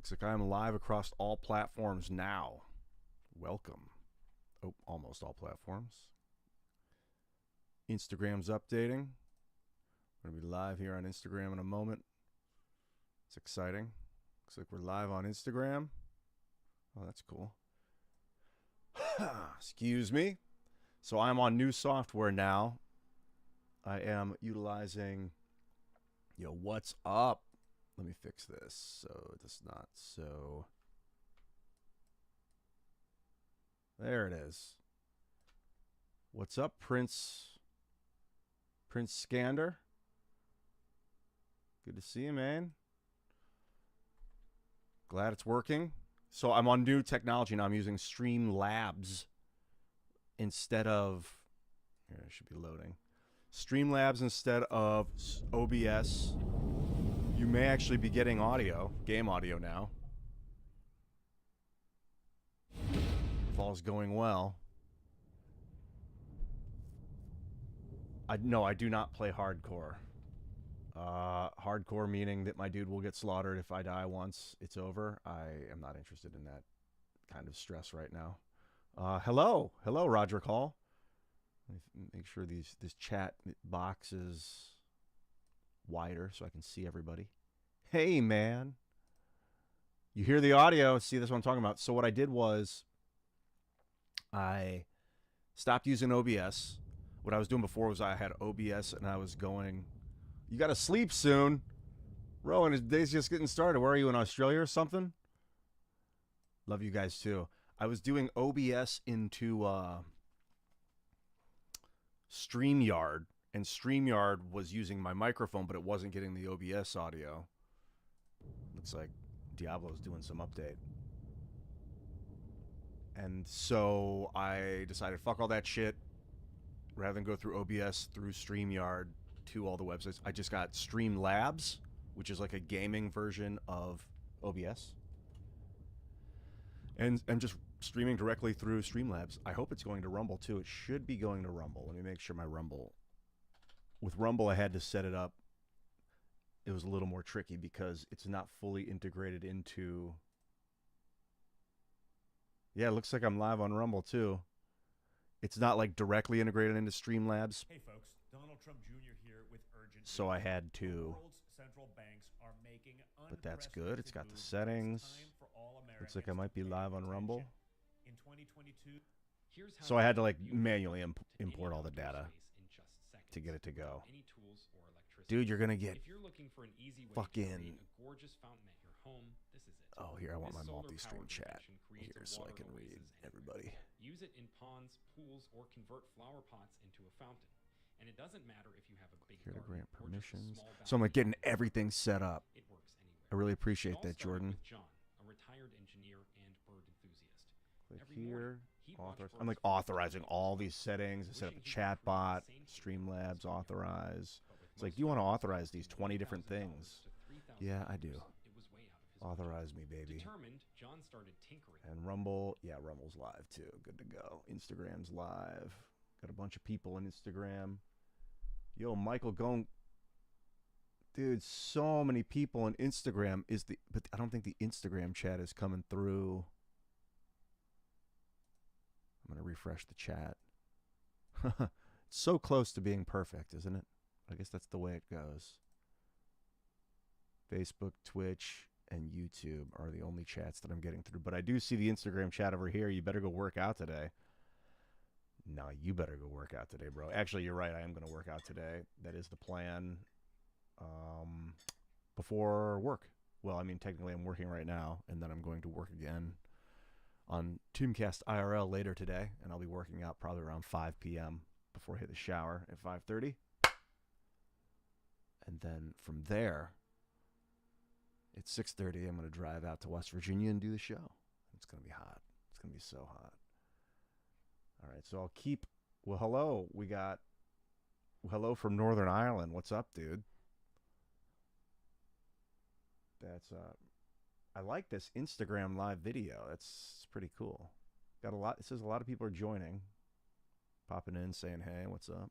Looks like I'm live across all platforms now. Welcome. Oh, almost all platforms. Instagram's updating. We're going to be live here on Instagram in a moment. It's exciting. Looks like we're live on Instagram. Oh, that's cool. Excuse me. So I'm on new software now. I am utilizing, what's up? Let me fix this so it's not so. There it is. What's up, Prince Scander? Good to see you, man. Glad it's working. So I'm on new technology now. I'm using Streamlabs instead of, here, it should be loading. Streamlabs instead of OBS. You may actually be getting audio, game audio now. If all's going well. I do not play hardcore. Hardcore meaning that my dude will get slaughtered if I die once it's over. I am not interested in that kind of stress right now. Hello, Roderick Hall. Let me make sure this chat box is wider so I can see everybody. Hey, man. You hear the audio. See, that's what I'm talking about. So what I did was I stopped using OBS. What I was doing before was I had OBS and I was going, you got to sleep soon. Rowan, his day's just getting started. Where are you, in Australia or something? Love you guys, too. I was doing OBS into StreamYard, and StreamYard was using my microphone, but it wasn't getting the OBS audio. Looks like Diablo's doing some update. And so I decided, fuck all that shit. Rather than go through OBS, through StreamYard to all the websites, I just got Streamlabs, which is like a gaming version of OBS. And I'm just streaming directly through Streamlabs. I hope it's going to Rumble, too. It should be going to Rumble. Let me make sure my Rumble. With Rumble, I had to set it up. It was a little more tricky because it's not fully integrated into... Yeah, it looks like I'm live on Rumble, too. It's not, like, directly integrated into Streamlabs. Hey, folks. Donald Trump Jr. here with urgent... So I had to... The world's central banks are making... But that's good. It's got the settings. Looks like I might be live on Rumble. In 2022... So I had to, like, manually import all the data to get it to go. Dude, you're gonna get fucking... Oh, here, I want my multi-stream chat here so I can read everybody. Use it in ponds, pools, or convert flower pots into a fountain. And it doesn't matter if you have a big Here to garden grant or just a permissions. small So I'm like getting balcony. everything set up. It works anywhere. I really appreciate It all that, started Jordan. with John, a retired engineer and bird enthusiast. Click Every here. morning, he'd watch Authorize. birds I'm like fly authorizing over all the these settings. I set up a wishing he chat could create bot, the same Streamlabs, capabilities authorize. But with It's like, most do you want to firms, authorize these 20 different $1,000 things? to $3,000, Yeah, I do. It was way out of his Authorize me, budget. baby. Determined, John started tinkering. And Rumble, yeah, Rumble's live too. Good to go. Instagram's live. Got a bunch of people on Instagram. Yo, Michael going. Dude, so many people on Instagram but I don't think the Instagram chat is coming through. I'm gonna refresh the chat. It's so close to being perfect, isn't it? I guess that's the way it goes. Facebook, Twitch, and YouTube are the only chats that I'm getting through. But I do see the Instagram chat over here. You better go work out today. No, you better go work out today, bro. Actually, you're right. I am going to work out today. That is the plan. Before work. Well, I mean, technically I'm working right now, and then I'm going to work again on Tombcast IRL later today, and I'll be working out probably around 5 p.m. before I hit the shower at 5:30. And then from there, at 6:30, I'm going to drive out to West Virginia and do the show. It's going to be hot. It's going to be so hot. All right, so I'll keep... Well, hello. We got... Hello from Northern Ireland. What's up, dude? That's... I like this Instagram live video. It's pretty cool. Got a lot... It says a lot of people are joining. Popping in, saying, hey, what's up?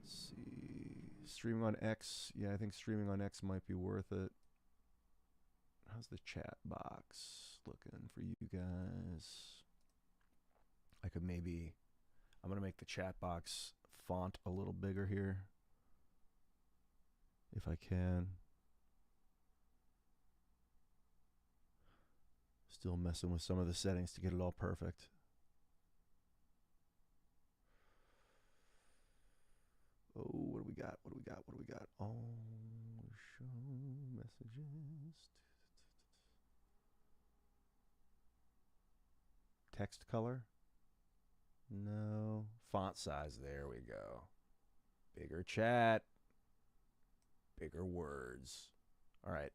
Let's see... Streaming on X. Yeah, I think streaming on X might be worth it. How's the chat box looking for you guys? I could maybe... I'm going to make the chat box font a little bigger here. If I can. Still messing with some of the settings to get it all perfect. Oh, what do we got? What do we got? What do we got? Oh, show messages. Text color? No. Font size. There we go. Bigger chat. Bigger words. All right.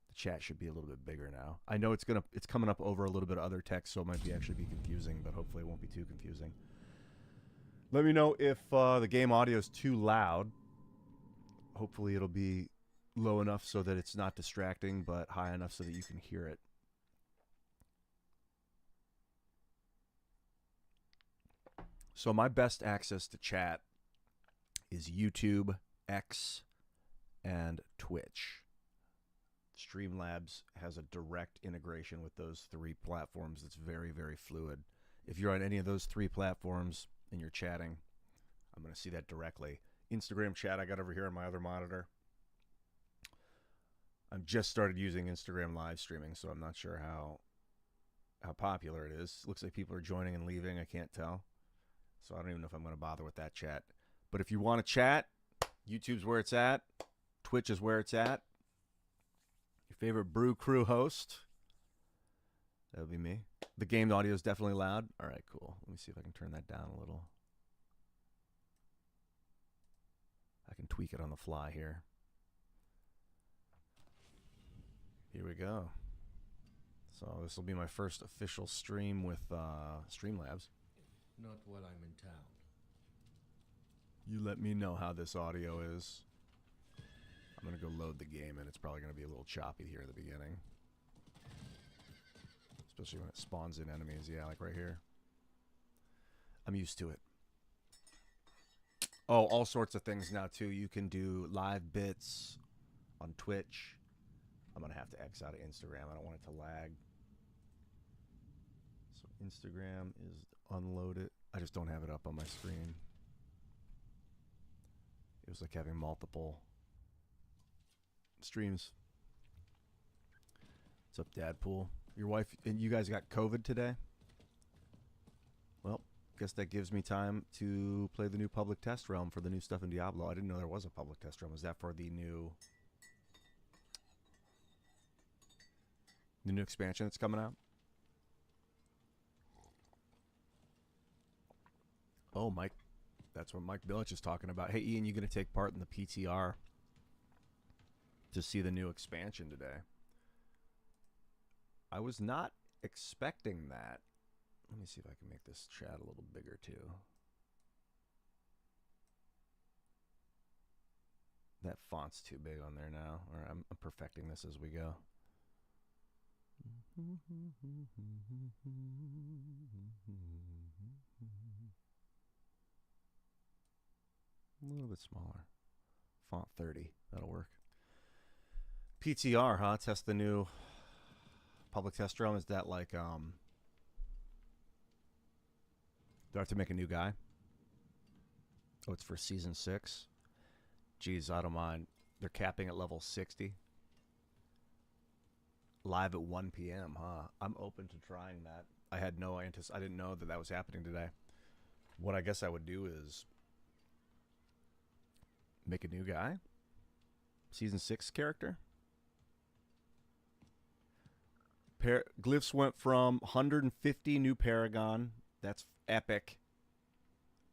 The chat should be a little bit bigger now. I know it's coming up over a little bit of other text, so it might actually be confusing, but hopefully it won't be too confusing. Let me know if the game audio is too loud. Hopefully it'll be low enough so that it's not distracting, but high enough so that you can hear it. So my best access to chat is YouTube, X, and Twitch. Streamlabs has a direct integration with those three platforms that's very, very fluid. If you're on any of those three platforms and you're chatting, I'm going to see that directly. Instagram chat I got over here on my other monitor. I've just started using Instagram live streaming, so I'm not sure how popular it is. Looks like people are joining and leaving. I can't tell. So I don't even know if I'm going to bother with that chat. But if you want to chat, YouTube's where it's at. Twitch is where it's at. Your favorite Brew Crew host. That would be me. The game audio is definitely loud. All right, cool. Let me see if I can turn that down a little. I can tweak it on the fly here. Here we go. So this will be my first official stream with Streamlabs. Not while I'm in town. You let me know how this audio is. I'm going to go load the game, and it's probably going to be a little choppy here at the beginning. Especially when it spawns in enemies. Yeah, like right here. I'm used to it. Oh, all sorts of things now, too. You can do live bits on Twitch. I'm going to have to X out of Instagram. I don't want it to lag. So Instagram is unloaded. I just don't have it up on my screen. It was like having multiple streams. What's up, Dadpool? Your wife and you guys got COVID today? Well, guess that gives me time to play the new public test realm for the new stuff in Diablo. I didn't know there was a public test realm. Is that for the new expansion that's coming out? Oh, Mike. That's what Mike Billich is talking about. Hey, Ian, you going to take part in the PTR to see the new expansion today? I was not expecting that. Let me see if I can make this chat a little bigger, too. That font's too big on there now. All right, I'm perfecting this as we go. A little bit smaller. Font 30. That'll work. PTR, huh? Test the new public test realm. Is that like, do I have to make a new guy? Oh, it's for season 6. Geez, I don't mind. They're capping at level 60. Live at 1 p.m., huh? I'm open to trying that. I didn't know that was happening today. What I guess I would do is make a new guy. Season 6 character. Glyphs went from 150 new Paragon. That's epic.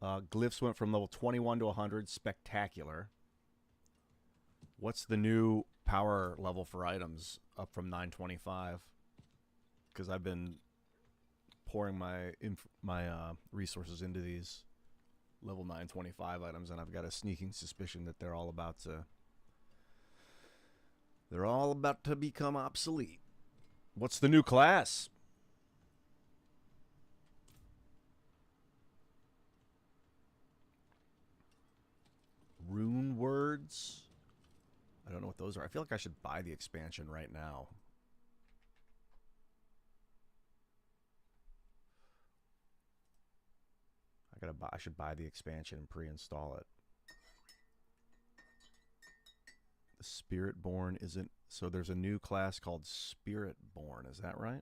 Glyphs went from level 21 to 100. Spectacular. What's the new power level for items? Up from 925. Because I've been pouring my resources into these level 925 items, and I've got a sneaking suspicion that they're all about to become obsolete. What's the new class? Rune words. I don't know what those are. I feel like I should buy the expansion right now. I should buy the expansion and pre-install it. The Spiritborn isn't. So there's a new class called Spiritborn. Is that right?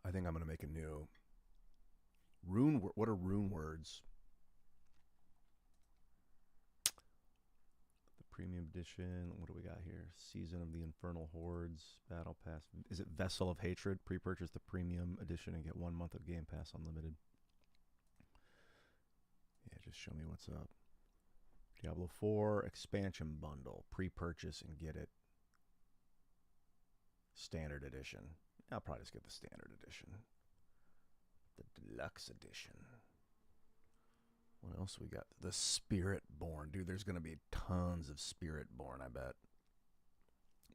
I think I'm going to make a new rune. What are rune words? The premium edition. What do we got here? Season of the Infernal Hordes. Battle Pass. Is it Vessel of Hatred? Pre-purchase the premium edition and get 1 month of Game Pass Unlimited. Yeah, just show me what's up. Diablo 4 expansion bundle. Pre-purchase and get it. Standard edition. I'll probably just get the standard edition. The deluxe edition. What else we got? The Spiritborn. Dude, there's going to be tons of Spiritborn, I bet.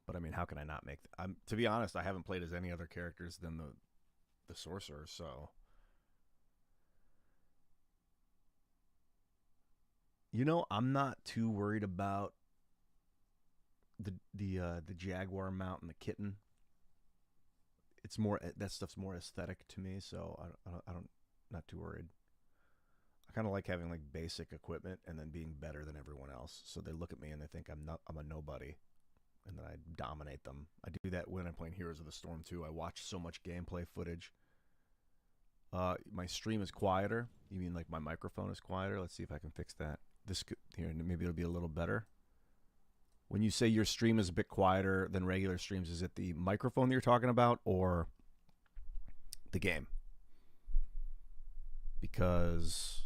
But I mean, how can I not make... to be honest, I haven't played as any other characters than the Sorcerer, so... You know, I'm not too worried about the Jaguar mount and the kitten. It's more, that stuff's more aesthetic to me, so I don't not too worried. I kind of like having like basic equipment and then being better than everyone else. So they look at me and they think I'm a nobody, and then I dominate them. I do that when I'm playing Heroes of the Storm too. I watch so much gameplay footage. My stream is quieter. You mean like my microphone is quieter? Let's see if I can fix that. Here, maybe it'll be a little better. When you say your stream is a bit quieter than regular streams, is it the microphone that you're talking about or the game? Because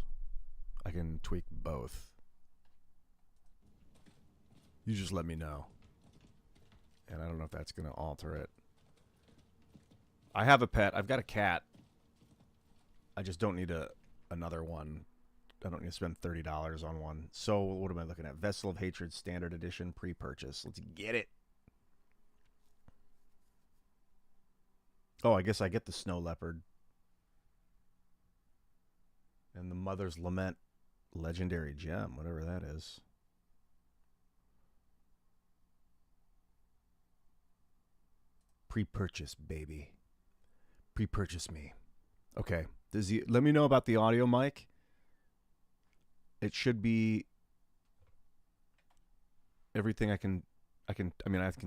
I can tweak both. You just let me know. And I don't know if that's going to alter it. I have a pet. I've got a cat. I just don't need another one. I don't need to spend $30 on one. So what am I looking at? Vessel of Hatred Standard Edition pre-purchase. Let's get it. Oh, I guess I get the Snow Leopard. And the Mother's Lament Legendary Gem, whatever that is. Pre-purchase, baby. Pre-purchase me. Okay. Let me know about the audio mic. It should be everything I can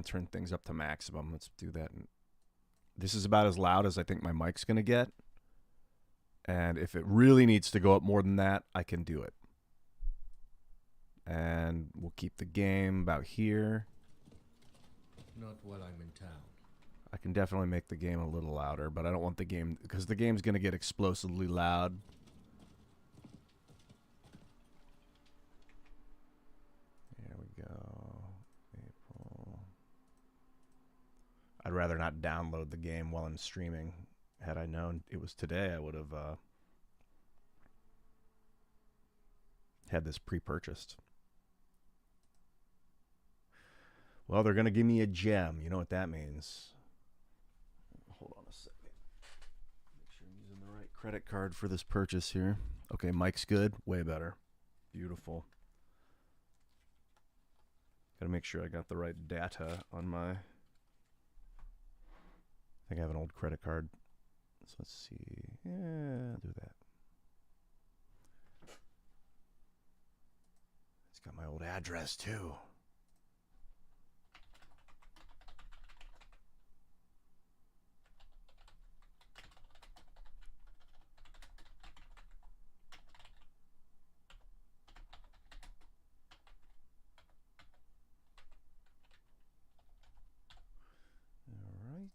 turn things up to maximum. Let's do that. And this is about as loud as I think my mic's going to get. And if it really needs to go up more than that, I can do it. And we'll keep the game about here. Not while I'm in town. I can definitely make the game a little louder, but I don't want the game, because the game's going to get explosively loud. There we go. April. I'd rather not download the game while I'm streaming. Had I known it was today, I would have had this pre-purchased. Well, they're going to give me a gem. You know what that means. Hold on a second. Make sure I'm using the right credit card for this purchase here. Okay, mic's good. Way better. Beautiful. Got to make sure I got the right data on my... I think I have an old credit card. So let's see. Yeah, I'll do that. It's got my old address too. All right.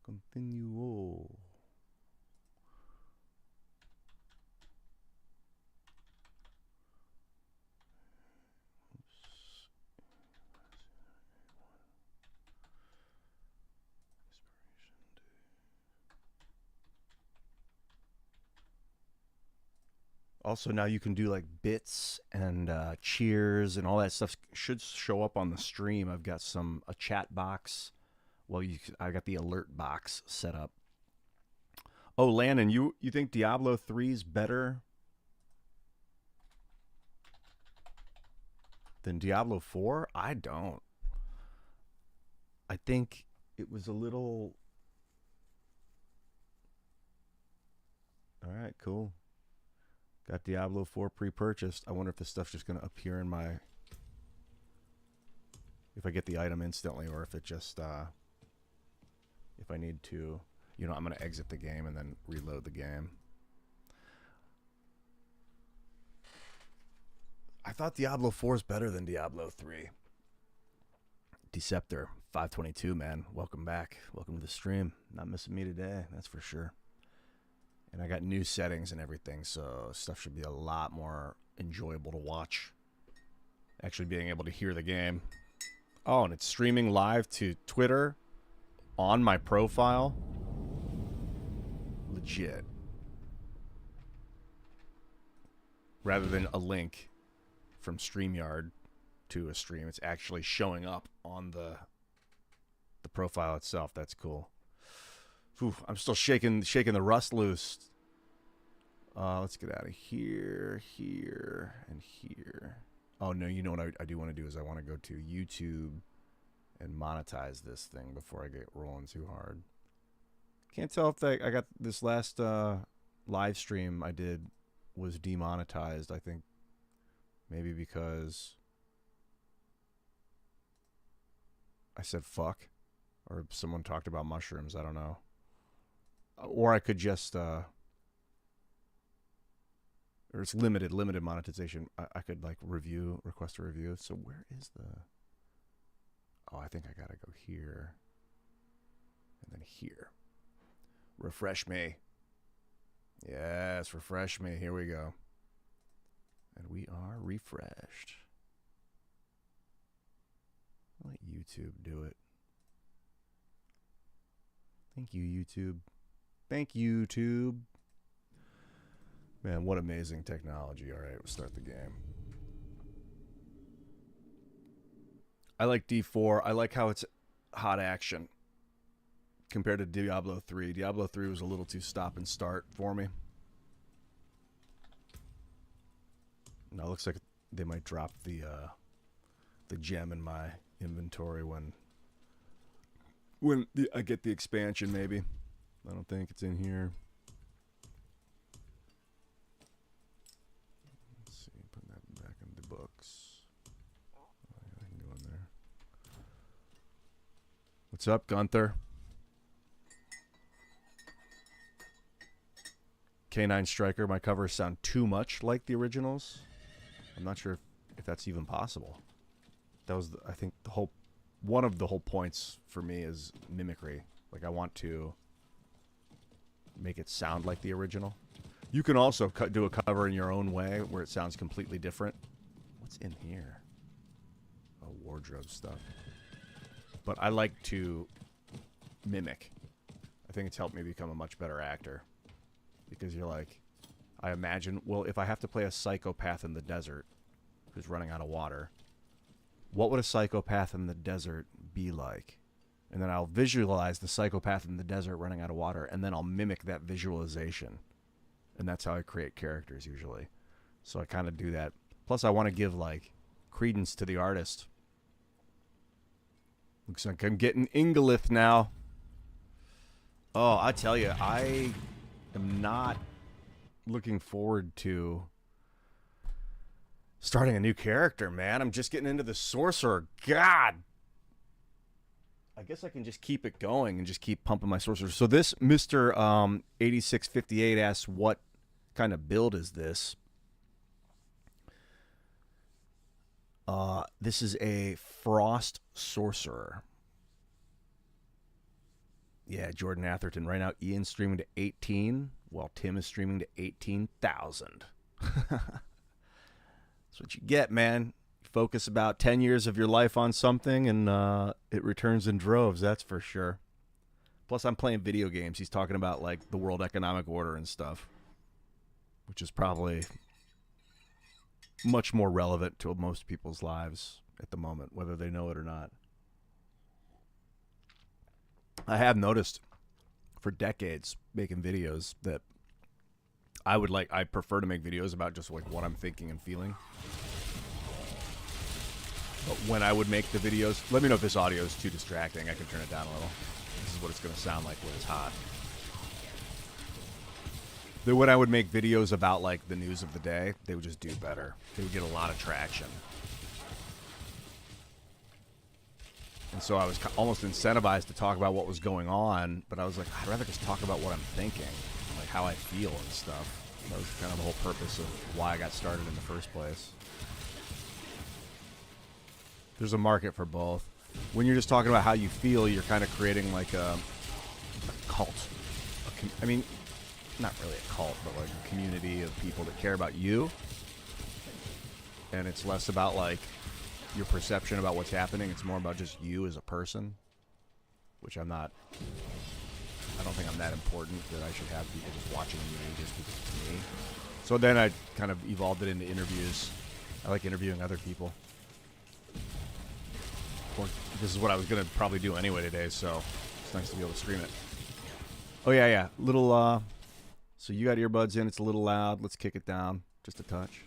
Continue. Also, now you can do like bits and cheers and all that stuff should show up on the stream. I've got a chat box. Well, I got the alert box set up. Oh, Lannon, you think Diablo 3's better than Diablo 4? I don't. I think it was a little... All right, cool. Got Diablo 4 pre-purchased. I wonder if this stuff's just going to appear in my... If I get the item instantly, or if it just... if I need to... You know, I'm going to exit the game and then reload the game. I thought Diablo 4 is better than Diablo 3. Deceptor 522, man. Welcome back. Welcome to the stream. Not missing me today, that's for sure. And I got new settings and everything, so stuff should be a lot more enjoyable to watch. Actually being able to hear the game. Oh, and it's streaming live to Twitter on my profile. Legit. Rather than a link from StreamYard to a stream, it's actually showing up on the profile itself. That's cool. Whew, I'm still shaking the rust loose. Let's get out of here, here, and here. Oh, no, you know what I do want to do is I want to go to YouTube and monetize this thing before I get rolling too hard. Can't tell if I got this last live stream I did was demonetized, I think. Maybe because I said fuck. Or someone talked about mushrooms, I don't know. Or I could just... or it's limited monetization. I could like request a review. So where is the... Oh, I think I gotta go here. And then here. Refresh me. Yes, refresh me. Here we go. And we are refreshed. I'll let YouTube do it. Thank you, YouTube. Thank you, YouTube. Man, what amazing technology. All right, we'll start the game. I like D4. I like how it's hot action compared to Diablo 3. Diablo 3 was a little too stop and start for me. Now it looks like they might drop the gem in my inventory when I get the expansion, maybe. I don't think it's in here. Let's see, put that back in the books. Oh, yeah, I can go in there. What's up, Gunther? K9 Striker, my covers sound too much like the originals. I'm not sure if that's even possible. That was, I think, one of the whole points for me is mimicry. Like, I want to make it sound like the original. You can also do a cover in your own way where it sounds completely different. What's in here? Oh, wardrobe stuff. But I like to mimic. I think it's helped me become a much better actor. Because you're like, I imagine, well, if I have to play a psychopath in the desert who's running out of water, what would a psychopath in the desert be like? And then I'll visualize the psychopath in the desert running out of water, and then I'll mimic that visualization. And that's how I create characters usually. So I kind of do that. Plus, I want to give, like, credence to the artist. Looks like I'm getting Ingolith now. Oh, I tell you, I am not looking forward to starting a new character, man. I'm just getting into the sorcerer. God. I guess I can just keep it going and just keep pumping my sorcerer. So this Mr. 8658 asks, what kind of build is this? This is a Frost Sorcerer. Yeah, Jordan Atherton. Right now, Ian's streaming to 18, while Tim is streaming to 18,000. That's what you get, man. Focus about 10 years of your life on something, and it returns in droves, that's for sure. Plus, I'm playing video games. He's talking about, like, the World Economic Order and stuff, which is probably much more relevant to most people's lives at the moment, whether they know it or not. I have noticed for decades making videos that I prefer to make videos about just like what I'm thinking and feeling. But when I would make the videos, let me know if this audio is too distracting. I can turn it down a little. This is what it's going to sound like when it's hot. Then when I would make videos about like the news of the day, they would just do better. They would get a lot of traction. And so I was almost incentivized to talk about what was going on, but I was like, I'd rather just talk about what I'm thinking, like how I feel and stuff. That was kind of the whole purpose of why I got started in the first place. There's a market for both. When you're just talking about how you feel, you're kind of creating like a cult. I mean, not really a cult, but like a community of people that care about you. And it's less about like your perception about what's happening. It's more about just you as a person, which I'm not. I don't think I'm that important that I should have people just watching me just because it's me. So then I kind of evolved it into interviews. I like interviewing other people. Or this is what I was going to probably do anyway today, so it's nice to be able to stream it. Oh, yeah. Little, so you got earbuds in. It's a little loud. Let's kick it down just a touch.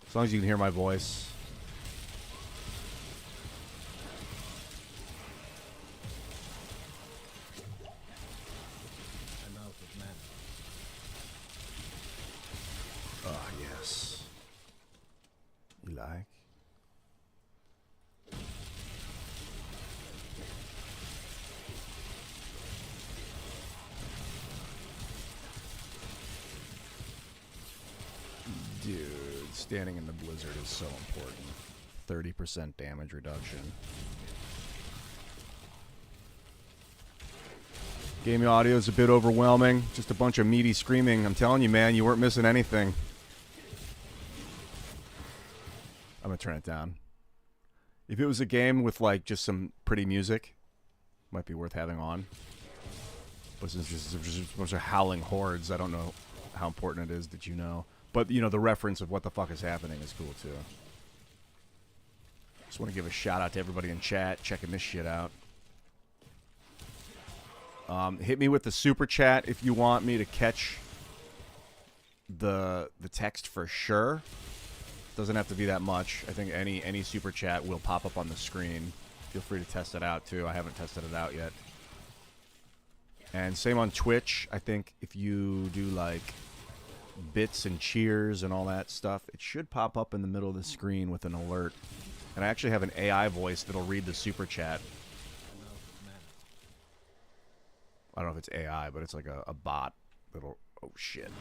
As long as you can hear my voice. I'm out of mana. Oh, yes. You like? Dude, standing in the blizzard is so important. 30% damage reduction. Gaming audio is a bit overwhelming. Just a bunch of meaty screaming. I'm telling you, man, you weren't missing anything. I'm gonna turn it down. If it was a game with like just some pretty music, might be worth having on. But since there's just a bunch of howling hordes, I don't know how important it is that you know. But, you know, the reference of what the fuck is happening is cool, too. Just want to give a shout-out to everybody in chat checking this shit out. Hit me with the super chat if you want me to catch the text for sure. Doesn't have to be that much. I think any super chat will pop up on the screen. Feel free to test it out, too. I haven't tested it out yet. And same on Twitch. I think if you do, like, bits and cheers and all that stuff, it should pop up in the middle of the screen with an alert. And I actually have an AI voice that'll read the super chat. I don't know if it's AI, but it's like a bot that'll... Oh, shit.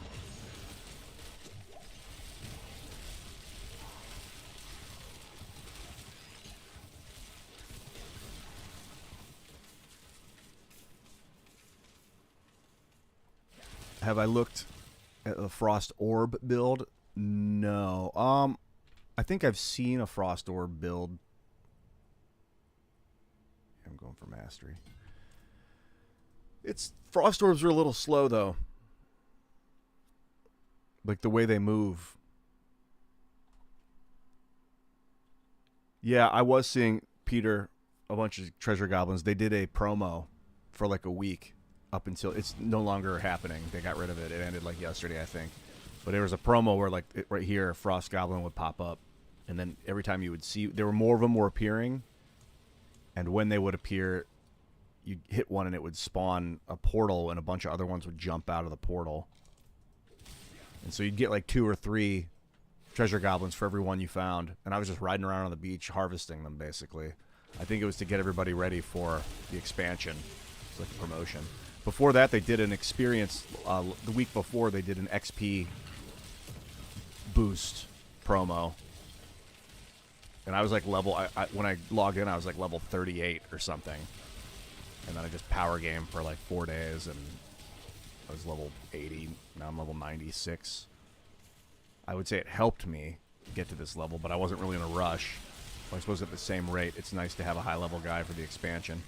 Have I looked at the Frost Orb build? No. I think I've seen a Frost Orb build. I'm going for mastery. Frost Orbs are a little slow though. Like the way they move. Yeah, I was seeing, Peter, a bunch of treasure goblins. They did a promo for like a week. Up until it's no longer happening. They got rid of it. It ended like yesterday, I think. But there was a promo where like right here, a Frost Goblin would pop up. And then every time you would see, there were more of them were appearing. And when they would appear, you'd hit one and it would spawn a portal and a bunch of other ones would jump out of the portal. And so you'd get like 2 or 3 treasure goblins for every one you found. And I was just riding around on the beach harvesting them, basically. I think it was to get everybody ready for the expansion. It's like a promotion. Before that, they did an experience. The week before, they did an XP boost promo. And I was like level... when I logged in, I was like level 38 or something. And then I just power game for like 4 days, and I was level 80. Now I'm level 96. I would say it helped me get to this level, but I wasn't really in a rush. But I suppose at the same rate, it's nice to have a high-level guy for the expansion.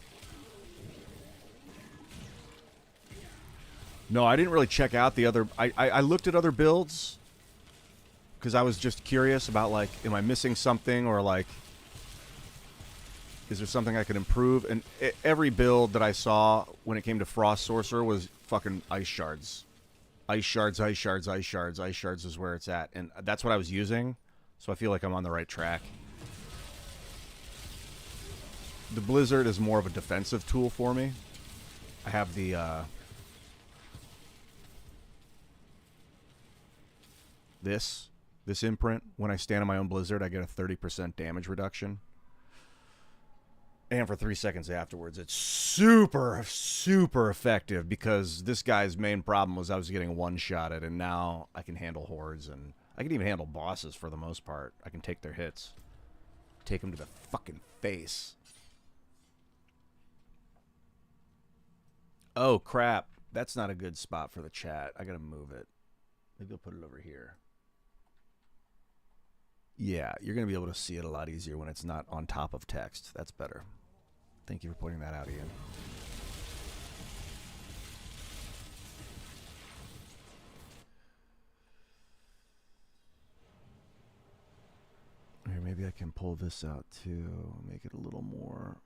No, I didn't really check out the other... I looked at other builds because I was just curious about, like, am I missing something, or, like... Is there something I could improve? And every build that I saw when it came to Frost Sorcerer was fucking ice shards. Ice shards, ice shards, ice shards, ice shards is where it's at. And that's what I was using. So I feel like I'm on the right track. The Blizzard is more of a defensive tool for me. I have the this imprint. When I stand on my own Blizzard, I get a 30% damage reduction. And for 3 seconds afterwards, it's super, super effective because this guy's main problem was I was getting one-shotted, and now I can handle hordes, and I can even handle bosses for the most part. I can take their hits. Take them to the fucking face. Oh, crap. That's not a good spot for the chat. I gotta move it. Maybe I'll put it over here. Yeah, you're going to be able to see it a lot easier when it's not on top of text. That's better. Thank you for pointing that out, Ian. Here, maybe I can pull this out too. Make it a little more...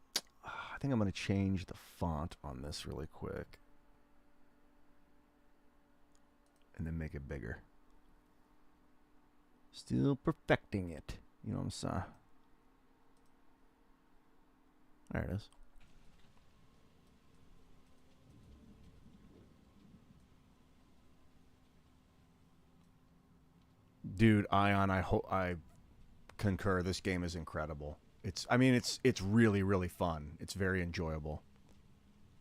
I think I'm going to change the font on this really quick. And then make it bigger. Still perfecting it. You know what I'm saying? There it is. Dude, Ion, I concur. This game is incredible. It's really, really fun. It's very enjoyable.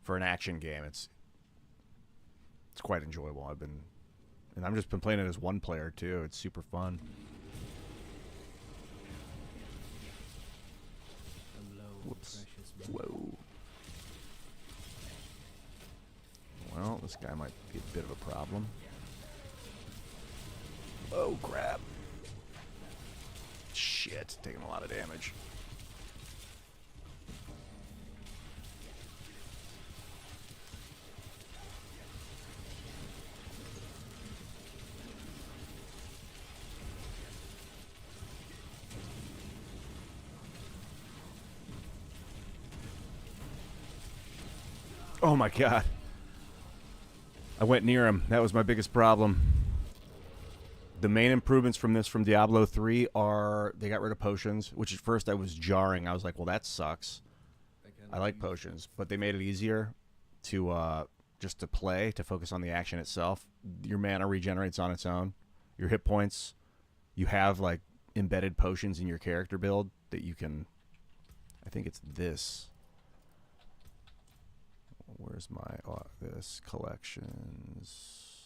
For an action game, it's quite enjoyable. I've just been playing it as one player too. It's super fun. Whoops. Whoa. Well, this guy might be a bit of a problem. Oh, crap. Shit, taking a lot of damage. Oh my god. I went near him. That was my biggest problem. The main improvements from Diablo 3 are they got rid of potions, which at first I was jarring. I was like, well, that sucks. I like potions, but they made it easier to just to play, to focus on the action itself. Your mana regenerates on its own. Your hit points, you have like embedded potions in your character build that you can, I think it's this. Where's my this collections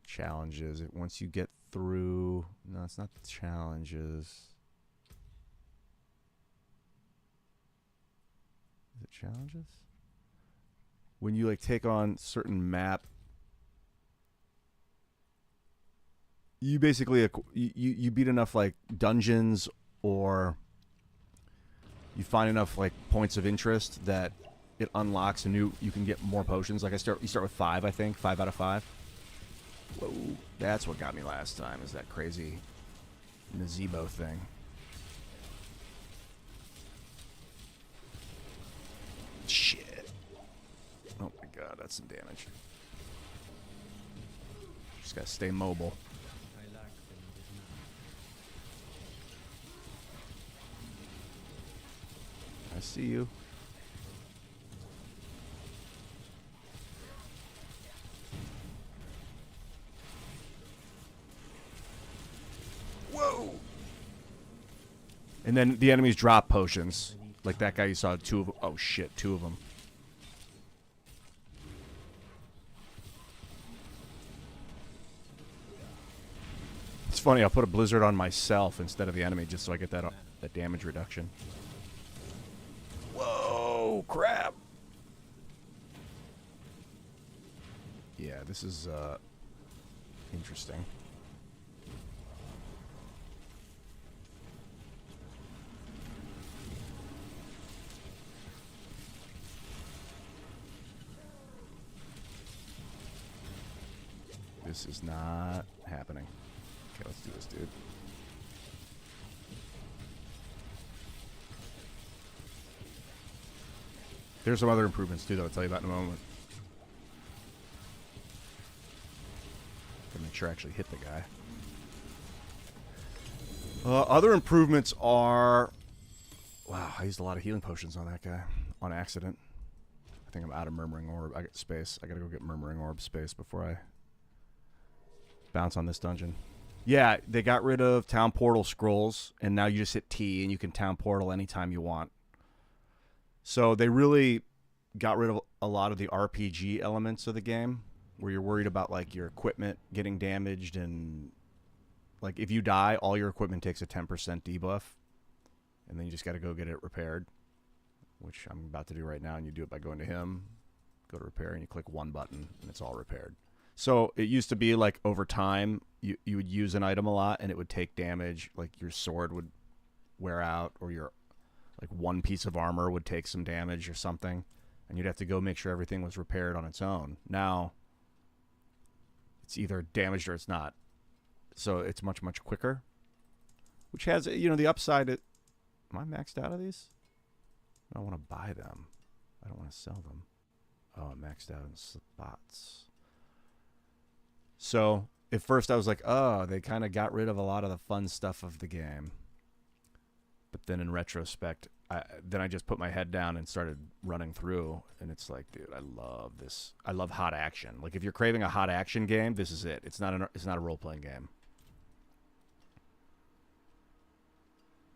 challenges? Once you get through, no, it's not the challenges. Is it challenges? When you like take on certain map, you basically you beat enough like dungeons, or you find enough like points of interest that it unlocks a new. You can get more potions. Like you start with 5, I think 5 out of 5. Whoa, that's what got me last time. Is that crazy Nazebo thing? Shit! Oh my god, that's some damage. Just gotta stay mobile. I see you. Whoa! And then the enemies drop potions. Like that guy you saw, 2 of them. Oh shit, 2 of them. It's funny, I'll put a blizzard on myself instead of the enemy just so I get that damage reduction. Whoa, crap! Yeah, this is interesting. This is not happening. Okay, let's do this, dude. There's some other improvements too that I'll tell you about in a moment. Gotta make sure I actually hit the guy. Other improvements are... Wow, I used a lot of healing potions on that guy. On accident. I think I'm out of Murmuring Orb. I got space. I gotta go get Murmuring Orb space before I bounce on this dungeon. Yeah, they got rid of Town Portal scrolls, and now you just hit T, and you can Town Portal anytime you want. So they really got rid of a lot of the RPG elements of the game, where you're worried about, like, your equipment getting damaged, and, like, if you die, all your equipment takes a 10% debuff, and then you just gotta go get it repaired, which I'm about to do right now, and you do it by going to him, go to repair, and you click one button, and it's all repaired. So it used to be like over time, you would use an item a lot, and it would take damage, like your sword would wear out, or your like one piece of armor would take some damage or something, and you'd have to go make sure everything was repaired on its own. Now, it's either damaged or it's not. So it's much, much quicker, which has, you know, the upside. Am I maxed out of these? I want to buy them. I don't want to sell them. Oh, I'm maxed out in spots. So at first I was like, oh, they kind of got rid of a lot of the fun stuff of the game. But then in retrospect, I just put my head down and started running through, and it's like, dude, I love this. I love hot action. Like, if you're craving a hot action game, this is it. It's not a role-playing game.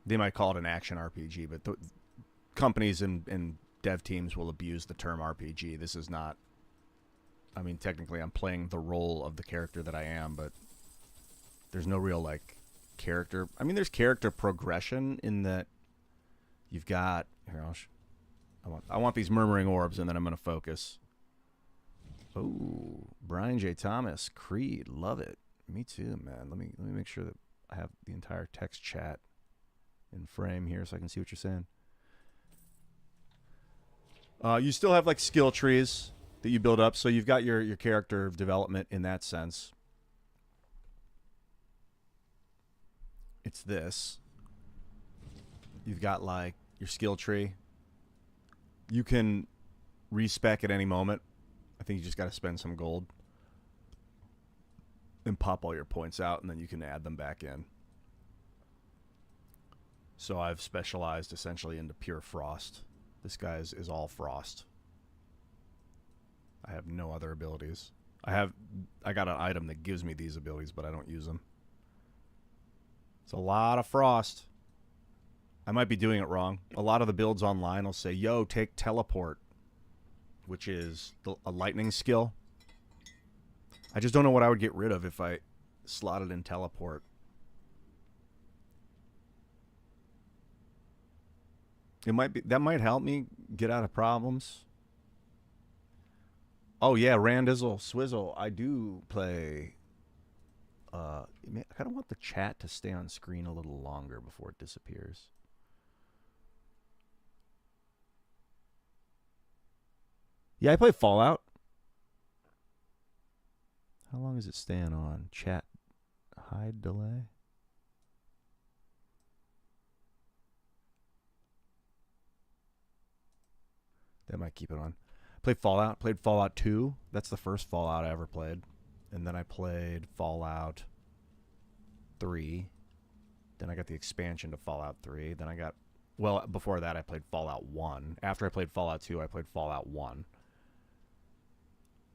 They might call it an action RPG, but the companies and dev teams will abuse the term RPG. This is not. I mean, technically, I'm playing the role of the character that I am, but there's no real, like, character. I mean, there's character progression in that you've got... Here, I want these Murmuring Orbs, and then I'm going to focus. Oh, Brian J. Thomas, Creed, love it. Me too, man. Let me make sure that I have the entire text chat in frame here so I can see what you're saying. You still have, like, skill trees that you build up, so you've got your character development in that sense. It's this. You've got, like, your skill tree. You can respec at any moment. I think you just got to spend some gold and pop all your points out, and then you can add them back in. So I've specialized essentially into pure frost. This guy is all frost. I have no other abilities. I got an item that gives me these abilities, but I don't use them. It's a lot of frost. I might be doing it wrong. A lot of the builds online will say, yo, take teleport, which is a lightning skill. I just don't know what I would get rid of if I slotted in teleport. That might help me get out of problems. Oh, yeah, Randizzle, Swizzle. I do play... I kind of want the chat to stay on screen a little longer before it disappears. Yeah, I play Fallout. How long is it staying on? Chat hide delay? That might keep it on. Played Fallout. Played Fallout 2. That's the first Fallout I ever played. And then I played Fallout 3. Then I got the expansion to Fallout 3. Then I got... Well, before that, I played Fallout 1. After I played Fallout 2, I played Fallout 1.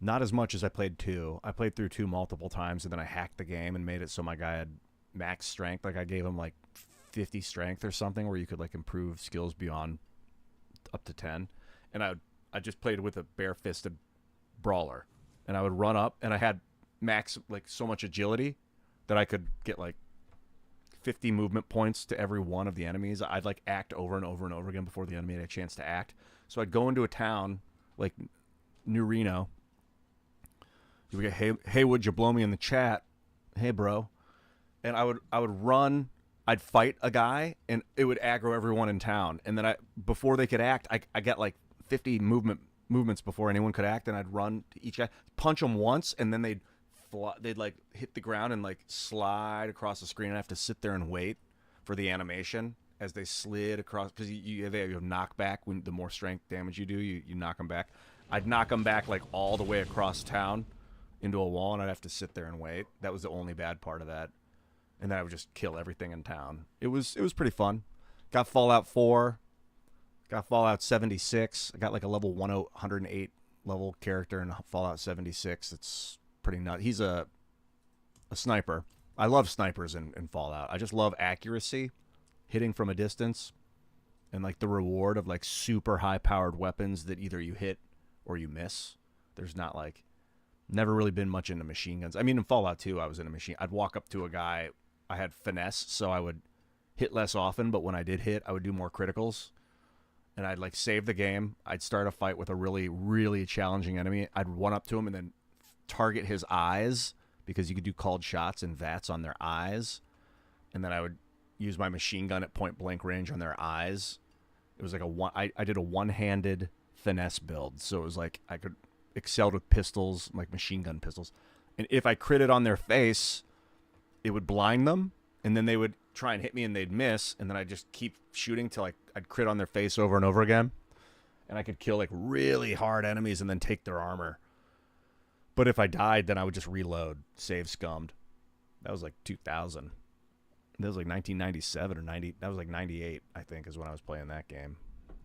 Not as much as I played 2. I played through 2 multiple times, and then I hacked the game and made it so my guy had max strength. Like, I gave him, like, 50 strength or something, where you could, like, improve skills beyond up to 10. And I just played with a bare-fisted brawler. And I would run up, and I had max, like, so much agility that I could get, like, 50 movement points to every one of the enemies. I'd, like, act over and over and over again before the enemy had a chance to act. So I'd go into a town, like New Reno. You would get, hey, would you blow me in the chat? Hey, bro. And I would run. I'd fight a guy, and it would aggro everyone in town. And then before they could act, I got, like, 50 movements before anyone could act, and I'd run to each guy, punch them once, and then they'd like hit the ground and like slide across the screen. I have to sit there and wait for the animation, as they slid across, because you have knockback. When the more strength damage you do, you knock them back. I'd knock them back like all the way across town into a wall, and I'd have to sit there and wait. That was the only bad part of that. And then I would just kill everything in town. It was pretty fun. Got Fallout 4. Got Fallout 76. I got like a level 108 level character in Fallout 76. It's pretty nuts. He's a sniper. I love snipers in Fallout. I just love accuracy, hitting from a distance, and like the reward of like super high powered weapons that either you hit or you miss. There's not like, never really been much into machine guns. I mean, in Fallout 2, I was in a machine. I'd walk up to a guy. I had finesse, so I would hit less often, but when I did hit, I would do more criticals. And I'd like save the game. I'd start a fight with a really, really challenging enemy. I'd run up to him and then target his eyes, because you could do called shots and VATs on their eyes. And then I would use my machine gun at point blank range on their eyes. It was like I did a one-handed finesse build. So it was like I could excelled with pistols, like machine gun pistols. And if I critted on their face, it would blind them, and then they would try and hit me and they'd miss, and then I'd just keep shooting till I'd crit on their face over and over again. And I could kill like really hard enemies and then take their armor. But if I died, then I would just reload, save scummed. That was like 2000. That was like 1997 or 90. That was like 98, I think, is when I was playing that game.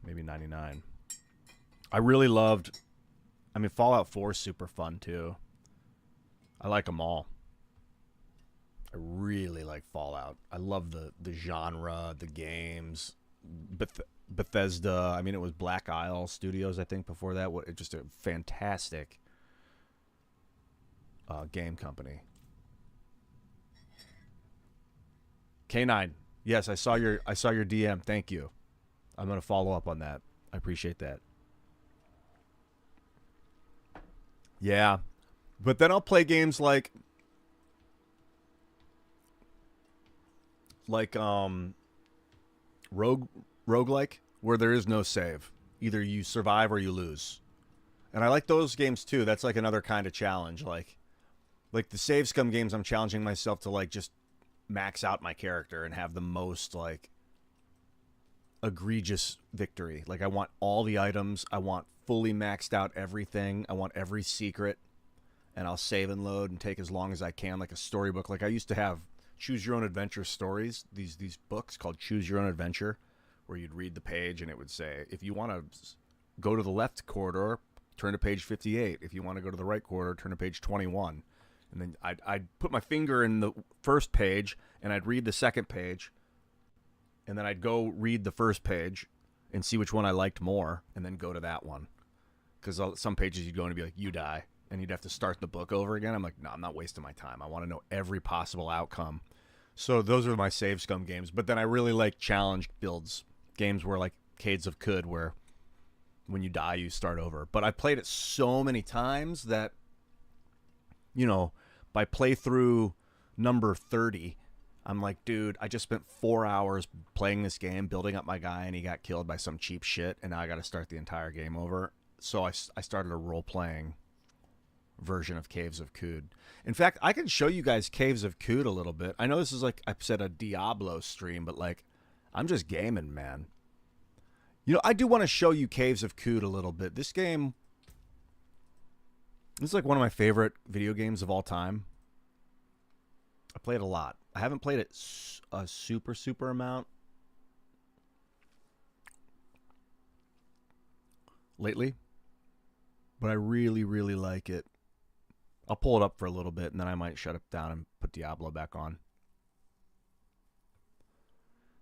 Maybe 99. I really loved, I mean, Fallout 4 is super fun too. I like them all. I really like Fallout. I love the genre, the games. Bethesda. I mean, it was Black Isle Studios, I think, before that. Just a fantastic game company. K9. Yes, I saw your DM. Thank you. I'm gonna follow up on that. I appreciate that. Yeah, but then I'll play games like roguelike, where there is no save. Either you survive or you lose. And I like those games too. That's like another kind of challenge. Like the save scum games, I'm challenging myself to like just max out my character and have the most like egregious victory. Like I want all the items. I want fully maxed out everything. I want every secret. And I'll save and load and take as long as I can, like a storybook. Like I used to have Choose Your Own Adventure stories, these books called Choose Your Own Adventure, where you'd read the page and it would say, if you want to go to the left corridor, turn to page 58. If you want to go to the right corridor, turn to page 21. And then I'd put my finger in the first page and I'd read the second page. And then I'd go read the first page and see which one I liked more and then go to that one. Because some pages you'd go and be like, you die. And you'd have to start the book over again. I'm like, no, I'm not wasting my time. I want to know every possible outcome. So those are my save scum games. But then I really like challenged builds. Games where like Cades of Cud, where when you die, you start over. But I played it so many times that, you know, by playthrough number 30, I'm like, dude, I just spent 4 hours playing this game, building up my guy, and he got killed by some cheap shit, and now I got to start the entire game over. So I started a role-playing version of Caves of Cud. In fact, I can show you guys Caves of Cud a little bit. I know this is like I said, a Diablo stream, but like I'm just gaming, man. You know, I do want to show you Caves of Cud a little bit. This game, this is like one of my favorite video games of all time. I play it a lot. I haven't played it a super amount lately, but I really like it. I'll pull it up for a little bit, and then I might shut it down and put Diablo back on.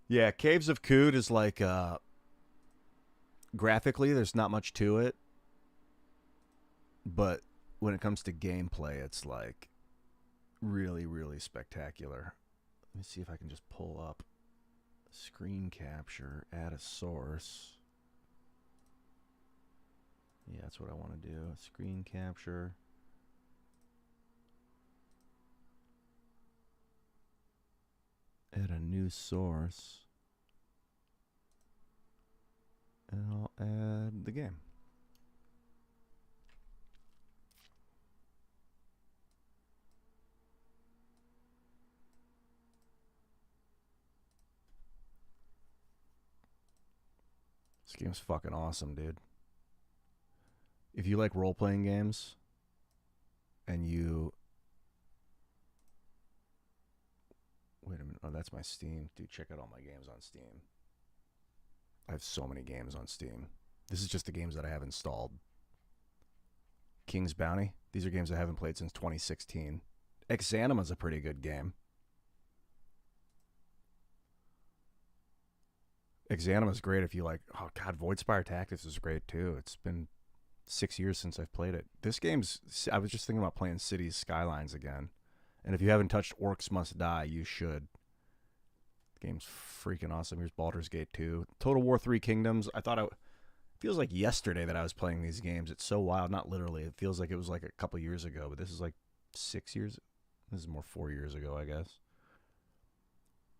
Yeah, Caves of Cud is like, graphically, there's not much to it. But when it comes to gameplay, it's like really spectacular. Let me see if I can just pull up screen capture, add a source. Yeah, that's what I want to do. Screen capture. Add a new source. And I'll add the game. This game's fucking awesome, dude. If you like role-playing games and you... Wait a minute. Oh, that's my Steam. Dude, check out all my games on Steam. I have so many games on Steam. This is just the games that I have installed. King's Bounty. These are games I haven't played since 2016. Exanima's a pretty good game. Exanima's great if you like... Oh, God, Voidspire Tactics is great, too. It's been 6 years since I've played it. This game's... I was just thinking about playing Cities Skylines again. And if you haven't touched Orcs Must Die, you should. The game's freaking awesome. Here's Baldur's Gate 2. Total War 3 Kingdoms. I thought it feels like yesterday that I was playing these games. It's so wild. Not literally. It feels like it was like a couple years ago, but this is like 6 years. This is more 4 years ago, I guess.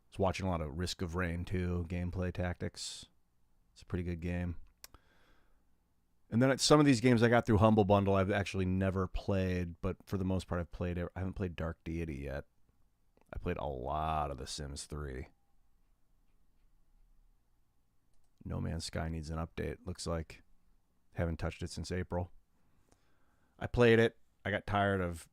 I was watching a lot of Risk of Rain 2, gameplay tactics. It's a pretty good game. And then some of these games I got through Humble Bundle I've actually never played, but for the most part I've played. I haven't played Dark Deity yet. I played a lot of The Sims 3. No Man's Sky needs an update, looks like. Haven't touched it since April. I played it. I got tired of...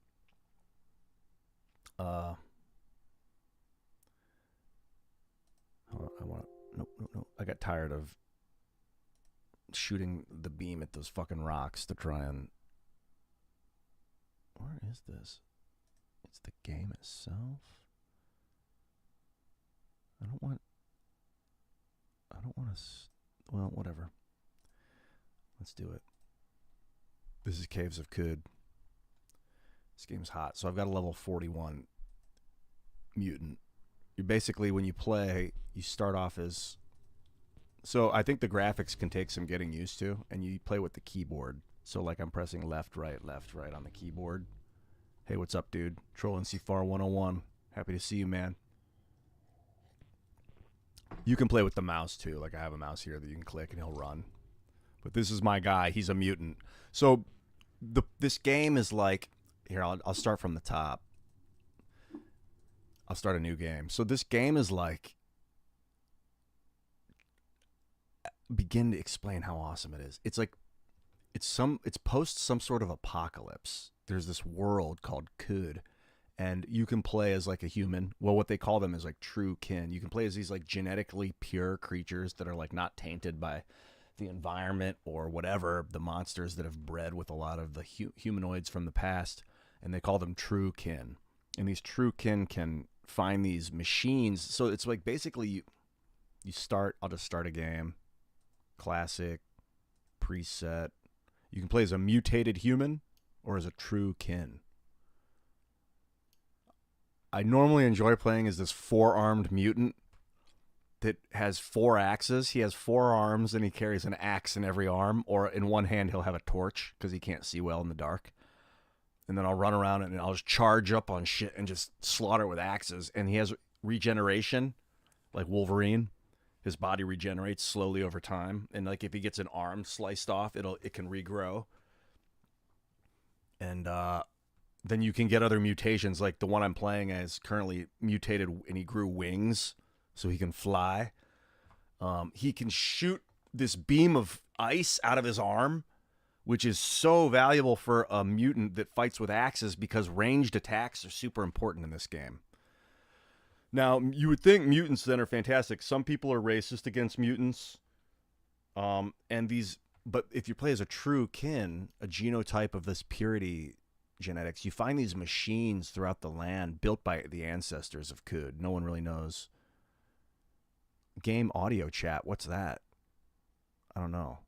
I got tired of shooting the beam at those fucking rocks to try and... Where is this? It's the game itself? I don't want to... Well, whatever. Let's do it. This is Caves of Kud. This game's hot. So I've got a level 41 mutant. You basically, when you play, you start off as... So I think the graphics can take some getting used to, and you play with the keyboard. So like I'm pressing left, right on the keyboard. Hey, what's up, dude? Troll NC4 101. Happy to see you, man. You can play with the mouse, too. Like I have a mouse here that you can click and he'll run. But this is my guy. He's a mutant. So this game is like... Here, I'll start from the top. I'll start a new game. So this game is like... Begin to explain how awesome it is. It's like... It's post some sort of apocalypse. There's this world called Kud. And you can play as like a human. Well, what they call them is like true kin. You can play as these like genetically pure creatures that are like not tainted by the environment or whatever, the monsters that have bred with a lot of the humanoids from the past. And they call them true kin. And these true kin can find these machines. So it's like basically you start, I'll just start a game. Classic, preset. You can play as a mutated human or as a true kin. I normally enjoy playing as this four-armed mutant that has 4 axes. He has 4 arms and he carries an axe in every arm, or in one hand he'll have a torch because he can't see well in the dark. And then I'll run around and I'll just charge up on shit and just slaughter with axes. And he has regeneration, like Wolverine. His body regenerates slowly over time. And like if he gets an arm sliced off, it can regrow. And then you can get other mutations, like the one I'm playing as currently mutated and he grew wings so he can fly. He can shoot this beam of ice out of his arm, which is so valuable for a mutant that fights with axes because ranged attacks are super important in this game. Now, you would think mutants then are fantastic. Some people are racist against mutants. But if you play as a true kin, a genotype of this purity genetics, you find these machines throughout the land built by the ancestors of Kud. No one really knows. Game audio chat, what's that? I don't know.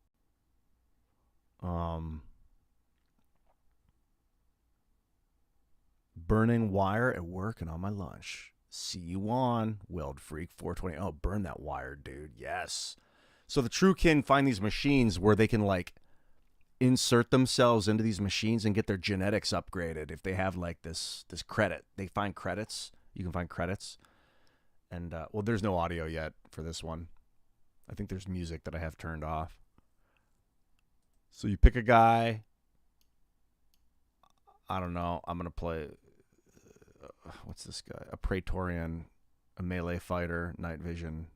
Burning wire at work and on my lunch. See you on Weld Freak 420. Oh, burn that wire, dude. Yes. So the true kin find these machines where they can like insert themselves into these machines and get their genetics upgraded. If they have like this credit, they find credits. You can find credits. And well, there's no audio yet for this one. I think there's music that I have turned off. So you pick a guy. I don't know. I'm gonna play. What's this guy? A Praetorian, a melee fighter, night vision.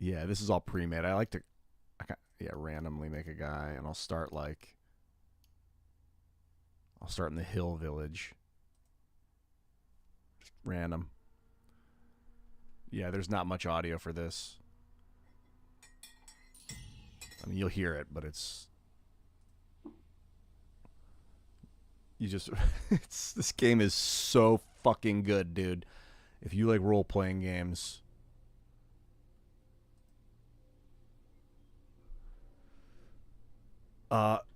Yeah, this is all pre-made. I like to, randomly make a guy, and I'll start in the hill village. Just random. Yeah, there's not much audio for this. I mean, you'll hear it, but it's... You just... this game is so fucking good, dude. If you like role-playing games...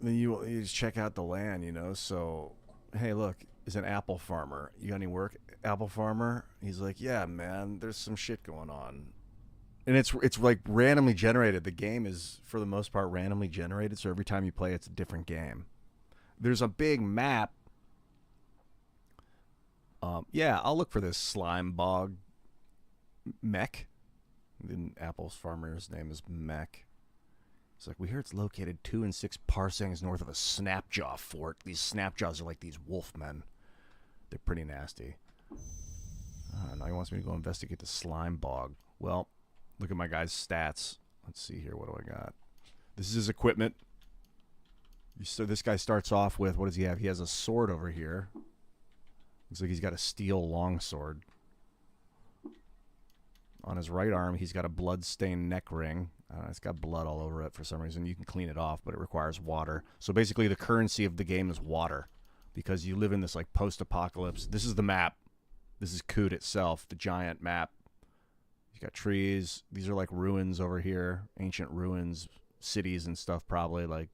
then you just check out the land, you know. So, hey, look, is an apple farmer. You got any work, apple farmer? He's like, yeah, man, there's some shit going on, and it's like randomly generated. The game is for the most part randomly generated, so every time you play, it's a different game. There's a big map. Yeah, I'll look for this slime bog mech. The apple's farmer's name is Mech. It's like, we hear it's located 2 and 6 parsecs north of a snapjaw fort. These snapjaws are like these wolfmen. They're pretty nasty. Now he wants me to go investigate the slime bog. Well, look at my guy's stats. Let's see here. What do I got? This is his equipment. So this guy starts off with, what does he have? He has a sword over here. Looks like he's got a steel longsword. On his right arm, he's got a blood-stained neck ring. It's got blood all over it for some reason. You can clean it off, but it requires water. So basically, the currency of the game is water, because you live in this like post-apocalypse. This is the map. This is Coot itself, the giant map. You got trees. These are like ruins over here, ancient ruins, cities and stuff, probably like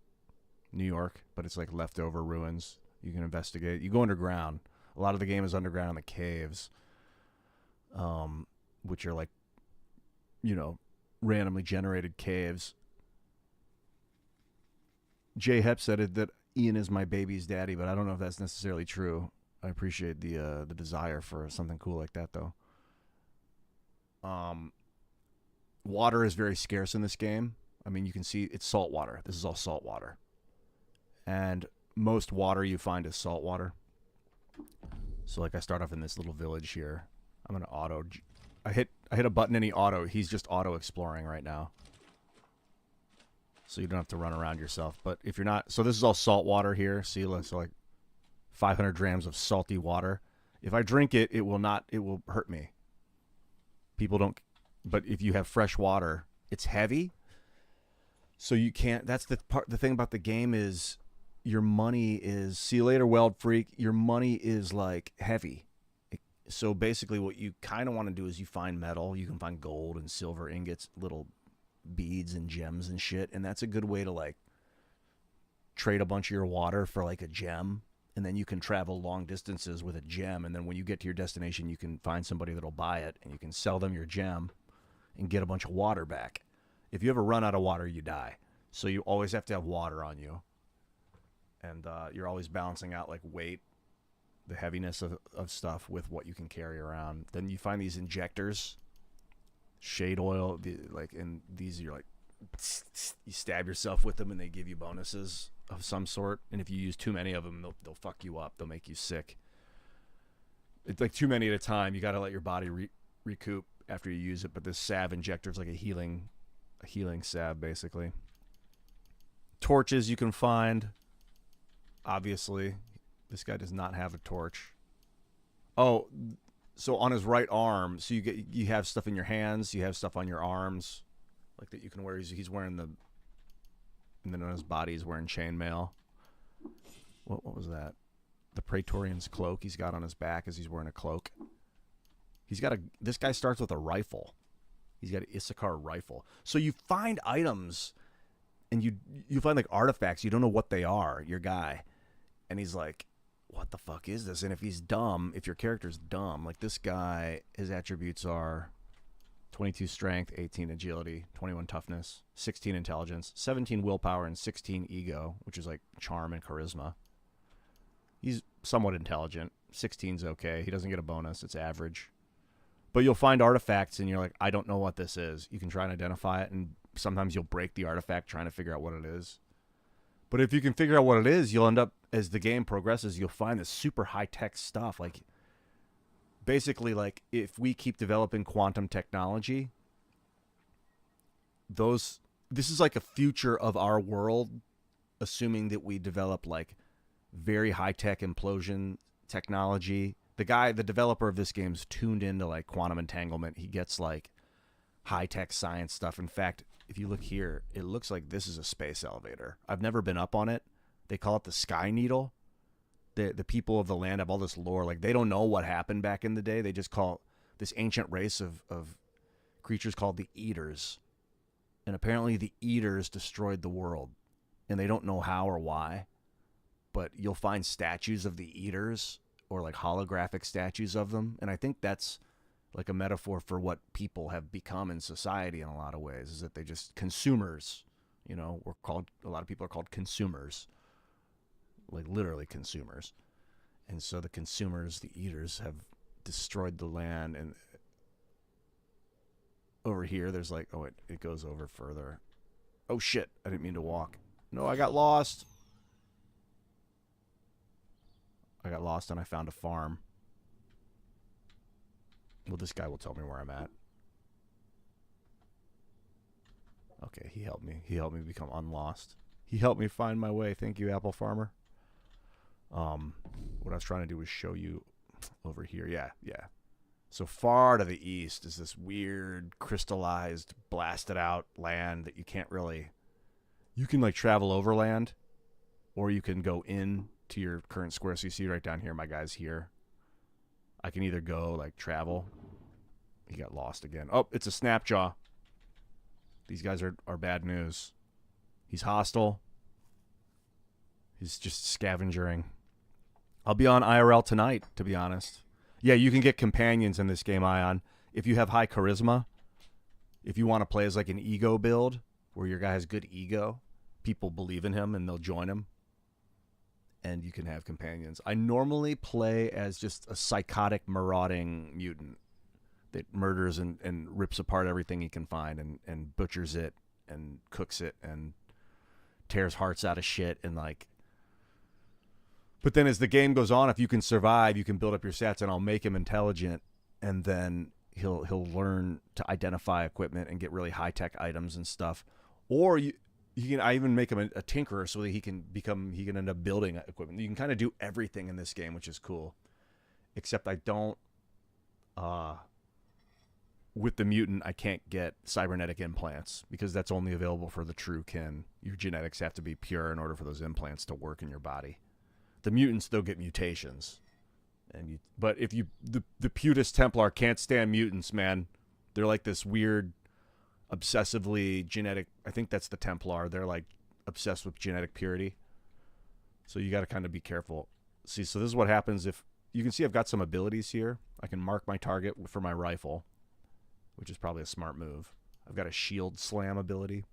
New York, but it's like leftover ruins. You can investigate. You go underground. A lot of the game is underground in the caves, which are like, you know, randomly generated caves. J Hep said it that Ian is my baby's daddy, but I don't know if that's necessarily true. I appreciate the desire for something cool like that, though. Water is very scarce in this game. I mean, you can see it's salt water. This is all salt water, and most water you find is salt water. So, like, I start off in this little village here. I'm gonna auto. I hit a button and he's just auto exploring right now. So you don't have to run around yourself. But if you're not, so this is all salt water here. See, so like 500 grams of salty water. If I drink it, it will hurt me. People don't, but if you have fresh water, it's heavy. So you can't, that's the thing about the game is your money is, see you later, Weld Freak. Your money is like heavy. So basically what you kind of want to do is you find metal. You can find gold and silver ingots, little beads and gems and shit. And that's a good way to like trade a bunch of your water for like a gem. And then you can travel long distances with a gem. And then when you get to your destination, you can find somebody that'll buy it and you can sell them your gem and get a bunch of water back. If you ever run out of water, you die. So you always have to have water on you. And you're always balancing out like weight, the heaviness of stuff with what you can carry around. Then you find these injectors, shade oil, and these you're like, you stab yourself with them and they give you bonuses of some sort. And if you use too many of them, they'll fuck you up. They'll make you sick. It's like too many at a time. You got to let your body recoup after you use it. But this salve injector is like a healing salve, basically. Torches you can find, obviously. This guy does not have a torch. Oh, so on his right arm, so you have stuff in your hands, you have stuff on your arms, like that you can wear. He's wearing and then on his body he's wearing chainmail. What was that? The Praetorian's cloak he's got on his back as he's wearing a cloak. This guy starts with a rifle. He's got an Issachar rifle. So you find items, and you find like artifacts. You don't know what they are. Your guy, and he's like, what the fuck is this? And if he's dumb, if your character's dumb, like this guy, his attributes are 22 strength, 18 agility, 21 toughness, 16 intelligence, 17 willpower, and 16 ego, which is like charm and charisma. He's somewhat intelligent. 16's okay. He doesn't get a bonus. It's average. But you'll find artifacts and you're like, I don't know what this is. You can try and identify it, and sometimes you'll break the artifact trying to figure out what it is. But if you can figure out what it is, you'll end up, as the game progresses, you'll find this super high-tech stuff. Like, basically, like, if we keep developing quantum technology, this is like a future of our world, assuming that we develop like very high-tech implosion technology. The developer of this game's tuned into like quantum entanglement. He gets like high-tech science stuff. In fact, if you look here, it looks like this is a space elevator. I've never been up on it. They call it the Sky Needle. The people of the land have all this lore. Like, they don't know what happened back in the day. They just call this ancient race of creatures called the Eaters. And apparently the Eaters destroyed the world. And they don't know how or why. But you'll find statues of the Eaters or like holographic statues of them. And I think that's like a metaphor for what people have become in society in a lot of ways, is that they just consumers, you know, a lot of people are called consumers, like literally consumers. And so the consumers, the Eaters, have destroyed the land. And over here, there's like, oh, it goes over further. Oh shit, I didn't mean to walk. No, I got lost. And I found a farm. Well, this guy will tell me where I'm at. Okay, he helped me. He helped me become unlost. He helped me find my way. Thank you, Apple Farmer. What I was trying to do was show you over here. Yeah. So far to the east is this weird, crystallized, blasted out land that you can't really... You can like travel overland, or you can go in to your current square. So you see right down here, my guy's here. I can either go like travel. He got lost again. Oh, it's a Snapjaw. These guys are bad news. He's hostile. He's just scavengering. I'll be on IRL tonight, to be honest. Yeah, you can get companions in this game, Ion. If you have high charisma, if you want to play as like an ego build, where your guy has good ego, people believe in him and they'll join him. And you can have companions. I normally play as just a psychotic, marauding mutant that murders and rips apart everything he can find and butchers it and cooks it and tears hearts out of shit and like... But then as the game goes on, if you can survive, you can build up your stats, and I'll make him intelligent, and then he'll learn to identify equipment and get really high-tech items and stuff. Or I even make him a tinkerer so that he can end up building equipment. You can kind of do everything in this game, which is cool. Except I don't... with the mutant, I can't get cybernetic implants because that's only available for the true kin. Your genetics have to be pure in order for those implants to work in your body. The mutants still get mutations, but if the Putus Templar can't stand mutants, man. They're like this weird, obsessively genetic. I think that's the Templar. They're like obsessed with genetic purity. So you got to kind of be careful. See, so this is what happens if you can see I've got some abilities here. I can mark my target for my rifle, which is probably a smart move. I've got a shield slam ability.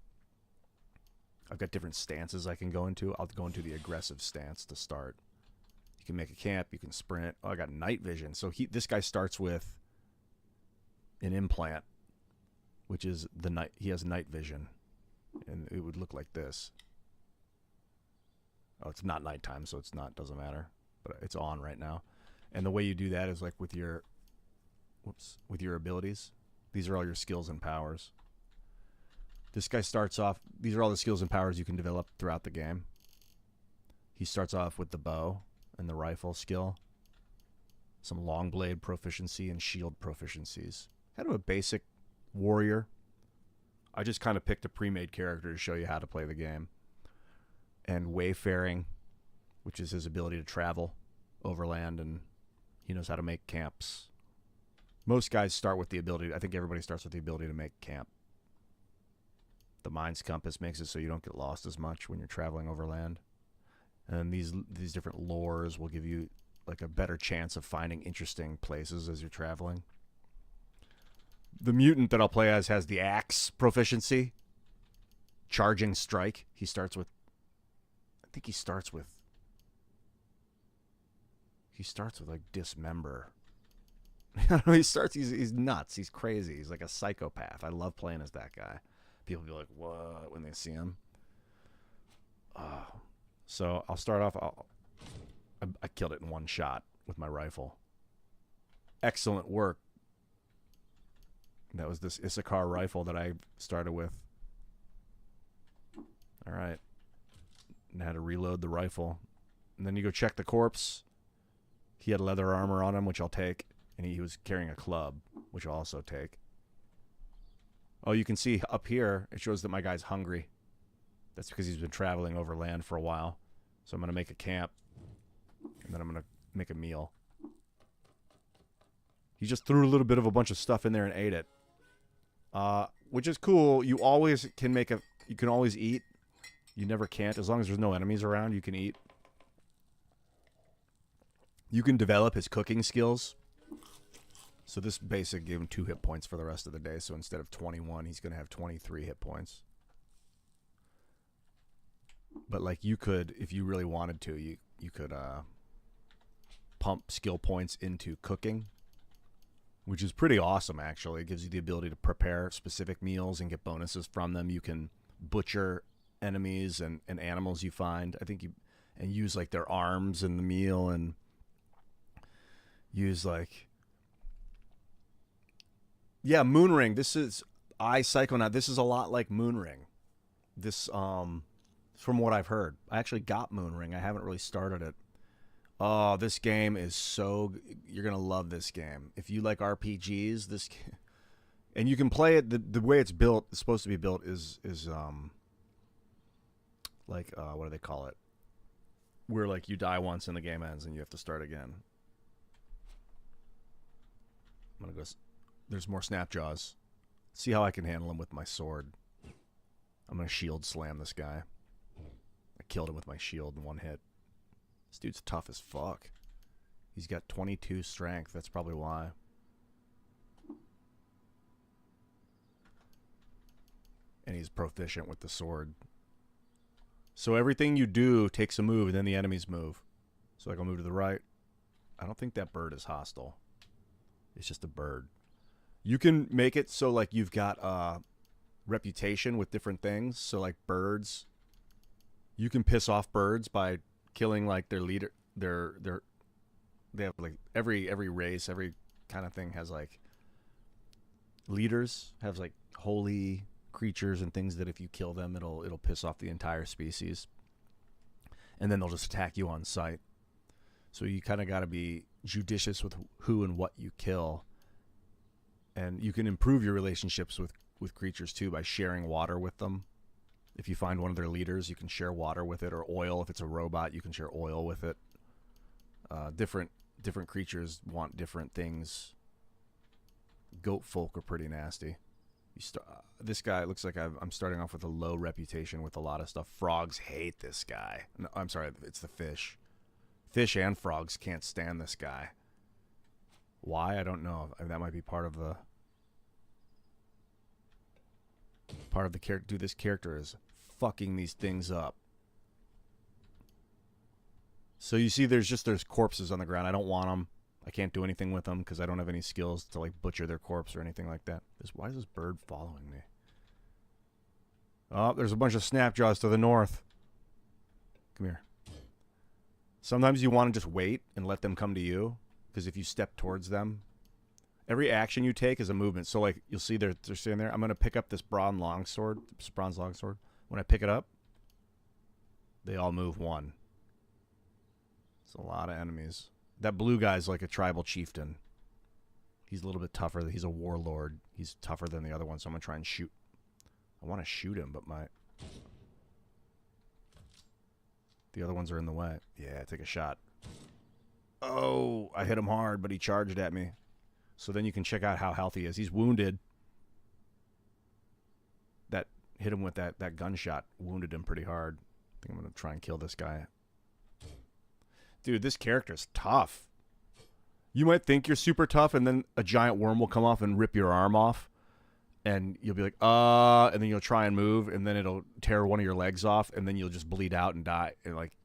I've got different stances I can go into. I'll go into the aggressive stance to start. You can make a camp. You can sprint. Oh, I got night vision. So this guy starts with an implant, which is he has night vision. And it would look like this. Oh, it's not nighttime, so doesn't matter. But it's on right now. And the way you do that is like with your abilities. These are all your skills and powers. This guy starts off, these are all the skills and powers you can develop throughout the game. He starts off with the bow and the rifle skill. Some long blade proficiency and shield proficiencies. Kind of a basic warrior. I just kind of picked a pre-made character to show you how to play the game. And wayfaring, which is his ability to travel overland, and he knows how to make camps. Most guys start with the ability, I think everybody starts with the ability to make camp. The Mind's Compass makes it so you don't get lost as much when you're traveling overland. And these different lores will give you like a better chance of finding interesting places as you're traveling. The mutant that I'll play as has the axe proficiency. Charging strike. He starts with like dismember. He's nuts. He's crazy. He's like a psychopath. I love playing as that guy. People be like, what, when they see him. So I'll start off. I killed it in one shot with my rifle. Excellent work. That was this Issachar rifle that I started with. All right. And had to reload the rifle. And then you go check the corpse. He had leather armor on him, which I'll take. And he was carrying a club, which I'll also take. Oh, you can see up here, it shows that my guy's hungry. That's because he's been traveling over land for a while. So I'm going to make a camp. And then I'm going to make a meal. He just threw a little bit of a bunch of stuff in there and ate it. Which is cool. You always can make a... You can always eat. You never can't. As long as there's no enemies around, you can eat. You can develop his cooking skills. So this basic gave him 2 hit points for the rest of the day. So instead of 21, he's going to have 23 hit points. But like you could, if you really wanted to, you could pump skill points into cooking. Which is pretty awesome, actually. It gives you the ability to prepare specific meals and get bonuses from them. You can butcher enemies and animals you find. I think and use like their arms in the meal and use like... Yeah, Moonring. This is... Psychonaut. This is a lot like Moonring. This, from what I've heard. I actually got Moonring. I haven't really started it. Oh, this game is so... You're going to love this game. If you like RPGs, this... And you can play it... The way it's built, it's supposed to be built is like, what do they call it? Where, like, you die once and the game ends and you have to start again. I'm going to go... There's more Snapjaws. See how I can handle him with my sword. I'm going to shield slam this guy. I killed him with my shield in 1 hit. This dude's tough as fuck. He's got 22 strength. That's probably why. And he's proficient with the sword. So everything you do takes a move, and then the enemies move. So like I'll move to the right. I don't think that bird is hostile. It's just a bird. You can make it so like you've got reputation with different things. So like birds. You can piss off birds by killing like their leader. They have like every race, every kind of thing has like leaders, has like holy creatures and things that if you kill them, it'll piss off the entire species. And then they'll just attack you on sight. So you kind of got to be judicious with who and what you kill. And you can improve your relationships with creatures too by sharing water with them. If you find one of their leaders, you can share water with it, or oil. If it's a robot, you can share oil with it. Different creatures want different things. Goat folk are pretty nasty. This guy looks like I'm starting off with a low reputation with a lot of stuff. Frogs hate this guy. No, I'm sorry, it's the fish. Fish and frogs can't stand this guy. Why? I don't know. I mean, that might be part of the character. Dude, this character is fucking these things up. So you see there's corpses on the ground. I don't want them. I can't do anything with them because I don't have any skills to like butcher their corpse or anything like that. Why is this bird following me? Oh, there's a bunch of Snapjaws to the north. Come here. Sometimes you want to just wait and let them come to you, because if you step towards them, every action you take is a movement. So like you'll see they're standing there. I'm going to pick up this bronze longsword. When I pick it up, they all move one. It's a lot of enemies. That blue guy's like a tribal chieftain. He's a little bit tougher. He's a warlord. He's tougher than the other one, so I'm going to try and shoot. I want to shoot him, but the other ones are in the way. Yeah, take a shot. Oh, I hit him hard, but he charged at me. So then you can check out how healthy he is. He's wounded. That hit him with that gunshot. Wounded him pretty hard. I think I'm going to try and kill this guy. Dude, this character's tough. You might think you're super tough, and then a giant worm will come off and rip your arm off. And you'll be like, and then you'll try and move, and then it'll tear one of your legs off, and then you'll just bleed out and die. And like,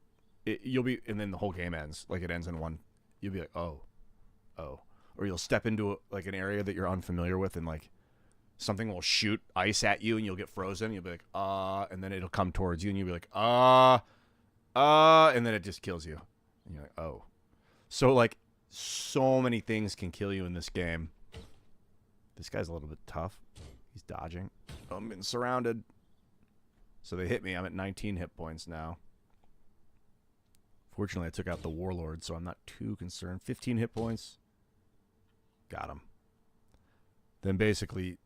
and then the whole game ends. Like, it ends in one. You'll be like, oh. Or you'll step into like an area that you're unfamiliar with, and like something will shoot ice at you, and you'll get frozen. You'll be like, and then it'll come towards you, and you'll be like, and then it just kills you. And you're like, oh. So like, so many things can kill you in this game. This guy's a little bit tough. He's dodging. I'm getting surrounded. So they hit me. I'm at 19 hit points now. Fortunately, I took out the Warlord, so I'm not too concerned. 15 hit points. Got him. Then basically,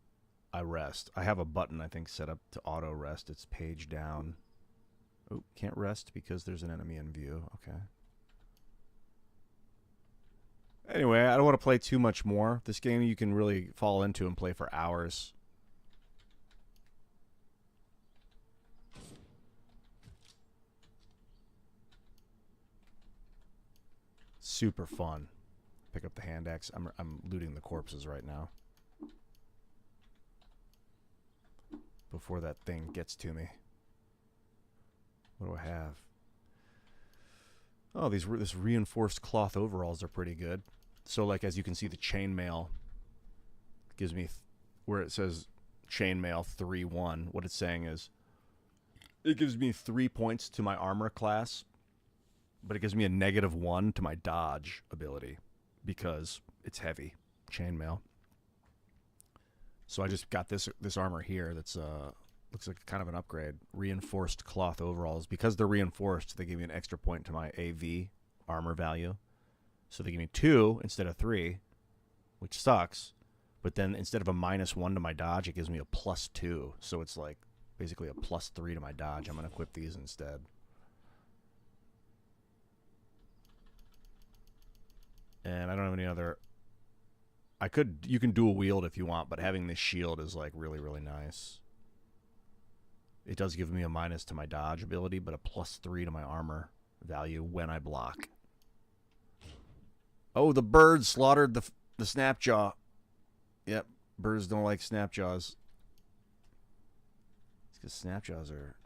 I rest. I have a button, I think, set up to auto rest. It's page down. Oh, can't rest because there's an enemy in view. Okay. Anyway, I don't want to play too much more. This game you can really fall into and play for hours. Super fun. Pick up the hand axe. I'm looting the corpses right now. Before that thing gets to me. What do I have? Oh, this reinforced cloth overalls are pretty good. So, like, as you can see, the chainmail gives me, where it says chainmail 3-1, what it's saying is, it gives me 3 points to my armor class, but it gives me a -1 to my dodge ability, because it's heavy, chainmail. So I just got this armor here that's, looks like kind of an upgrade. Reinforced cloth overalls. Because they're reinforced, they give me an extra point to my AV armor value. So they give me 2 instead of 3, which sucks. But then instead of a -1 to my dodge, it gives me a +2. So it's like basically a +3 to my dodge. I'm going to equip these instead. And I don't have any other... You can dual wield if you want, but having this shield is like really, really nice. It does give me a minus to my dodge ability, but a +3 to my armor value when I block. Oh, the bird slaughtered the snapjaw. Yep, birds don't like snapjaws. It's because snapjaws are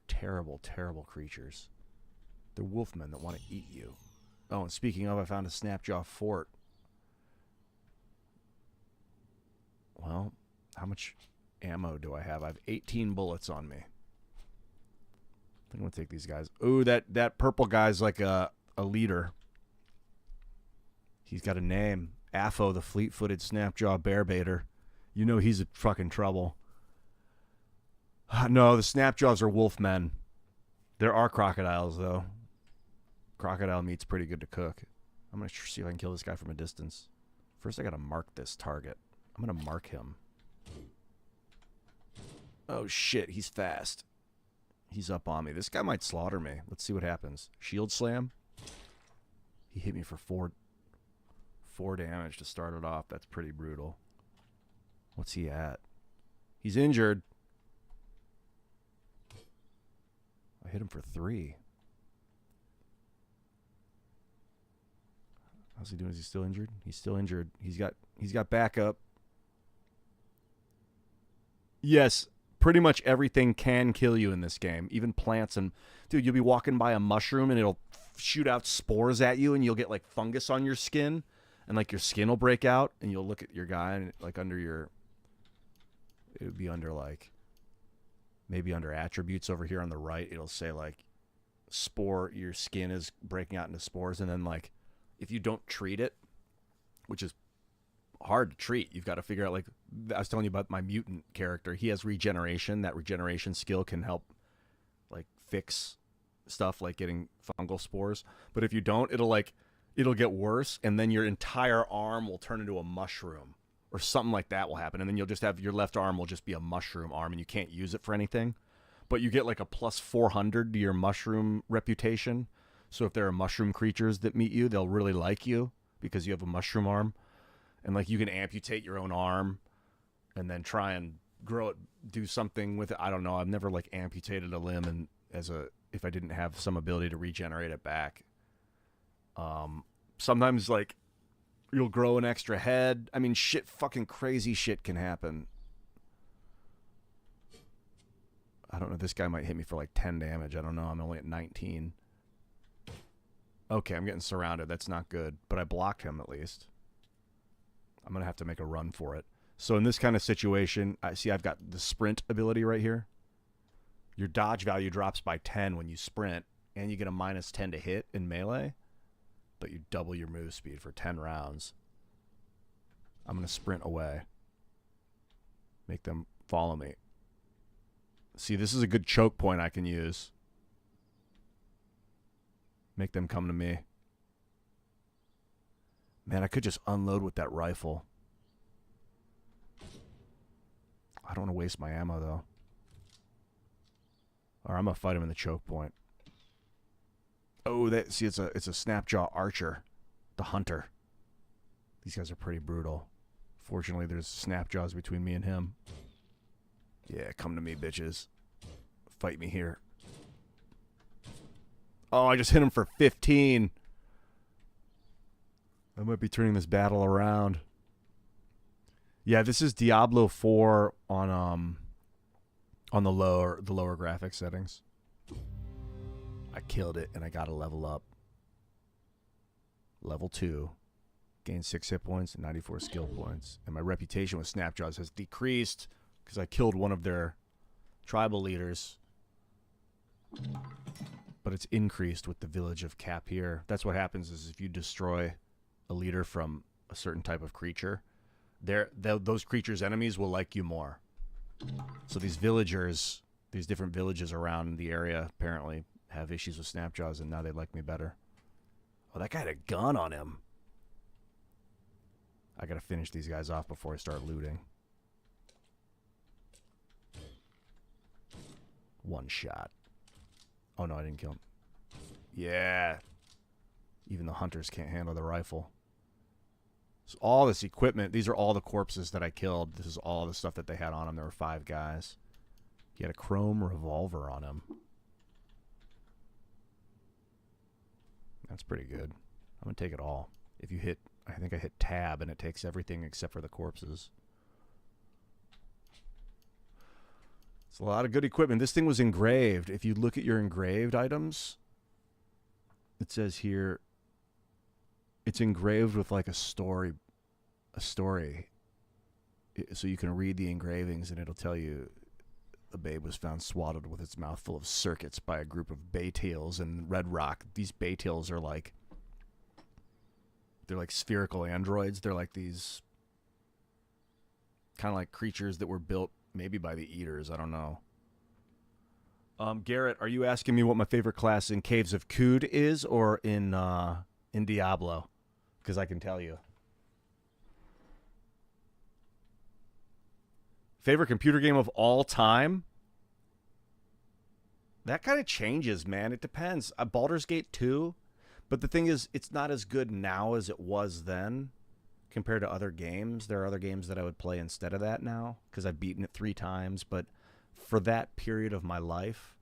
terrible, terrible creatures. They're wolfmen that want to eat you. Oh, and speaking of, I found a snapjaw fort. Well, how much ammo do I have? I have 18 bullets on me. I think I'm going to take these guys. Ooh, that purple guy's like a leader. He's got a name. Affo, the fleet-footed snapjaw bearbaiter. You know he's in fucking trouble. No, the snapjaws are wolfmen. There are crocodiles, though. Crocodile meat's pretty good to cook. I'm going to see if I can kill this guy from a distance. First, I got to mark this target. I'm going to mark him. Oh, shit. He's fast. He's up on me. This guy might slaughter me. Let's see what happens. Shield slam. He hit me for 4 damage to start it off. That's pretty brutal. What's he at? He's injured. I hit him for 3. How's he doing? Is he still injured? He's still injured. He's got backup. Yes, pretty much everything can kill you in this game. Even plants and... Dude, you'll be walking by a mushroom and it'll shoot out spores at you and you'll get like fungus on your skin. And like your skin will break out and you'll look at your guy and like under your... It would be under like... Maybe under attributes over here on the right. It'll say like... Spore, your skin is breaking out into spores. And then like... If you don't treat it, which is hard to treat, you've got to figure out, like, I was telling you about my mutant character. He has regeneration. That regeneration skill can help, like, fix stuff like getting fungal spores. But if you don't, it'll get worse, and then your entire arm will turn into a mushroom or something like that will happen. And then you'll just have your left arm will just be a mushroom arm, and you can't use it for anything. But you get, like, a plus 400 to your mushroom reputation. So if there are mushroom creatures that meet you, they'll really like you because you have a mushroom arm. And like you can amputate your own arm and then try and grow it, do something with it. I don't know. I've never like amputated a limb and if I didn't have some ability to regenerate it back. Sometimes like you'll grow an extra head. I mean, fucking crazy shit can happen. I don't know. This guy might hit me for like 10 damage. I don't know. I'm only at 19. Okay, I'm getting surrounded. That's not good. But I blocked him at least. I'm going to have to make a run for it. So in this kind of situation, I've got the sprint ability right here. Your dodge value drops by 10 when you sprint, and you get a -10 to hit in melee, but you double your move speed for 10 rounds. I'm going to sprint away. Make them follow me. See, this is a good choke point I can use. Make them come to me. Man, I could just unload with that rifle. I don't want to waste my ammo, though. Or I'm going to fight him in the choke point. Oh, see, it's a Snapjaw Archer. The Hunter. These guys are pretty brutal. Fortunately, there's Snapjaws between me and him. Yeah, come to me, bitches. Fight me here. Oh, I just hit him for 15. I might be turning this battle around. Yeah, this is Diablo 4 on the lower graphics settings. I killed it and I got a level up. Level 2. Gained 6 hit points and 94 skill points. And my reputation with Snapjaws has decreased because I killed one of their tribal leaders. But it's increased with the village of Capir. That's what happens is if you destroy a leader from a certain type of creature, those creatures' enemies will like you more. So these villagers, these different villages around the area apparently have issues with Snapjaws, and now they like me better. Oh, that guy had a gun on him. I gotta finish these guys off before I start looting. One shot. Oh no, I didn't kill him. Yeah. Even the hunters can't handle the rifle. So all this equipment, these are all the corpses that I killed. This is all the stuff that they had on them. There were 5 guys. He had a chrome revolver on him. That's pretty good. I'm going to take it all. If you hit, I think I hit tab and it takes everything except for the corpses. It's a lot of good equipment. This thing was engraved. If you look at your engraved items, it says here, it's engraved with like a story. So you can read the engravings and it'll tell you the babe was found swaddled with its mouth full of circuits by a group of baytails in Red Rock. These baytails are like, they're like spherical androids. They're like these kind of like creatures that were built maybe by the Eaters. I don't know. Garrett, are you asking me what my favorite class in Caves of Qud is or in Diablo? Because I can tell you. Favorite computer game of all time? That kind of changes, man. It depends. Baldur's Gate 2. But the thing is, it's not as good now as it was then compared to other games. There are other games that I would play instead of that now because I've beaten it 3 times. But for that period of my life,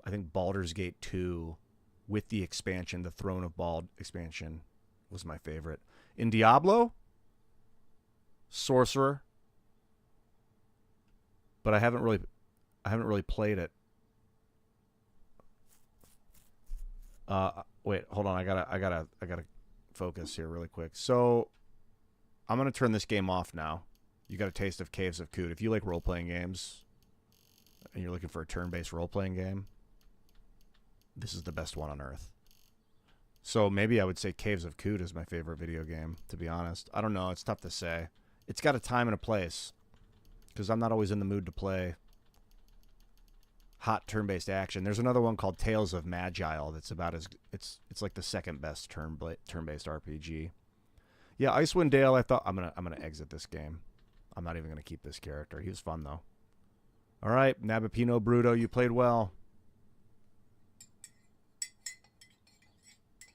I think Baldur's Gate 2 with the expansion, the Throne of Bald expansion, was my favorite. In Diablo, Sorcerer. But I haven't really played it. Wait, hold on. I gotta focus here really quick. So I'm gonna turn this game off now. You got a taste of Caves of Qud. If you like role-playing games and you're looking for a turn-based role-playing game, this is the best one on earth. So maybe I would say Caves of Qud is my favorite video game, to be honest. I don't know. It's tough to say. It's got a time and a place because I'm not always in the mood to play hot turn-based action. There's another one called Tales of Magile that's about as it's like the second best turn-based RPG. Yeah, Icewind Dale. I thought I'm gonna exit this game. I'm not even gonna keep this character. He was fun though. All right, Nabapino Bruto, you played well.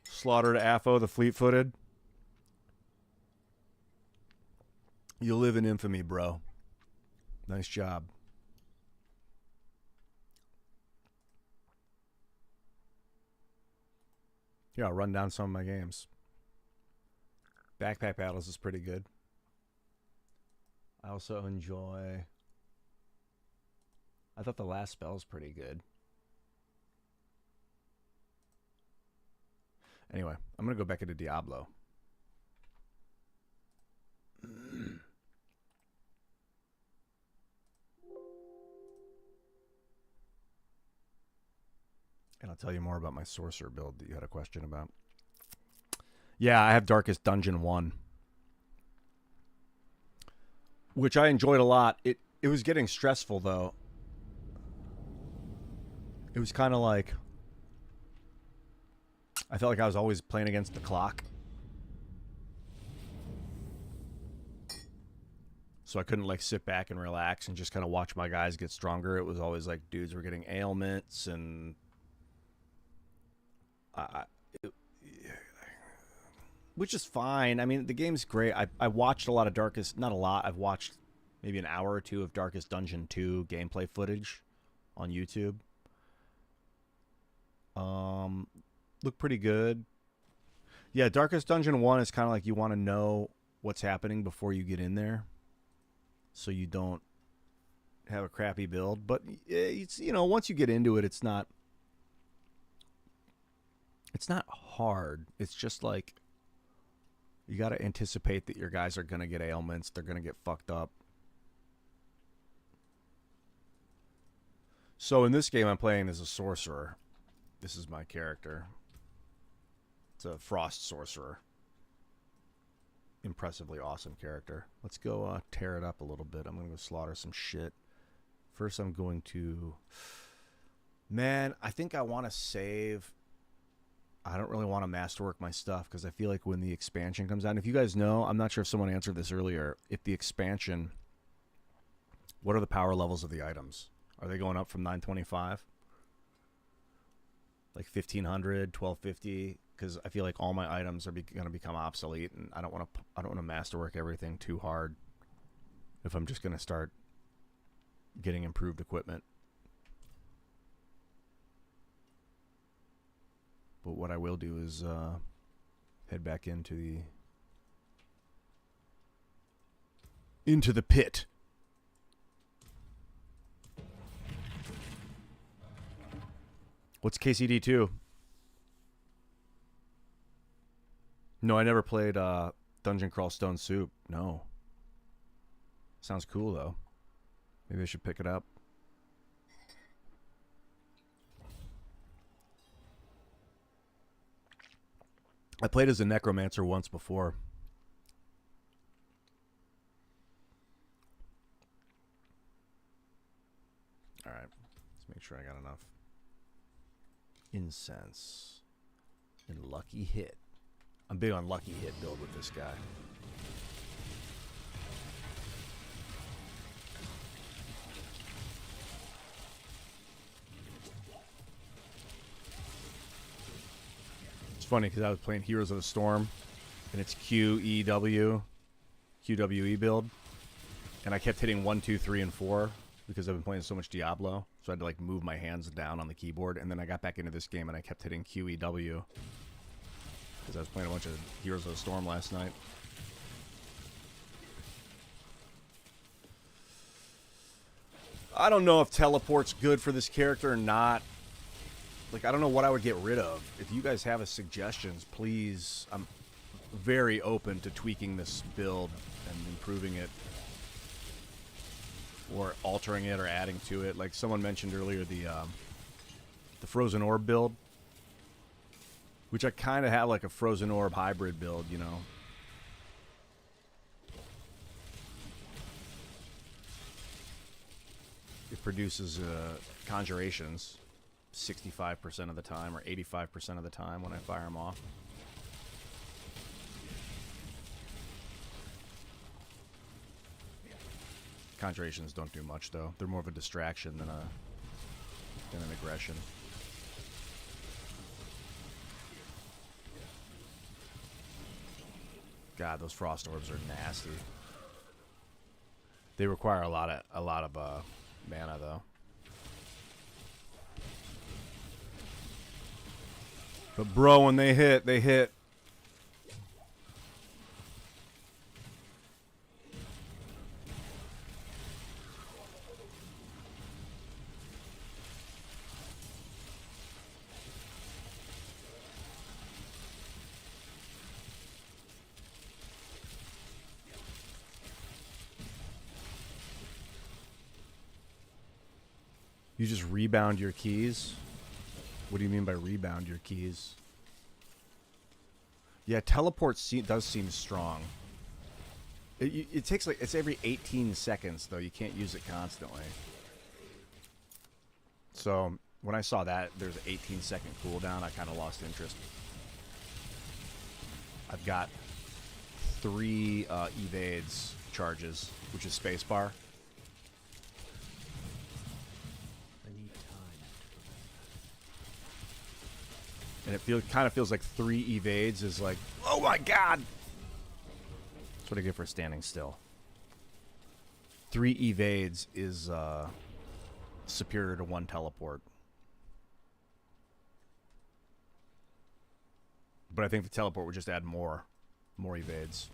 Slaughtered Affo, the fleet-footed. You live in infamy, bro. Nice job. Here, I'll run down some of my games. Backpack Battles is pretty good. I also enjoy... I thought The Last Spell is pretty good. Anyway, I'm going to go back into Diablo. And I'll tell you more about my sorcerer build that you had a question about. Yeah, I have Darkest Dungeon 1. Which I enjoyed a lot. It was getting stressful, though. It was kind of like I felt like I was always playing against the clock. So I couldn't like sit back and relax and just kind of watch my guys get stronger. It was always like dudes were getting ailments and which is fine. I mean, the game's great. I watched a lot of Darkest, not a lot. I've watched maybe an hour or two of Darkest Dungeon 2 gameplay footage on YouTube. Look pretty good. Yeah, Darkest Dungeon 1 is kind of like you want to know what's happening before you get in there, so you don't have a crappy build. But it's, you know, once you get into it, it's not hard. It's just like you got to anticipate that your guys are going to get ailments. They're going to get fucked up. So in this game, I'm playing as a sorcerer. This is my character. It's a frost sorcerer. Impressively awesome character. Let's go tear it up a little bit. I'm going to go slaughter some shit. First, I'm going to... Man, I think I want to save... I don't really want to masterwork my stuff because I feel like when the expansion comes out... If you guys know, I'm not sure if someone answered this earlier. If the expansion... What are the power levels of the items? Are they going up from 925? Like 1500, 1250? Because I feel like all my items are going to become obsolete, and I don't want to masterwork everything too hard if I'm just going to start getting improved equipment. But what I will do is head back into the pit. What's KCD 2? No, I never played Dungeon Crawl Stone Soup. No. Sounds cool, though. Maybe I should pick it up. I played as a necromancer once before. Alright. Let's make sure I got enough incense and lucky hit. I'm big on lucky hit build with this guy. It's funny because I was playing Heroes of the Storm and it's QEW build, and I kept hitting 1, 2, 3, and 4 because I've been playing so much Diablo. So I had to like move my hands down on the keyboard, and then I got back into this game and I kept hitting QEW because I was playing a bunch of Heroes of the Storm last night. I don't know if teleport's good for this character or not. Like, I don't know what I would get rid of. If you guys have suggestions, please. I'm very open to tweaking this build and improving it, or altering it or adding to it. Like someone mentioned earlier, the Frozen Orb build, which I kind of have like a Frozen Orb hybrid build, you know. It produces conjurations 65% of the time or 85% of the time when I fire them off. Conjurations don't do much, though. They're more of a distraction than an aggression. God, those frost orbs are nasty. They require a lot of mana, though. But bro, when they hit, they hit. You just rebound your keys? What do you mean by rebound your keys? Yeah, teleport does seem strong. It takes like, it's every 18 seconds, though. You can't use it constantly. So, When I saw that there's an 18-second cooldown, I kind of lost interest. I've got 3 evades charges, which is spacebar. I need time. And it kind of feels like 3 evades is like, oh my god! That's what I get for standing still. 3 evades is superior to 1 teleport. But I think the teleport would just add more evades.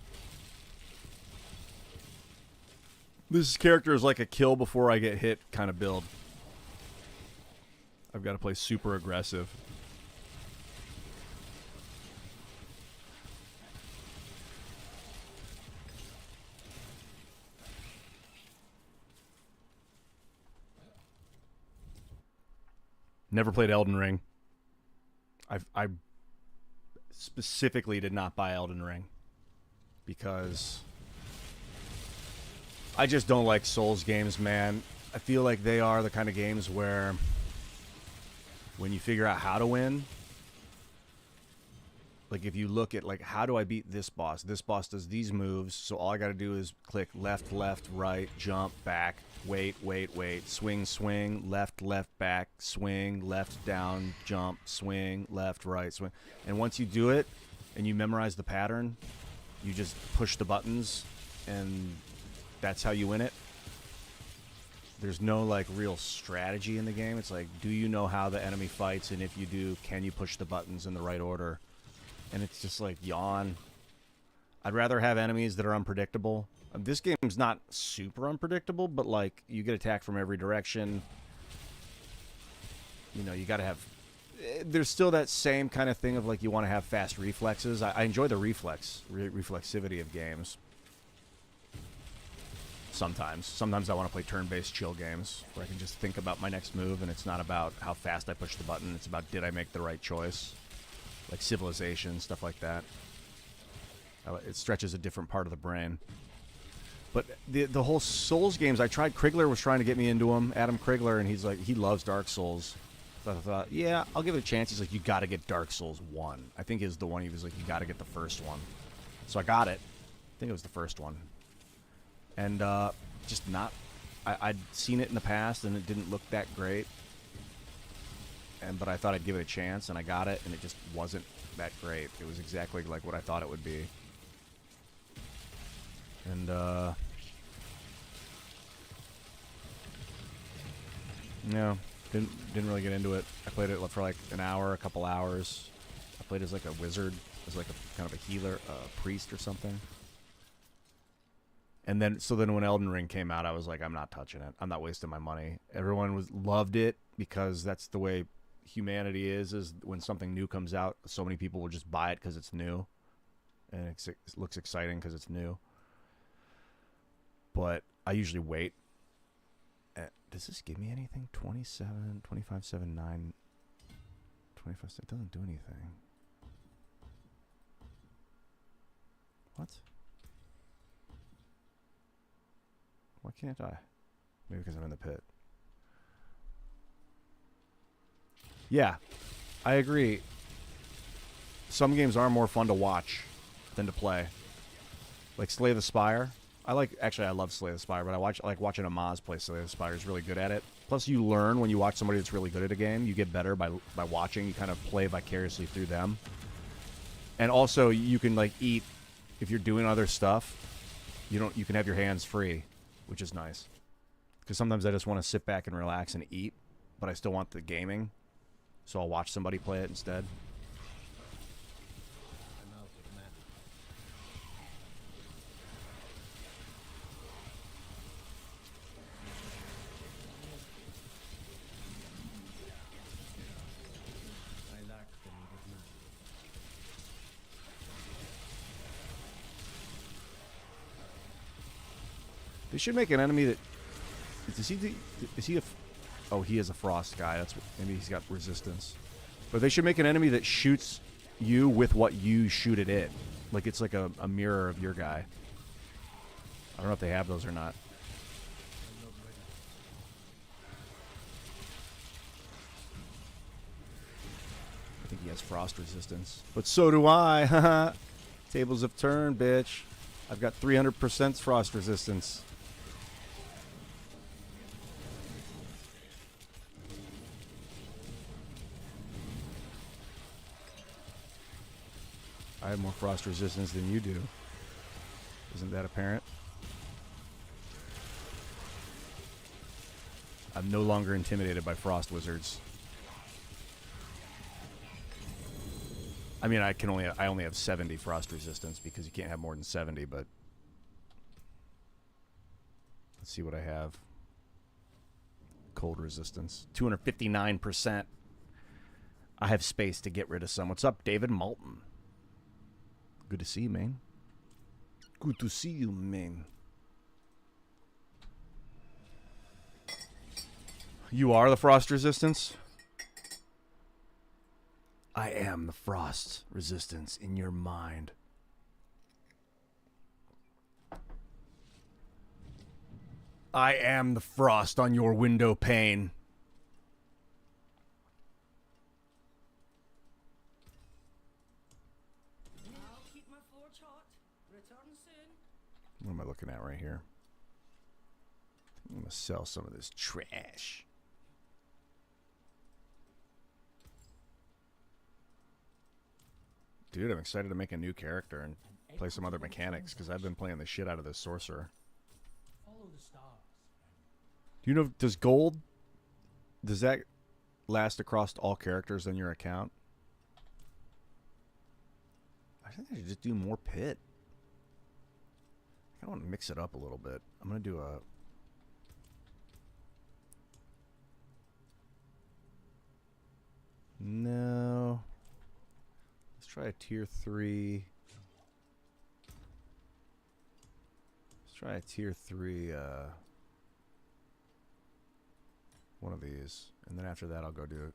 This character is like a kill before I get hit kind of build. I've got to play super aggressive. Never played Elden Ring. I specifically did not buy Elden Ring because I just don't like Souls games, man. I feel like they are the kind of games where when you figure out how to win, like if you look at like, how do I beat this boss? This boss does these moves, so all I got to do is click left, left, right, jump, back, wait, swing, swing, left, back, swing, left, down, jump, swing, left, right, swing. And once you do it and you memorize the pattern, you just push the buttons and that's how you win it. There's no like real strategy in the game. It's like, do you know how the enemy fights? And if you do, can you push the buttons in the right order? And it's just like, yawn. I'd rather have enemies that are unpredictable. This game's not super unpredictable, but like you get attacked from every direction. You know, you got to have... There's still that same kind of thing of like you want to have fast reflexes. I enjoy the reflexivity of games. Sometimes I want to play turn-based chill games where I can just think about my next move and it's not about how fast I push the button. It's about, did I make the right choice? Like Civilization, stuff like that. It stretches a different part of the brain. But the whole Souls games, I tried. Krigler was trying to get me into them. Adam Krigler, and he's like, he loves Dark Souls. So I thought, yeah, I'll give it a chance. He's like, you got to get Dark Souls 1. I think is the one he was like, you got to get the first one. So I got it. I think it was the first one. And just not... I'd seen it in the past, and it didn't look that great. But I thought I'd give it a chance, and I got it, and it just wasn't that great. It was exactly like what I thought it would be. And, no, didn't really get into it. I played it for like an hour, a couple hours. I played as like a wizard, as like a kind of a healer, priest or something. And then, so then when Elden Ring came out, I was like, I'm not touching it. I'm not wasting my money. Everyone loved it because that's the way humanity is when something new comes out. So many people will just buy it because it's new. And it looks exciting because it's new. But I usually wait. Does this give me anything? 27, 25, 7, 9, 25. It doesn't do anything. What? Why can't I? Maybe because I'm in the pit. Yeah, I agree. Some games are more fun to watch than to play. Like Slay the Spire. I love Slay the Spire, but I like watching Amaz play Slay the Spire. He's really good at it. Plus, you learn when you watch somebody that's really good at a game. You get better by watching. You kind of play vicariously through them. And also, you can like eat if you're doing other stuff. You can have your hands free, which is nice. Because sometimes I just want to sit back and relax and eat, but I still want the gaming, so I'll watch somebody play it instead. I'm out of mana. I lack the needed mana. They should make an enemy that... Oh, he is a frost guy. Maybe he's got resistance. But they should make an enemy that shoots you with what you shoot at it. Like it's like a mirror of your guy. I don't know if they have those or not. I'm not ready. think he has frost resistance. But so do I. Haha. Tables have turned, bitch. I've got 300% frost resistance. I have more frost resistance than you do. Isn't that apparent? I'm no longer intimidated by frost wizards. I mean, I only have 70 frost resistance because you can't have more than 70, but let's see what I have. Cold resistance, 259%. I have space to get rid of some. What's up, David Malton? Good to see you, man. Good to see you, man. You are the frost resistance? I am the frost resistance in your mind. I am the frost on your window pane. I'll keep my forge hot. Return soon. What am I looking at right here? I'm going to sell some of this trash. Dude, I'm excited to make a new character and play some other mechanics because I've been playing the shit out of this sorcerer. Follow the stars. Do you know, does gold, does that last across all characters on your account? I think I should just do more pit. I want to mix it up a little bit. I'm going to do a... No. Let's try a tier 3. Let's try a tier 3, one of these. And then after that, I'll go do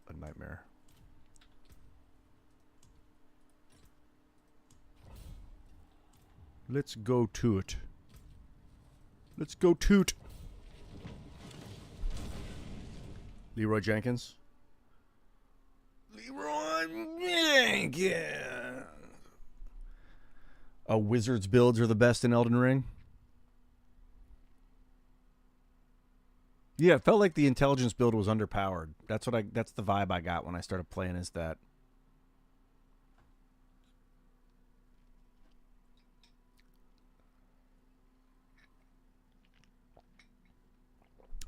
a nightmare. Let's go to it. Let's go toot. Leroy Jenkins. Leroy Jenkins. Wizard's builds are the best in Elden Ring. Yeah, it felt like the intelligence build was underpowered. That's the vibe I got when I started playing as that.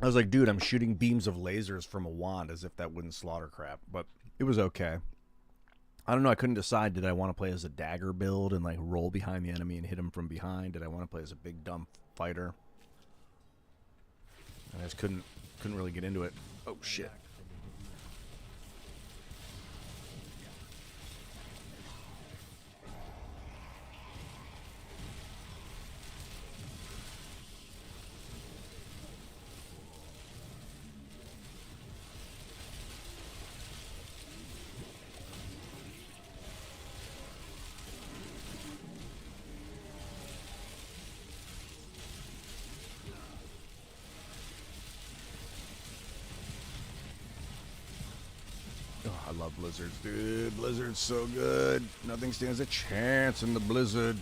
I was like, dude, I'm shooting beams of lasers from a wand as if that wouldn't slaughter crap. But it was okay. I don't know. I couldn't decide. Did I want to play as a dagger build and like roll behind the enemy and hit him from behind? Did I want to play as a big dumb fighter? I just couldn't really get into it. Oh shit. I love blizzards, dude. Blizzard's so good. Nothing stands a chance in the blizzard.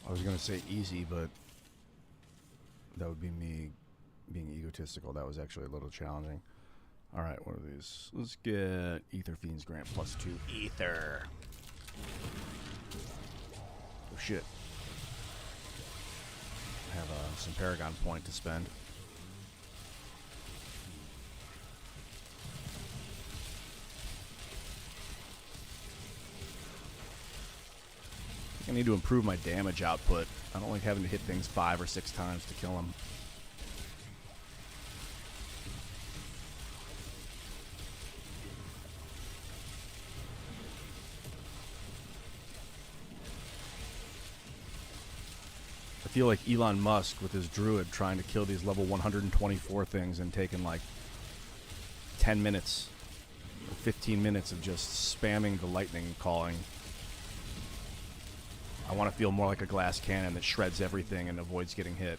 I was going to say easy, but that would be me being egotistical. That was actually a little challenging. All right, what are these? Let's get Ether Fiends Grant +2 Ether. Oh, shit. I have some Paragon point to spend. I need to improve my damage output. I don't like having to hit things 5 or 6 times to kill them. I feel like Elon Musk with his druid trying to kill these level 124 things and taking like 10 minutes or 15 minutes of just spamming the lightning calling. I want to feel more like a glass cannon that shreds everything and avoids getting hit.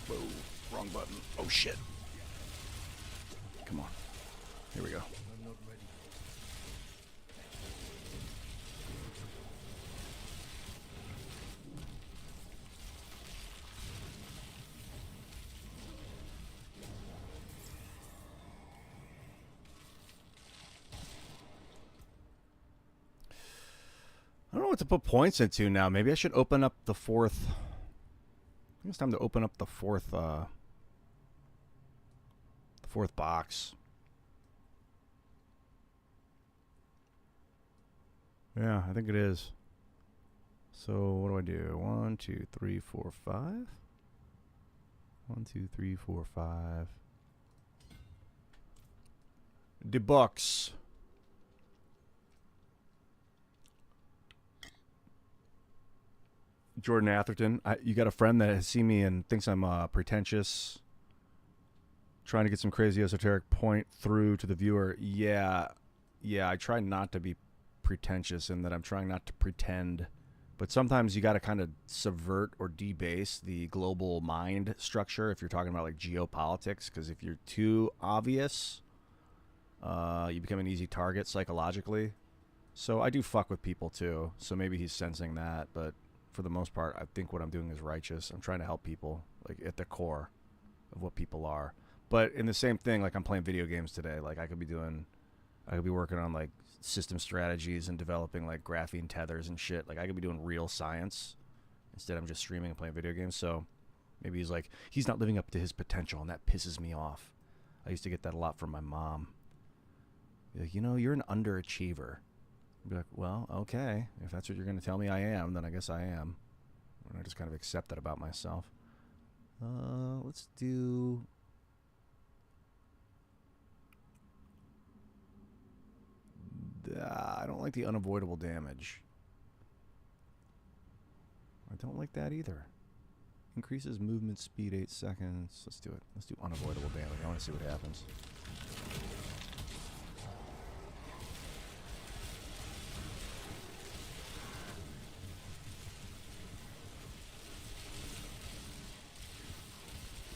Whoa, wrong button. Oh shit. Come on. Here we go. I'm not ready. I don't know what to put points into now. Maybe I should open up the fourth. I think it's time to open up the fourth box. Yeah, I think it is. So what do I do? 1, 2, 3, 4, 5. 1, 2, 3, 4, 5. The box. Jordan Atherton, you got a friend that has seen me and thinks I'm pretentious, trying to get some crazy esoteric point through to the viewer. Yeah, I try not to be pretentious in that I'm trying not to pretend, but sometimes you got to kind of subvert or debase the global mind structure if you're talking about like geopolitics, because if you're too obvious, you become an easy target psychologically. So I do fuck with people too, so maybe he's sensing that, but for the most part, I think what I'm doing is righteous. I'm trying to help people, like at the core of what people are. But in the same thing, like I'm playing video games today. Like I could be working on like system strategies and developing like graphene tethers and shit. Like I could be doing real science. Instead, I'm just streaming and playing video games. So maybe he's like, he's not living up to his potential, and that pisses me off. I used to get that a lot from my mom. Like, you know, you're an underachiever. I'd be like, well, okay. If that's what you're going to tell me I am, then I guess I am. And I just kind of accept that about myself. Let's do... I don't like the unavoidable damage. I don't like that either. Increases movement speed 8 seconds. Let's do it. Let's do unavoidable damage. I want to see what happens.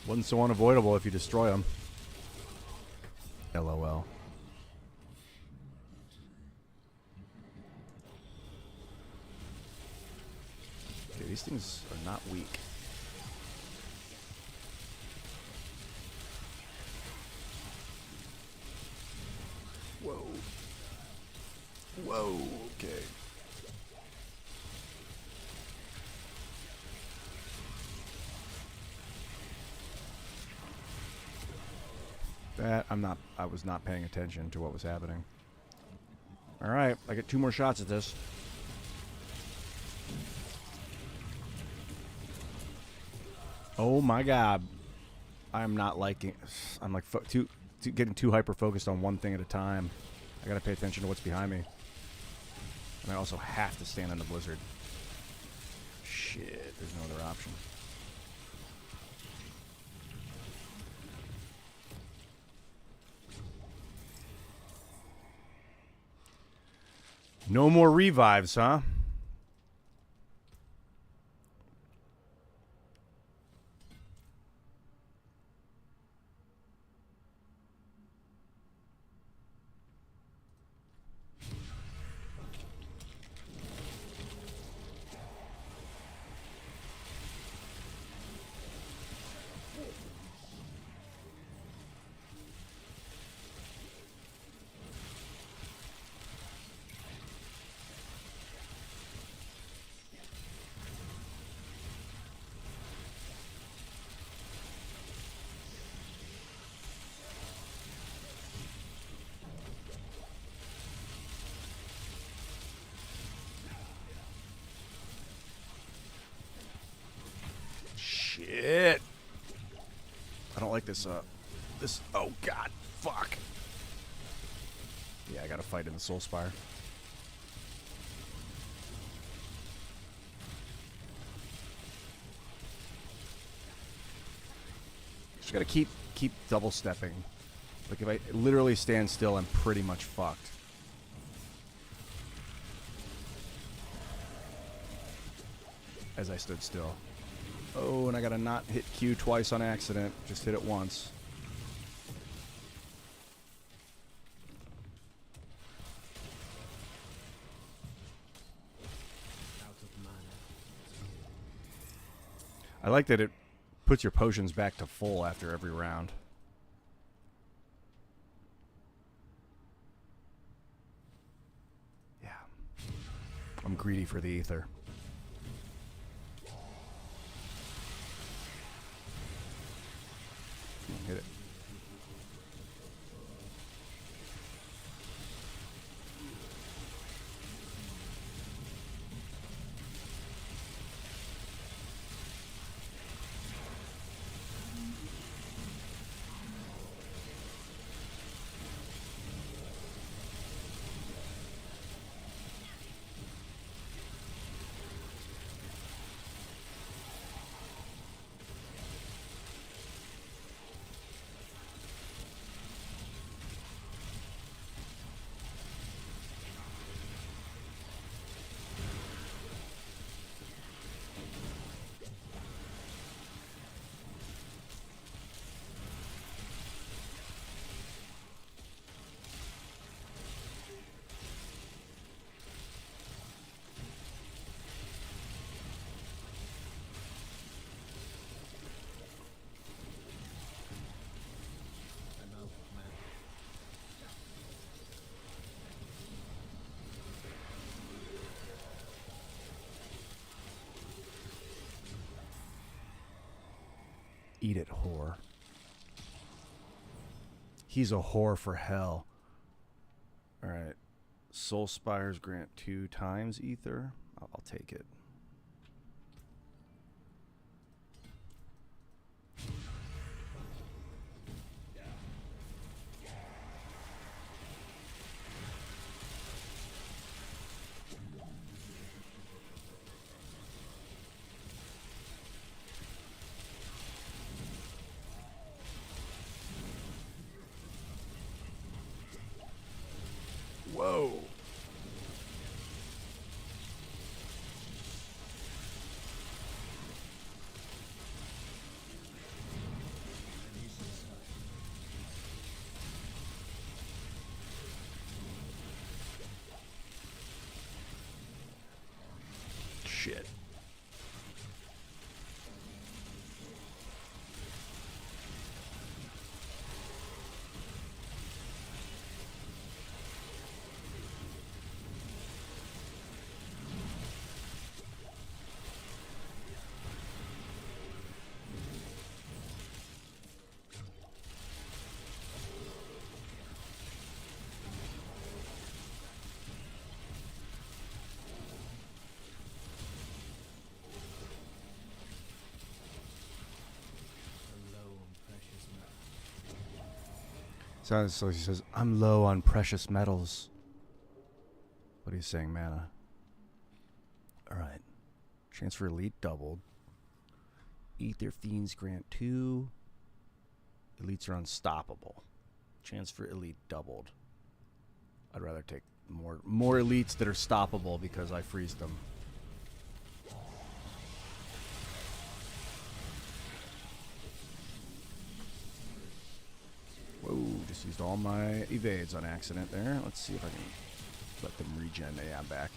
Wasn't so unavoidable if you destroy them. LOL. Okay, these things are not weak. Whoa. Whoa, okay. That I was not paying attention to what was happening. All right, I get 2 more shots at this. Oh my god. I'm not liking, I'm like getting too hyper focused on one thing at a time. I got to pay attention to what's behind me. And I also have to stand in the blizzard. Shit, there's no other option. No more revives, huh? this up. Oh god, fuck. Yeah, I gotta fight in the Soul Spire. Just gotta keep double stepping. Like if I literally stand still, I'm pretty much fucked. As I stood still. Oh, and I gotta not hit Q twice on accident. Just hit it once. I like that it puts your potions back to full after every round. Yeah. I'm greedy for the ether. Hit it. Eat it, whore. He's a whore for hell. Alright. Soul Spires grant 2 times ether. I'll take it. Whoa. Shit. So he says, I'm low on precious metals. What are you saying, mana? Alright. Chance for elite doubled. Ether Fiends grant 2. Elites are unstoppable. Chance for elite doubled. I'd rather take more elites that are stoppable because I freeze them. Whoa, just used all my evades on accident there. Let's see if I can let them regen. Yeah, I'm back.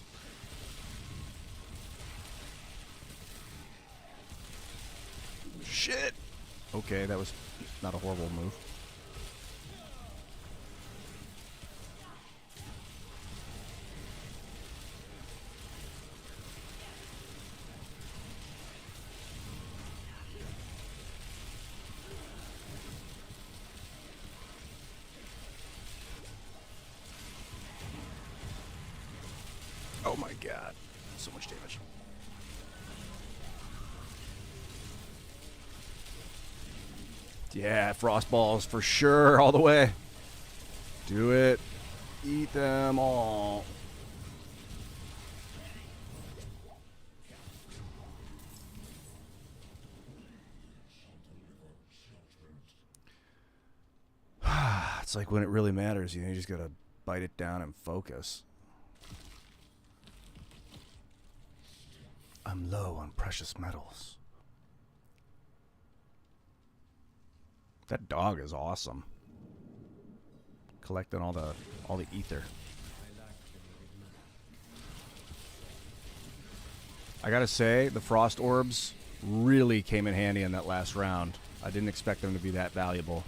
Shit! Okay, that was not a horrible move. Oh my god. So much damage. Yeah, frost balls for sure, all the way. Do it. Eat them all. It's like when it really matters, you just gotta bite it down and focus. I'm low on precious metals. That dog is awesome. Collecting all the ether. I gotta say, the frost orbs really came in handy in that last round. I didn't expect them to be that valuable.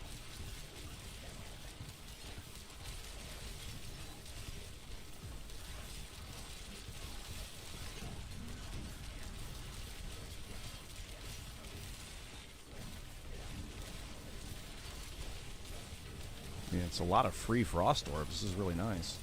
Yeah, it's a lot of free frost orbs. This is really nice.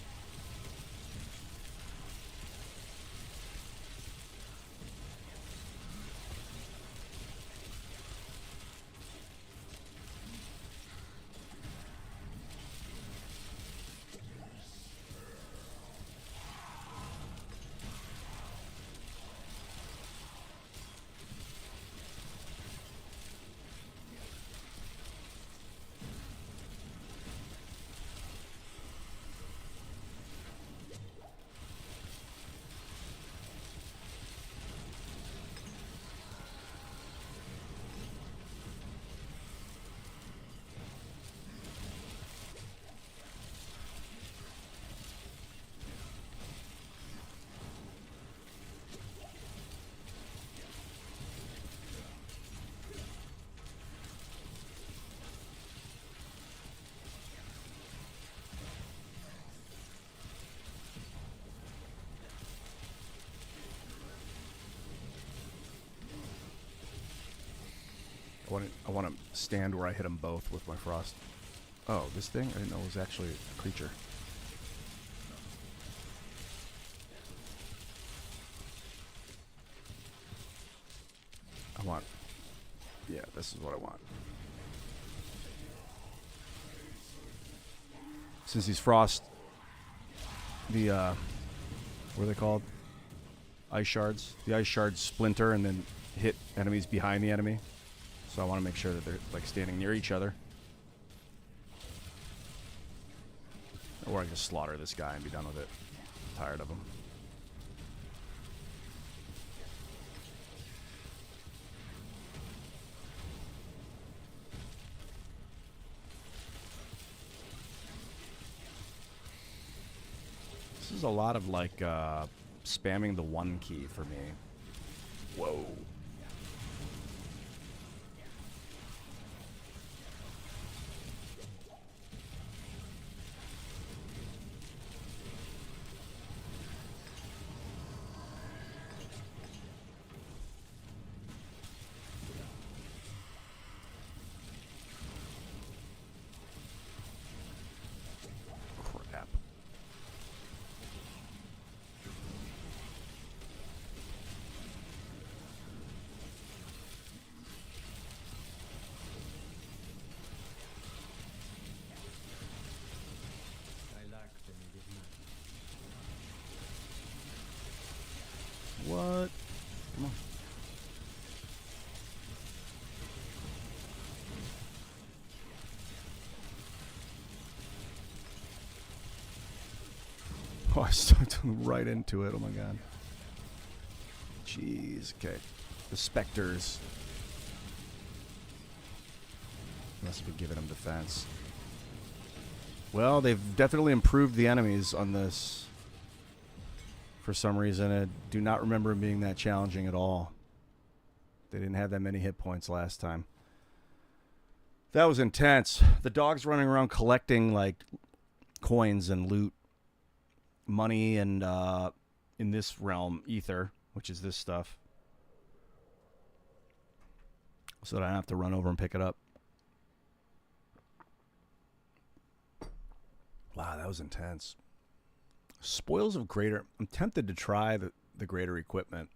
I want to stand where I hit them both with my frost. Oh, this thing? I didn't know it was actually a creature. I want... Yeah, this is what I want. Since these frost... The, what are they called? Ice shards. The ice shards splinter and then hit enemies behind the enemy. So I want to make sure that they're like standing near each other. Or I just slaughter this guy and be done with it. I'm tired of him. This is a lot of like spamming the 1 key for me. Whoa. Crap. What? Come on. Oh, I stuck right into it. Oh my god. Jeez. Okay. The specters. Must be giving them defense. Well, they've definitely improved the enemies on this. For some reason, I do not remember it being that challenging at all. They didn't have that many hit points last time. That was intense. The dog's running around collecting, like, coins and loot. Money and, in this realm, ether, which is this stuff. So that I don't have to run over and pick it up. Wow, that was intense. Spoils of greater... I'm tempted to try the greater equipment.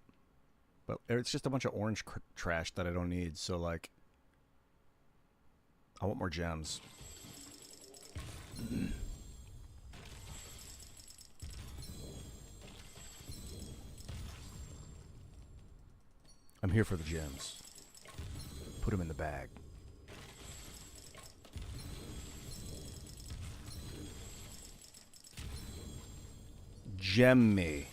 But it's just a bunch of orange trash that I don't need. So, like... I want more gems. I'm here for the gems. Put them in the bag. Gem me.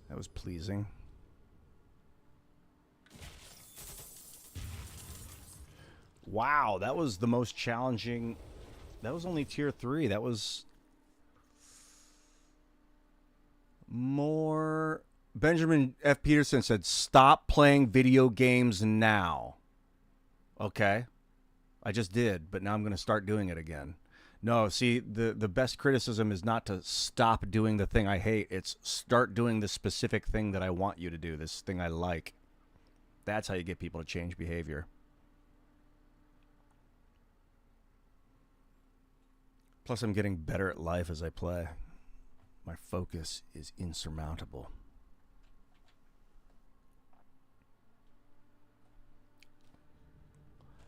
That was pleasing. Wow, that was the most challenging. That was only tier 3. That was more. Benjamin F. Peterson said, stop playing video games now. Okay. I just did, but now I'm going to start doing it again. No, see, the best criticism is not to stop doing the thing I hate. It's start doing the specific thing that I want you to do, this thing I like. That's how you get people to change behavior. Plus, I'm getting better at life as I play. My focus is insurmountable.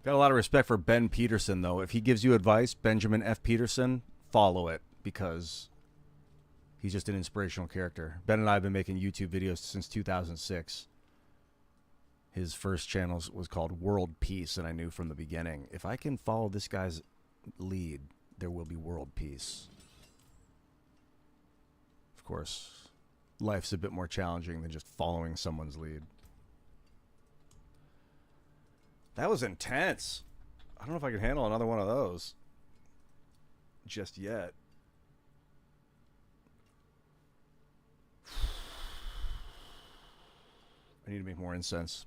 Got a lot of respect for Ben Peterson, though. If he gives you advice, Benjamin F. Peterson, follow it, because he's just an inspirational character. Ben and I have been making YouTube videos since 2006. His first channel was called World Peace, and I knew from the beginning, if I can follow this guy's lead, there will be world peace. Of course, life's a bit more challenging than just following someone's lead. That was intense. I don't know if I can handle another one of those just yet. I need to make more incense.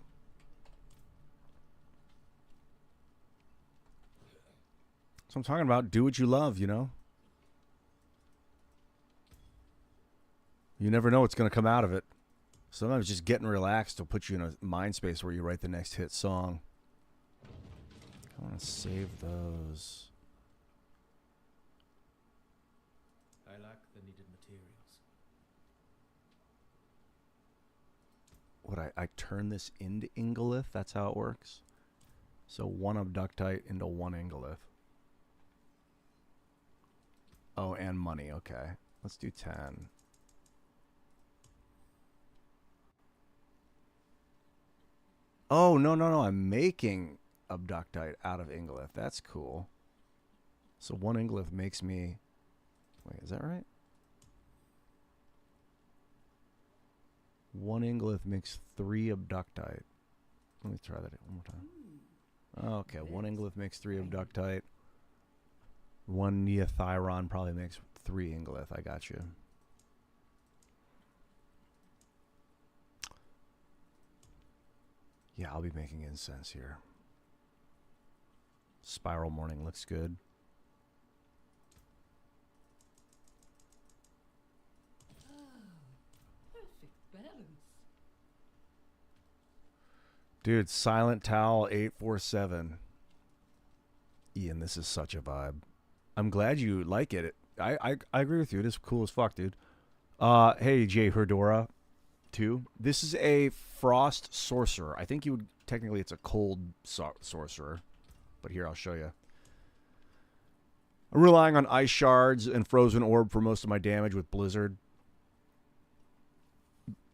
So I'm talking about, do what you love, you know? You never know what's going to come out of it. Sometimes just getting relaxed will put you in a mind space where you write the next hit song. I want to save those. I lack the needed materials. What, I turn this into Ingolith? That's how it works? So 1 Abductite into 1 Ingolith. Oh, and money. Okay. Let's do 10. Oh, no. I'm making Abductite out of Ingolith. That's cool. So 1 Ingolith makes me... Wait, is that right? 1 Ingolith makes 3 Abductite. Let me try that one more time. Okay, 1 Ingolith makes 3 Abductite. 1 Neothyron probably makes 3 Ingolith. I got you. Yeah, I'll be making incense here. Spiral Morning looks good. Perfect balance. Dude, Silent Towel 847. Ian, this is such a vibe. I'm glad you like it. I agree with you. It is cool as fuck, dude. Hey, Jay Herdora, too. This is a Frost Sorcerer. I think you would... Technically, it's a cold sorcerer. But here, I'll show you. I'm relying on Ice Shards and Frozen Orb for most of my damage with Blizzard.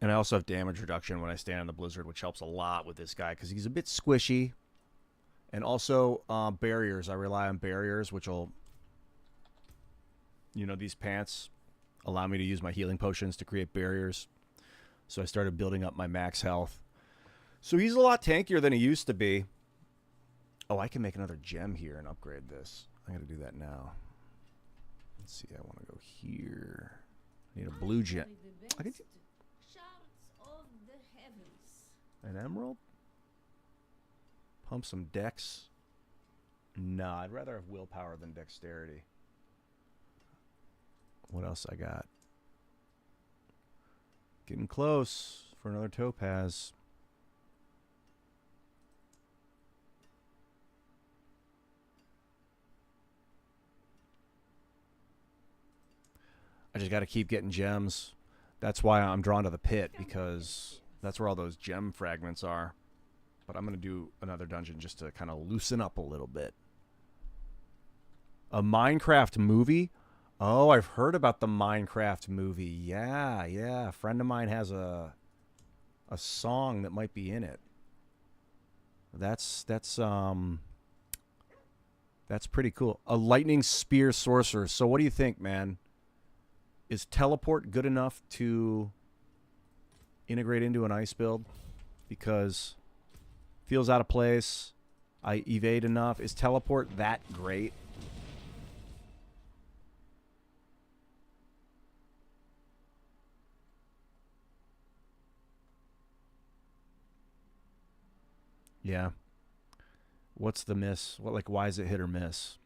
And I also have damage reduction when I stand in the Blizzard, which helps a lot with this guy because he's a bit squishy. And also barriers. I rely on barriers, which will... You know, these pants allow me to use my healing potions to create barriers. So I started building up my max health. So he's a lot tankier than he used to be. Oh, I can make another gem here and upgrade this. I gotta do that now. Let's see, I want to go here. I need a blue gem. I could do Shards of the heavens. an emerald? Pump some dex. Nah, I'd rather have willpower than dexterity. What else I got? Getting close for another topaz. I just got to keep getting gems. That's why I'm drawn to the pit, because that's where all those gem fragments are. But I'm going to do another dungeon just to kind of loosen up a little bit. A Minecraft movie? Oh, I've heard about the Minecraft movie. Yeah, yeah. A friend of mine has a song that might be in it. That's pretty cool. A lightning spear sorcerer. So what do you think, man? Is teleport good enough to integrate into an ice build? Because feels out of place. I evade enough. Is teleport that great? Yeah. What's the miss? Why is it hit or miss?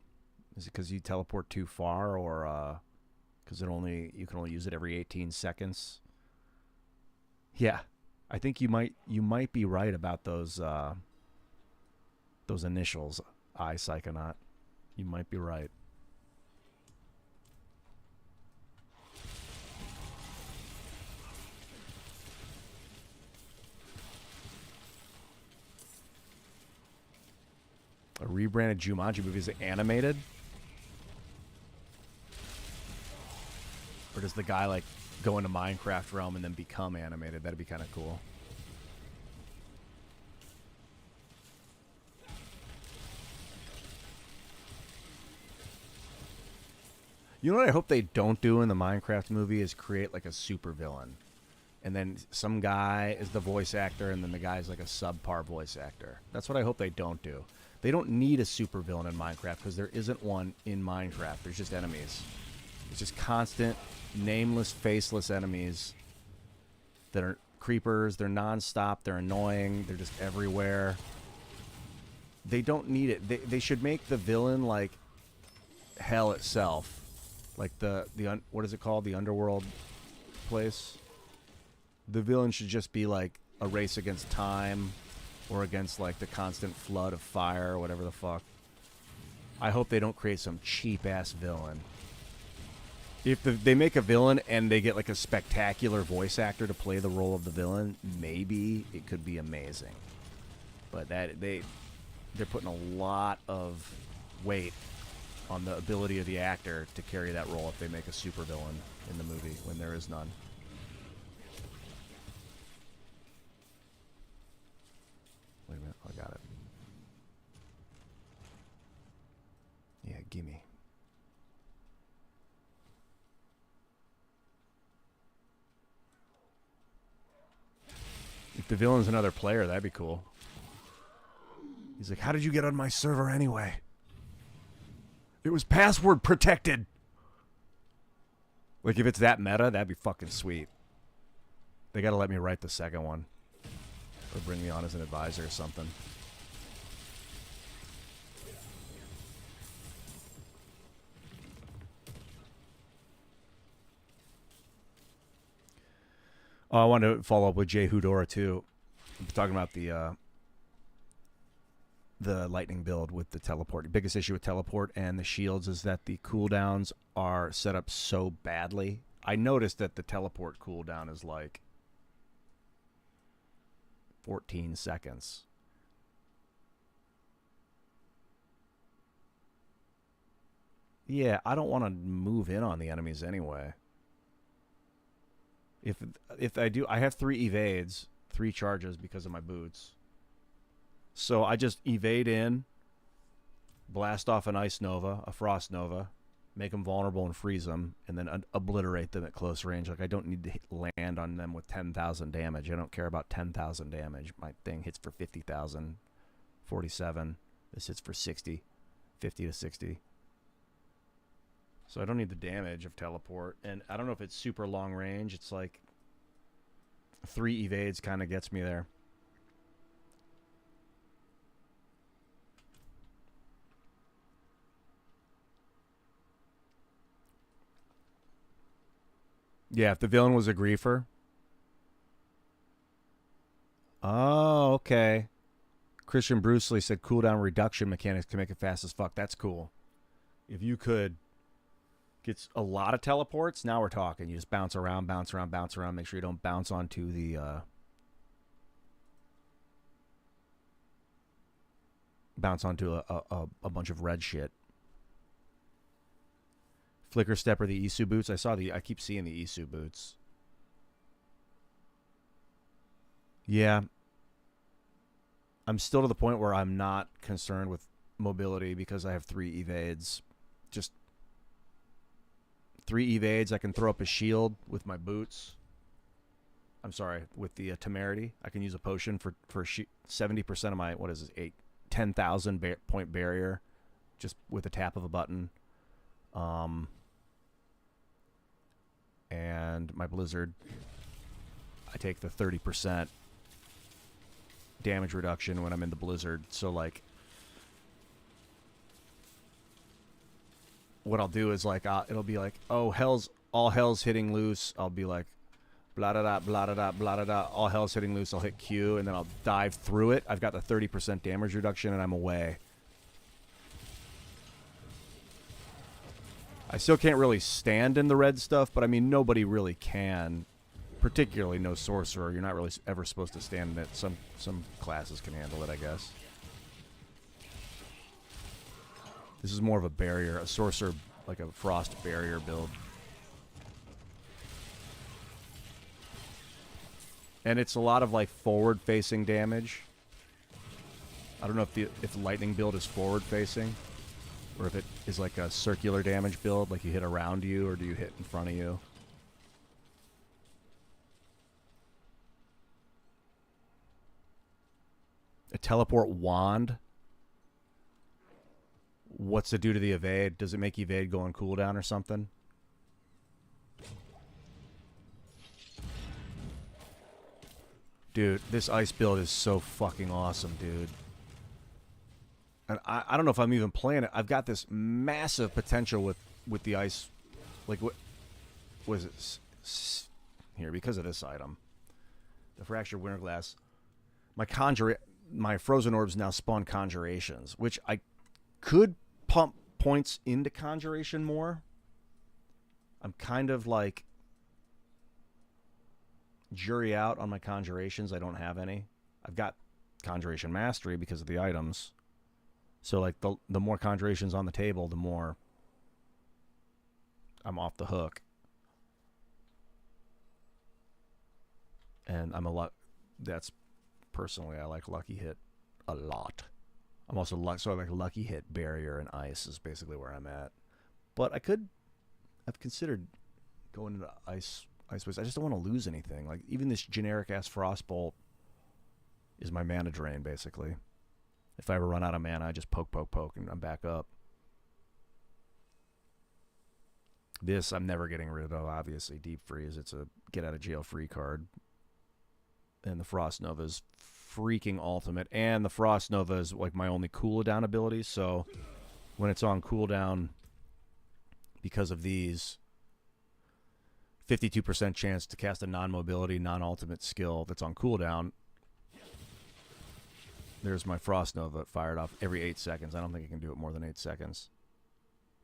Is it because you teleport too far, or because you can only use it every 18 seconds? Yeah, I think you might be right about those initials. I Psychonaut. You might be right. A rebranded Jumanji movie. Is it animated? Or does the guy like go into Minecraft realm and then become animated? That'd be kind of cool. You know what I hope they don't do in the Minecraft movie is create like a super villain. And then some guy is the voice actor and then the guy's like a subpar voice actor. That's what I hope they don't do. They don't need a super villain in Minecraft because there isn't one in Minecraft. There's just enemies. It's just constant, nameless, faceless enemies that are creepers. They're nonstop. They're annoying. They're just everywhere. They don't need it. They should make the villain like hell itself. Like what is it called? The underworld place. The villain should just be like a race against time. Or against, like, the constant flood of fire or whatever the fuck. I hope they don't create some cheap-ass villain. If they make a villain and they get, like, a spectacular voice actor to play the role of the villain, maybe it could be amazing. But they're putting a lot of weight on the ability of the actor to carry that role if they make a super villain in the movie when there is none. Wait a minute, I got it. Yeah, gimme. If the villain's another player, that'd be cool. He's like, how did you get on my server anyway? It was password protected. Like, if it's that meta, that'd be fucking sweet. They gotta let me write the second one. Or bring me on as an advisor or something. Oh, I wanted to follow up with Jay Hudora too. I'm talking about the lightning build with the teleport. The biggest issue with teleport and the shields is that the cooldowns are set up so badly. I noticed that the teleport cooldown is like 14 seconds. Yeah, I don't want to move in on the enemies anyway. If I do, I have 3 evades, 3 charges because of my boots. So I just evade in, blast off an ice nova, a frost nova, make them vulnerable and freeze them, and then obliterate them at close range. Like, I don't need to land on them with 10,000 damage. I don't care about 10,000 damage. My thing hits for 50,000, 47. This hits for 60, 50 to 60. So I don't need the damage of teleport. And I don't know if it's super long range. It's like 3 evades kind of gets me there. Yeah, if the villain was a griefer. Oh, okay. Christian Brucely said cooldown reduction mechanics can make it fast as fuck. That's cool. If you could get a lot of teleports, now we're talking. You just bounce around, bounce around, bounce around. Make sure you don't bounce onto the bounce onto a bunch of red shit. Flicker Step or the Isu boots. I keep seeing the Isu boots. Yeah. I'm still to the point where I'm not concerned with mobility because I have 3 evades. Just 3 evades. I can throw up a shield with my boots. I'm sorry, with the temerity. I can use a potion for 70% of my, 10,000 point barrier just with a tap of a button. And my blizzard, I take the 30% damage reduction when I'm in the blizzard. So like what I'll do is like it'll be like, oh, all hell's hitting loose. I'll be like blah da da blah da da blah da da, all hell's hitting loose. I'll hit Q and then I'll dive through it. I've got the 30% damage reduction and I'm away. I still can't really stand in the red stuff, but I mean nobody really can. Particularly no sorcerer. You're not really ever supposed to stand in it. Some classes can handle it, I guess. This is more of a barrier, a sorcerer, like a frost barrier build. And it's a lot of like forward-facing damage. I don't know if the lightning build is forward-facing, or if it is like a circular damage build, like you hit around you, or do you hit in front of you? A teleport wand. What's it do to the evade? Does it make evade go on cooldown or something? Dude, this ice build is so fucking awesome, dude. And I don't know if I'm even playing it. I've got this massive potential with the ice. Like, what was it? Here, because of this item. The Fractured Winterglass. My Frozen Orbs now spawn Conjurations, which I could pump points into Conjuration more. I'm kind of like jury out on my Conjurations. I don't have any. I've got Conjuration Mastery because of the items. So like the more Conjurations on the table, the more I'm off the hook. And I'm a lot. That's personally, I like Lucky Hit a lot. I'm also so I like Lucky Hit, Barrier, and Ice is basically where I'm at. But I've considered going into Ice Waste. I just don't want to lose anything. Like even this generic ass Frostbolt is my mana drain basically. If I ever run out of mana, I just poke, and I'm back up. This I'm never getting rid of, obviously. Deep Freeze, it's a get out of jail free card. And the Frost Nova is freaking ultimate. And the Frost Nova is like my only cooldown ability. So when it's on cooldown, because of these, 52% chance to cast a non-mobility, non-ultimate skill that's on cooldown. There's my Frost Nova fired off every 8 seconds. I don't think I can do it more than 8 seconds.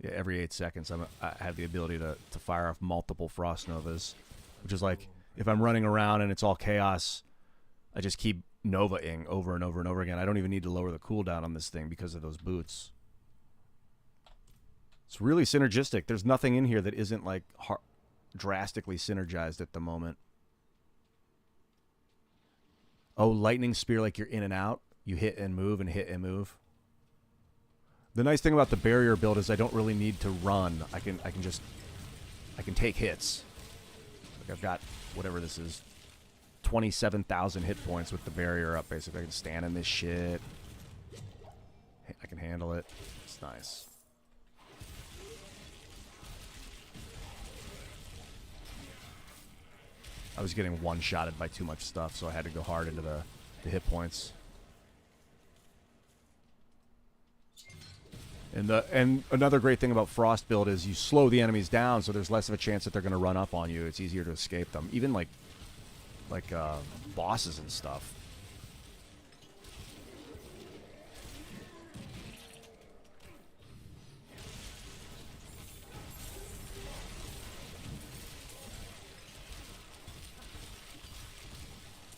Yeah, every 8 seconds I have the ability to fire off multiple Frost Novas, which is like if I'm running around and it's all chaos, I just keep Nova-ing over and over and over again. I don't even need to lower the cooldown on this thing because of those boots. It's really synergistic. There's nothing in here that isn't like drastically synergized at the moment. Oh, Lightning Spear, like you're in and out. You hit and move and hit and move. The nice thing about the barrier build is I don't really need to run. I can take hits. Like I've got whatever this is, 27,000 hit points with the barrier up. Basically, I can stand in this shit. I can handle it. It's nice. I was getting one-shotted by too much stuff, so I had to go hard into the hit points. And another great thing about Frost build is you slow the enemies down, so there's less of a chance that they're going to run up on you. It's easier to escape them. Even like bosses and stuff.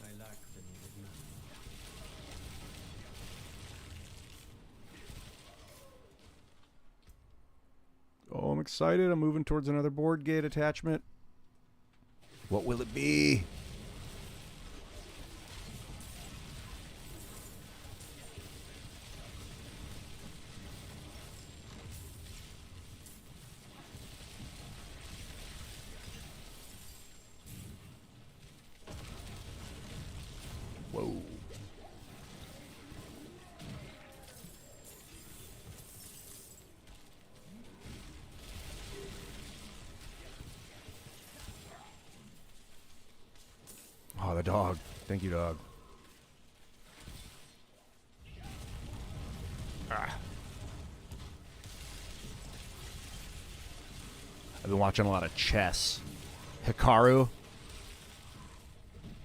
I lack the needed mana. excited. I'm moving towards another board gate attachment. What will it be? Whoa. Oh, the dog. Thank you, dog. Ah. I've been watching a lot of chess. Hikaru.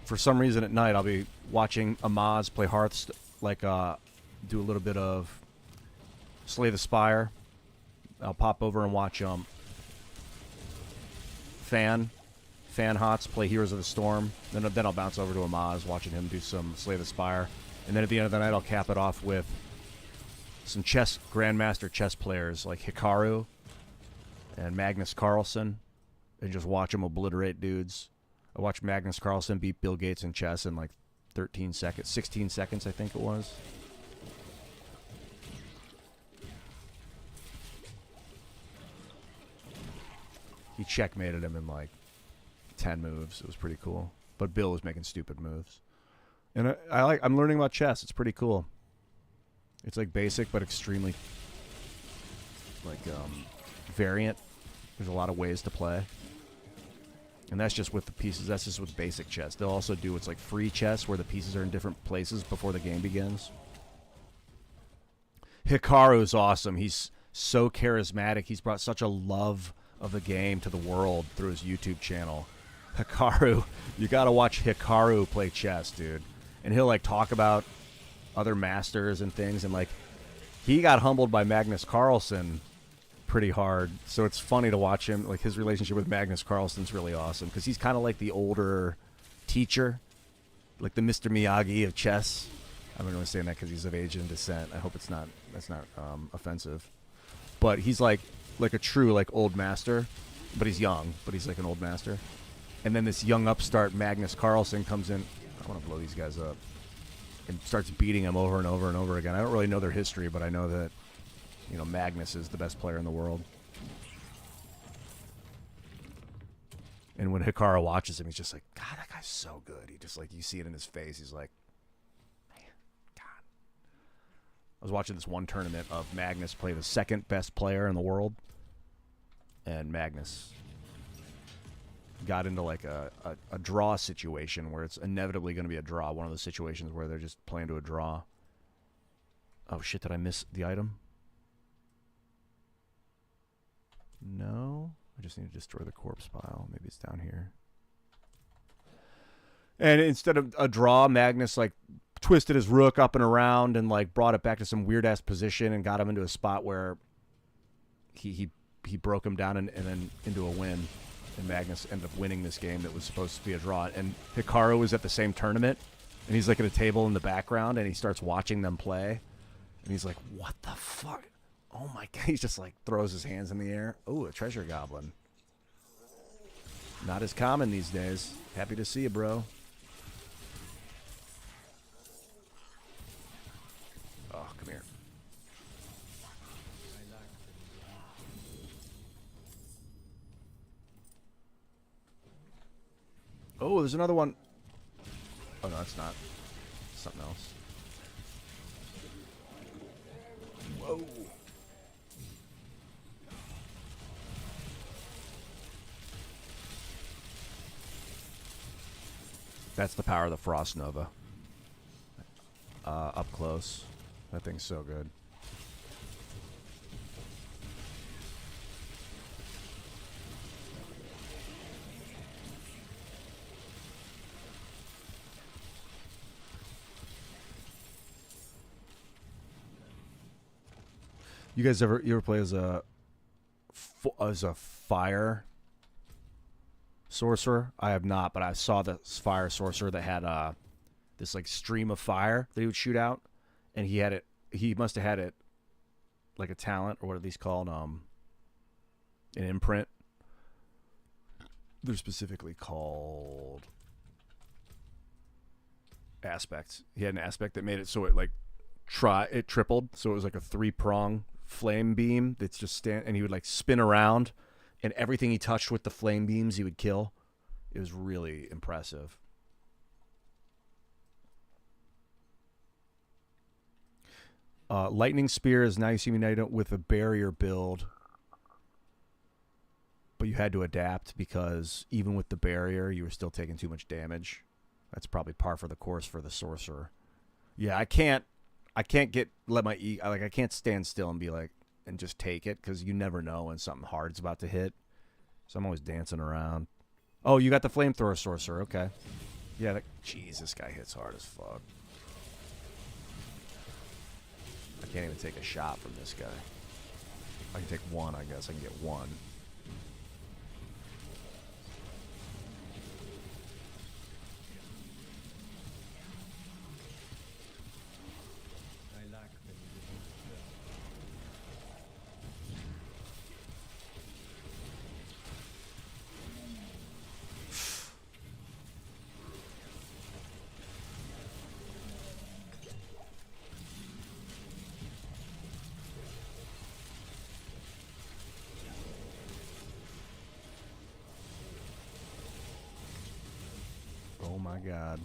For some reason at night, I'll be watching Amaz play Hearthstone, do a little bit of Slay the Spire. I'll pop over and watch Fan Hots play Heroes of the Storm. Then I'll bounce over to Amaz, watching him do some Slay the Spire. And then at the end of the night, I'll cap it off with some Grandmaster chess players like Hikaru and Magnus Carlsen, and just watch them obliterate dudes. I watched Magnus Carlsen beat Bill Gates in chess in like 13 seconds, 16 seconds, I think it was. He checkmated him in like 10 moves. It was pretty cool. But Bill was making stupid moves. And I'm learning about chess. It's pretty cool. It's like basic but extremely variant. There's a lot of ways to play. And that's just with the pieces. That's just with basic chess. They'll also do what's like free chess, where the pieces are in different places before the game begins. Hikaru's awesome. He's so charismatic. He's brought such a love of the game to the world through his YouTube channel. Hikaru, you gotta watch Hikaru play chess, dude. And he'll like talk about other masters and things, and like he got humbled by Magnus Carlsen pretty hard, so it's funny to watch him. Like his relationship with Magnus Carlsen's really awesome, because he's kind of like the older teacher, like the Mr. Miyagi of chess. I'm not really saying that because he's of Asian descent. I hope that's not offensive. But he's like a true like old master, but he's young, but he's like an old master. And then this young upstart Magnus Carlsen comes in. I want to blow these guys up, and starts beating him over and over and over again. I don't really know their history, but I know that, you know, Magnus is the best player in the world. And when Hikaru watches him, he's just like, God, that guy's so good. He just like, you see it in his face. He's like, man, God. I was watching this one tournament of Magnus play the second best player in the world. And Magnus got into like a draw situation where it's inevitably going to be a draw. One of those situations where they're just playing to a draw. Oh shit, did I miss the item? No. I just need to destroy the corpse pile. Maybe it's down here. And instead of a draw, Magnus like twisted his rook up and around and like brought it back to some weird ass position and got him into a spot where he broke him down and then into a win. And Magnus ended up winning this game that was supposed to be a draw. And Hikaru was at the same tournament, and he's like at a table in the background, and he starts watching them play. And he's like, what the fuck? Oh my God. He just like throws his hands in the air. Oh, a treasure goblin. Not as common these days. Happy to see you, bro. Oh, come here. Oh, there's another one. Oh, no, it's not. It's something else. Whoa. That's the power of the Frost Nova. Up close. That thing's so good. You guys you ever play as a fire sorcerer? I have not, but I saw the fire sorcerer that had this like stream of fire that he would shoot out, and he had it. He must have had it like a talent, or what are these called? an imprint. They're specifically called aspects. He had an aspect that made it so it like it tripled, so it was like a 3-prong flame beam that's just and he would like spin around, and everything he touched with the flame beams he would kill. It was really impressive. Lightning Spear is now you see me now with a barrier build, but you had to adapt because even with the barrier, you were still taking too much damage. That's probably par for the course for the sorcerer. Yeah, I can't I can't stand still and be like and just take it because you never know when something hard's about to hit. So I'm always dancing around. Oh, you got the flamethrower sorcerer. Okay. Yeah. Jeez, this guy hits hard as fuck. I can't even take a shot from this guy. I can take one, I guess. I can get one. I lack the Oh my god.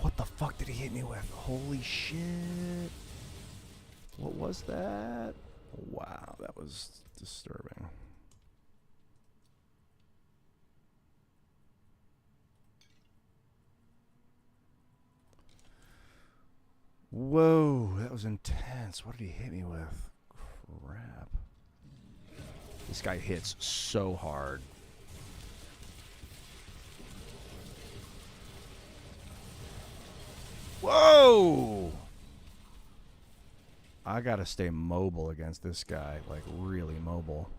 What the fuck did he hit me with? Holy shit. What was that? Wow, that was disturbing. Whoa, that was intense. What did he hit me with? Crap. This guy hits so hard. Whoa! I gotta stay mobile against this guy, like really mobile.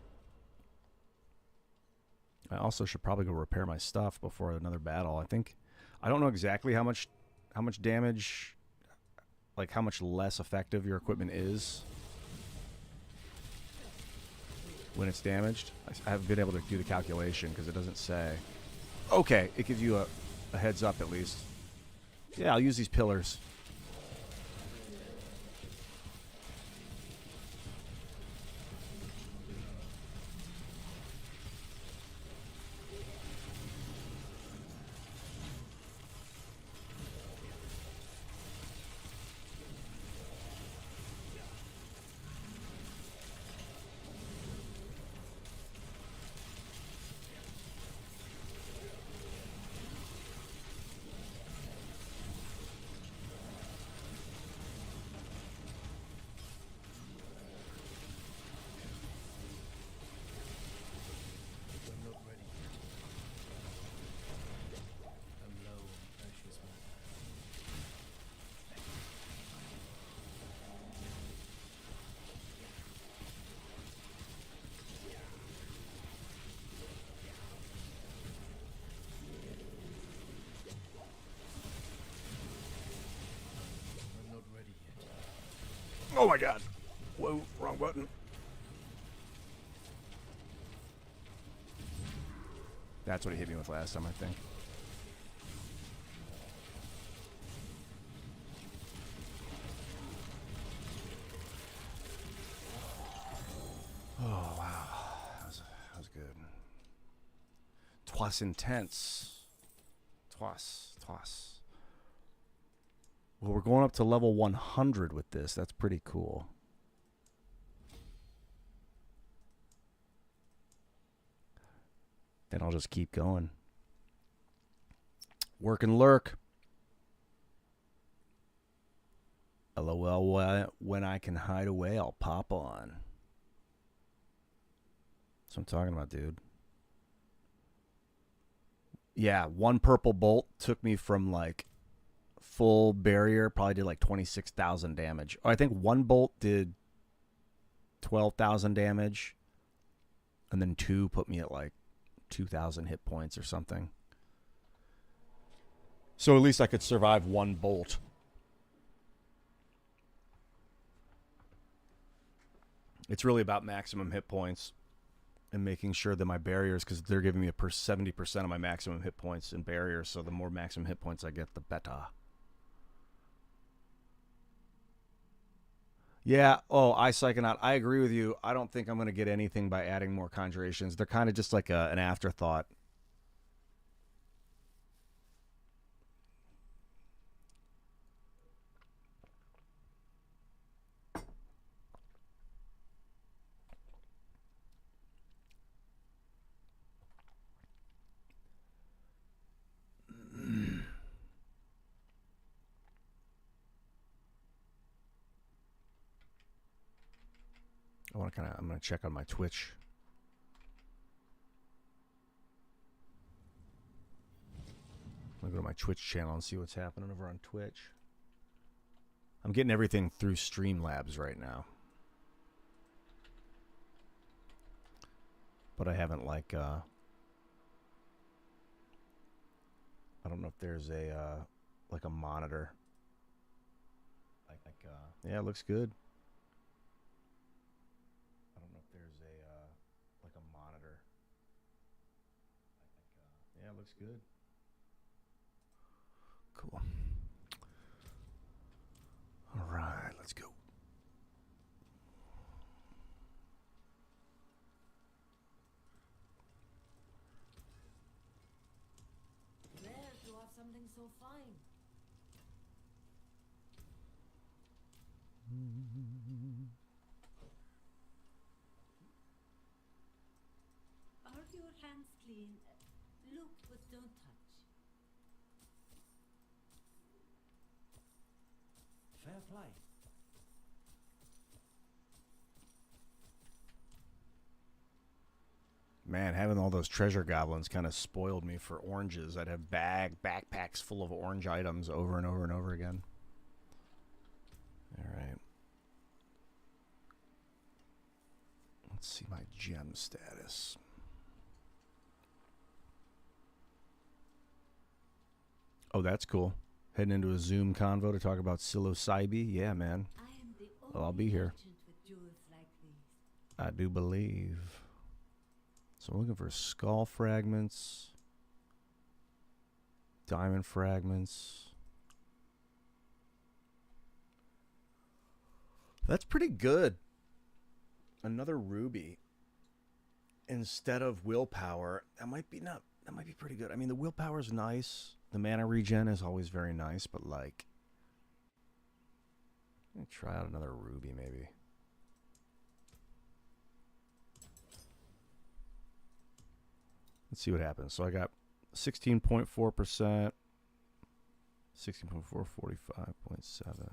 I also should probably go repair my stuff before another battle. I don't know exactly how much damage, like how much less effective your equipment is when it's damaged. I haven't been able to do the calculation because it doesn't say. Okay, it gives you a heads up at least. Yeah, I'll use these pillars. I'm not ready yet. I'm low on precious matter. I'm not ready yet. Oh my god. Whoa, wrong button. That's what he hit me with last time, I think. Oh, wow. That was good. Twas intense. Twas. Well, we're going up to level 100 with this. That's pretty cool. Then I'll just keep going. Work and lurk. LOL, when I can hide away, I'll pop on. That's what I'm talking about, dude. Yeah, one purple bolt took me from like full barrier, probably did like 26,000 damage. I think one bolt did 12,000 damage, and then two put me at like 2,000 hit points or something. So at least I could survive one bolt. It's really about maximum hit points and making sure that my barriers, because they're giving me 70% of my maximum hit points in barriers, so the more maximum hit points I get, the better. Yeah, Psychonaut, I agree with you. I don't think I'm going to get anything by adding more conjurations. They're kind of just like an afterthought. I'm going to check on my Twitch. I'm going to go to my Twitch channel and see what's happening over on Twitch. I'm getting everything through Streamlabs right now. But I haven't I don't know if there's a like a monitor. Yeah, it looks good. I don't know if there's a like a monitor. Yeah, it looks good. Cool. All right, let's go. Rare to have something so fine. Are your hands clean? Look, but don't touch. Fair play. Man, having all those treasure goblins kind of spoiled me for oranges. I'd have backpacks full of orange items over and over and over again. All right. Let's see my gem status. Oh, that's cool. Heading into a Zoom convo to talk about psilocybin. Yeah, man. I am the Well, I'll only be here. merchant with jewels like these. I do believe. So I'm looking for skull fragments, diamond fragments. That's pretty good. Another ruby instead of willpower. That might be pretty good. I mean, the willpower is nice. The mana regen is always very nice, but like, let me try out another ruby maybe. Let's see what happens. So I got 16.4%, 16.4, 45.7.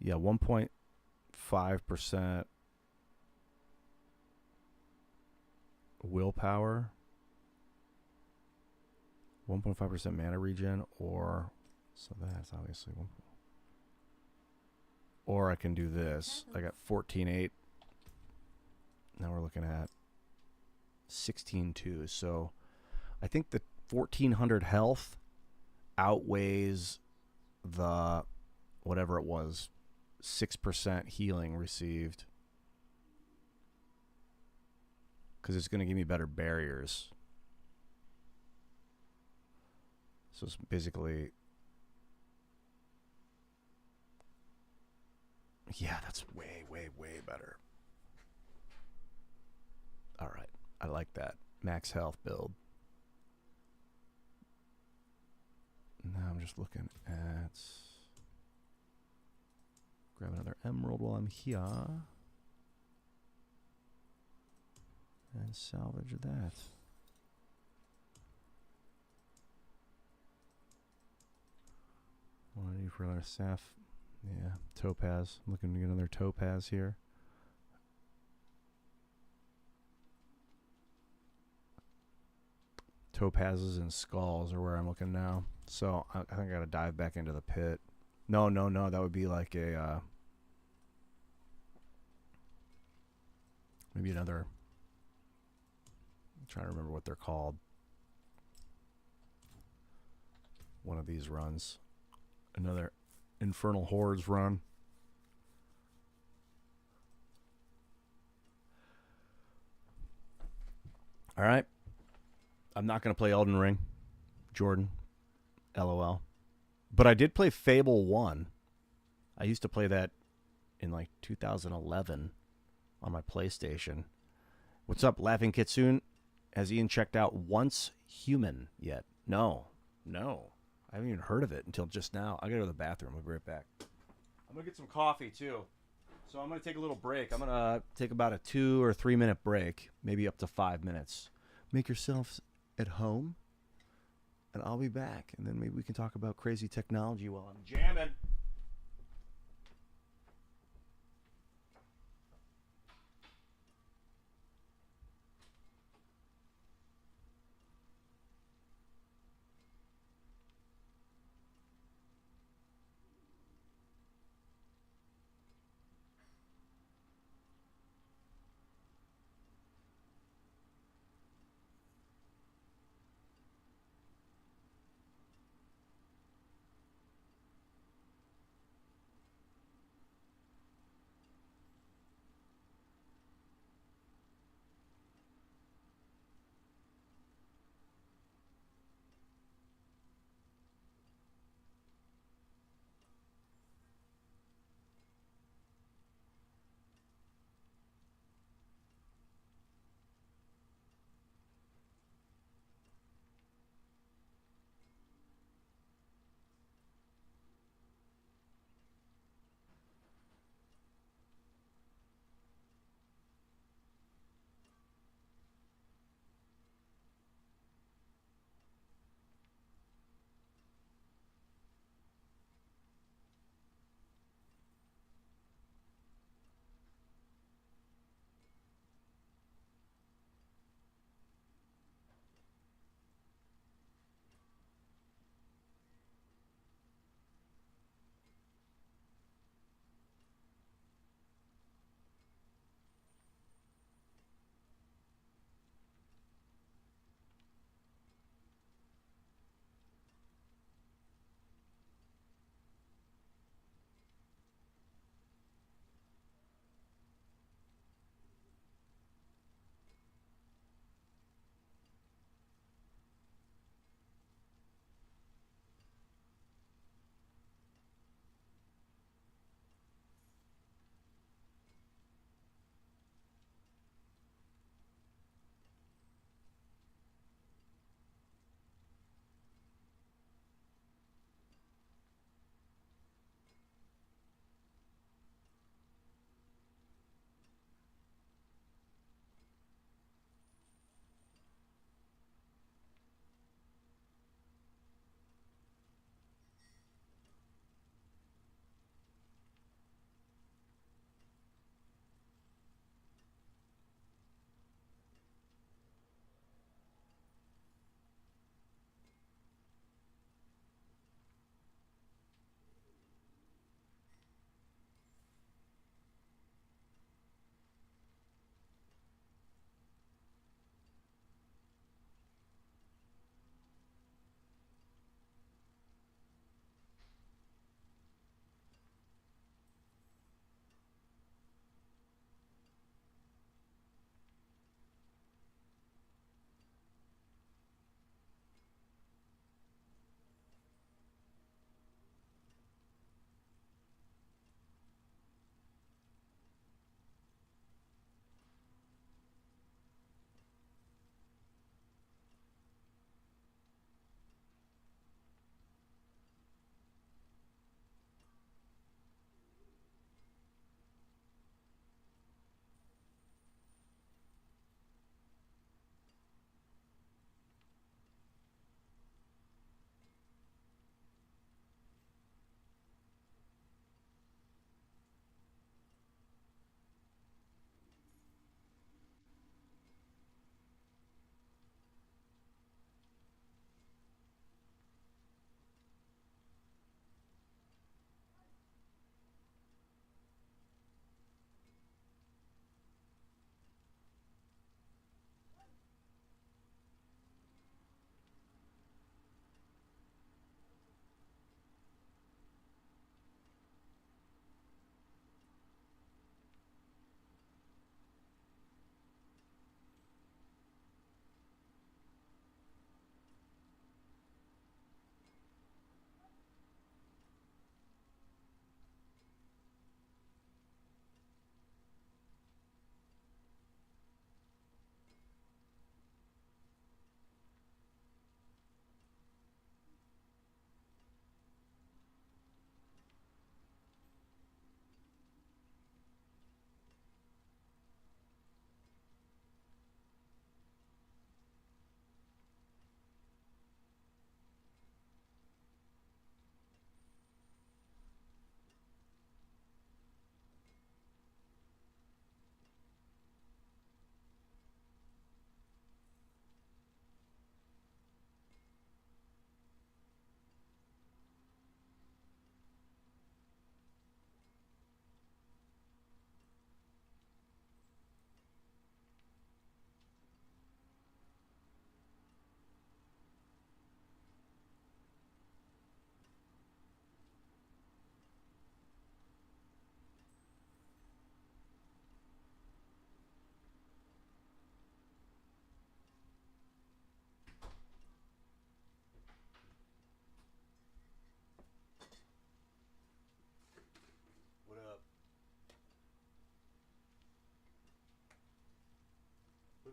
Yeah, 1.5% willpower, 1.5% mana regen, or so that's obviously one. Or I can do this. I got 14.8. Now we're looking at 16.2. So I think the 1400 health outweighs the whatever it was 6% healing received, because it's going to give me better barriers. So it's basically, yeah, that's way better. All right, I like that max health build. Now I'm just looking at, grab another emerald while I'm here and salvage that. What do I need for another Saph? Yeah, Topaz. I'm looking to get another Topaz here. Topazes and skulls are where I'm looking now. So I think I gotta dive back into the pit. No. That would be like a maybe another. I'm trying to remember what they're called. One of these runs. Another Infernal Hordes run. All right. I'm not going to play Elden Ring, Jordan. LOL. But I did play Fable 1. I used to play that in like 2011 on my PlayStation. What's up, Laughing Kitsune? Has Ian checked out Once Human yet? No. I haven't even heard of it until just now. I gotta go to the bathroom. I'll be right back. I'm gonna get some coffee too. So I'm gonna take a little break. I'm gonna take about a 2 or 3 minute break, maybe up to 5 minutes. Make yourselves at home, and I'll be back. And then maybe we can talk about crazy technology while I'm jamming.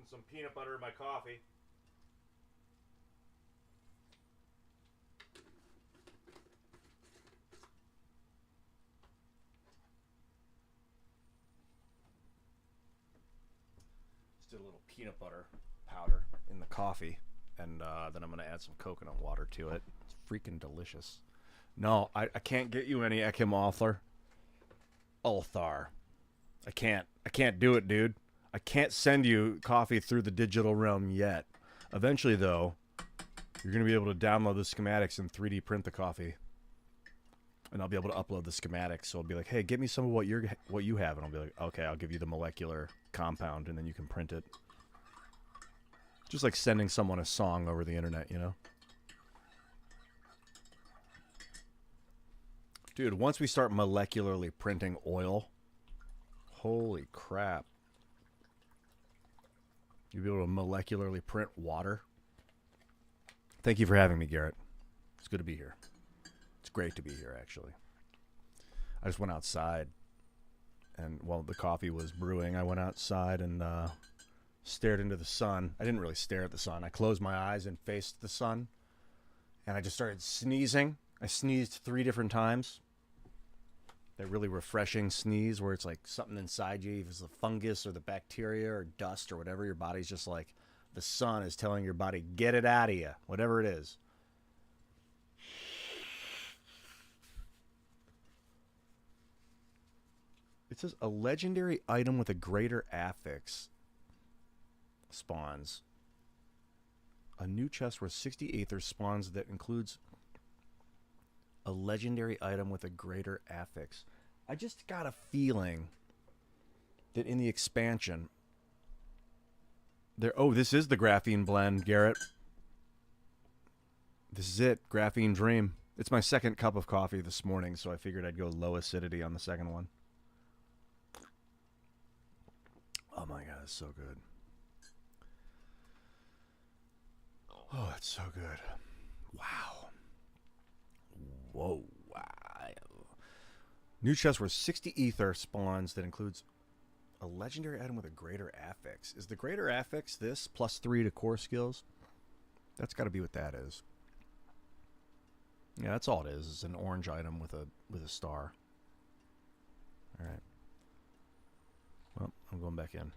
Putting some peanut butter in my coffee. Just did a little peanut butter powder in the coffee. And then I'm going to add some coconut water to it. It's freaking delicious. No, I can't get you any Ekimolthar. Ulthar. I can't do it, dude. I can't send you coffee through the digital realm yet. Eventually, though, you're going to be able to download the schematics and 3D print the coffee. And I'll be able to upload the schematics. So I'll be like, hey, get me some of what you have. And I'll be like, okay, I'll give you the molecular compound, and then you can print it. Just like sending someone a song over the internet, you know? Dude, once we start molecularly printing oil, holy crap. You'll be able to molecularly print water. Thank you for having me, Garrett. It's good to be here. It's great to be here, actually. I just went outside, and while the coffee was brewing, I went outside and stared into the sun. I didn't really stare at the sun. I closed my eyes and faced the sun, and I just started sneezing. I sneezed 3 different times. That really refreshing sneeze where it's like something inside you, if it's the fungus or the bacteria or dust or whatever, your body's just like, the sun is telling your body, get it out of you, whatever it is. It says a legendary item with a greater affix spawns. A new chest where 60 Aether spawns that includes a legendary item with a greater affix. I just got a feeling that in the expansion there... Oh, this is the graphene blend, Garrett. This is it. Graphene Dream. It's my second cup of coffee this morning, so I figured I'd go low acidity on the second one. Oh my god, it's so good. Oh, it's so good. Wow. Whoa. Wow. New chest where 60 Aether spawns that includes a legendary item with a greater affix. Is the greater affix this? +3 to core skills? That's got to be what that is. Yeah, that's all it is. It's an orange item with a star. Alright. Well, I'm going back in.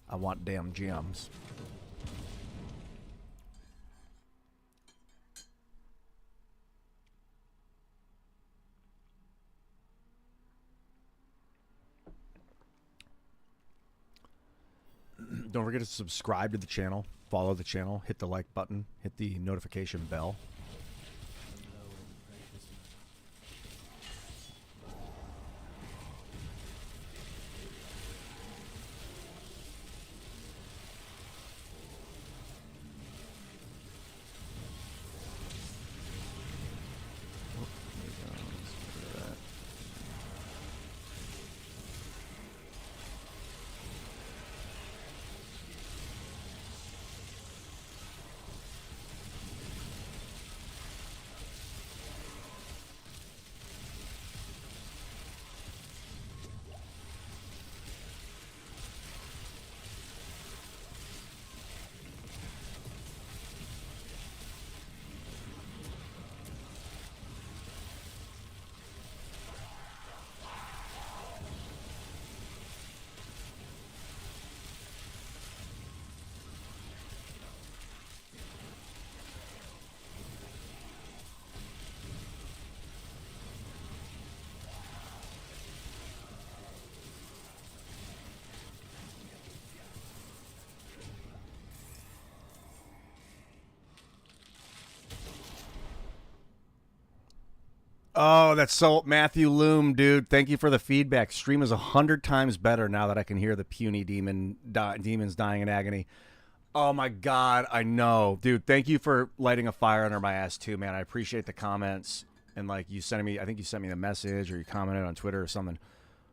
I want damn gems. Don't forget to subscribe to the channel, follow the channel, hit the like button, hit the notification bell. Oh, that's so Matthew Loom, dude. Thank you for the feedback. Stream is 100 times better now that I can hear the puny demons dying in agony. Oh my god, I know, dude. Thank you for lighting a fire under my ass too, man. I appreciate the comments and like you sending me. I think you sent me a message or you commented on Twitter or something.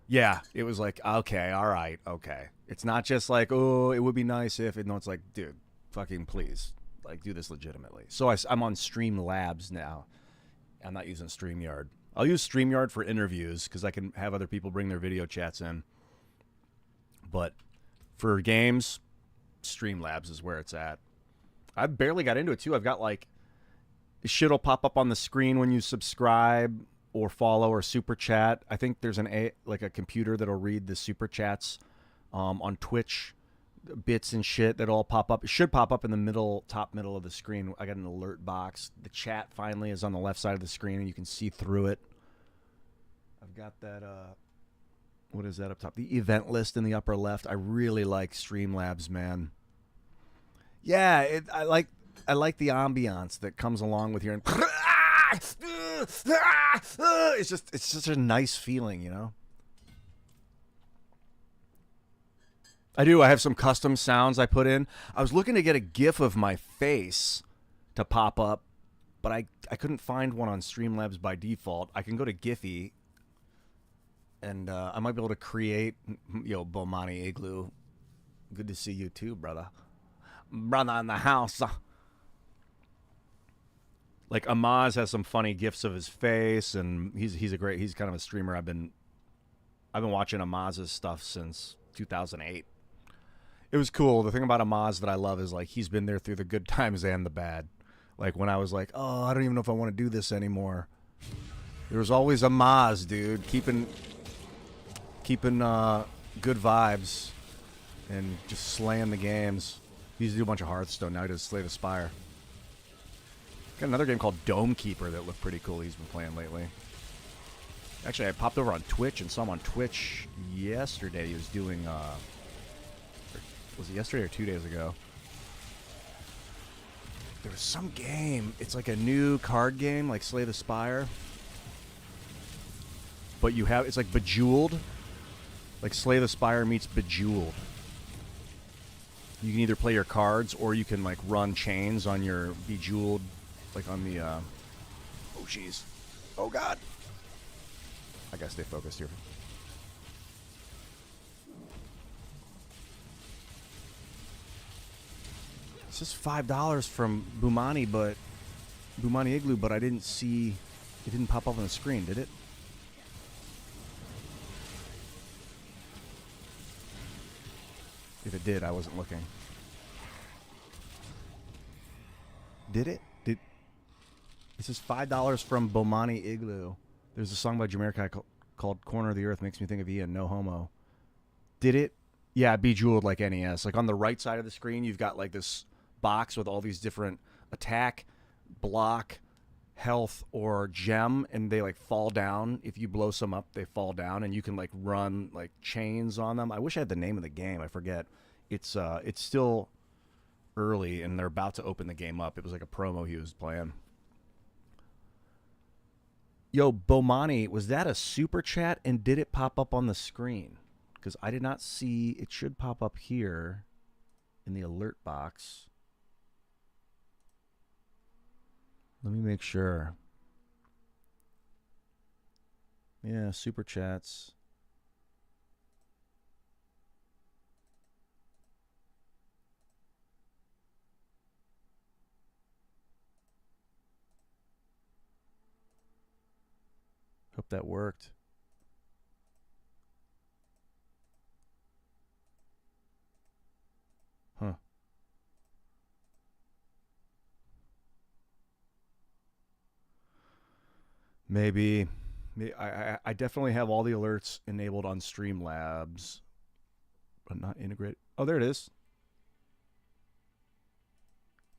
Yeah, it was like okay, all right, okay. It's not just like oh, it would be nice if. No, it's like dude, fucking please, like do this legitimately. So I'm on Streamlabs now. I'm not using StreamYard. I'll use StreamYard for interviews because I can have other people bring their video chats in. But for games, Streamlabs is where it's at. I barely got into it too. I've got like shit will pop up on the screen when you subscribe or follow or super chat. I think there's a computer that'll read the super chats on Twitch, bits and shit that'll all pop up. It should pop up in the top middle of the screen. I got an alert box. The chat finally is on the left side of the screen and you can see through it. I've got that what is that up top? The event list in the upper left. I really like Streamlabs, man. Yeah, I like the ambiance that comes along with hearing. It's such a nice feeling, you know. I do. I have some custom sounds I put in. I was looking to get a GIF of my face to pop up, but I couldn't find one on Streamlabs by default. I can go to Giphy, and I might be able to create. Yo, Bomani Igloo, good to see you too, brother. Brother in the house. Like Amaz has some funny gifs of his face, and he's kind of a streamer. I've been watching Amaz's stuff since 2008. It was cool. The thing about Amaz that I love is like he's been there through the good times and the bad. Like when I was like, oh, I don't even know if I want to do this anymore. There was always Amaz, dude, keeping good vibes and just slaying the games. He used to do a bunch of Hearthstone. Now he does Slay the Spire. Got another game called Dome Keeper that looked pretty cool he's been playing lately. Actually, I popped over on Twitch and saw him on Twitch yesterday. He was doing, was it yesterday or 2 days ago? There was some game. It's like a new card game, like Slay the Spire. But it's like Bejeweled. Like Slay the Spire meets Bejeweled. You can either play your cards or you can like run chains on your Bejeweled, like on the, oh jeez. Oh god. I gotta stay focused here. It's just $5 from Bomani Igloo, but I didn't see, it didn't pop up on the screen, did it? If it did, I wasn't looking. Did it? This is $5 from Bomani Igloo. There's a song by Jamaica called Corner of the Earth, makes me think of Ian, no homo. Did it? Yeah, Bejeweled like NES. Like on the right side of the screen, you've got like this box with all these different attack, block, health, or gem, and they like fall down. If you blow some up, they fall down, and you can like run like chains on them. I wish I had the name of the game. I forget. It's still early, and they're about to open the game up. It was like a promo he was playing. Yo, Bomani, was that a super chat, and did it pop up on the screen? Because I did not see. It should pop up here in the alert box. Let me make sure. Yeah, super chats. Hope that worked. Huh. Maybe I definitely have all the alerts enabled on Streamlabs, but not integrated. Oh, there it is.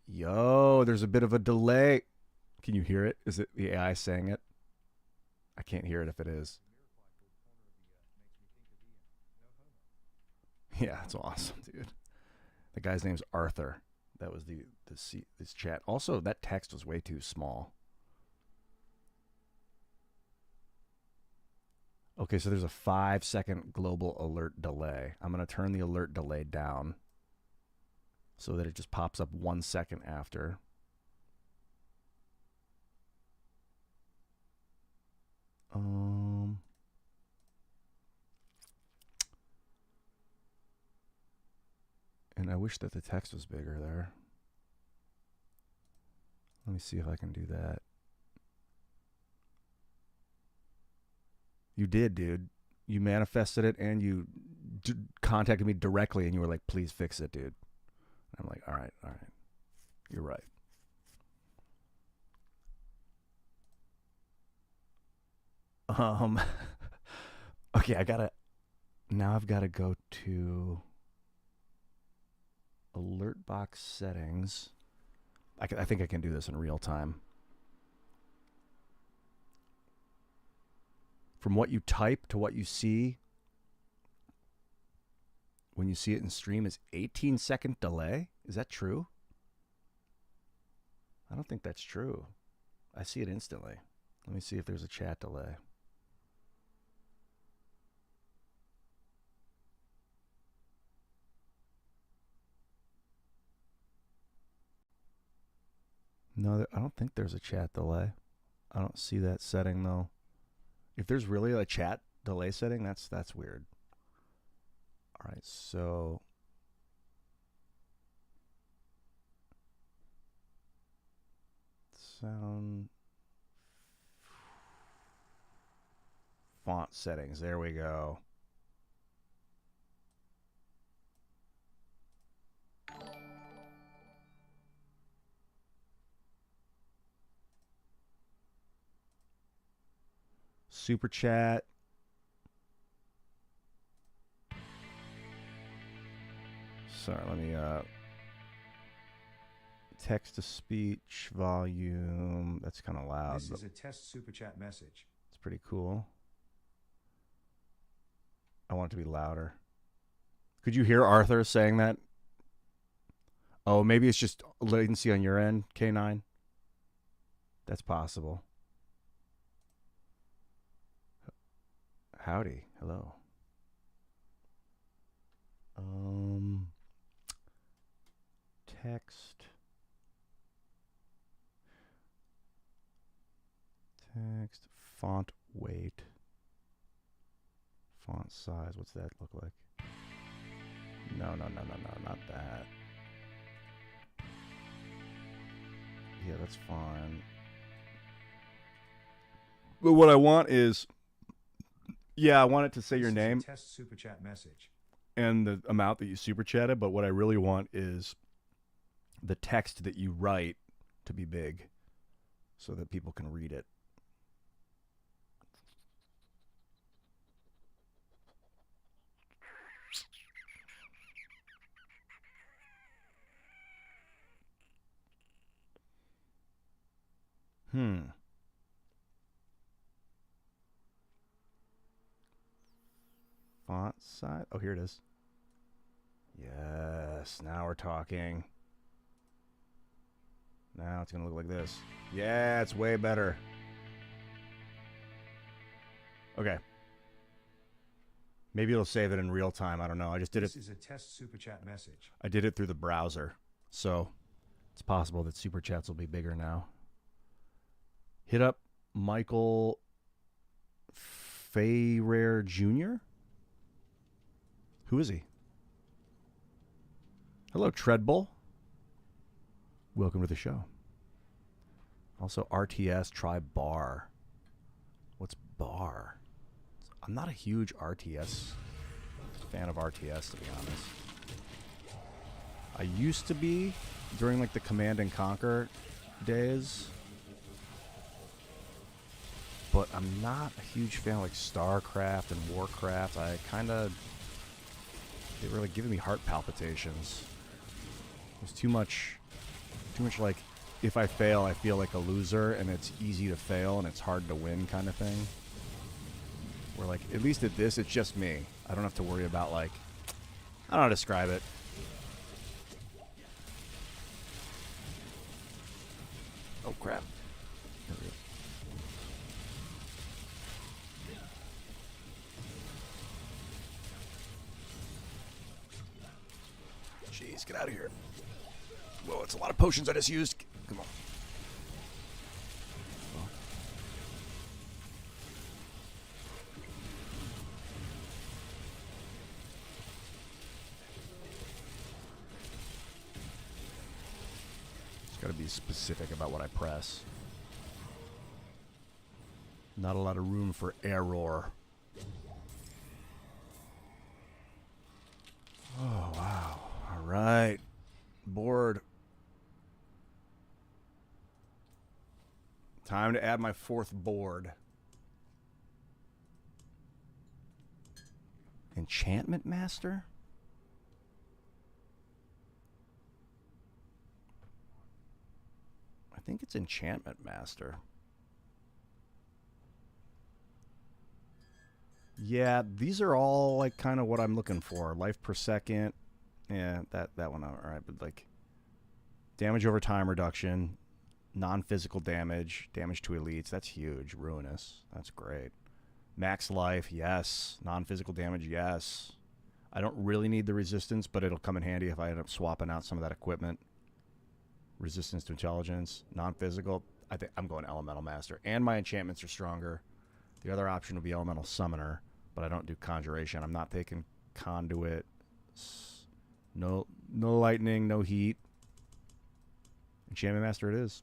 Yo, there's a bit of a delay. Can you hear it? Is it the AI saying it? I can't hear it if it is. Yeah, that's awesome, dude. The guy's name's Arthur. That was this chat. Also, that text was way too small. Okay, so there's a 5-second global alert delay. I'm going to turn the alert delay down so that it just pops up 1 second after. And I wish that the text was bigger there. Let me see if I can do that. You did, dude. You manifested it, and you contacted me directly, and you were like, "Please fix it, dude." I'm like, "All right, you're right." Okay, I've got to go to alert box settings. I think I can do this in real time. From what you type to what you see when you see it in stream is 18-second delay. Is that true? I don't think that's true. I see it instantly. Let me see if there's a chat delay. No, I don't think there's a chat delay. I don't see that setting though. If there's really a chat delay setting, that's weird. All right, so sound font settings. There we go. Super chat. Sorry, let me text to speech volume. That's kind of loud. This is a test super chat message. It's pretty cool. I want it to be louder. Could you hear Arthur saying that? Oh, maybe it's just latency on your end, K9. That's possible. Howdy. Hello. Text. Font weight. Font size. What's that look like? No, not that. Yeah, that's fine. But what I want is, yeah, I want it to say your name. Test super chat message. And the amount that you super chatted, but what I really want is the text that you write to be big so that people can read it. Font size. Oh, here it is. Yes, now we're talking. Now it's going to look like this. Yeah, it's way better. Okay. Maybe it'll save it in real time. I don't know. I just did it. This is a test super chat message. I did it through the browser. So it's possible that super chats will be bigger now. Hit up Michael Ferrer Jr. Who is he? Hello, Treadbull. Welcome to the show. Also, RTS, try bar. What's bar? I'm not a huge RTS fan of RTS, to be honest. I used to be during like the Command and Conquer days, but I'm not a huge fan of like StarCraft and Warcraft. I kind of, they were like giving me heart palpitations. There's too much like, if I fail, I feel like a loser, and it's easy to fail and it's hard to win kind of thing. Where like, at least at this, it's just me. I don't have to worry about like, I don't know how to describe it. Oh crap. Here we go. Jeez, get out of here. Whoa, it's a lot of potions I just used. Come on. Oh. Just gotta be specific about what I press. Not a lot of room for error. Oh, wow. All right. Board. Time to add my 4th board. Enchantment Master? I think it's Enchantment Master. Yeah, these are all like kind of what I'm looking for. Life per second. Yeah, that one. All right, but like damage over time reduction, non-physical damage, damage to elites. That's huge. Ruinous. That's great. Max life, yes. Non-physical damage, yes. I don't really need the resistance, but it'll come in handy if I end up swapping out some of that equipment. Resistance to intelligence, non-physical. I think I'm going Elemental Master. And my enchantments are stronger. The other option would be Elemental Summoner, but I don't do Conjuration. I'm not taking Conduit. No lightning, no heat. Enchantment Master it is.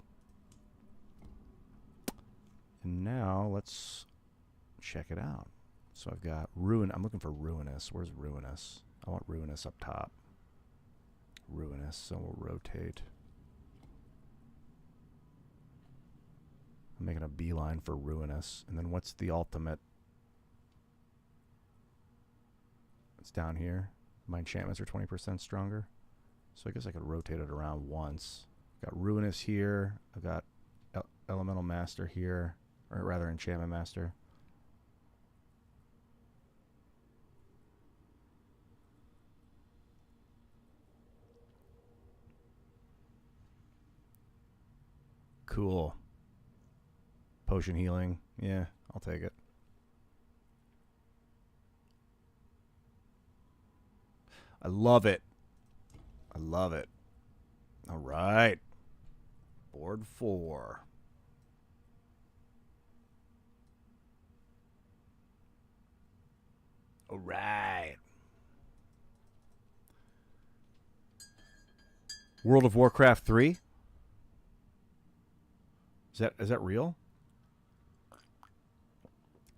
And now let's check it out. So I've got Ruin. I'm looking for Ruinous. Where's Ruinous? I want Ruinous up top. Ruinous. So we'll rotate. I'm making a beeline for Ruinous. And then what's the ultimate? It's down here. My enchantments are 20% stronger. So I guess I could rotate it around once. Got Ruinous here. I've got Elemental Master here. Or rather Enchantment Master. Cool. Potion healing. Yeah, I'll take it. I love it. I love it. All right. Board 4. All right. World of Warcraft 3? Is that real?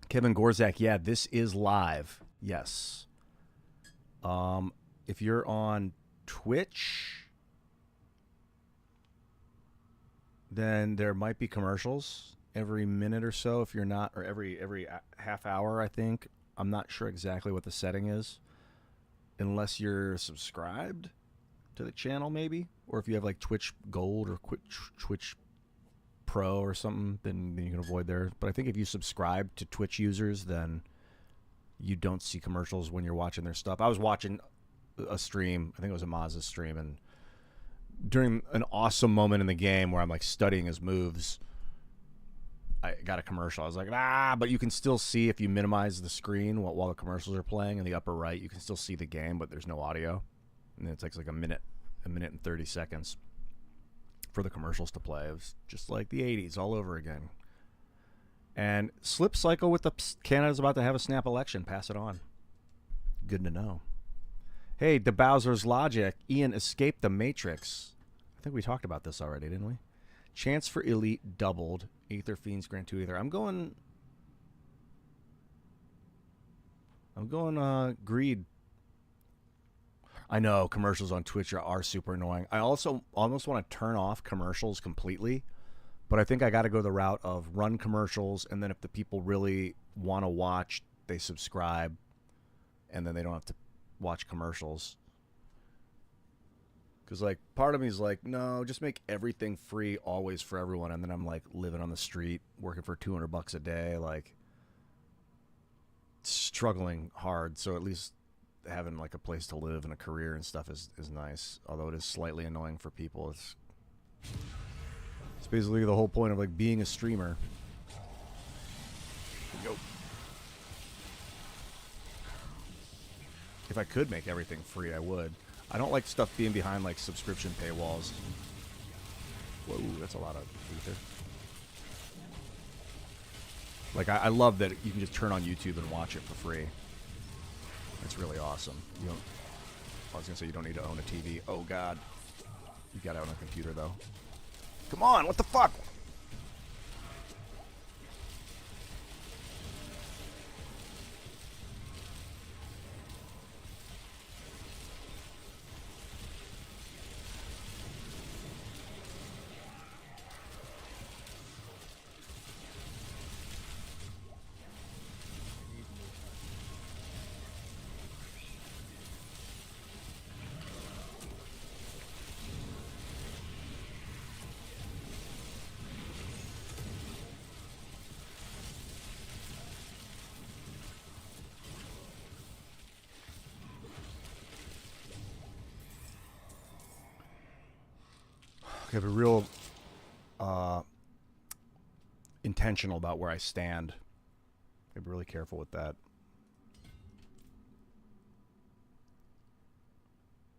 Kevin Gorzak, yeah, this is live. Yes. If you're on Twitch, then there might be commercials every minute or so. If you're not, or every half hour, I think. I'm not sure exactly what the setting is, unless you're subscribed to the channel, maybe, or if you have like Twitch Gold or Twitch Pro or something, then you can avoid there. But I think if you subscribe to Twitch users, then you don't see commercials when you're watching their stuff. I was watching a stream, I think it was a Maz's stream, and during an awesome moment in the game where I'm like studying his moves, I got a commercial. I was like, but you can still see if you minimize the screen while the commercials are playing in the upper right, you can still see the game, but there's no audio. And it takes like a minute and 30 seconds for the commercials to play. It was just like the 80s all over again. And Slip Cycle with the Canada's about to have a snap election. Pass it on. Good to know. Hey, the Bowser's Logic. Ian escaped the Matrix. I think we talked about this already, didn't we? Chance for Elite doubled. Aether Fiends grant 2 Aether. I'm going Greed. I know commercials on Twitch are super annoying. I also almost want to turn off commercials completely, but I think I got to go the route of run commercials, and then if the people really want to watch, they subscribe, and then they don't have to watch commercials. Because, like, part of me is like, no, just make everything free always for everyone, and then I'm, like, living on the street, working for $200 a day, like, struggling hard, so at least having like a place to live and a career and stuff is nice, although it is slightly annoying for people. It's basically the whole point of like being a streamer. Go. If I could make everything free, I would. I don't like stuff being behind like subscription paywalls. Whoa, that's a lot of ether. Like I love that you can just turn on YouTube and watch it for free. It's really awesome. I was gonna say you don't need to own a TV. Oh God, you gotta own a computer though. Come on, what the fuck? I have a real intentional about where I stand. I be really careful with that.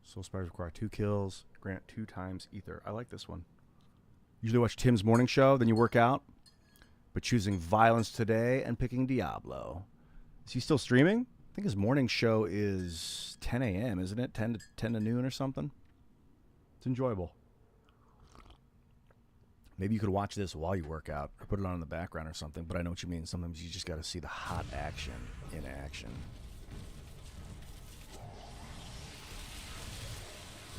Soul Spiders require 2 kills. Grant 2 times ether. I like this one. Usually watch Tim's morning show, then you work out. But choosing violence today and picking Diablo. Is he still streaming? I think his morning show is 10 a.m., isn't it? 10 to noon or something? It's enjoyable. Maybe you could watch this while you work out or put it on in the background or something, but I know what you mean. Sometimes you just got to see the hot action in action.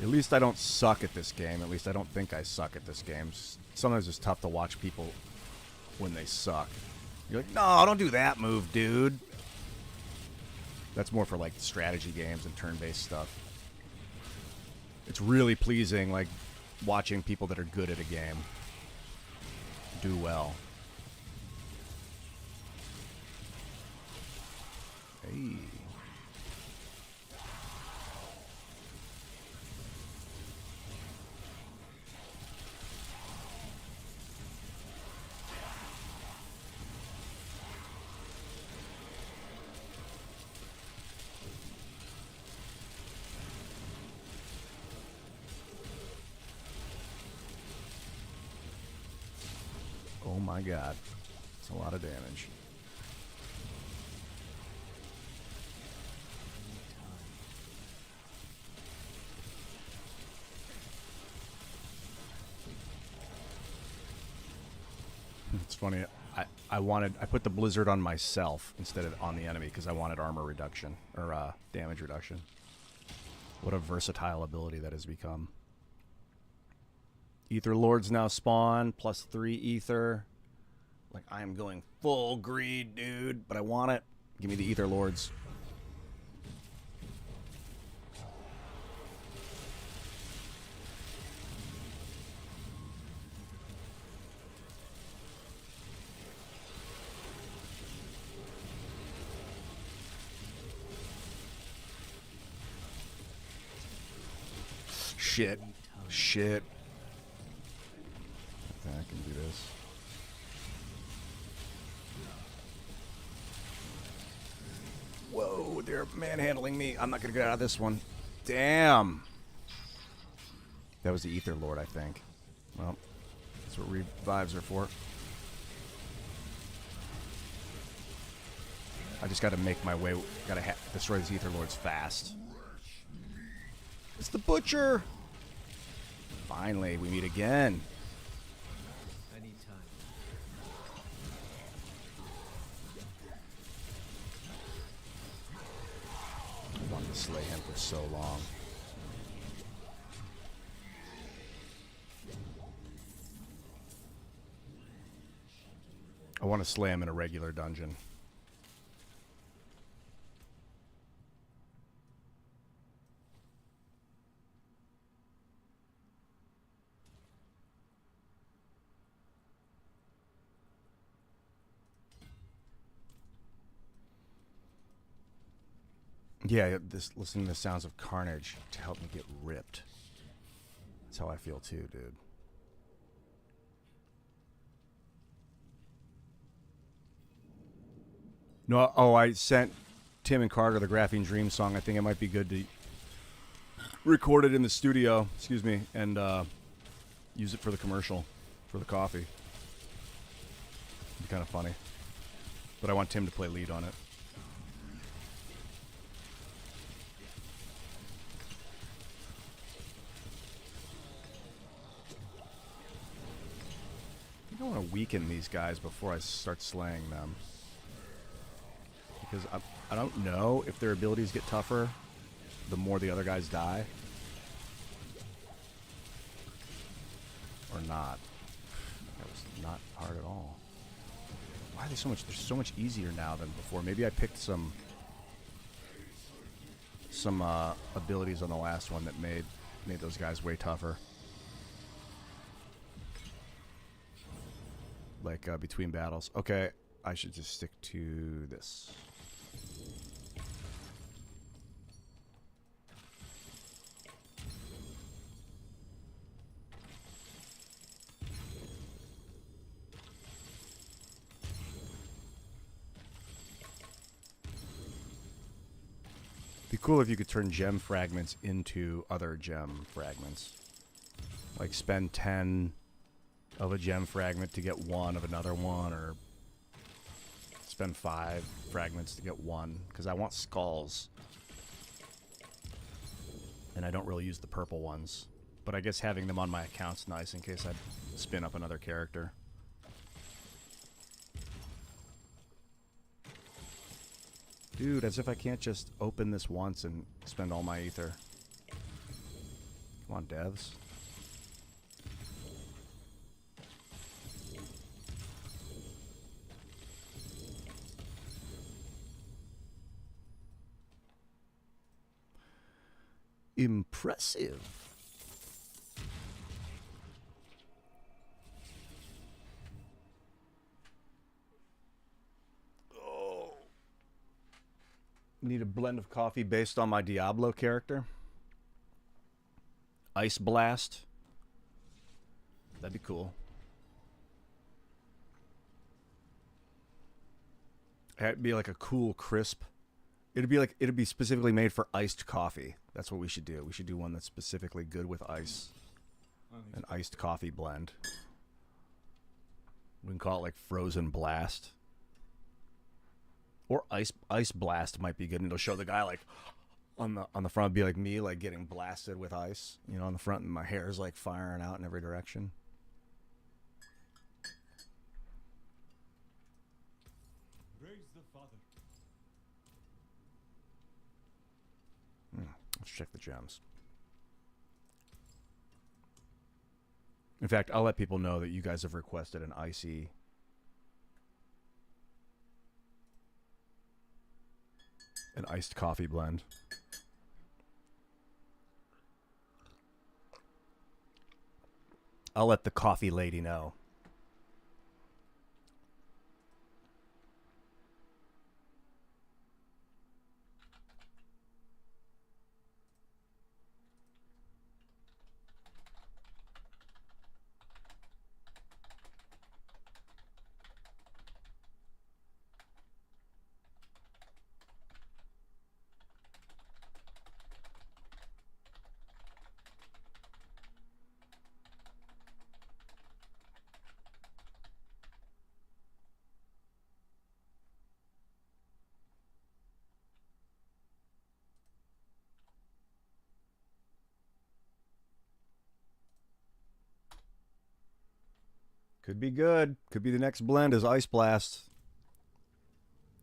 At least I don't suck at this game. At least I don't think I suck at this game. Sometimes it's tough to watch people when they suck. You're like, no, don't do that move, dude. That's more for like strategy games and turn-based stuff. It's really pleasing, like, watching people that are good at a game do well. Hey. Oh my god. It's a lot of damage. It's funny. I put the blizzard on myself instead of on the enemy because I wanted armor reduction or damage reduction. What a versatile ability that has become. Ether Lords now spawn, plus 3 ether. Like, I am going full greed, dude, but I want it. Give me the Ether Lords. Shit. Shit. I can do this. Whoa, they're manhandling me. I'm not going to get out of this one. Damn. That was the Ether Lord, I think. Well, that's what revives are for. I just got to make my way. Got to destroy these Ether Lords fast. It's the Butcher. Finally, we meet again. I need time. I wanted to slay him for so long. I want to slay him in a regular dungeon. Yeah, listening to the sounds of carnage to help me get ripped. That's how I feel too, dude. No, oh, I sent Tim and Carter the Graphene Dream song. I think it might be good to record it in the studio, excuse me, and use it for the commercial, for the coffee. It'd be kind of funny. But I want Tim to play lead on it. I don't want to weaken these guys before I start slaying them. Because I don't know if their abilities get tougher the more the other guys die. Or not. That was not hard at all. Why are they so much? They're so much easier now than before. Maybe I picked some abilities on the last one that made those guys way tougher. Like between battles. Okay, I should just stick to this. Be cool if you could turn gem fragments into other gem fragments. Like spend 10 of a gem fragment to get 1 of another one, or spend 5 fragments to get 1, because I want skulls. And I don't really use the purple ones. But I guess having them on my account's nice in case I spin up another character. Dude, as if I can't just open this once and spend all my ether. Come on, devs. Impressive. Oh. Need a blend of coffee based on my Diablo character. Ice Blast. That'd be cool. It'd be like a cool, crisp. It'd be specifically made for iced coffee. That's what we should do. We should do one that's specifically good with ice. An iced coffee blend. We can call it like Frozen Blast. Or Ice Blast might be good, and it'll show the guy like on the front, be like me, like getting blasted with ice, you know, on the front, and my hair is like firing out in every direction. Raise the father. Let's check the gems. In fact, I'll let people know that you guys have requested an icy an iced coffee blend. I'll let the coffee lady know. Could be good. Could be the next blend is Ice Blast.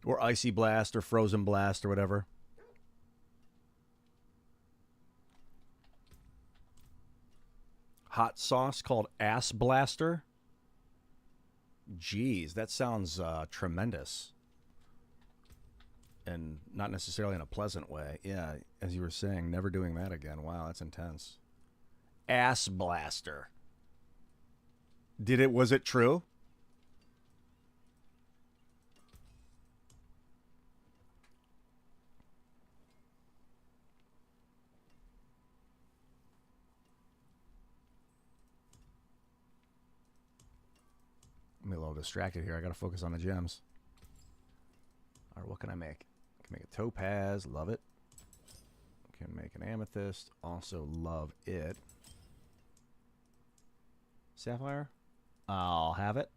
Or Icy Blast or Frozen Blast or whatever. Hot sauce called Ass Blaster. Jeez, that sounds tremendous. And not necessarily in a pleasant way. Yeah, as you were saying, never doing that again. Wow, that's intense. Ass Blaster. Was it true? I'm a little distracted here. I gotta focus on the gems. Alright, what can I make? I can make a topaz, love it. Can make an amethyst, also love it. Sapphire? I'll have it.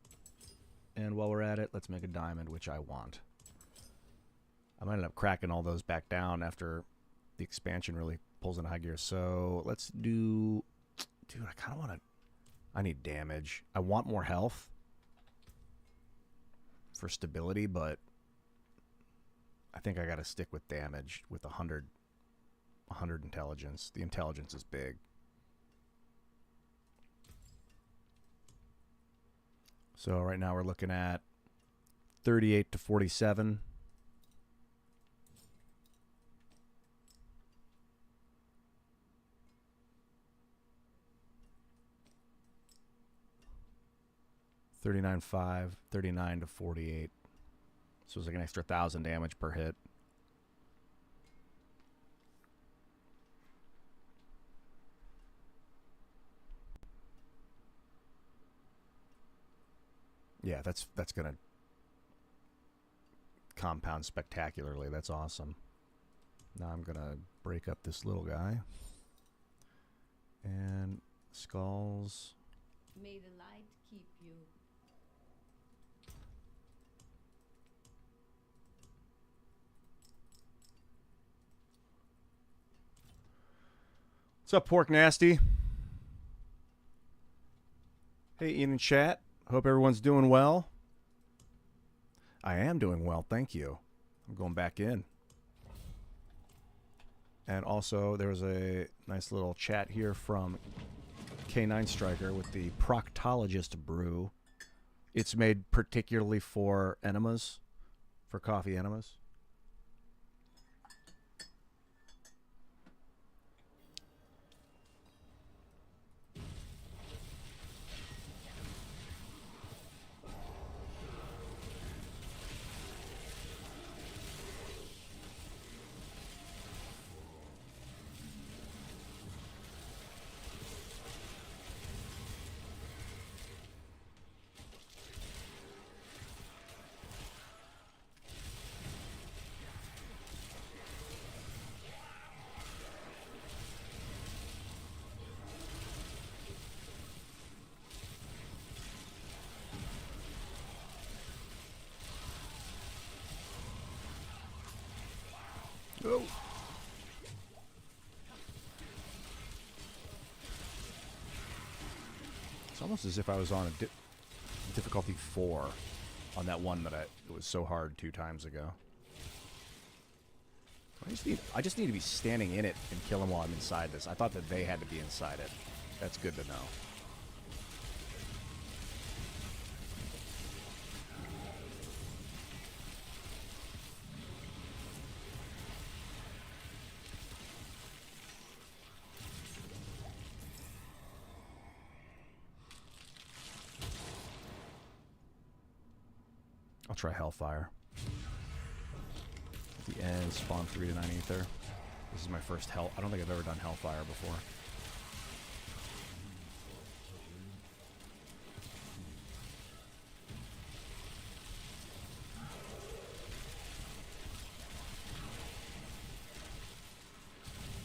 And while we're at it, let's make a diamond, which I want. I might end up cracking all those back down after the expansion really pulls in high gear. So let's do... Dude, I kind of want to... I need damage. I want more health for stability, but I think I got to stick with damage with 100 intelligence. The intelligence is big. So right now we're looking at 38 to 47. $39.5, 39 to 48. So it's like an extra 1,000 damage per hit. Yeah, that's gonna compound spectacularly. That's awesome. Now I'm going to break up this little guy. And skulls. May the light keep you. What's up, Pork Nasty? Hey, Ian in chat. Hope everyone's doing well. I am doing well, thank you. I'm going back in. And also, there's a nice little chat here from K9 Striker with the Proctologist brew. It's made particularly for enemas, for coffee enemas. Oh. It's almost as if I was on a difficulty 4 on that one that it was so hard 2 times ago. I just need to be standing in it and kill him while I'm inside this. I thought that they had to be inside it. That's good to know. I'll try Hellfire. At the end, spawn 3 to 9 ether. This is my first Hell. I don't think I've ever done Hellfire before.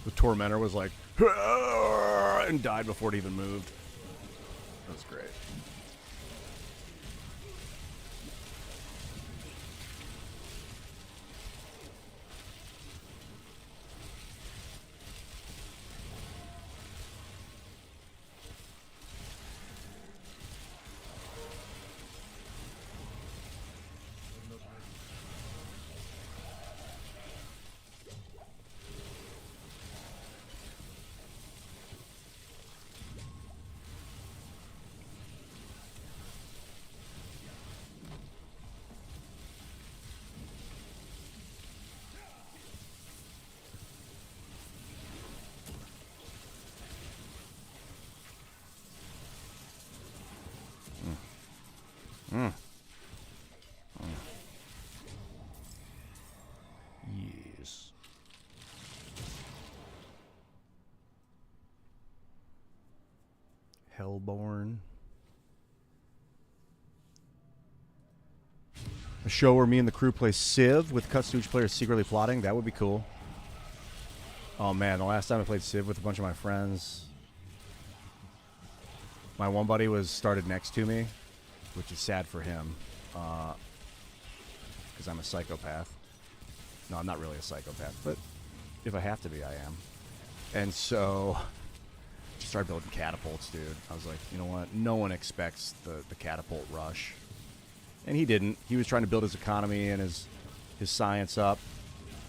The Tormentor was like, and died before it even moved. That was great. Yes. Hellborn. A show where me and the crew play Civ with cuts to each player secretly plotting. That would be cool. Oh man, the last time I played Civ with a bunch of my friends, my one buddy was started next to me, which is sad for him, because I'm a psychopath. No, I'm not really a psychopath, but if I have to be, I am. And so, just started building catapults, dude. I was like, you know what? No one expects the catapult rush. And he didn't. He was trying to build his economy and his science up.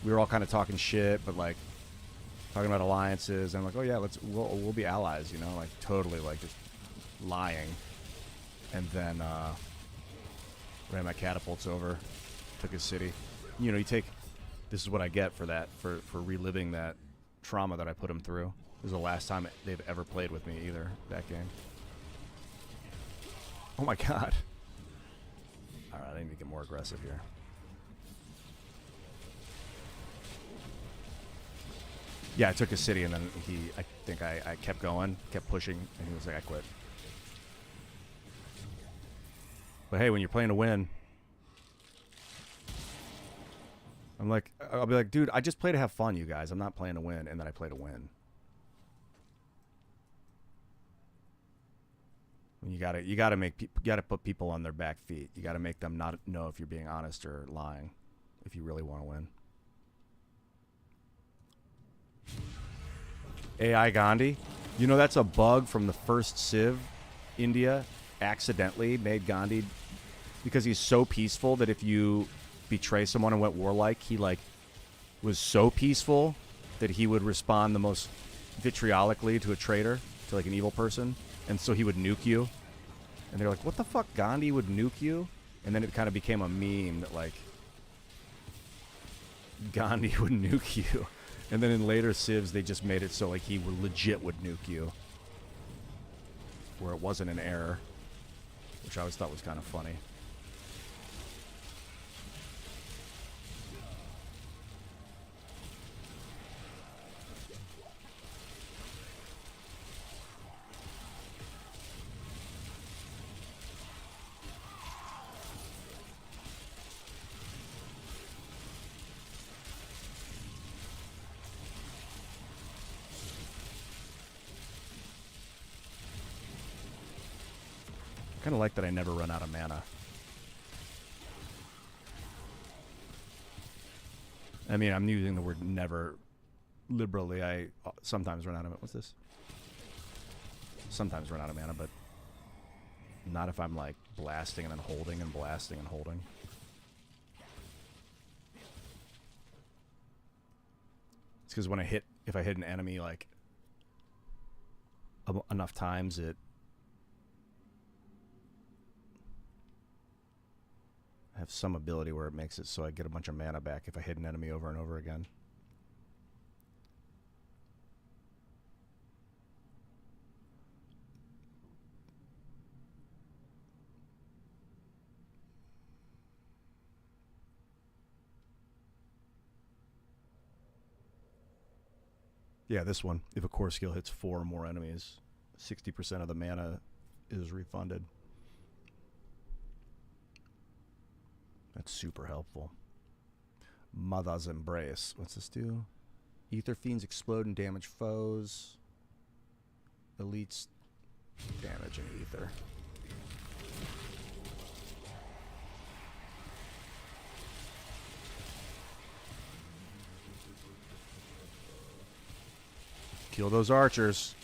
We were all kind of talking shit, but like, talking about alliances. And I'm like, oh yeah, we'll be allies, you know? Like, totally, like, just lying. And then, ran my catapults over, took his city. You know, this is what I get for that, for reliving that trauma that I put him through. This is the last time they've ever played with me either, that game. Oh my god. Alright, I need to get more aggressive here. Yeah, I took his city and then I think I kept going, kept pushing, and he was like, I quit. But hey, when you're playing to win... I'll be like, dude, I just play to have fun, you guys. I'm not playing to win, and then I play to win. You gotta put people on their back feet. You gotta make them not know if you're being honest or lying, if you really want to win. AI Gandhi, you know that's a bug from the first Civ. India accidentally made Gandhi because he's so peaceful that if you betray someone and went warlike, he like was so peaceful that he would respond the most vitriolically to a traitor, to like an evil person, and so he would nuke you. And they're like, what the fuck, Gandhi would nuke you? And then it kind of became a meme that like Gandhi would nuke you. And then in later civs they just made it so like he would legit would nuke you, where it wasn't an error, which I always thought was kind of funny. Kind of like that I never run out of mana. I mean, I'm using the word never liberally. I sometimes run out of it. What's this? Sometimes run out of mana, but not if I'm like blasting and then holding and blasting and holding. It's because when if I hit an enemy like enough times, it have some ability where it makes it so I get a bunch of mana back if I hit an enemy over and over again. Yeah, this one. If a core skill hits 4 or more enemies, 60% of the mana is refunded. That's super helpful. Mother's Embrace. What's this do? Ether Fiends explode and damage foes. Elites damage and ether. Kill those archers.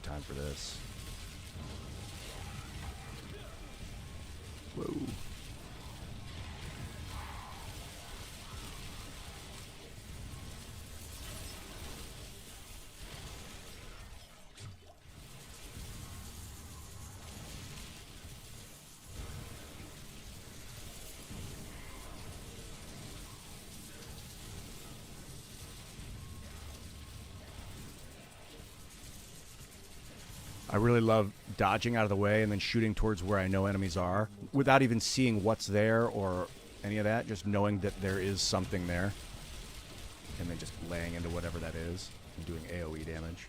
Time for this. Whoa. I really love dodging out of the way and then shooting towards where I know enemies are without even seeing what's there or any of that, just knowing that there is something there and then just laying into whatever that is and doing AoE damage.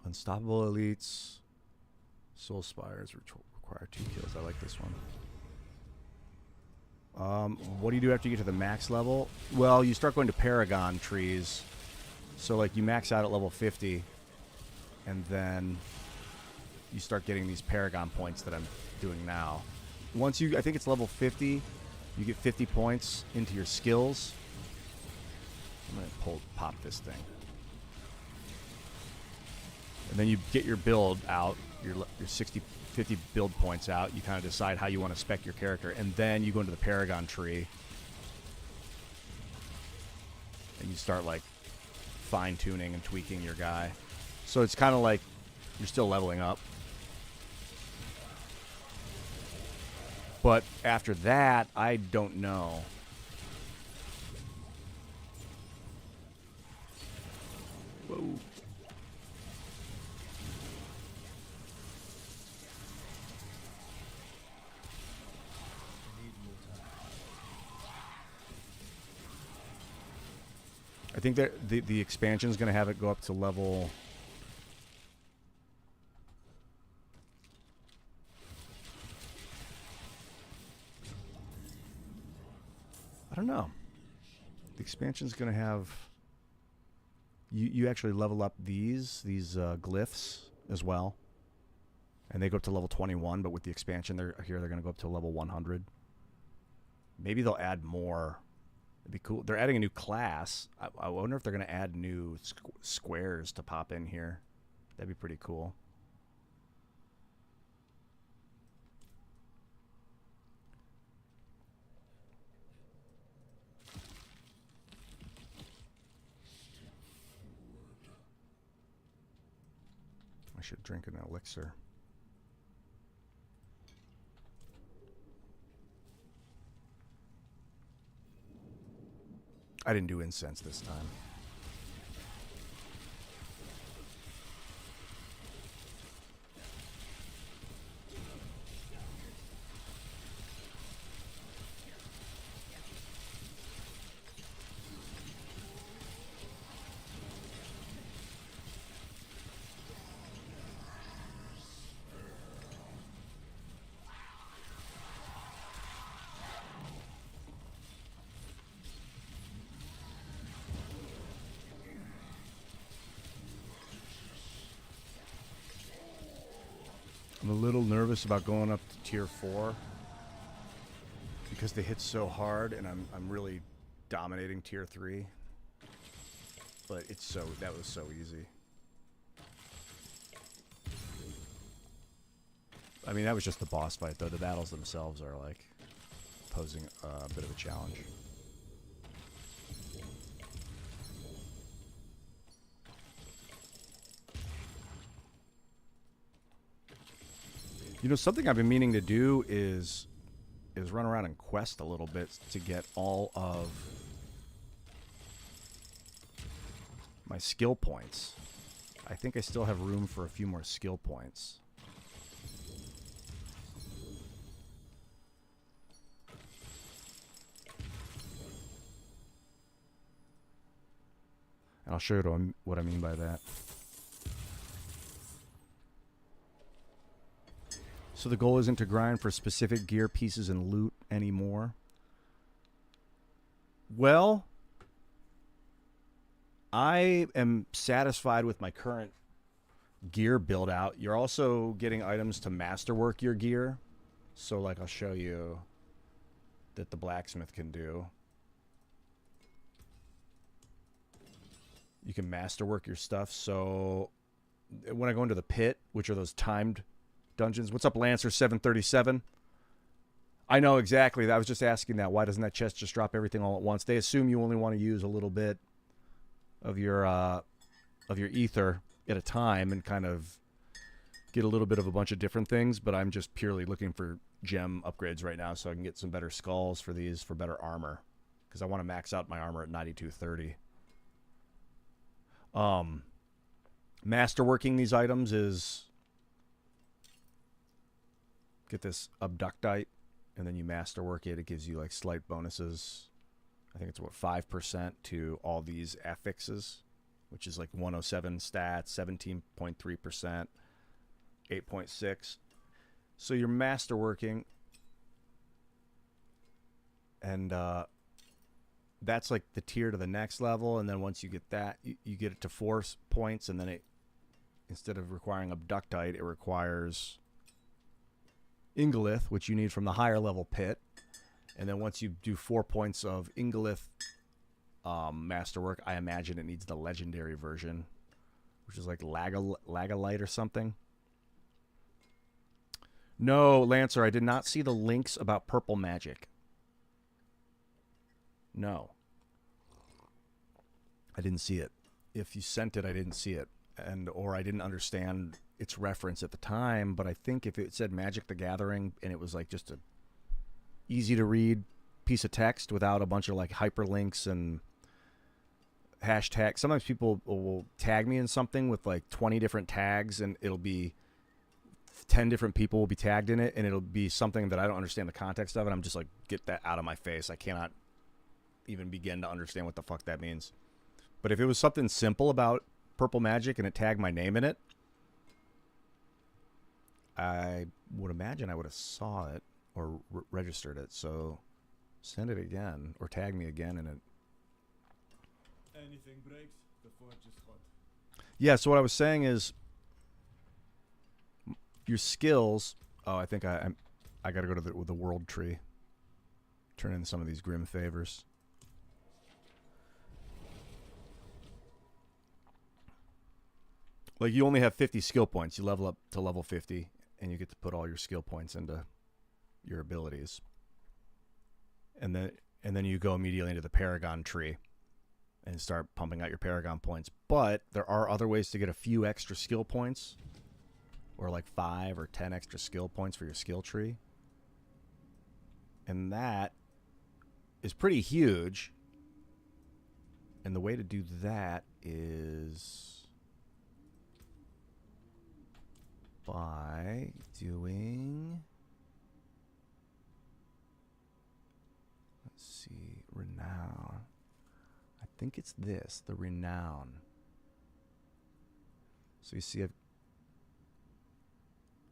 Unstoppable Elites. Soul Spires require 2 kills. I like this one. What do you do after you get to the max level? Well, you start going to Paragon trees. So, like, you max out at level 50. And then you start getting these Paragon points that I'm doing now. Once you, I think it's level 50, you get 50 points into your skills. I'm going to pop this thing. And then you get your build out, your 50 build points out. You kind of decide how you want to spec your character. And then you go into the Paragon tree. And you start, like, fine-tuning and tweaking your guy. So it's kind of like you're still leveling up. But after that, I don't know. Whoa. I think that the expansion is going to have it go up to level. I don't know. The expansion is going to have. You actually level up these glyphs as well, and they go up to level 21. But with the expansion, they're going to go up to level 100. Maybe they'll add more. It'd be cool. They're adding a new class. I wonder if they're going to add new squares to pop in here. That'd be pretty cool. I should drink an elixir. I didn't do incense this time. I'm a little nervous about going up to tier 4 because they hit so hard, and I'm really dominating tier 3. But that was so easy. I mean, that was just the boss fight, though. The battles themselves are like posing a bit of a challenge. You know, something I've been meaning to do is run around and quest a little bit to get all of my skill points. I think I still have room for a few more skill points. And I'll show you what I mean by that. So the goal isn't to grind for specific gear pieces and loot anymore. Well, I am satisfied with my current gear build out. You're also getting items to masterwork your gear. So like I'll show you that the blacksmith can do. You can masterwork your stuff. So when I go into the pit, which are those timed dungeons. What's up, Lancer 737? I know exactly. I was just asking that. Why doesn't that chest just drop everything all at once? They assume you only want to use a little bit of your ether at a time and kind of get a little bit of a bunch of different things. But I'm just purely looking for gem upgrades right now, so I can get some better skulls for these for better armor, because I want to max out my armor at 9230. Masterworking these items is. Get this abductite, and then you masterwork it. It gives you like slight bonuses. I think it's what 5% to all these affixes, which is like 107 stats, 17.3%, 8.6. So you're masterworking, and that's like the tier to the next level. And then once you get that, you get it to 4 points, and then it, instead of requiring abductite, it requires Ingolith, which you need from the higher level pit. And then once you do 4 points of Ingolith masterwork, I imagine it needs the legendary version, which is like Lagalite or something. No, Lancer, I did not see the links about purple magic. No. I didn't see it. If you sent it, I didn't see it. Or I didn't understand its reference at the time, but I think if it said Magic the Gathering and it was like just a easy to read piece of text without a bunch of like hyperlinks and hashtags. Sometimes people will tag me in something with like 20 different tags, and it'll be 10 different people will be tagged in it, and it'll be something that I don't understand the context of, and I'm just like, get that out of my face. I cannot even begin to understand what the fuck that means. But if it was something simple about purple magic and it tagged my name in it, I would imagine I would have saw it or registered it. So send it again or tag me again in it. Anything breaks, the forge is hot. Yeah, so what I was saying is your skills. Oh, I think I got to go to the world tree. Turn in some of these grim favors. Like, you only have 50 skill points. You level up to level 50, and you get to put all your skill points into your abilities. And then you go immediately into the Paragon tree and start pumping out your Paragon points. But there are other ways to get a few extra skill points, or like 5 or 10 extra skill points for your skill tree. And that is pretty huge. And the way to do that is by doing, let's see, renown. I think it's this, the renown. So you see,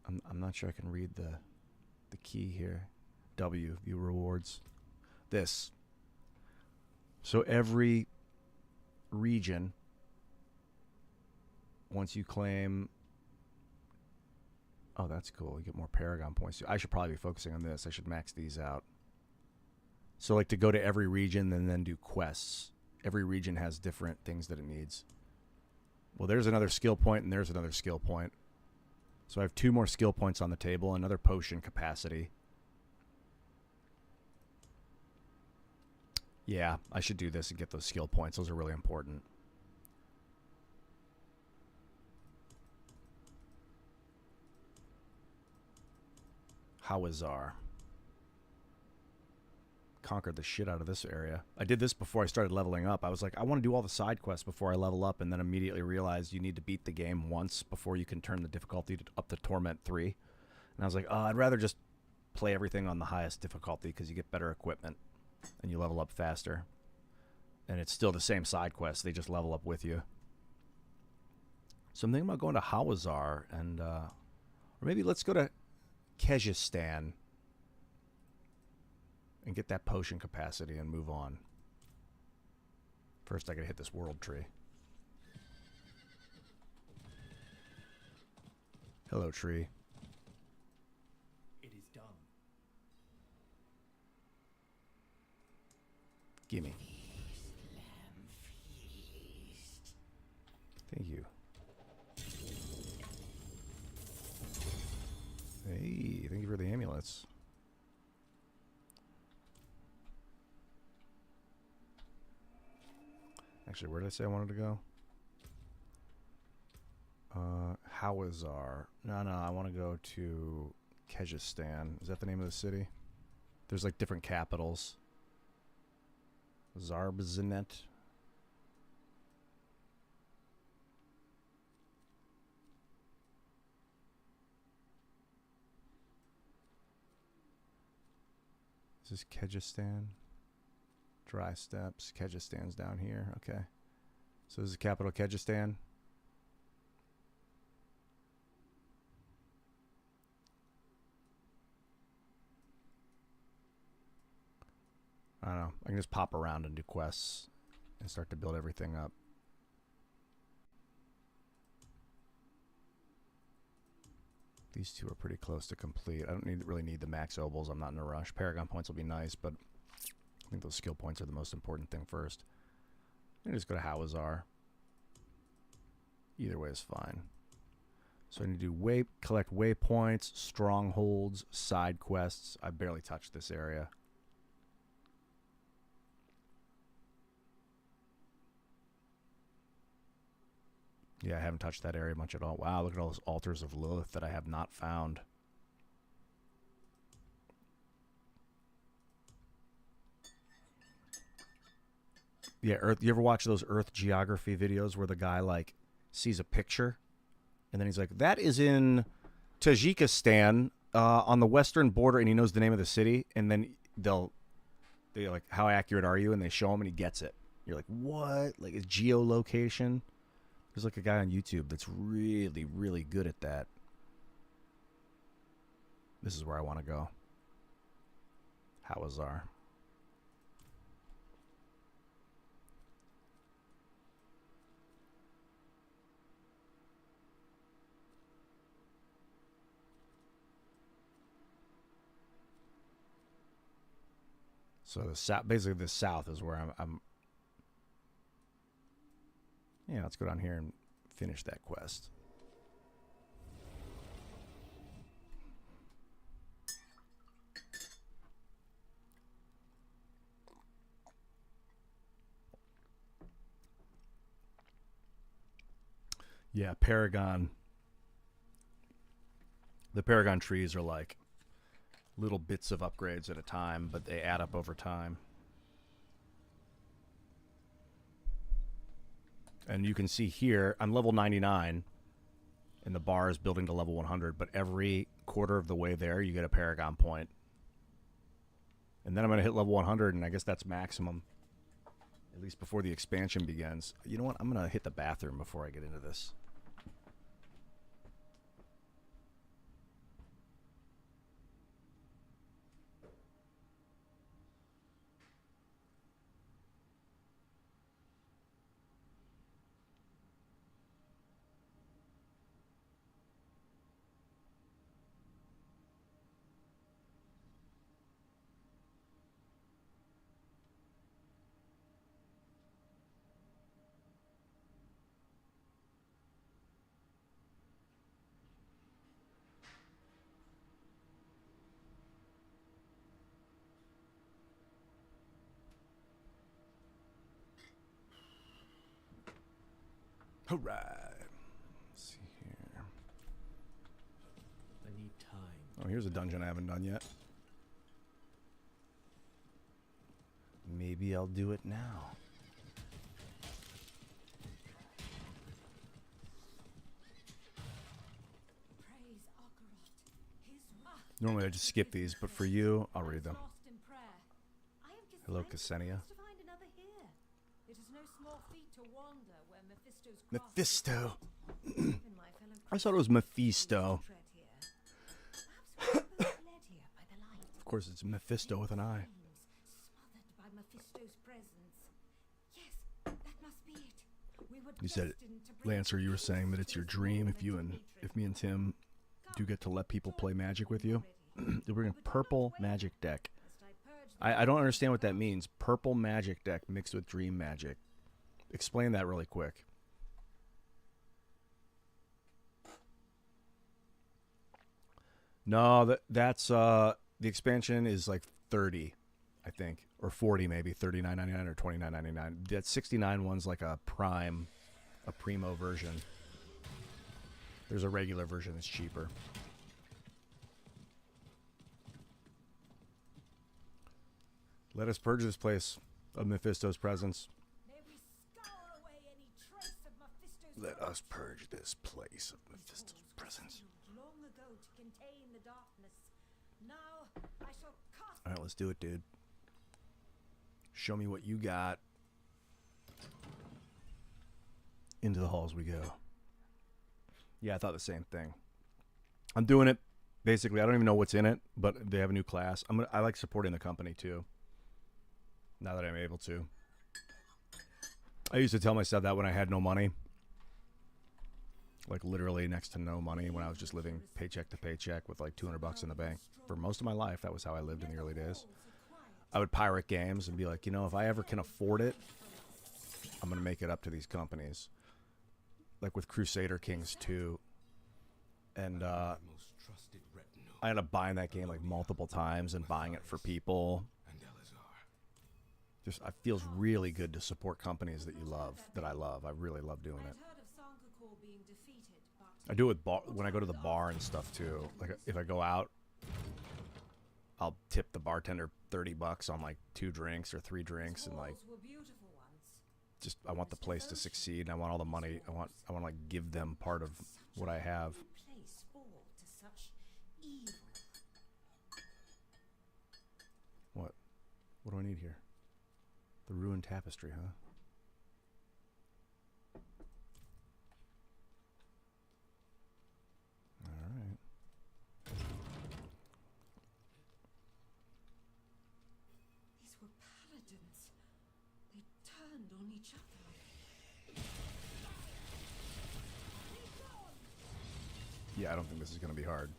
I'm not sure I can read the key here. W, view rewards. This. So every region, once you claim, oh, that's cool. You get more Paragon points. I should probably be focusing on this. I should max these out. So like to go to every region and then do quests. Every region has different things that it needs. Well, there's another skill point and there's another skill point. So I have 2 more skill points on the table, another potion capacity. Yeah, I should do this and get those skill points. Those are really important. Hawazar. Conquered the shit out of this area. I did this before I started leveling up. I was like, I want to do all the side quests before I level up, and then immediately realized you need to beat the game once before you can turn the difficulty up to Torment 3. And I was like, oh, I'd rather just play everything on the highest difficulty because you get better equipment and you level up faster. And it's still the same side quest. They just level up with you. So I'm thinking about going to Hawazar, and or maybe let's go to Kyrgyzstan and get that potion capacity and move on. First, I gotta hit this world tree. Hello, tree. It is done. Gimme. Thank you. Hey, thank you for the amulets. Actually, where did I say I wanted to go? Hawazar. No, I want to go to Kyrgyzstan. Is that the name of the city? There's like different capitals. Zarbzanet. Is this Kyrgyzstan? Dry steppes. Kyrgyzstan's down here. Okay. So this is the capital, Kyrgyzstan. I don't know. I can just pop around and do quests and start to build everything up. These 2 are pretty close to complete. I don't really need the max obols. I'm not in a rush. Paragon points will be nice, but I think those skill points are the most important thing first. I'm just go to Hawazar. Either way is fine. So I need to do collect waypoints, strongholds, side quests. I barely touched this area. Yeah, I haven't touched that area much at all. Wow, look at all those altars of Lilith that I have not found. Yeah, Earth. You ever watch those Earth geography videos where the guy like sees a picture, and then he's like, "That is in Tajikistan on the western border," and he knows the name of the city, and then they're like, "How accurate are you?" And they show him, and he gets it. You're like, "What?" Like, it's geolocation. There's like a guy on YouTube that's really, really good at that. This is where I want to go. Hawazar. So the south, basically the south is where I'm. Yeah, let's go down here and finish that quest. Yeah, Paragon. The Paragon trees are like little bits of upgrades at a time, but they add up over time. And you can see here, I'm level 99, and the bar is building to level 100, but every quarter of the way there, you get a Paragon point. And then I'm going to hit level 100, and I guess that's maximum, at least before the expansion begins. You know what? I'm going to hit the bathroom before I get into this. All right. Let's see here. I need time. Oh, here's a dungeon I haven't done yet. Maybe I'll do it now. Praise Akarat. His wrath Normally I just skip these, but for you, I'll read them. lost in prayer. I am Hello, Cassania. Ksenia. To find another here. It is no small feat to wander where Mephisto's Mephisto. Even my fellow I thought it was Mephisto. tread here. Perhaps we were both led here by the light. Of course, it's Mephisto with an eye. Smothered by Mephisto's presence. Yes, that must be it. We were You said it, destined to bring Lancer. You were saying that it's your dream if me and Tim do get to let people play Magic with you. They bring a purple Magic deck. I don't understand what that means. Purple Magic deck mixed with Dream Magic. Explain that really quick. No, that's the expansion is like 30, I think, or 40 maybe, $39.99 or $29.99. That 69 one's like a primo version. There's a regular version that's cheaper. Let us purge this place of Mephisto's presence. May we scour away any trace of Mephisto's Let us purge this place of Mephisto's presence. long ago to contain the darkness. Now I shall cast All right, let's do it, dude. Show me what you got. Into the halls we go. Yeah, I thought the same thing. I'm doing it. Basically, I don't even know what's in it, but they have a new class. I like supporting the company too. Now that I'm able to. I used to tell myself that when I had no money. Like literally next to no money when I was just living paycheck to paycheck with like $200 in the bank. For most of my life, that was how I lived in the early days. I would pirate games and be like, you know, if I ever can afford it, I'm going to make it up to these companies. Like with Crusader Kings 2. And I ended up buying that game like multiple times and buying it for people. Just, it feels really good to support companies that you love, that I love. I really love doing it. heard of Sankakor being defeated, but I do it with when I go to the bar and stuff too. Like if I go out, I'll tip the bartender $30 on like 2 drinks or 3 drinks, and like walls were beautiful once. just I want the place to succeed, and I want all the money. I want to like give them part of what I have. Place fall to such evil. What? What do I need here? The ruined tapestry, huh? All right. These were paladins. They turned on each other. Yeah, I don't think this is going to be hard.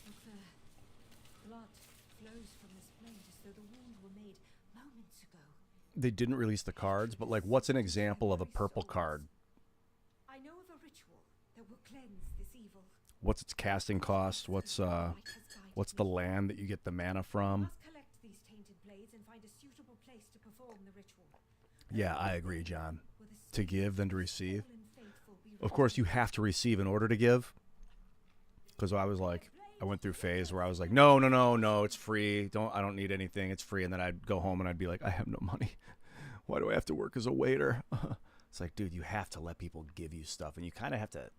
Look there. Blood flows from this blade as though the wounds were made moments ago. They didn't release the cards, but like, what's an example of a purple card? I know of a ritual that will cleanse this evil. What's its casting cost? What's the land that you get the mana We from? must collect these tainted blades and find a suitable place to perform the ritual. Yeah, I agree, John. Will the To give than to receive. fallen faithful be Of course, you have to receive in order to give. Because I was like, I went through a phase where I was like, no, it's free. I don't need anything. It's free. And then I'd go home and I'd be like, I have no money. Why do I have to work as a waiter? It's like, dude, you have to let people give you stuff, and you kind of have to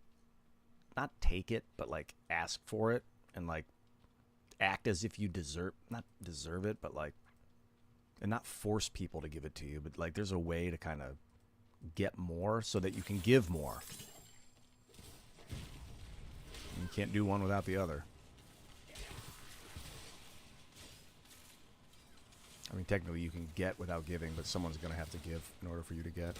not take it, but like ask for it and like act as if you not deserve it, but like, and not force people to give it to you, but like there's a way to kind of get more so that you can give more. You can't do one without the other. I mean, technically you can get without giving, but someone's going to have to give in order for you to get.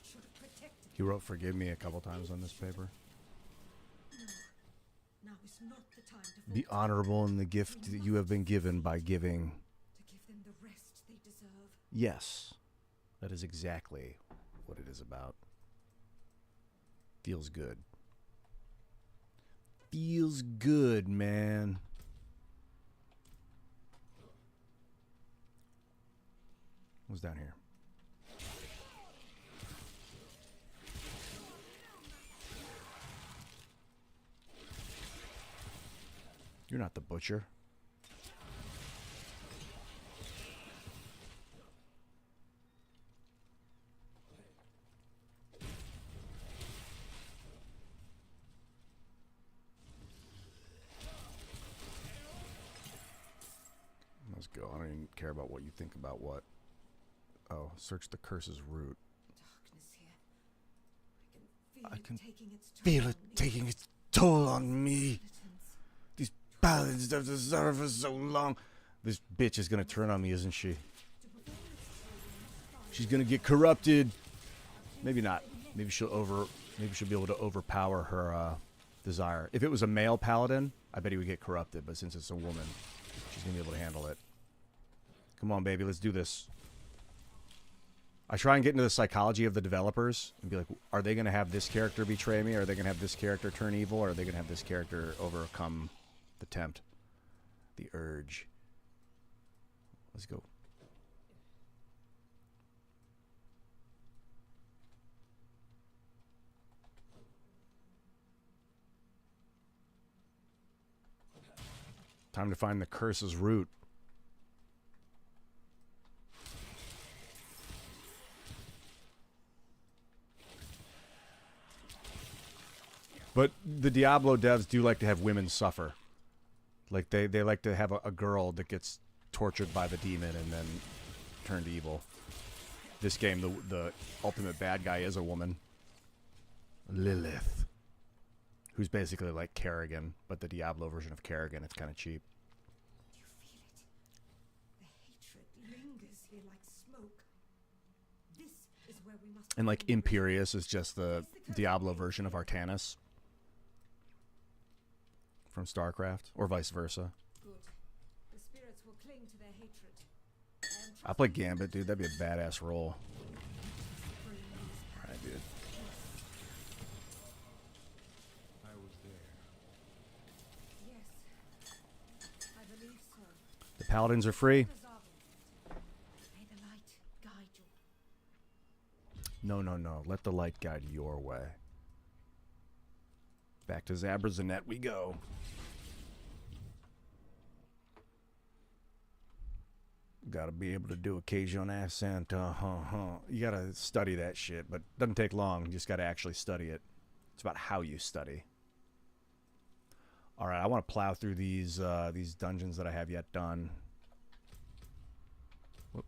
should have protected. He wrote "forgive me" a couple times on this paper. Now is not the time to Be falter. honorable in the gift that you have been given by giving. To give them the rest they deserve. Yes, that is exactly what it is about. Feels good. Feels good, man. What's down here? You're not the butcher. Let's go. I don't even care about what you think about what. Oh, search the curse's root. Darkness here. I can feel it taking its toll Feel on it me. taking its toll on me. Skeletons. These paladins have deserved for so long. This bitch is gonna turn on me, isn't she? To perform its ritual, She's gonna get corrupted. Maybe not. Maybe she'll be able to overpower her desire. If it was a male paladin, I bet he would get corrupted. But since it's a woman, she's gonna be able to handle it. Come on, baby, let's do this. I try and get into the psychology of the developers and be like, are they gonna have this character betray me? Are they gonna have this character turn evil? Or are they gonna have this character overcome the tempt, the urge? Let's go. Time to find the curse's root. But the Diablo devs do like to have women suffer. Like they like to have a girl that gets tortured by the demon and then turned evil. This game, the ultimate bad guy is a woman. Lilith. Who's basically like Kerrigan, but the Diablo version of Kerrigan. It's kind of cheap. Do you feel it? The hatred lingers here like smoke. This is where we must. And like perform the ritual. Imperius is just the Diablo version of Artanis from StarCraft, or vice versa. Good. The spirits will cling to their hatred. I am I play Gambit, dude. That'd be a badass role. Alright, dude. I was there. Yes, I believe so. The paladins are free. Resolve. May the light guide you. No, no, no. Let the light guide your way. Back to Zabrazanet we go. Gotta be able to do a Cajun accent. You gotta study that shit, but it doesn't take long. You just gotta actually study it. It's about how you study. All right, I want to plow through these dungeons that I have yet done. Whoop.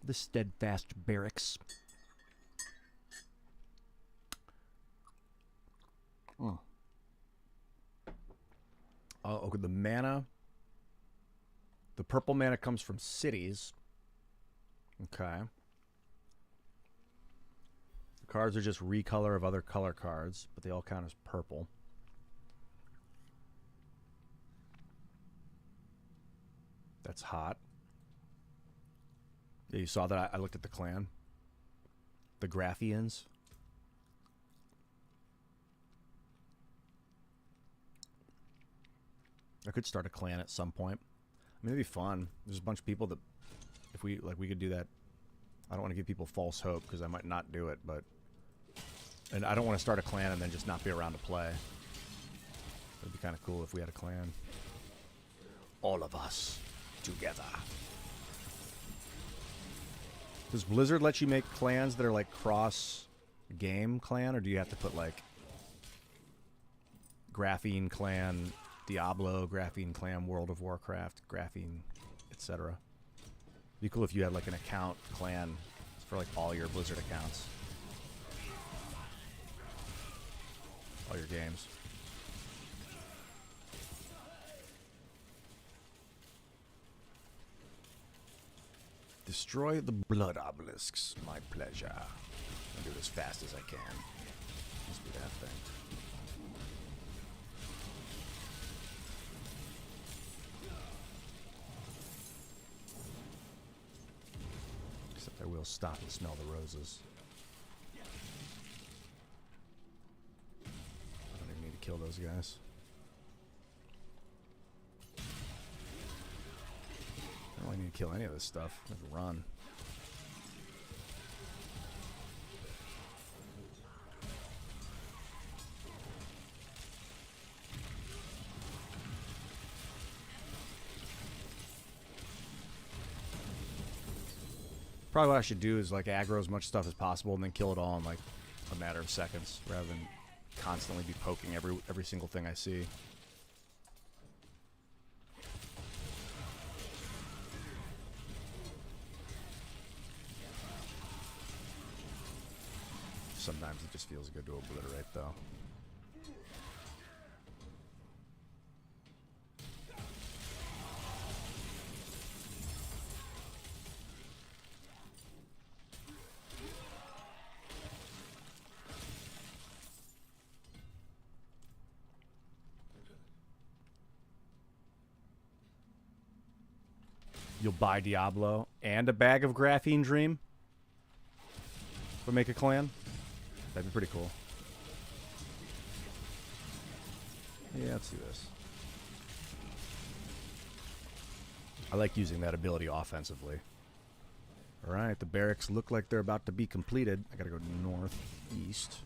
The Steadfast Barracks. Oh. Okay, the mana. The purple mana comes from cities. Okay. The cards are just recolor of other color cards, but they all count as purple. That's hot. Yeah, you saw that I looked at the clan. The Graphians. I could start a clan at some point. I mean, it'd be fun. There's a bunch of people that, if we could do that. I don't want to give people false hope because I might not do it, but, and I don't want to start a clan and then just not be around to play. It'd be kind of cool if we had a clan. All of us together. Does Blizzard let you make clans that are like cross-game clan, or do you have to put like Graphene Clan Diablo, Graphene Clan World of Warcraft, Graphene, etc.? It'd be cool if you had like an account clan for like all your Blizzard accounts. All your games. Destroy the blood obelisks. My pleasure. I'll do it as fast as I can. Let's do that thing. Except I will stop and smell the roses. I don't even need to kill those guys. I don't need to kill any of this stuff. I have to run. Probably what I should do is like aggro as much stuff as possible and then kill it all in like a matter of seconds rather than constantly be poking every single thing I see. Sometimes it just feels good to obliterate, though. You'll buy Diablo and a bag of Graphene Dream? But make a clan? That'd be pretty cool. Yeah, let's do this. I like using that ability offensively. Alright, the barracks look like they're about to be completed. I gotta go northeast.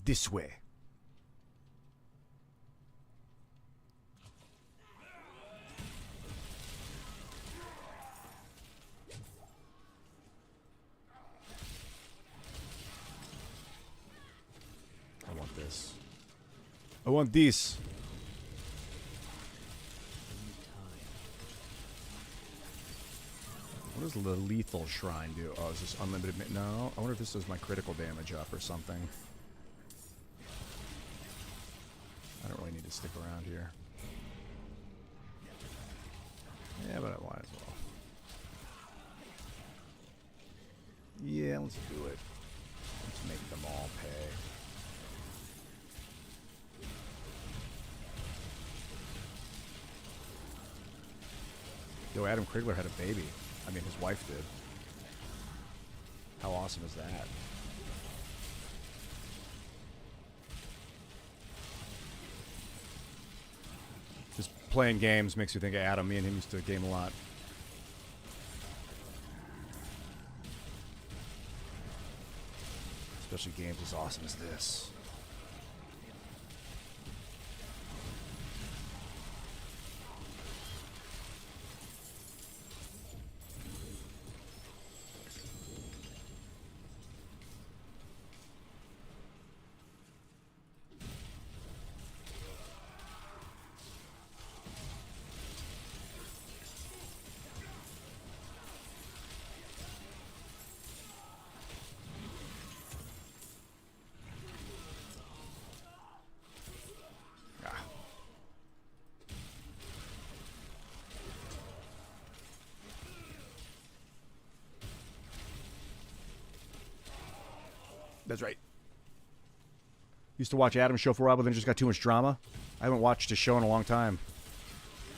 This way. I want this. What does the lethal shrine do? Oh, is this unlimited? No. I wonder if this does my critical damage up or something. I don't really need to stick around here. Yeah, but I might as well. Yeah, let's do it. Make them all pay. Yo, Adam Krigler had a baby. I mean, his wife did. How awesome is that? Just playing games makes you think of Adam. Me and him used to game a lot. Especially games as awesome as this. That's right. Used to watch Adam's show for a while, but then just got too much drama. I haven't watched his show in a long time.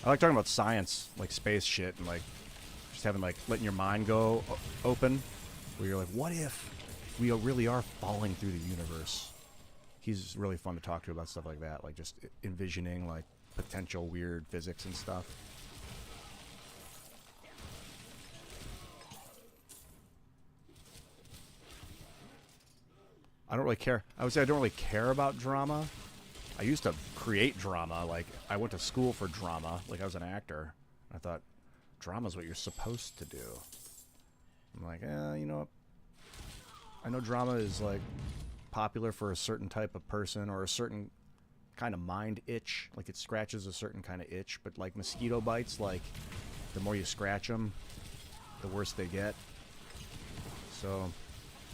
I like talking about science, like space shit, and like just having like letting your mind go open, where you're like, what if we really are falling through the universe? He's really fun to talk to about stuff like that, like just envisioning like potential weird physics and stuff. I don't really care. I would say I don't really care about drama. I used to create drama. Like, I went to school for drama. Like, I was an actor. I thought, drama's what you're supposed to do. I'm like, you know what? I know drama is, like, popular for a certain type of person or a certain kind of mind itch. Like, it scratches a certain kind of itch. But, like, mosquito bites, like, the more you scratch them, the worse they get. So,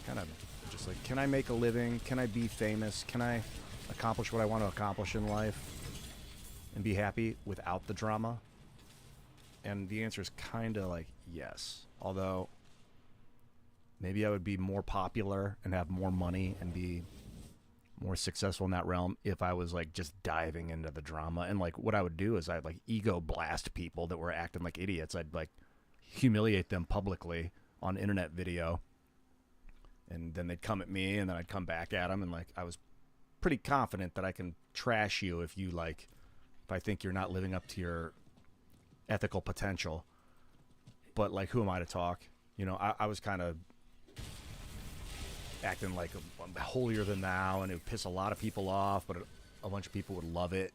kind of... just like, can I make a living? Can I be famous? Can I accomplish what I want to accomplish in life and be happy without the drama? And the answer is kind of like yes. Although maybe I would be more popular and have more money and be more successful in that realm if I was like just diving into the drama. And like what I would do is I'd like ego blast people that were acting like idiots. I'd like humiliate them publicly on internet video. And then they'd come at me, and then I'd come back at them, and like I was pretty confident that I can trash you if you like, if I think you're not living up to your ethical potential. But like, who am I to talk? You know, I was kind of acting like I'm holier than thou, and it would piss a lot of people off, but a bunch of people would love it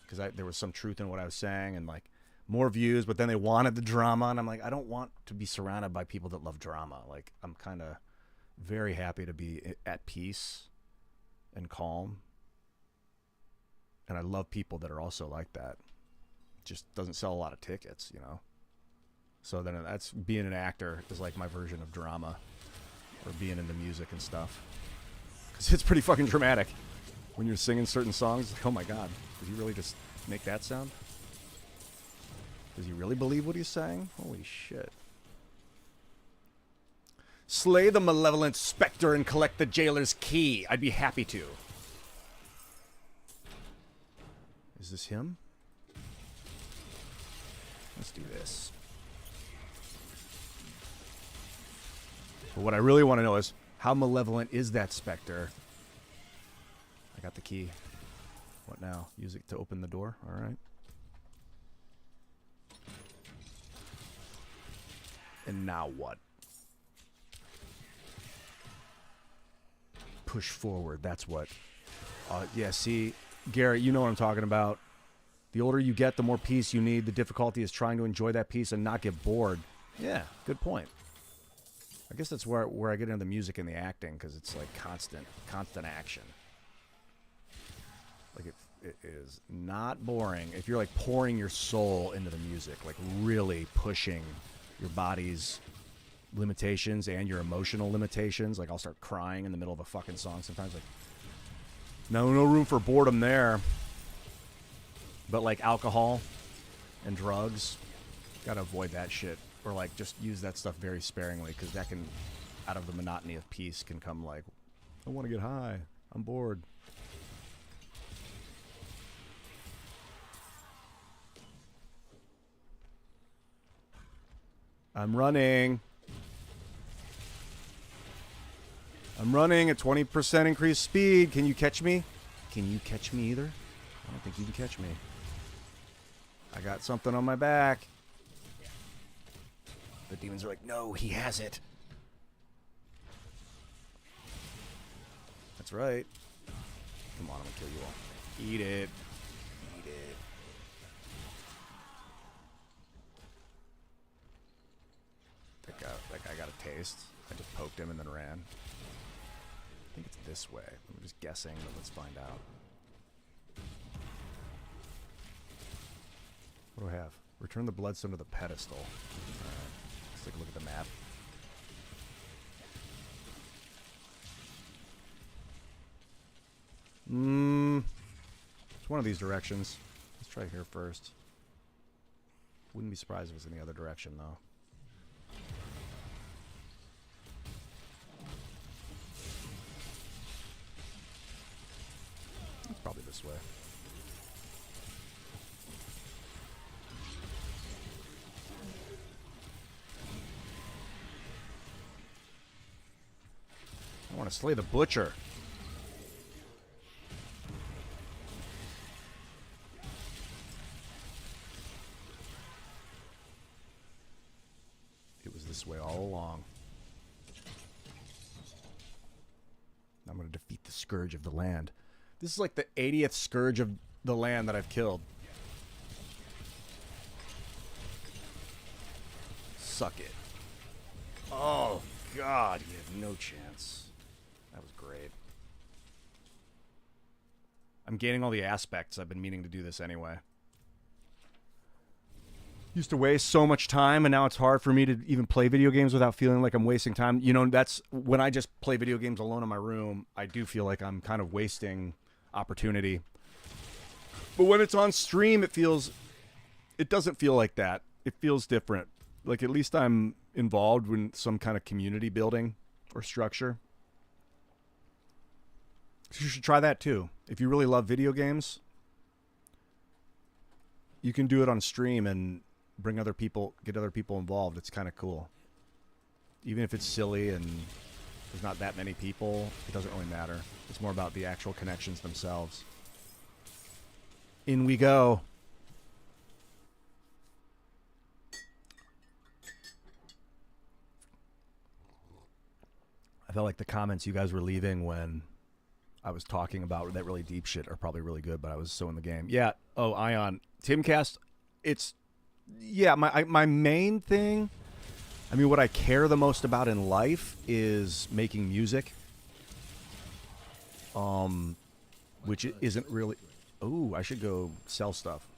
because there was some truth in what I was saying, and like more views. But then they wanted the drama, and I'm like, I don't want to be surrounded by people that love drama. Like, I'm kind of very happy to be at peace and calm. And I love people that are also like that. Just doesn't sell a lot of tickets, you know? So then that's being an actor is like my version of drama, or being into music and stuff. Because it's pretty fucking dramatic. When you're singing certain songs, like, oh my God, did he really just make that sound? Does he really believe what he's saying? Holy shit. Slay the malevolent specter and collect the jailer's key. I'd be happy to. Is this him? Let's do this. But what I really want to know is, how malevolent is that specter? I got the key. What now? Use it to open the door? All right. And now what? Push forward. That's what. Yeah, see, Garrett, you know what I'm talking about. The older you get, the more peace you need. The difficulty is trying to enjoy that peace and not get bored. Yeah, good point. I guess that's where I get into the music and the acting, because it's like constant action. Like it is not boring if you're like pouring your soul into the music, like really pushing your body's limitations and your emotional limitations. Like I'll start crying in the middle of a fucking song sometimes. Like no room for boredom there. But like alcohol and drugs, gotta avoid that shit, or like just use that stuff very sparingly, because that can, out of the monotony of peace, can come like I want to get high. I'm bored. I'm running. I'm running at 20% increased speed. Can you catch me? Can you catch me either? I don't think you can catch me. I got something on my back. The demons are like, no, he has it. That's right. Come on, I'm gonna kill you all. Eat it. Eat it. That guy got a taste. I just poked him and then ran. I think it's this way. I'm just guessing, but let's find out. What do I have? Return the bloodstone to the pedestal. Alright. Let's take a look at the map. It's one of these directions. Let's try here first. Wouldn't be surprised if it's in the other direction, though. It's probably this way. I want to slay the butcher. It was this way all along. I'm going to defeat the Scourge of the Land. This is like the 80th Scourge of the Land that I've killed. Suck it. Oh, God, you have no chance. That was great. I'm gaining all the aspects. I've been meaning to do this anyway. Used to waste so much time, and now it's hard for me to even play video games without feeling like I'm wasting time. You know, that's when I just play video games alone in my room, I do feel like I'm kind of wasting opportunity. But when it's on stream, it doesn't feel like that. It feels different. Like, at least I'm involved in some kind of community building or structure. So you should try that too. If you really love video games, you can do it on stream and bring other people, get other people involved. It's kind of cool. Even if it's silly and there's not that many people, it doesn't really matter. It's more about the actual connections themselves. In we go. I felt like the comments you guys were leaving when I was talking about that really deep shit are probably really good, but I was so in the game. Yeah. Oh, Ion. Timcast, it's... Yeah, my main thing... I mean, what I care the most about in life is making music. Which isn't really... Oh, I should go sell stuff.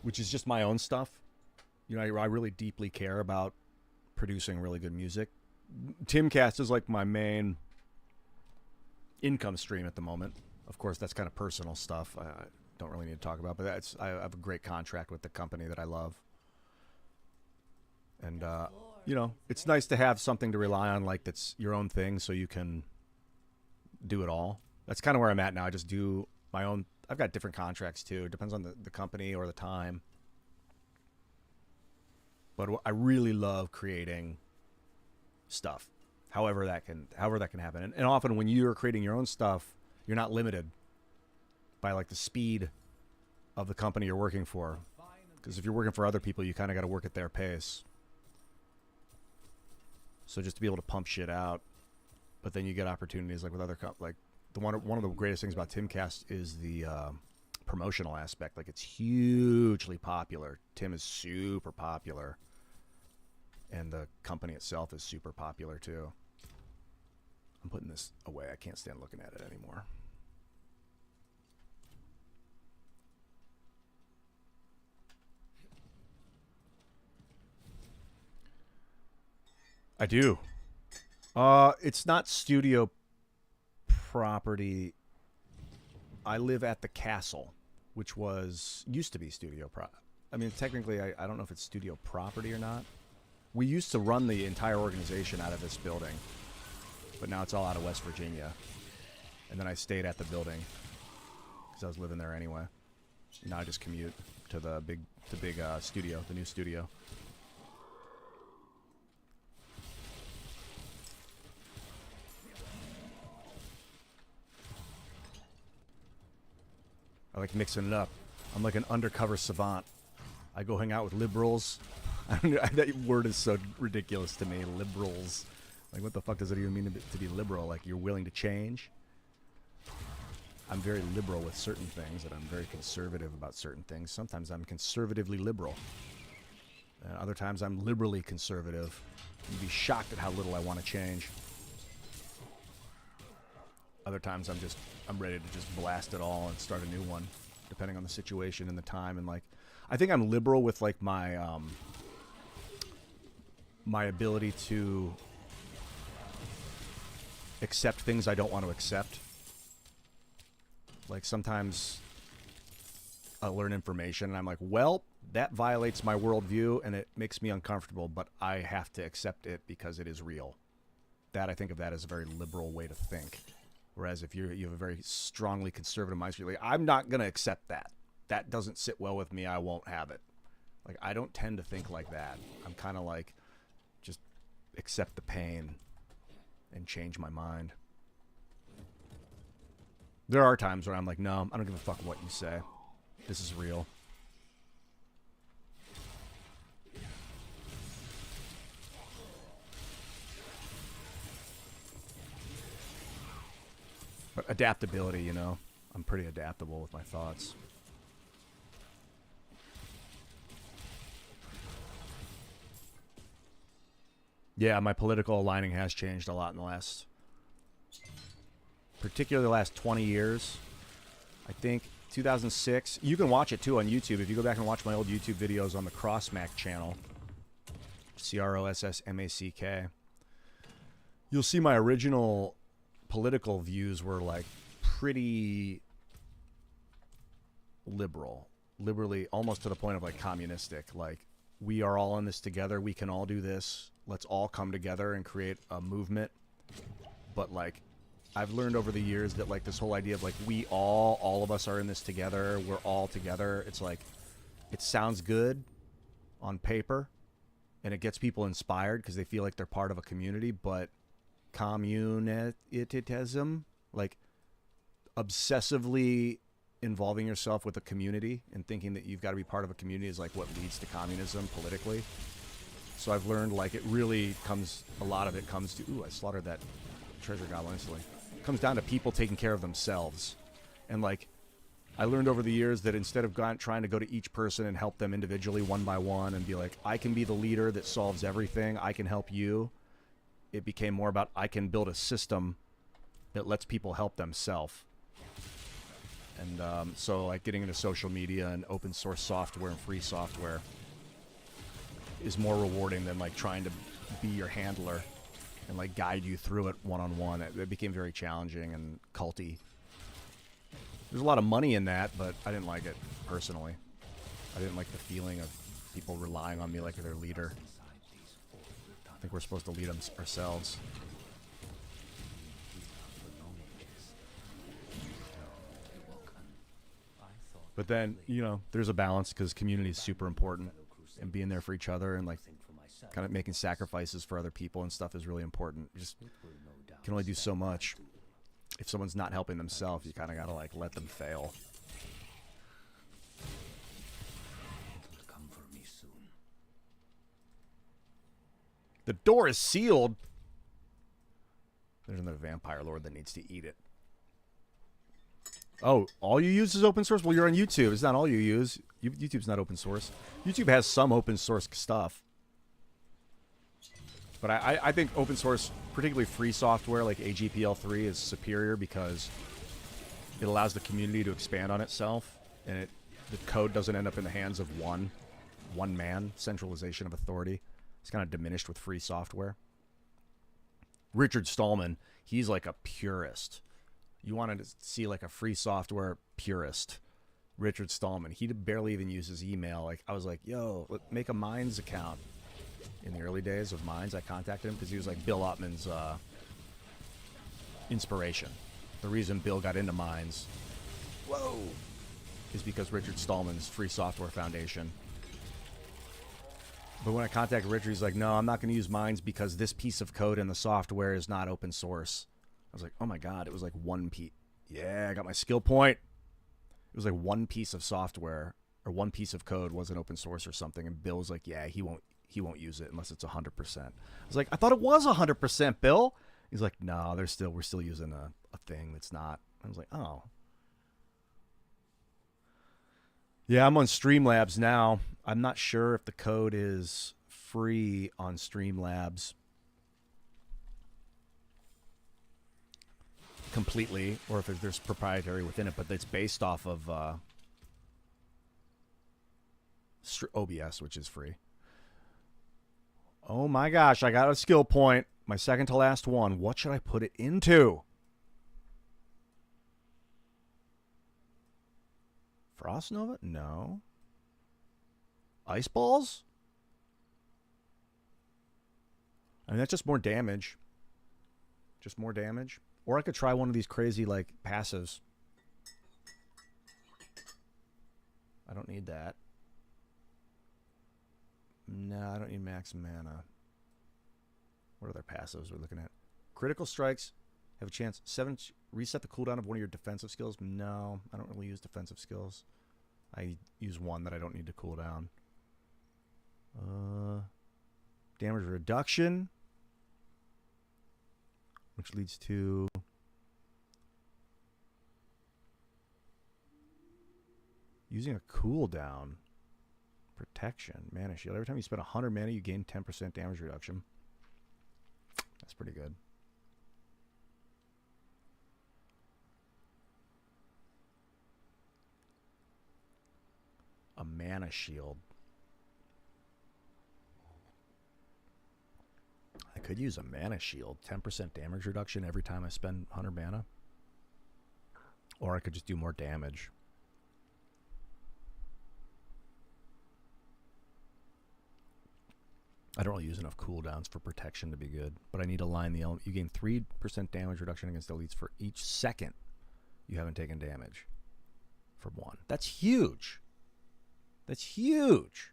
Which is just my own stuff. You know, I really deeply care about producing really good music. Timcast is like my main income stream at the moment. Of course, that's kind of personal stuff. I don't really need to talk about, but I have a great contract with the company that I love. And, you know, it's nice to have something to rely on, like that's your own thing, so you can do it all. That's kind of where I'm at now. I just do my own. I've got different contracts, too. It depends on the company or the time. But I really love creating stuff, however that can happen. And often when you're creating your own stuff, you're not limited by like the speed of the company you're working for. Because if you're working for other people, you kind of got to work at their pace. So just to be able to pump shit out, but then you get opportunities like with other like one of the greatest things about Timcast is the promotional aspect. Like, it's hugely popular. Tim is super popular, and the company itself is super popular too. I'm putting this away. I can't stand looking at it anymore. I do. It's not studio property. I live at the castle, which used to be studio I mean, technically, I don't know if it's studio property or not. We used to run the entire organization out of this building. but now it's all out of West Virginia. And then I stayed at the building because I was living there anyway. Now I just commute to the big studio, the new studio. I like mixing it up. I'm like an undercover savant. I go hang out with liberals. That word is so ridiculous to me. Liberals. Like, what the fuck does it even mean to be liberal? Like, you're willing to change? I'm very liberal with certain things, and I'm very conservative about certain things. Sometimes I'm conservatively liberal. And other times I'm liberally conservative. You'd be shocked at how little I want to change. Other times I'm ready to just blast it all and start a new one, depending on the situation and the time. And like, I think I'm liberal with like my my ability to accept things I don't want to accept. Like sometimes I'll learn information and I'm like, well, that violates my worldview and it makes me uncomfortable, but I have to accept it because it is real. That, I think of that as a very liberal way to think. Whereas if you have a very strongly conservative mindset, you're like, I'm not going to accept that. That doesn't sit well with me. I won't have it. Like, I don't tend to think like that. I'm kind of like, just accept the pain and change my mind. There are times where I'm like, no, I don't give a fuck what you say. This is real. But adaptability, you know, I'm pretty adaptable with my thoughts. Yeah, my political aligning has changed a lot in the last, particularly the last 20 years. I think 2006. You can watch it too on YouTube. If you go back and watch my old YouTube videos on the Crossmack channel, CROSSMACK, you'll see my original political views were like pretty liberally, almost to the point of like communistic. Like, we are all in this together. We can all do this. Let's all come together and create a movement. But like, I've learned over the years that like this whole idea of like all of us are in this together. We're all together. It's like, it sounds good on paper and it gets people inspired because they feel like they're part of a community, but communitism, like obsessively involving yourself with a community and thinking that you've got to be part of a community is like what leads to communism politically. So I've learned like it really comes, a lot of it comes to, ooh, I slaughtered that treasure goblin instantly. It comes down to people taking care of themselves. And like, I learned over the years that instead of trying to go to each person and help them individually one by one and be like, I can be the leader that solves everything, I can help you, it became more about I can build a system that lets people help themselves. And so like getting into social media and open source software and free software is more rewarding than like trying to be your handler and like guide you through it one-on-one. It became very challenging and culty. There's a lot of money in that, but I didn't like it personally. I didn't like the feeling of people relying on me like their leader. I think we're supposed to lead them ourselves. But then, you know, there's a balance because community is super important, and being there for each other and like kind of making sacrifices for other people and stuff is really important. You just can only do so much. If someone's not helping themselves, you kind of got to like let them fail. The door is sealed. There's another vampire lord that needs to eat it. Oh, all you use is open source? Well, you're on YouTube. It's not all you use. YouTube's not open source. YouTube has some open source stuff. But I think open source, particularly free software like AGPL3, is superior because it allows the community to expand on itself, and the code doesn't end up in the hands of one man. Centralization of authority. It's kind of diminished with free software. Richard Stallman, he's like a purist. You wanted to see like a free software purist. Richard Stallman, he barely even uses email. Like, I was like, yo, make a Minds account. In the early days of Minds, I contacted him because he was like Bill Ottman's inspiration. The reason Bill got into mines, whoa, is because Richard Stallman's Free Software Foundation. But when I contacted Richard, he's like, no, I'm not going to use mines because this piece of code in the software is not open source. I was like, oh my God, it was like one piece. Yeah, I got my skill point. It was like one piece of software or one piece of code wasn't open source or something. And Bill was like, yeah, he won't use it unless it's 100%. I was like, I thought it was 100%, Bill. He's like, no, we're still using a thing that's not. I was like, oh. Yeah, I'm on Streamlabs now. I'm not sure if the code is free on Streamlabs completely or if there's proprietary within it, but it's based off of OBS, which is free. Oh my gosh, I got a skill point. My second to last one. What should I put it into? Frost Nova? No. Ice Balls? I mean, that's just more damage. Just more damage. Or I could try one of these crazy, like, passives. I don't need that. No, I don't need max mana. What other passives we're looking at? Critical strikes have a chance. 7, reset the cooldown of one of your defensive skills. No, I don't really use defensive skills. I use one that I don't need to cool down. Damage reduction, which leads to using a cooldown. Protection, mana shield. Every time you spend 100 mana, you gain 10% damage reduction. That's pretty good. A mana shield. I could use a mana shield. 10% damage reduction every time I spend 100 mana. Or I could just do more damage. I don't really use enough cooldowns for protection to be good, but I need to line the element. You gain 3% damage reduction against elites for each second you haven't taken damage from one. That's huge. That's huge.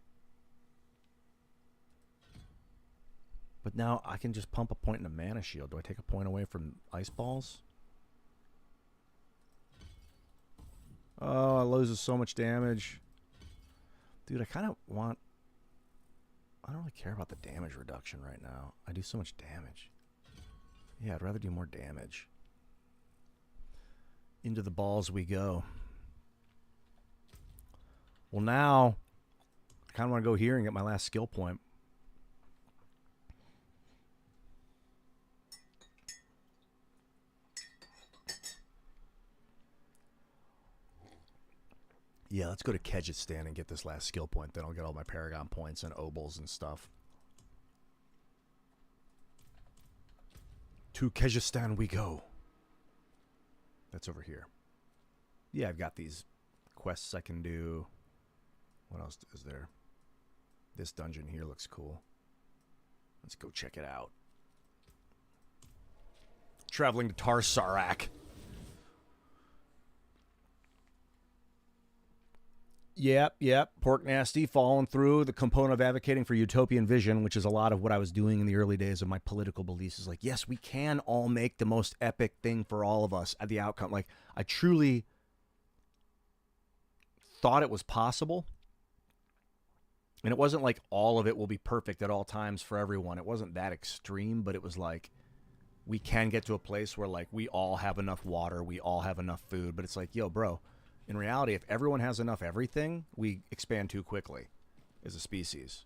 But now I can just pump a point in a mana shield. Do I take a point away from ice balls? Oh, it loses so much damage. Dude, I kind of want... I don't really care about the damage reduction right now. I do so much damage. Yeah, I'd rather do more damage. Into the balls we go. Well, now, I kind of want to go here and get my last skill point. Yeah, let's go to Kyrgyzstan and get this last skill point. Then I'll get all my Paragon points and Obols and stuff. To Kyrgyzstan we go. That's over here. Yeah, I've got these quests I can do. What else is there? This dungeon here looks cool. Let's go check it out. Traveling to Tar-Sarak. Yep. Pork Nasty following through the component of advocating for utopian vision, which is a lot of what I was doing in the early days of my political beliefs. Is like, yes, we can all make the most epic thing for all of us at the outcome. Like, I truly thought it was possible. And it wasn't like all of it will be perfect at all times for everyone. It wasn't that extreme, but it was like, we can get to a place where, like, we all have enough water, we all have enough food. But it's like, yo, bro, in reality, if everyone has enough everything, we expand too quickly as a species.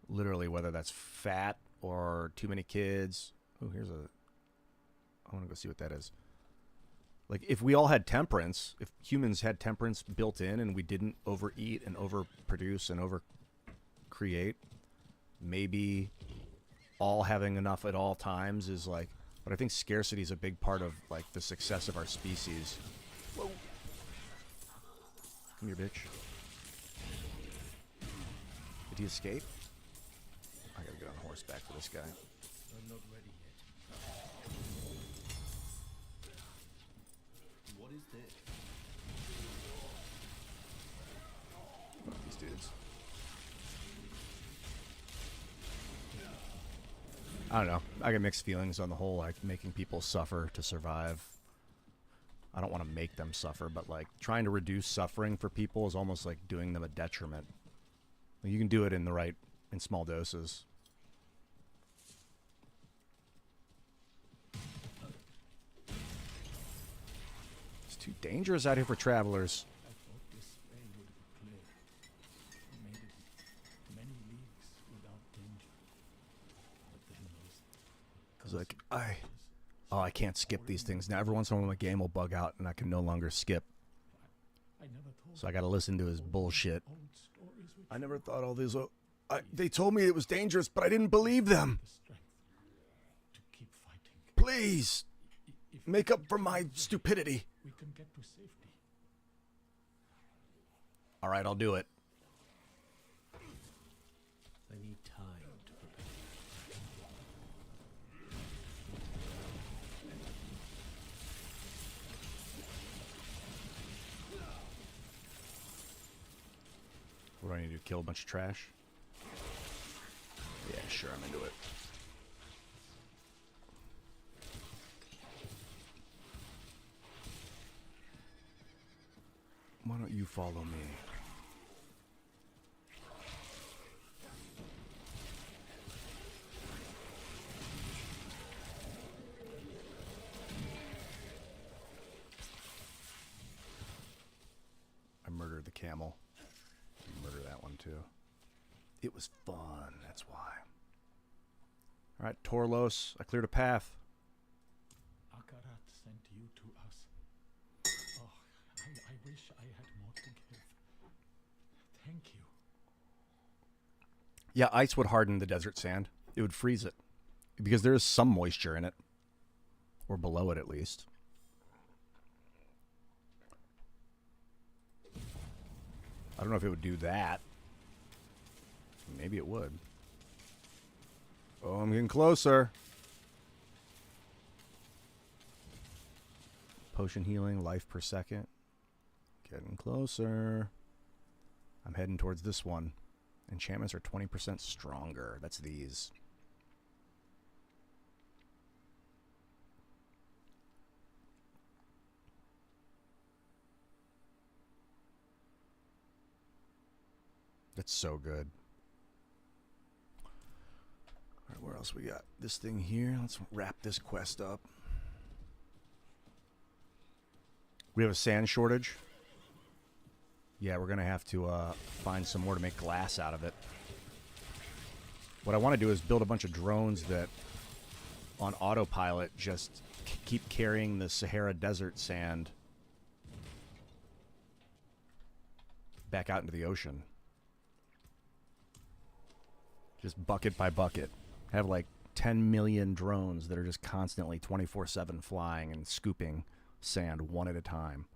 Literally, whether that's fat or too many kids. Oh, here's a... I want to go see what that is. Like, if we all had temperance, if humans had temperance built in and we didn't overeat and overproduce and overcreate, maybe all having enough at all times is like... But I think scarcity is a big part of, like, the success of our species. Whoa. Come here, bitch. Did he escape? I gotta get on horseback for this guy. I'm not ready yet. Who's this? These dudes. I don't know. I get mixed feelings on the whole, like, making people suffer to survive. I don't want to make them suffer, but, like, trying to reduce suffering for people is almost like doing them a detriment. You can do it in small doses. It's too dangerous out here for travelers. I thought this way would be clear. I made it many leagues without danger. But then those It's like, I can't skip these things. Now, every once in a while, my game will bug out, and I can no longer skip. I never told So I got to listen to his bullshit. old stories which I never thought all these... they told me it was dangerous, but I didn't believe them. the strength to keep fighting. Please, If make up for my stupidity. we can get to safety. All right, I'll do it. I need time to prepare. What do I need to do? Kill a bunch of trash? Yeah, sure, I'm into it. Why don't you follow me? I murdered the camel. Murder that one too. It was fun, that's why. Alright, Torlos, I cleared a path. Akarat sent you to us. Oh, I wish I had more to give. Thank you. Yeah, ice would harden the desert sand. It would freeze it. Because there is some moisture in it. Or below it, at least. I don't know if it would do that. Maybe it would. Oh, I'm getting closer. Potion healing, life per second. Getting closer. I'm heading towards this one. Enchantments are 20% stronger. That's these. That's so good. All right, where else we got? This thing here. Let's wrap this quest up. We have a sand shortage. Yeah, we're going to have to find some more to make glass out of it. What I want to do is build a bunch of drones that, on autopilot, just keep carrying the Sahara Desert sand back out into the ocean. Just bucket by bucket. Have like 10 million drones that are just constantly 24/7 flying and scooping sand one at a time.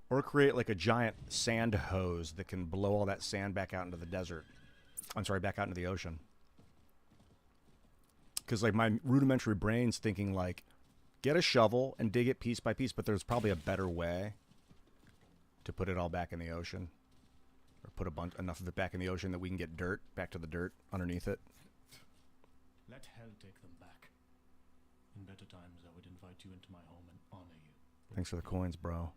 Or create like a giant sand hose that can blow all that sand back out into the desert. I'm sorry, back out into the ocean. Because like my rudimentary brain's thinking like, get a shovel and dig it piece by piece, but there's probably a better way to put it all back in the ocean. Or put enough of it back in the ocean that we can get dirt, back to the dirt underneath it. Let hell take them back. In better times, I would invite you into my home and honor you. Thanks for the coins, bro.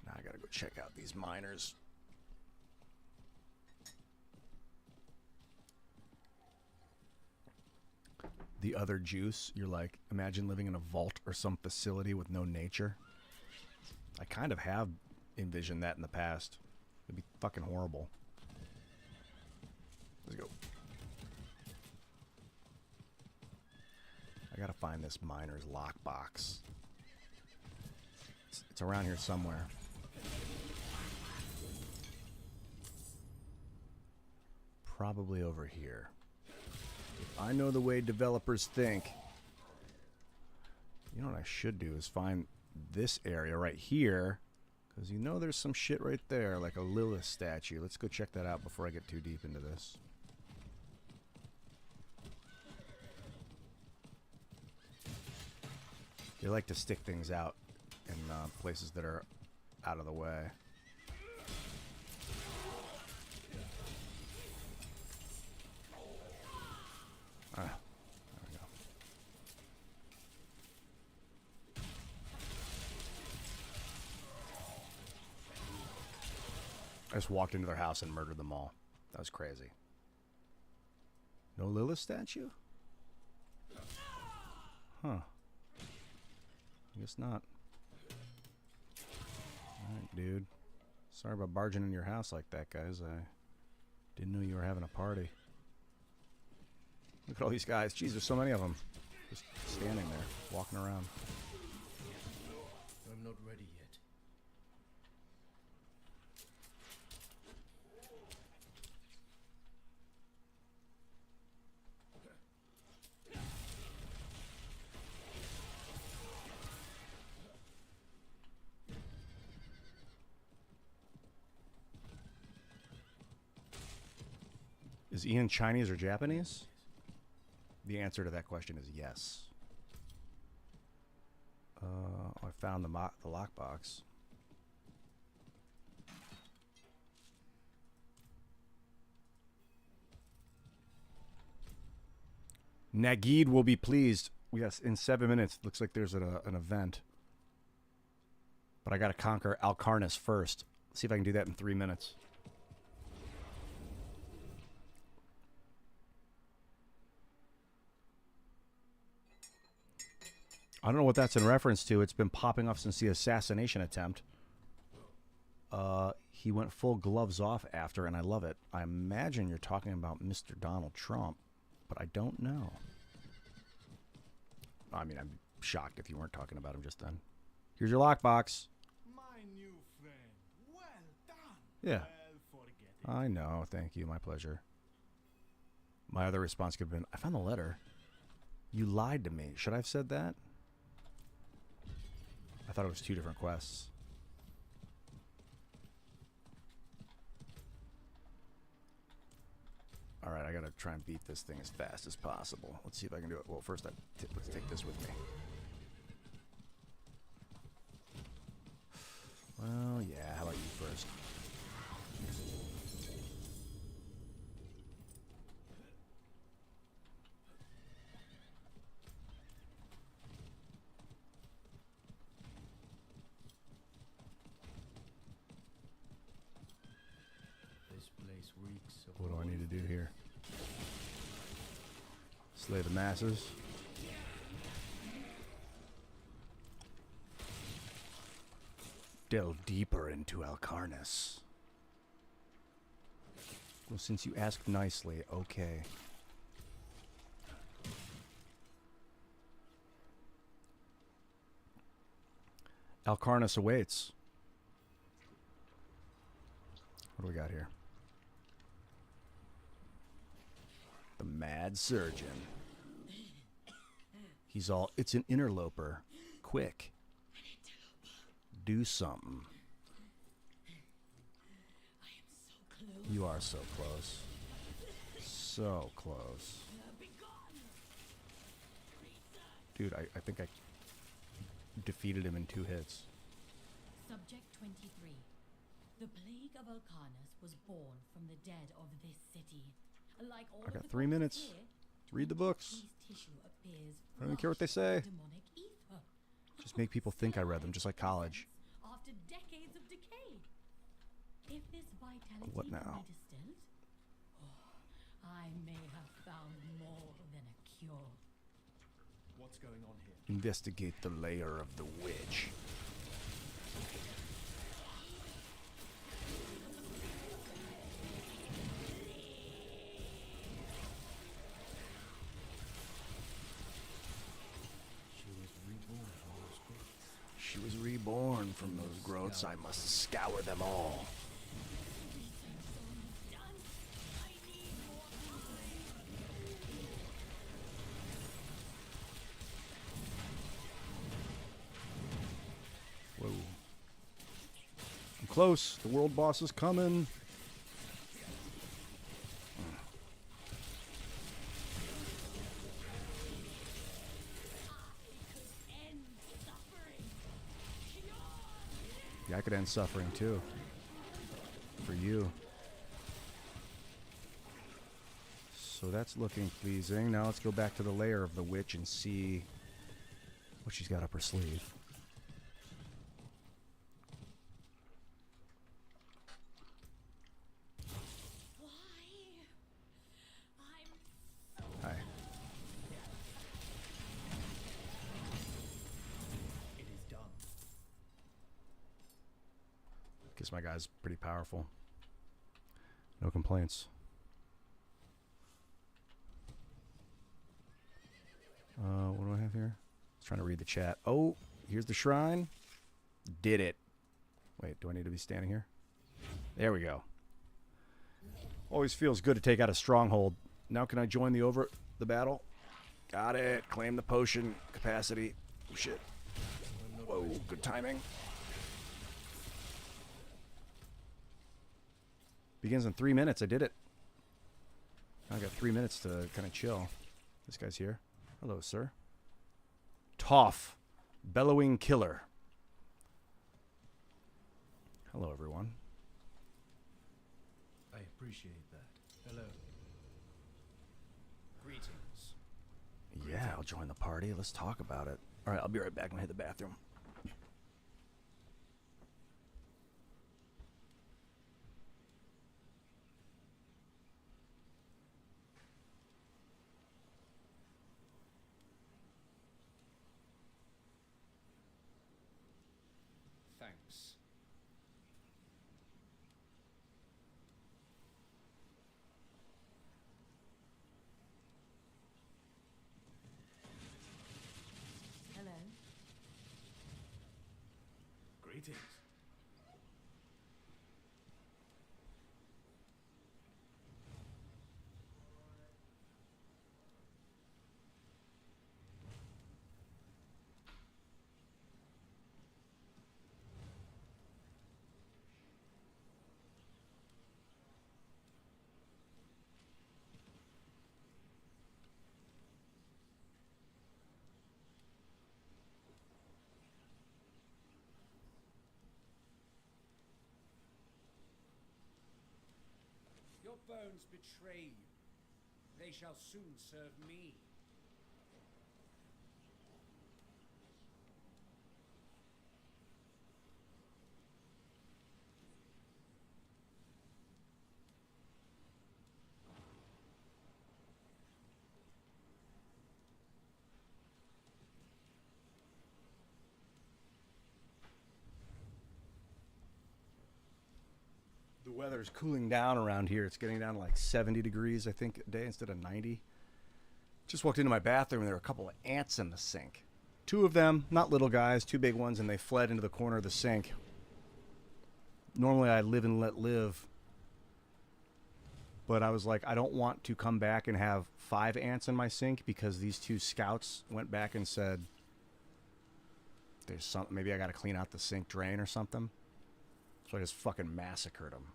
Now I gotta go check out these miners. The other juice, you're like, imagine living in a vault or some facility with no nature. I kind of have envisioned that in the past. It'd be fucking horrible. Let's go. I gotta find this miner's lockbox. It's around here somewhere. Probably over here. If I know the way developers think. You know what I should do is find this area right here. Because you know there's some shit right there, like a Lilith statue. Let's go check that out before I get too deep into this. They like to stick things out in places that are out of the way. Ah, there we go. I just walked into their house and murdered them all. That was crazy. No Lilith statue? Huh. I guess not. Alright, dude. Sorry about barging in your house like that, guys. I didn't know you were having a party. Look at all these guys. Jeez, there's so many of them. Just standing there, walking around. I'm not ready yet. Is Ian Chinese or Japanese? The answer to that question is yes. I found the lockbox. Nagid will be pleased. Yes, in 7 minutes. Looks like there's an event. But I got to conquer Alcarnus first. See if I can do that in 3 minutes. I don't know what that's in reference to. It's been popping up since the assassination attempt. He went full gloves off after, and I love it. I imagine you're talking about Mr. Donald Trump, but I don't know. I mean, I'm shocked if you weren't talking about him just then. Here's your lockbox. My new friend. Well done. Yeah. Well, forget it. I know. Thank you. My pleasure. My other response could have been, I found the letter. You lied to me. Should I have said that? I thought it was 2 different quests. Alright, I gotta try and beat this thing as fast as possible. Let's see if I can do it. Well, first, let's take this with me. Well, yeah, how about you first? This place reeks of What do I need to do here? Slay the masses. Delve deeper into Alcarnus. Well, since you asked nicely, okay. Alcarnus awaits. What do we got here? The Mad Surgeon. He's all, it's an interloper. Quick. Do something. You are so close. So close. Dude, I think I defeated him in 2 hits. Subject 23. The plague of Alcarnus was born from the dead of this city. Like all I got of the 3 corpses minutes. here, Read the books. Twin tissue appears I don't even care what they say. flushed with demonic ether. Just make people think I read them, just like college. After decades of decay. If this vitality What can now? be distilled, I may have found more than a cure. What's going on here? Investigate the lair of the witch. She was reborn from those growths. I must scour them all. Whoa. I'm close. The world boss is coming. Yeah, I could end suffering too. For you. So that's looking pleasing. Now let's go back to the lair of the witch and see what she's got up her sleeve. Why? Hi. It is done. Guess my guy's pretty powerful. No complaints. What do I have here? I was trying to read the chat. Oh, here's the shrine. Did it. Wait, do I need to be standing here? There we go. Always feels good to take out a stronghold. Now can I join the battle? Got it. Claim the potion capacity. Oh, shit. Whoa, good timing. Begins in 3 minutes. I did it. I got 3 minutes to kind of chill. This guy's here. Hello, sir. Toph, bellowing killer. Hello, everyone. I appreciate that. Hello. Greetings. Yeah, I'll join the party. Let's talk about it. All right, I'll be right back. I'm gonna hit the bathroom. Thanks. Hello. Greetings. Your bones betray you. They shall soon serve me. The weather's cooling down around here. It's getting down to like 70 degrees, I think, a day instead of 90. Just walked into my bathroom and there were a couple of ants in the sink. 2 of them, not little guys, 2 big ones, and they fled into the corner of the sink. Normally I live and let live. But I was like, I don't want to come back and have 5 ants in my sink because these 2 scouts went back and said, there's something, maybe I got to clean out the sink drain or something. So I just fucking massacred them.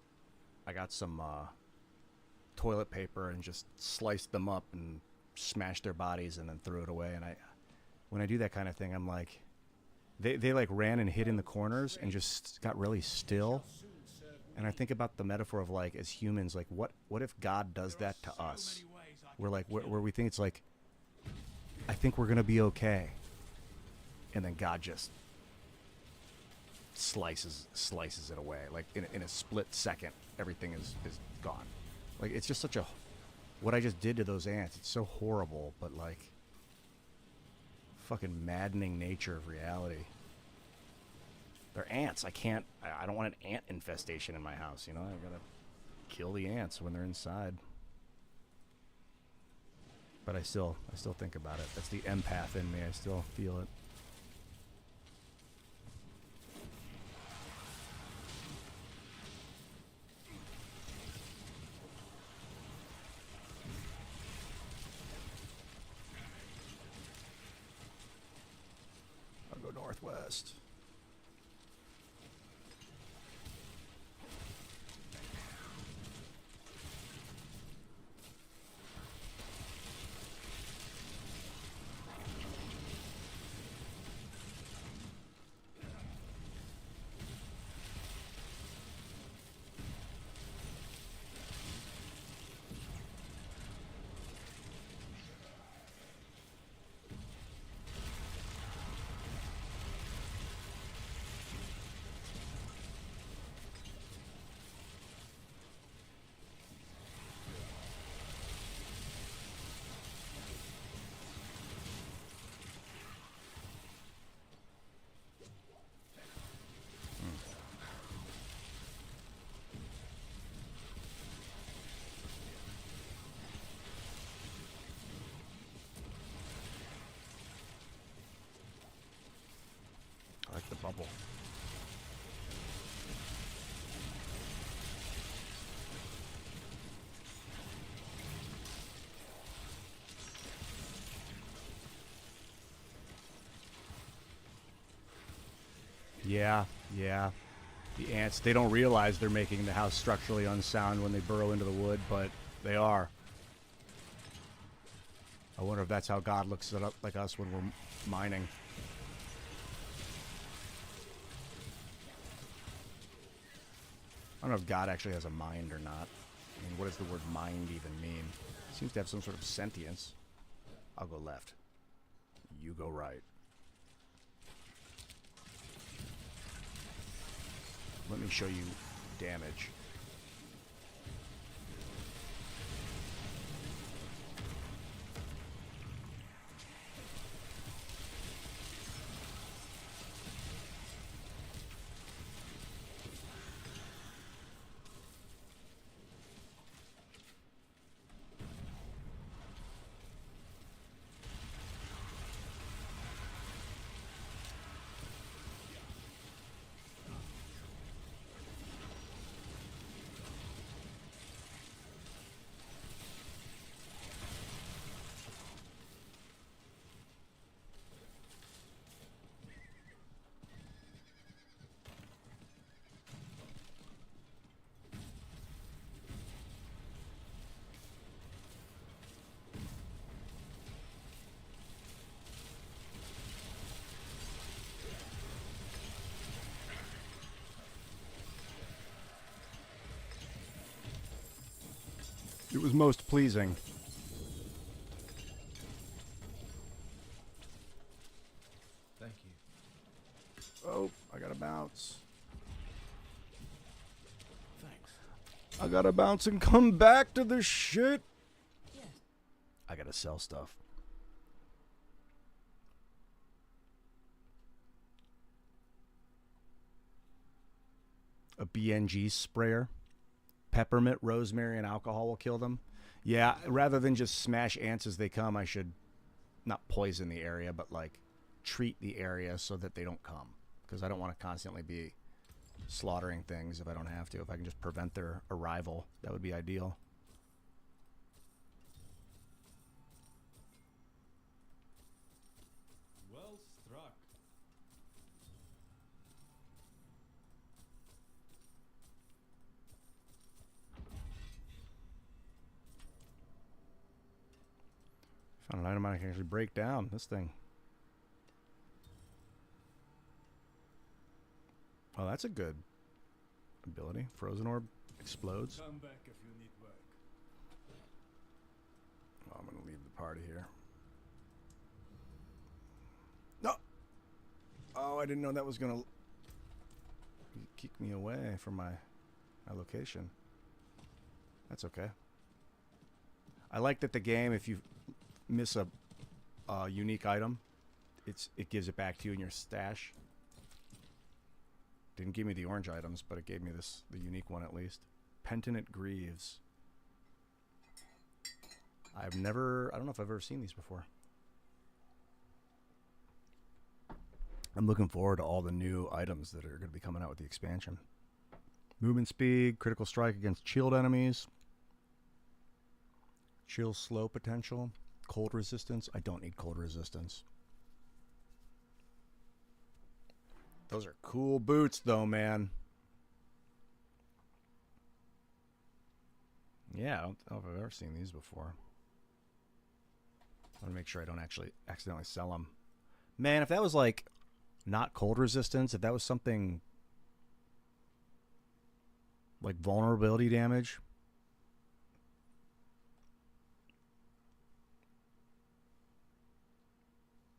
I got some toilet paper and just sliced them up and smashed their bodies and then threw it away. And when I do that kind of thing, I'm like, they like ran and hid in the corners and just got really still. And I think about the metaphor of like, as humans, like what if God does that to us? We're like, where we think it's like, I think we're going to be okay. And then God just slices it away. Like in a split second, everything is gone. Like it's just such a, what I just did to those ants, it's so horrible, but like fucking maddening nature of reality. They're ants. I don't want an ant infestation in my house, you know? I gotta kill the ants when they're inside. But I still think about it. That's the empath in me. I still feel it. I'll go northwest. trouble. Yeah, yeah. The ants, they don't realize they're making the house structurally unsound when they burrow into the wood, but they are. I wonder if that's how God looks at like us when we're mining. I don't know if God actually has a mind or not. I mean, what does the word mind even mean? It seems to have some sort of sentience. I'll go left. You go right. Let me show you damage. It was most pleasing. Thank you. Oh, I gotta bounce. Thanks. I gotta bounce and come back to the shit. Yes. I gotta sell stuff. A BNG sprayer. Peppermint, rosemary, and alcohol will kill them. Yeah, rather than just smash ants as they come, I should not poison the area, but like treat the area so that they don't come. Because I don't want to constantly be slaughtering things if I don't have to. If I can just prevent their arrival, that would be ideal. Well struck. Found an item I can actually break down. This thing. Oh, that's a good ability. Frozen orb explodes. Come back if you need work. Oh, I'm going to leave the party here. No! Oh, I didn't know that was going to kick me away from my location. That's okay. I like that the game, if you miss a unique item, it gives it back to you in your stash. Didn't give me the orange items, but it gave me the unique one at least. Penitent Greaves. I don't know if I've ever seen these before. I'm looking forward to all the new items that are going to be coming out with the expansion. Movement speed, critical strike against chilled enemies. Chill slow potential. Cold resistance. I don't need cold resistance. Those are cool boots, though, man. Yeah, I don't know if I've ever seen these before. I want to make sure I don't actually accidentally sell them. Man, if that was like not cold resistance, if that was something like vulnerability damage,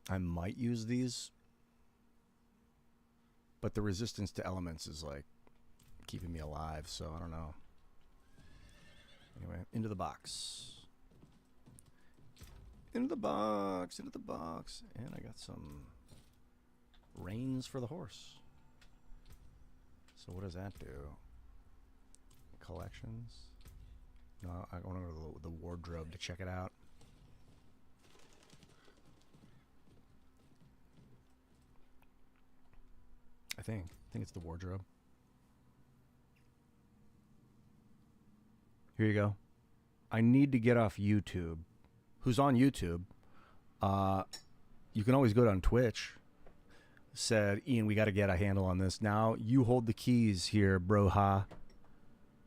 I might use these. But the resistance to elements is like keeping me alive, so I don't know. Anyway, into the box. Into the box, into the box. And I got some reins for the horse. So what does that do? Collections? No, I want to go to the wardrobe to check it out. I think it's the wardrobe. Here you go. I need to get off YouTube. Who's on YouTube? You can always go on Twitch. Said, Ian, we got to get a handle on this. Now you hold the keys here, broha.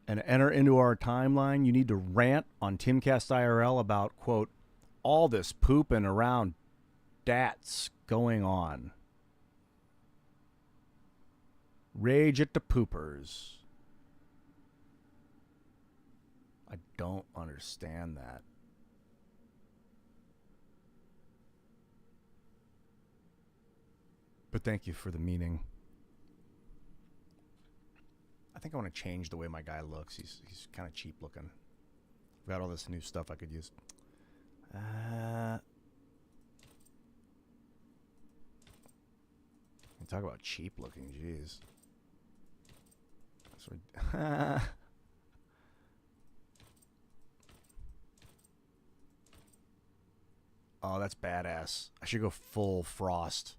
And enter into our timeline. You need to rant on Timcast IRL about, quote, all this pooping around that's going on. Rage at the poopers. I don't understand that. But thank you for the meaning. I think I want to change the way my guy looks. He's kind of cheap looking. I've got all this new stuff I could use. Talk about cheap looking, jeez. Oh, that's badass. I should go full Frost.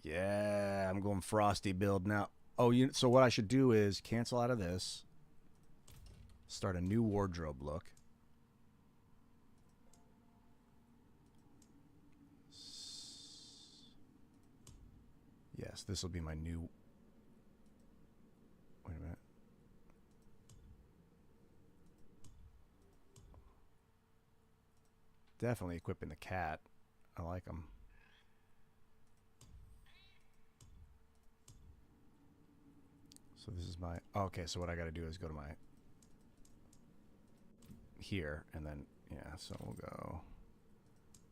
Yeah, I'm going Frosty build now. Oh, so what I should do is cancel out of this. Start a new wardrobe look. Yes, this will be my new... Wait a minute. Definitely equipping the cat. I like him. So this is my... Okay, so what I got to do is go to my... Here, and then... Yeah, so we'll go...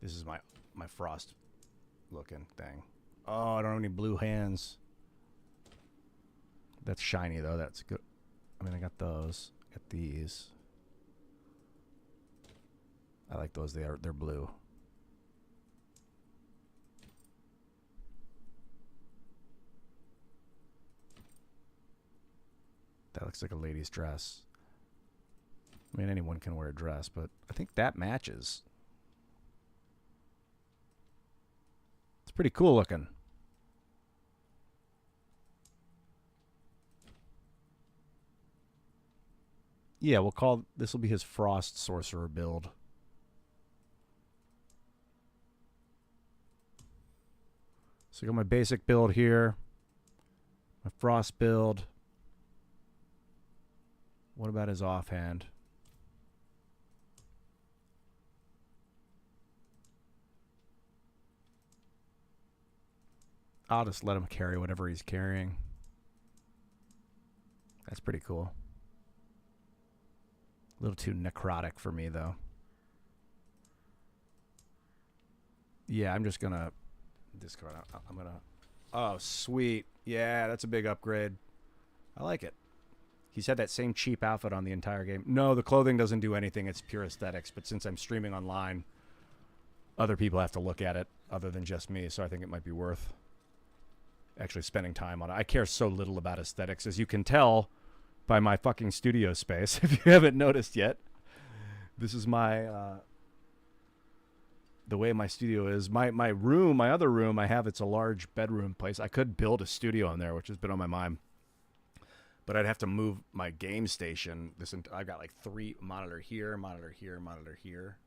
This is my Frost looking thing. Oh, I don't have any blue hands. That's shiny, though. That's good. I mean, I got those. Got these. I like those. They're blue. That looks like a lady's dress. I mean, anyone can wear a dress, but I think that matches. It's pretty cool looking. Yeah, we'll call... This will be his Frost Sorcerer build. So I got my basic build here. My Frost build. What about his offhand? I'll just let him carry whatever he's carrying. That's pretty cool. A little too necrotic for me, though. Yeah, I'm just gonna discard. I'm gonna... Oh, sweet. Yeah, that's a big upgrade. I like it. He's had that same cheap outfit on the entire game. No, the clothing doesn't do anything. It's pure aesthetics. But since I'm streaming online, other people have to look at it other than just me. So I think it might be worth actually spending time on it. I care so little about aesthetics, as you can tell by my fucking studio space. If you haven't noticed yet, this is my the way my studio is. My room, my other room, I have, it's a large bedroom place. I could build a studio in there, which has been on my mind. But I'd have to move my game station. I've got like 3 monitor here, monitor here, monitor here.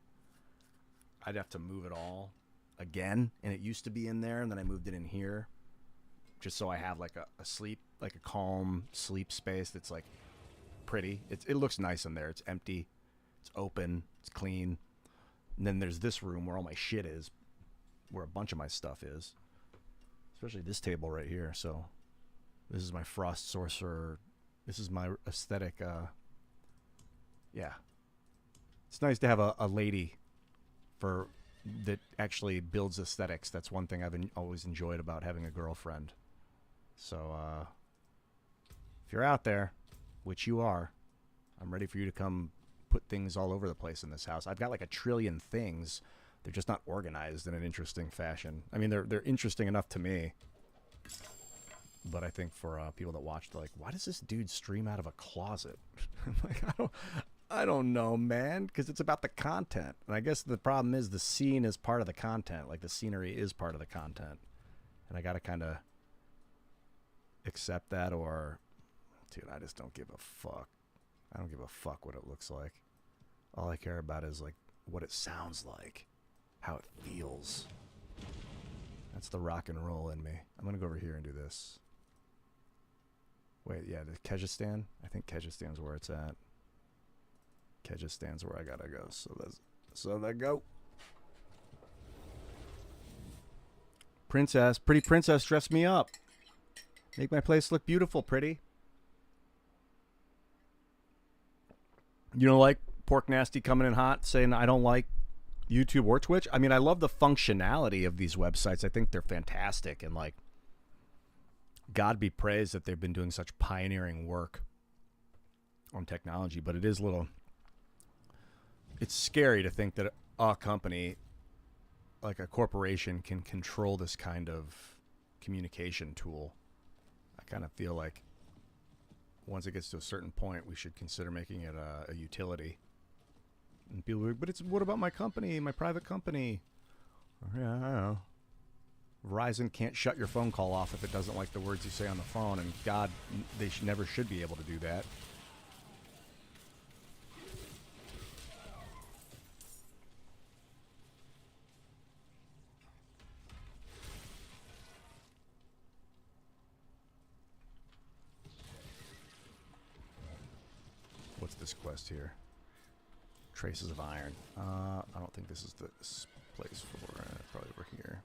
I'd have to move it all again, and it used to be in there, and then I moved it in here, just so I have like a sleep, like a calm sleep space that's like pretty. It looks nice in there. It's empty, it's open, it's clean. And then there's this room where all my shit is, where a bunch of my stuff is, especially this table right here. So this is my Frost Sorcerer. This is my aesthetic. Yeah, it's nice to have a lady that actually builds aesthetics. That's one thing I've always enjoyed about having a girlfriend. So if you're out there, which you are, I'm ready for you to come put things all over the place in this house. I've got like 1 trillion things. They're just not organized in an interesting fashion. I mean, they're interesting enough to me. But I think for people that watch, they're like, why does this dude stream out of a closet? I'm like, I don't know, man, because it's about the content. And I guess the problem is the scene is part of the content. Like, the scenery is part of the content. And I got to kind of accept that, or, dude, I just don't give a fuck. I don't give a fuck what it looks like. All I care about is, like, what it sounds like, how it feels. That's the rock and roll in me. I'm going to go over here and do this. Wait, yeah, the Kyrgyzstan? I think Kyrgyzstan's where it's at. Kyrgyzstan's where I got to go. So let go. Princess, pretty princess, dress me up. Make my place look beautiful, pretty. You don't like Pork Nasty coming in hot saying I don't like YouTube or Twitch? I mean, I love the functionality of these websites. I think they're fantastic. And, like, God be praised that they've been doing such pioneering work on technology. But it is a little... It's scary to think that a company, like a corporation, can control this kind of communication tool. I kind of feel like once it gets to a certain point, we should consider making it a utility. And people are like, but what about my company, my private company? Yeah, I don't know. Verizon can't shut your phone call off if it doesn't like the words you say on the phone, and God, they never should be able to do that. What's this quest here? Traces of iron. I don't think this is the place for probably over here.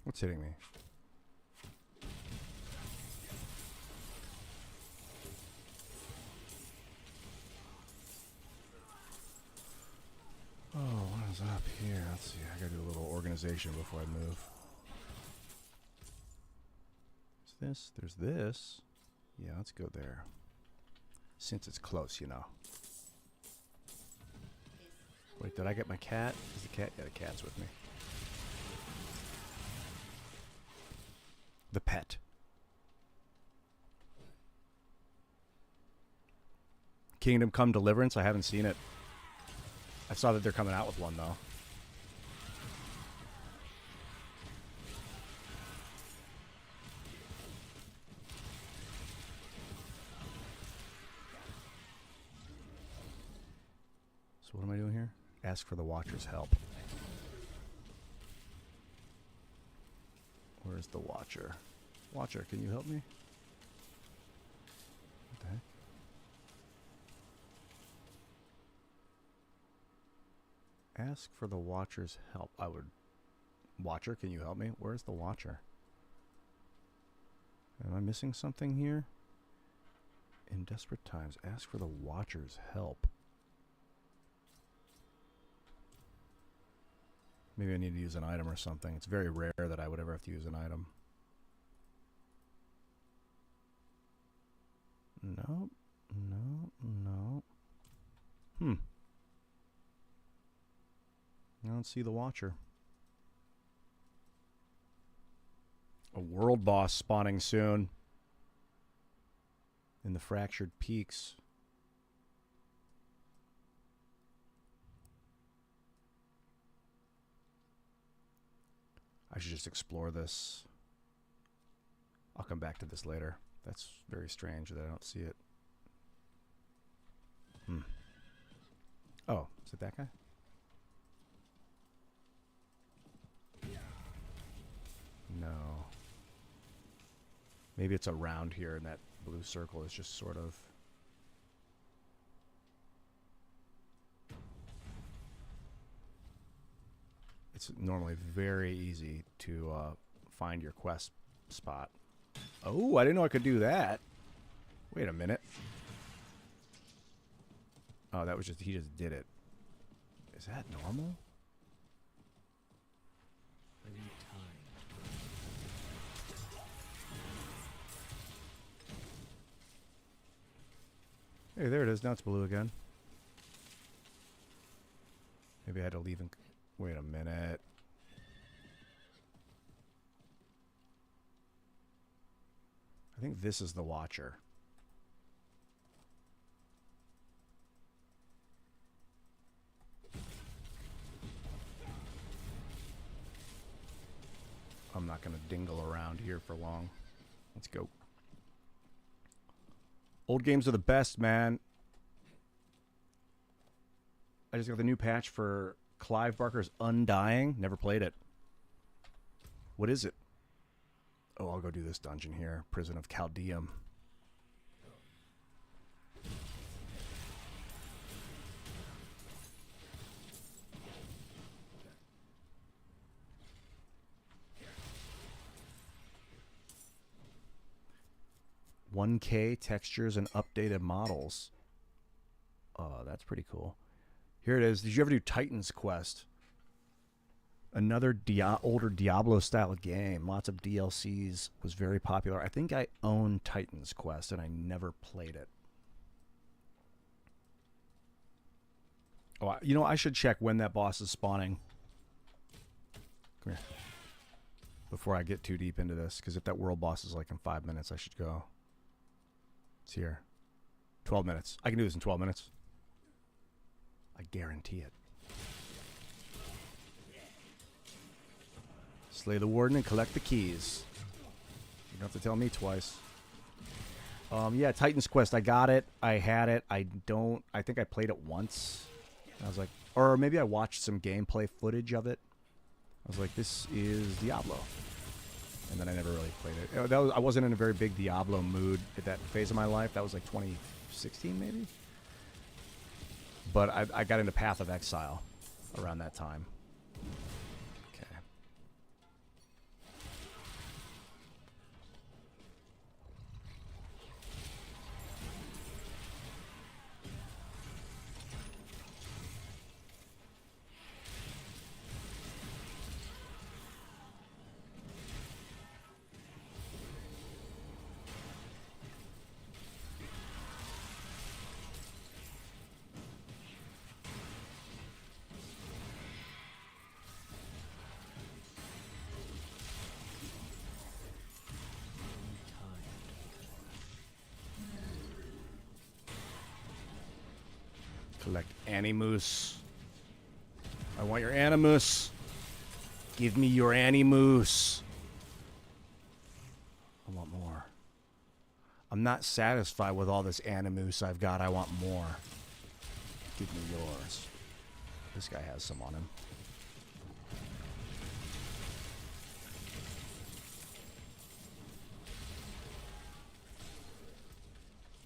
What's hitting me? Oh, what is up here? Let's see. I gotta do a little organization before I move. What's this? There's this. Yeah, let's go there. Since it's close, you know. Wait, did I get my cat? Is the cat? Yeah, the cat's with me. The pet. Kingdom Come Deliverance? I haven't seen it. I saw that they're coming out with one, though. So what am I doing here? Ask for the Watcher's help. Where's the Watcher? Watcher, can you help me? What the heck? Ask for the Watcher's help. I would... Watcher, can you help me? Where's the Watcher? Am I missing something here? In desperate times, ask for the Watcher's help. Maybe I need to use an item or something. It's very rare that I would ever have to use an item. Nope. No. I don't see the Watcher. A world boss spawning soon. In the Fractured Peaks. I should just explore this. I'll come back to this later. That's very strange that I don't see it. Oh, is it that guy? No. Maybe it's around here and that blue circle is just sort of... It's normally very easy to find your quest spot. Oh, I didn't know I could do that. Wait a minute. Oh, that was just... He just did it. Is that normal? I need time. Hey, there it is. Now it's blue again. Maybe I had to leave and... Wait a minute. I think this is the Watcher. I'm not going to dingle around here for long. Let's go. Old games are the best, man. I just got the new patch for Clive Barker's Undying. Never played it. What is it? Oh, I'll go do this dungeon here. Prison of Chaldeum. $1K textures and updated models. Oh, that's pretty cool. Here it is. Did you ever do Titan's Quest? Another older Diablo-style game. Lots of DLCs. Was very popular. I think I own Titan's Quest, and I never played it. Oh, you know, I should check when that boss is spawning. Come here. Before I get too deep into this, because if that world boss is like in 5 minutes, I should go. It's here. 12 minutes. I can do this in 12 minutes. I guarantee it. Slay the warden and collect the keys. You don't have to tell me twice. Yeah, Titan's Quest. I got it. I had it. I think I played it once. I was like, or maybe I watched some gameplay footage of it. I was like, this is Diablo. And then I never really played it. I wasn't in a very big Diablo mood at that phase of my life. That was like 2016 maybe. But I got into Path of Exile around that time. Okay. Collect Animus. I want your Animus. Give me your Animus. I want more. I'm not satisfied with all this Animus I've got. I want more. Give me yours. This guy has some on him.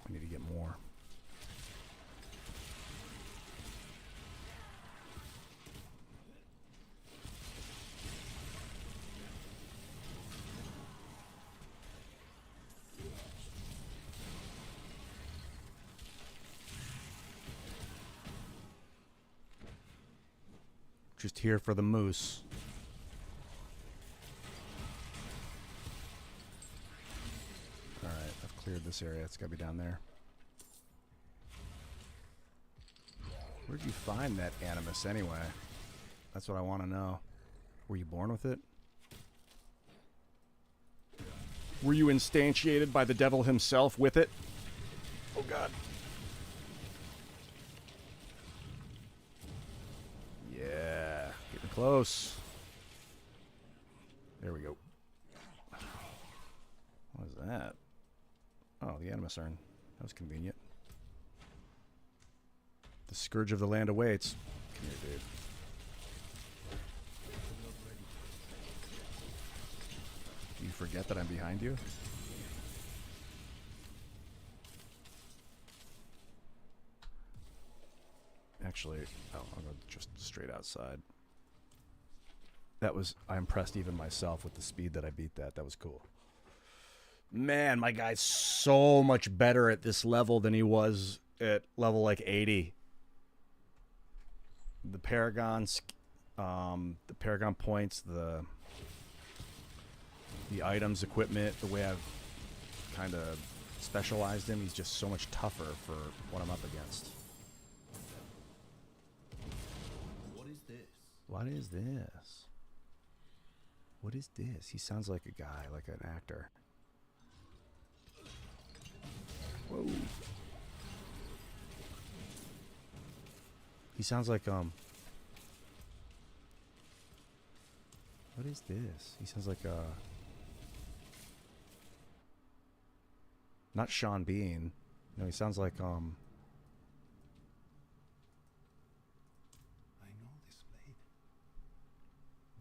I need to get more. Just here for the moose. Alright, I've cleared this area. It's gotta be down there. Where'd you find that Animus anyway? That's what I want to know. Were you born with it? Were you instantiated by the devil himself with it? Oh god. Yeah, getting close. There we go. What is that? Oh, the Animus urn. That was convenient. The scourge of the land awaits. Come here, dude. Do you forget that I'm behind you? Actually, oh, I'll go just straight outside. That was, I impressed even myself with the speed that I beat that. That was cool. Man, my guy's so much better at this level than he was at level like 80. The Paragons, the Paragon points, the items, equipment, the way I've kind of specialized him, he's just so much tougher for what I'm up against. What is this? What is this? What is this? He sounds like a guy, like an actor. Whoa. He sounds like, what is is this? He sounds like not Sean Bean. No, he sounds like I know this blade.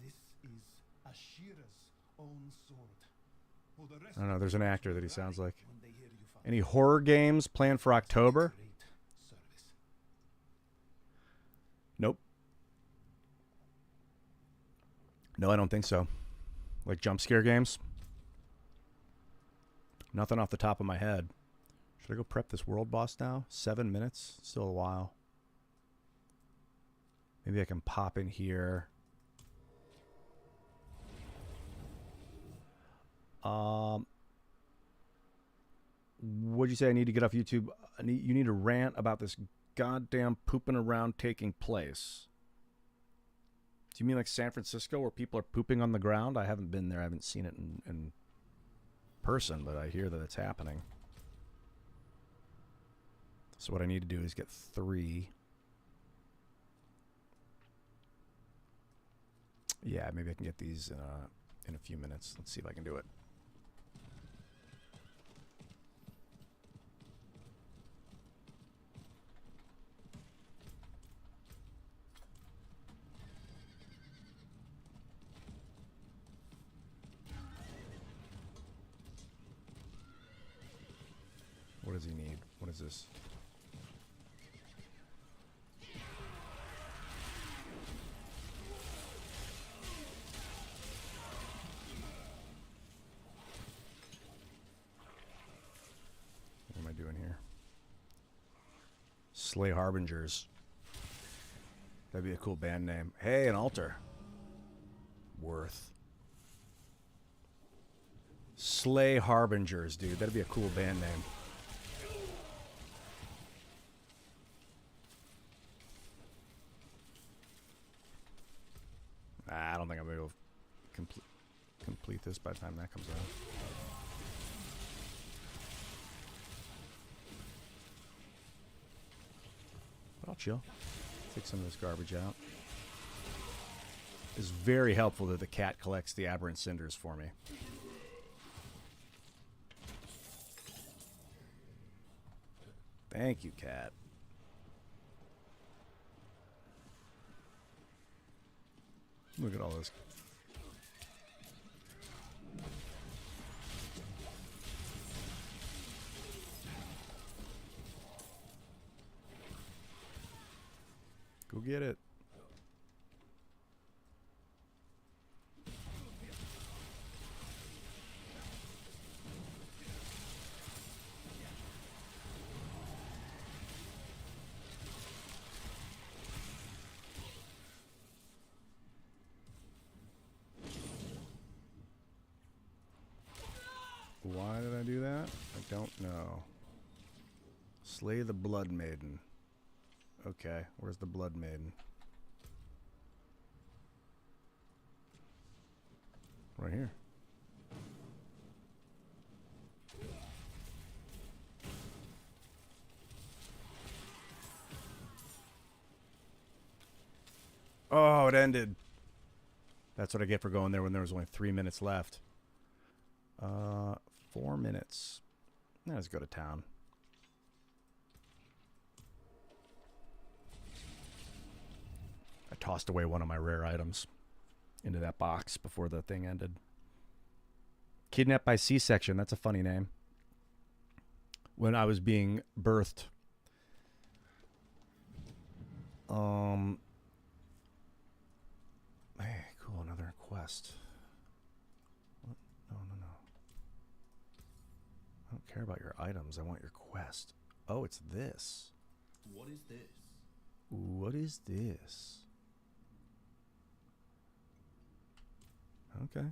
This is Ashira's own sword. For the rest I don't know, of there's the an world actor that he will sounds rally like. when they hear you found Any horror games planned for October? great service. Nope. No, I don't think so. Like jump scare games? Nothing off the top of my head. Should I go prep this world boss now? 7 minutes? Still a while. Maybe I can pop in here. What'd you say I need to get off YouTube? You need to rant about this goddamn pooping around taking place. Do you mean like San Francisco where people are pooping on the ground? I haven't been there. I haven't seen it in person, but I hear that it's happening. So what I need to do is get 3. Yeah, maybe I can get these in a few minutes. Let's see if I can do it. What does he need? What is this? What am I doing here? Slay Harbingers. That'd be a cool band name. Hey, an altar. Worth. Slay Harbingers, dude. That'd be a cool band name. I don't think I'm able to complete this by the time that comes out. But I'll chill. Take some of this garbage out. It's very helpful that the cat collects the aberrant cinders for me. Thank you, cat. Look at all this. Go get it. Why did I do that? I don't know. Slay the Blood Maiden. Okay, where's the Blood Maiden? Right here. Oh, it ended. That's what I get for going there when there was only 3 minutes left. 4 minutes. Let's go to town. I tossed away one of my rare items into that box before the thing ended. Kidnapped by C-section. That's a funny name. When I was being birthed. Hey, cool. Another quest. What? No. I don't care about your items. I want your quest. Oh, it's this. What is this? What is this? Okay.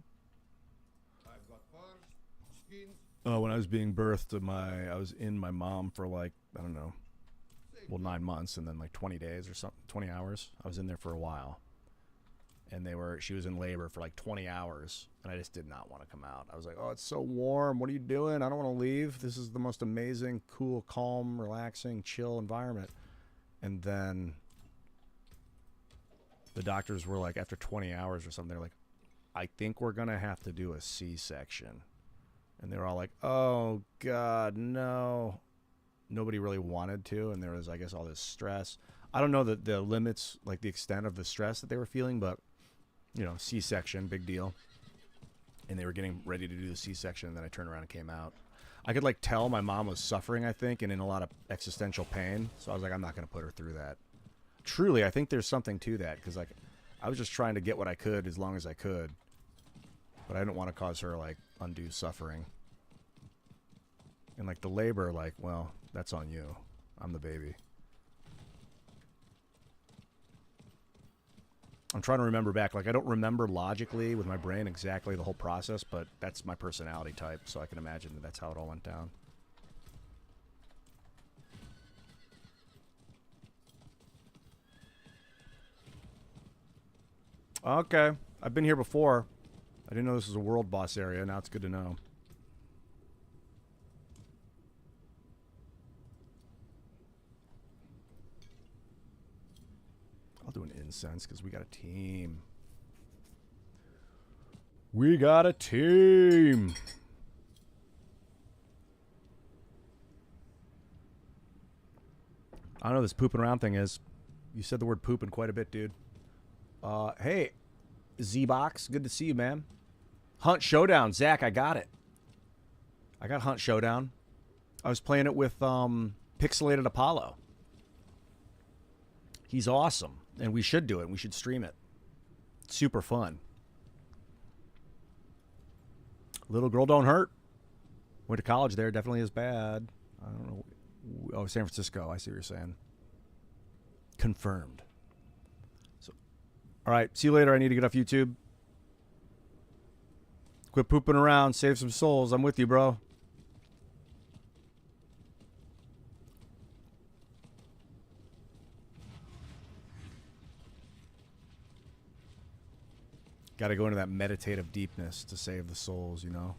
I've got furs, skins. Oh, when I was being birthed, I was in my mom for like, I don't know, well, 9 months and then like 20 days or something, 20 hours. I was in there for a while. And she was in labor for like 20 hours. And I just did not want to come out. I was like, oh, it's so warm. What are you doing? I don't want to leave. This is the most amazing, cool, calm, relaxing, chill environment. And then the doctors were like, after 20 hours or something, they're like, I think we're going to have to do a C-section. And they were all like, oh, God, no. Nobody really wanted to, and there was, I guess, all this stress. I don't know the limits, like the extent of the stress that they were feeling, but, you know, C-section, big deal. And they were getting ready to do the C-section, and then I turned around and came out. I could, like, tell my mom was suffering, I think, and in a lot of existential pain. So I was like, I'm not going to put her through that. Truly, I think there's something to that, because, like, I was just trying to get what I could as long as I could. But I didn't want to cause her, like, undue suffering. And, like, the labor, like, well, that's on you. I'm the baby. I'm trying to remember back. Like, I don't remember logically with my brain exactly the whole process, but that's my personality type, so I can imagine that that's how it all went down. Okay. I've been here before. I didn't know this was a world boss area. Now it's good to know. I'll do an incense because we got a team. We got a team. I don't know what this pooping around thing is. You said the word pooping quite a bit, dude. Hey, Z-Box. Good to see you, man. Hunt Showdown. Zach, I got it. I got Hunt Showdown. I was playing it with Pixelated Apollo. He's awesome. And we should do it. We should stream it. It's super fun. Little girl don't hurt. Went to college there. Definitely is bad. I don't know. Oh, San Francisco. I see what you're saying. Confirmed. So, all right. See you later. I need to get off YouTube. Quit pooping around. Save some souls. I'm with you, bro. Got to go into that meditative deepness to save the souls, you know?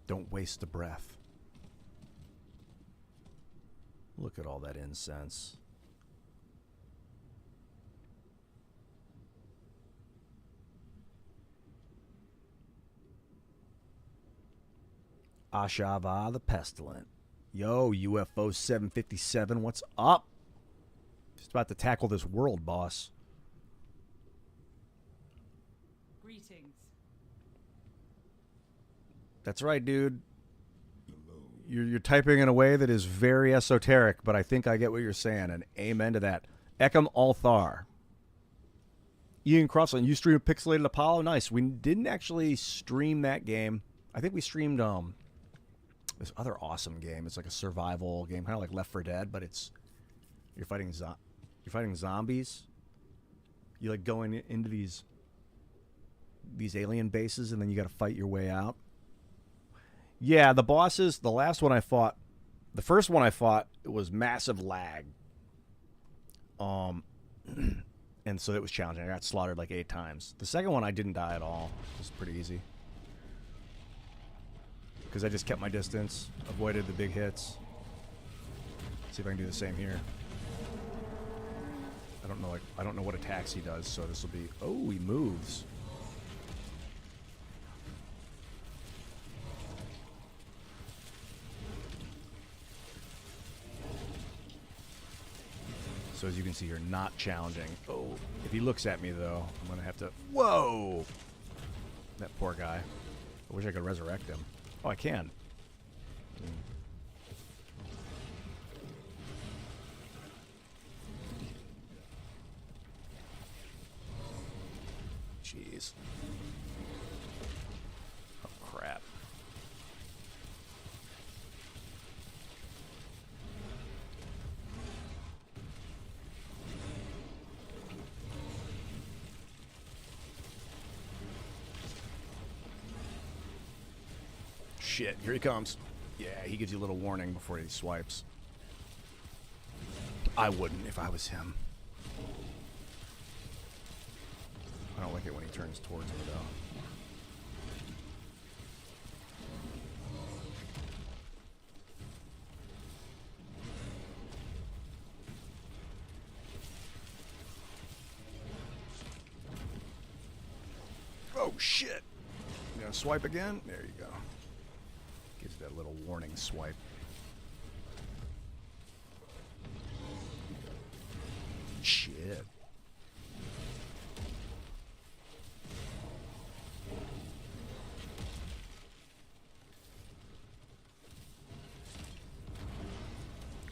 Don't waste a breath. Look at all that incense. Ashava the Pestilent. Yo, UFO 757, what's up? Just about to tackle this world, boss. Greetings. That's right, dude. You're typing in a way that is very esoteric, but I think I get what you're saying, and amen to that. Ekam Althar. Ian Crossland, you streamed Pixelated Apollo? Nice. We didn't actually stream that game. I think we streamed this other awesome game. It's like a survival game, kind of like Left 4 Dead, but it's you're fighting zombies. You like going into these alien bases, and then you got to fight your way out. Yeah, the bosses, the last one I fought, the first one I fought, it was massive lag. And so it was challenging. I got slaughtered like 8 times. The second one I didn't die at all. It was pretty easy. Because I just kept my distance, avoided the big hits. See if I can do the same here. I don't know what attacks he does, so this will be... Oh, he moves. So as you can see here, not challenging. Oh, if he looks at me, though, I'm going to have to... Whoa! That poor guy. I wish I could resurrect him. Oh, I can. Jeez. Oh, crap. Shit, here he comes. Yeah, he gives you a little warning before he swipes. I wouldn't if I was him. I don't like it when he turns towards me, though. shit. You gonna swipe again? There you go. Gives that little warning swipe. Shit.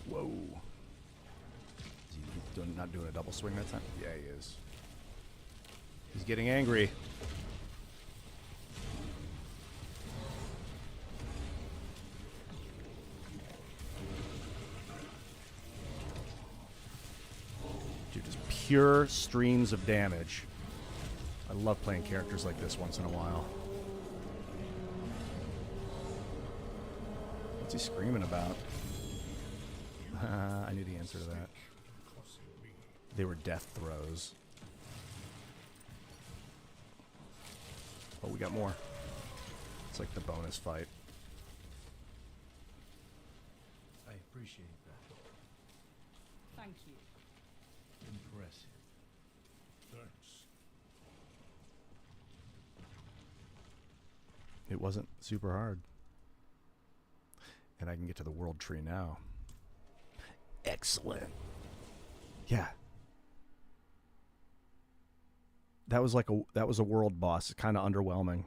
Whoa. Is he not doing a double swing that time? Yeah, he is. He's getting angry. Dude, just pure streams of damage. I love playing characters like this once in a while. What's he screaming about? I knew the answer to that. They were death throws. Oh, we got more. It's like the bonus fight. I appreciate that. Thank you. Impressive. Thanks. It wasn't super hard. And I can get to the world tree now. Excellent. Yeah. That was a world boss. It's kind of underwhelming.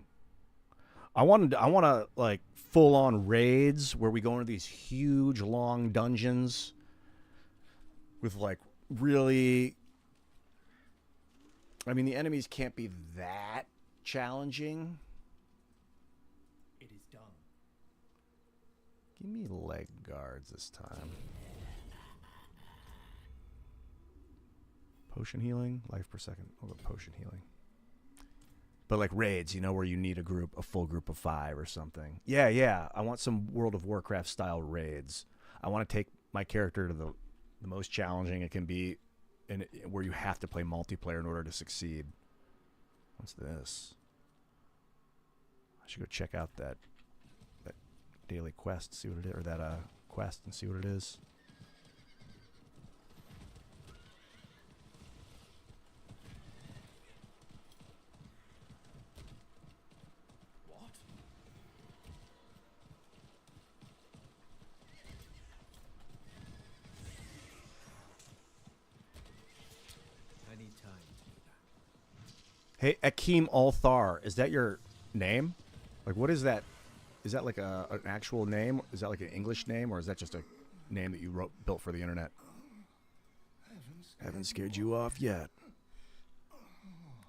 I want to like full on raids where we go into these huge long dungeons with like really, I mean, the enemies can't be that challenging. It is done. Give me leg guards this time. Potion healing, life per second. I'll go potion healing. But like raids, you know, where you need a full group of 5 or something. Yeah. I want some World of Warcraft style raids. I want to take my character to the most challenging it can be, and where you have to play multiplayer in order to succeed. What's this? I should go check out that daily quest, see what it is, or that quest, and see what it is. What? I need time to do that. Hey, Akeem Althar, is that your name? Like, what is that? Is that like an actual name? Is that like an English name, or is that just a name that you built for the internet? Haven't scared you off yet.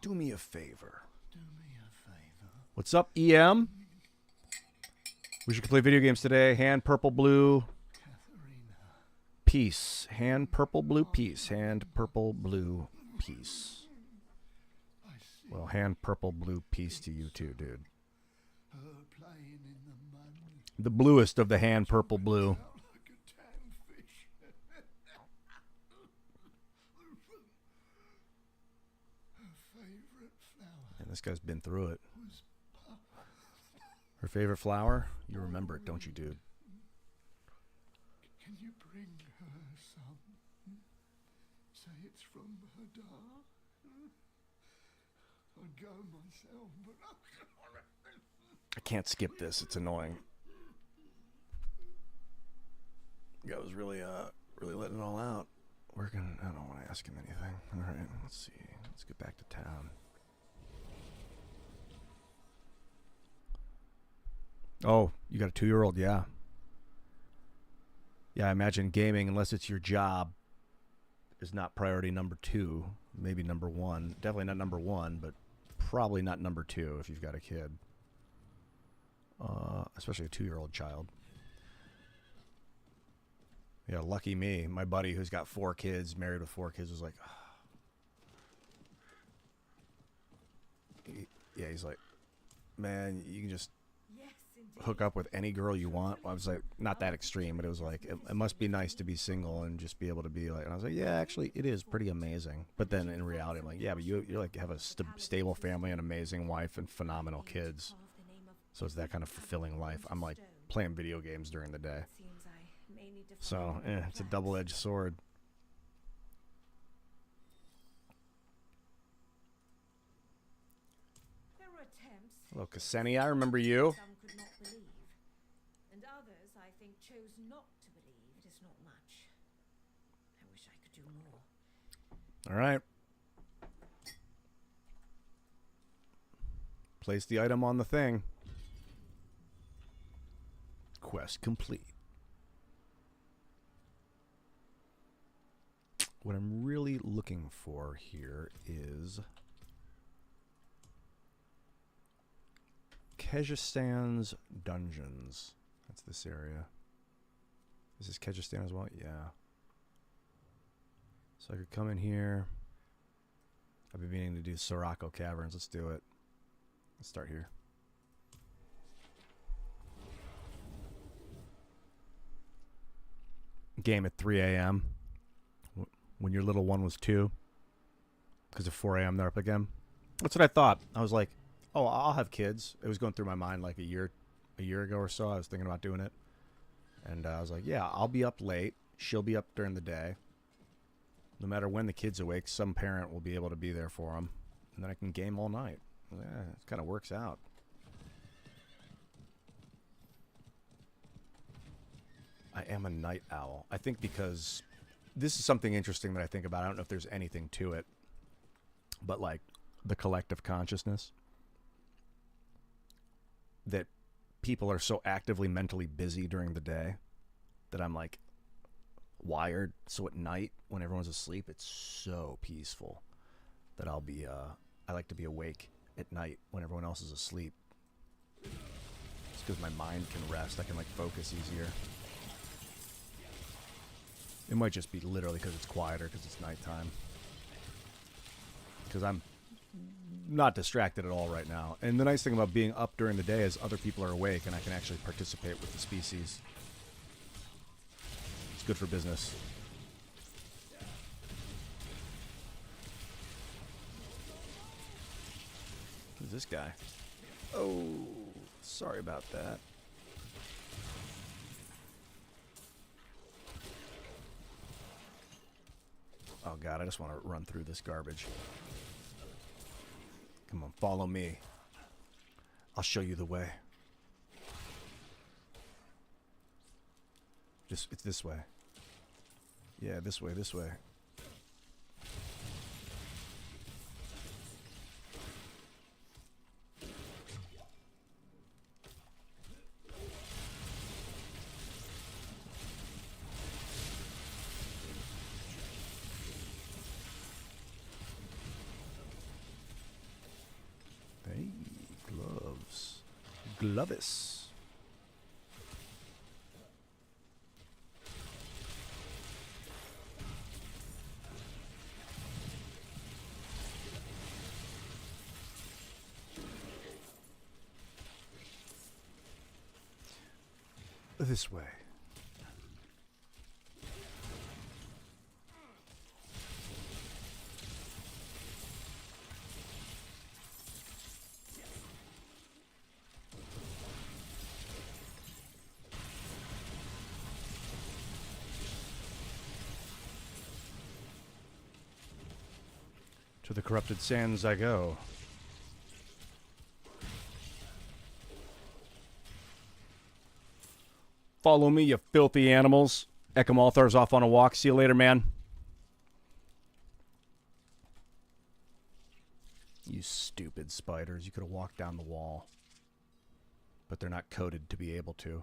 Do me a favor. What's up, EM? We should play video games today. Hand purple blue. Peace. Hand purple blue peace. Hand purple blue peace. Well, hand purple blue peace to you too, dude. The bluest of the hand purple blue. And this guy's been through it. Her favorite flower? You remember it, don't you, dude? Can you bring her some? Say it's from her dad. I'd go myself, but I can't skip this. It's annoying. I was really letting it all out. I don't want to ask him anything. All right, let's see. Let's get back to town. Oh, you got a 2-year-old? Yeah. Yeah, I imagine gaming, unless it's your job, is not priority number 2. Maybe number 1. Definitely not number 1, but probably not number 2 if you've got a kid. Especially a 2-year-old child. Yeah, lucky me. My buddy who's got 4 kids, married with 4 kids, was like, yeah, he's like, man, you can just hook up with any girl you want. I was like, not that extreme, but it was like, it must be nice to be single and just be able to be like, and I was like, yeah, actually, it is pretty amazing. But then in reality, I'm like, yeah, but you're like, have a stable family, an amazing wife, and phenomenal kids. So it's that kind of fulfilling life. I'm like playing video games during the day. So, it's a double-edged sword. There are Hello, Cassini. I remember you. Some could not believe, and others, I think, chose not to believe. It is not much. I wish I could do more. All right. Place the item on the thing. Quest complete. What I'm really looking for here is Kejistan's Dungeons. That's this area. Is this Kejistan as well? Yeah. So I could come in here. I've been meaning to do Sirocco Caverns. Let's do it. Let's start here. Game at 3 a.m. when your little one was 2. Because at 4 a.m. they're up again. That's what I thought. I was like, oh, I'll have kids. It was going through my mind like a year ago or so. I was thinking about doing it. And I was like, yeah, I'll be up late. She'll be up during the day. No matter when the kid's awake, some parent will be able to be there for them. And then I can game all night. Yeah, it kind of works out. I am a night owl. I think because this is something interesting that I think about. I don't know if there's anything to it. But like the collective consciousness. That people are so actively mentally busy during the day that I'm like wired. So at night when everyone's asleep, it's so peaceful that I'll be, I like to be awake at night when everyone else is asleep. It's because my mind can rest. I can like focus easier. It might just be literally because it's quieter because it's nighttime. Because I'm not distracted at all right now. And the nice thing about being up during the day is other people are awake and I can actually participate with the species. It's good for business. Who's this guy? Oh, sorry about that. Oh god, I just want to run through this garbage. Come on, follow me. I'll show you the way. It's this way. Yeah, this way, this way. Hey, gloves. Glovis. This way. To the corrupted sands I go. Follow me, you filthy animals. Ekamalthar's off on a walk. See you later, man. You stupid spiders. You could have walked down the wall. But they're not coded to be able to.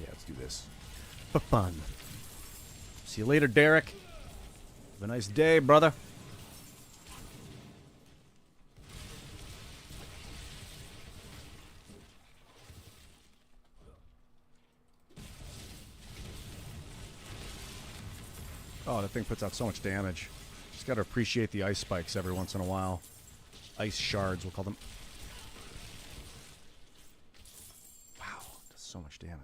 Yeah, let's do this. For fun. See you later, Derek. Have a nice day, brother. Oh, that thing puts out so much damage. Just gotta appreciate the ice spikes every once in a while. Ice shards, we'll call them. Wow, does so much damage.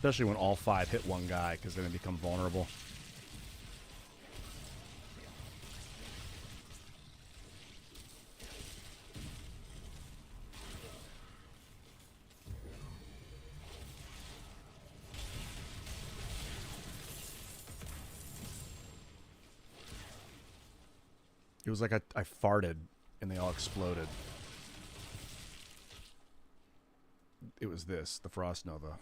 Especially when all 5 hit one guy, because then they become vulnerable. It was like I farted and they all exploded. It was this, the Frost Nova.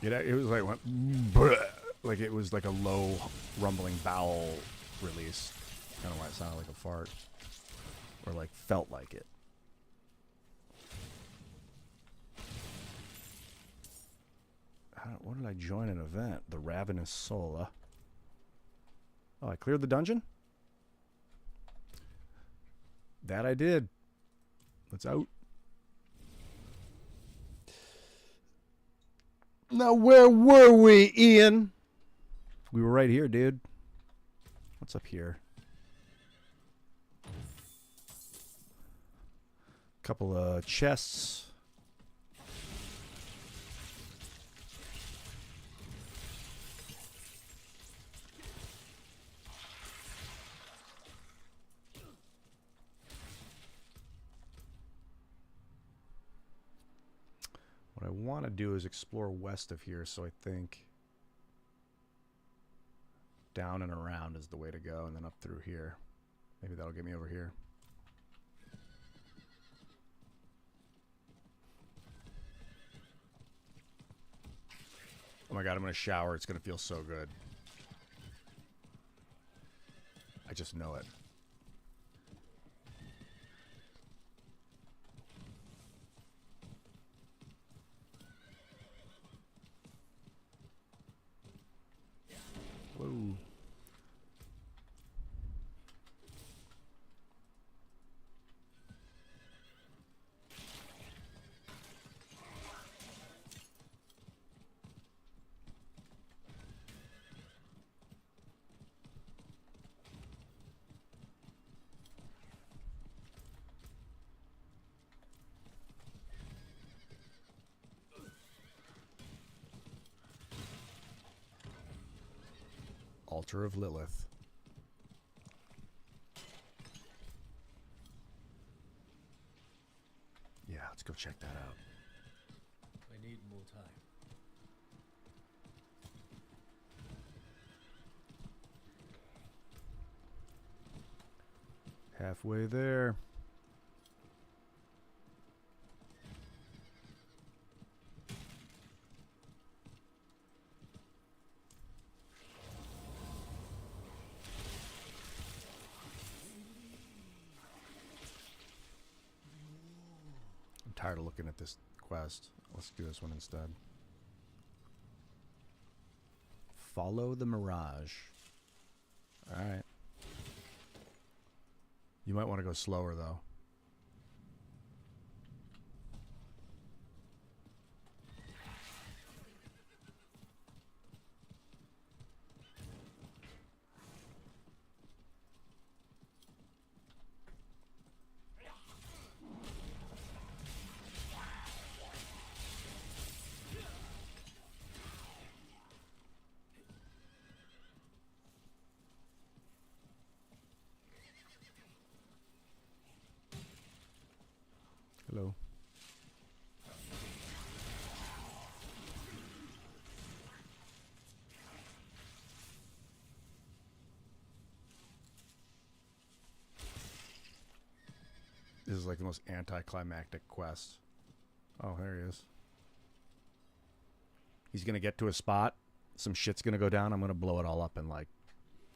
It was like like it was like a low rumbling bowel release. I don't know why it sounded like a fart, or like felt like it. What did I join an event? The Ravenous Soul. Oh, I cleared the dungeon? That I did. Let's out. Now, where were we, Ian? We were right here, dude. What's up here? Couple of chests. What I want to do is explore west of here, so I think down and around is the way to go, and then up through here. Maybe that'll get me over here. Oh my god, I'm going to shower. It's going to feel so good. I just know it. Whoa. Altar of Lilith. Yeah, let's go check that out. I need more time. Halfway there. I'm tired of looking at this quest. Let's do this one instead. Follow the mirage. Alright. You might want to go slower, though. Hello. This is like the most anticlimactic quest. Oh, there he is. He's going to get to a spot. Some shit's going to go down. I'm going to blow it all up in like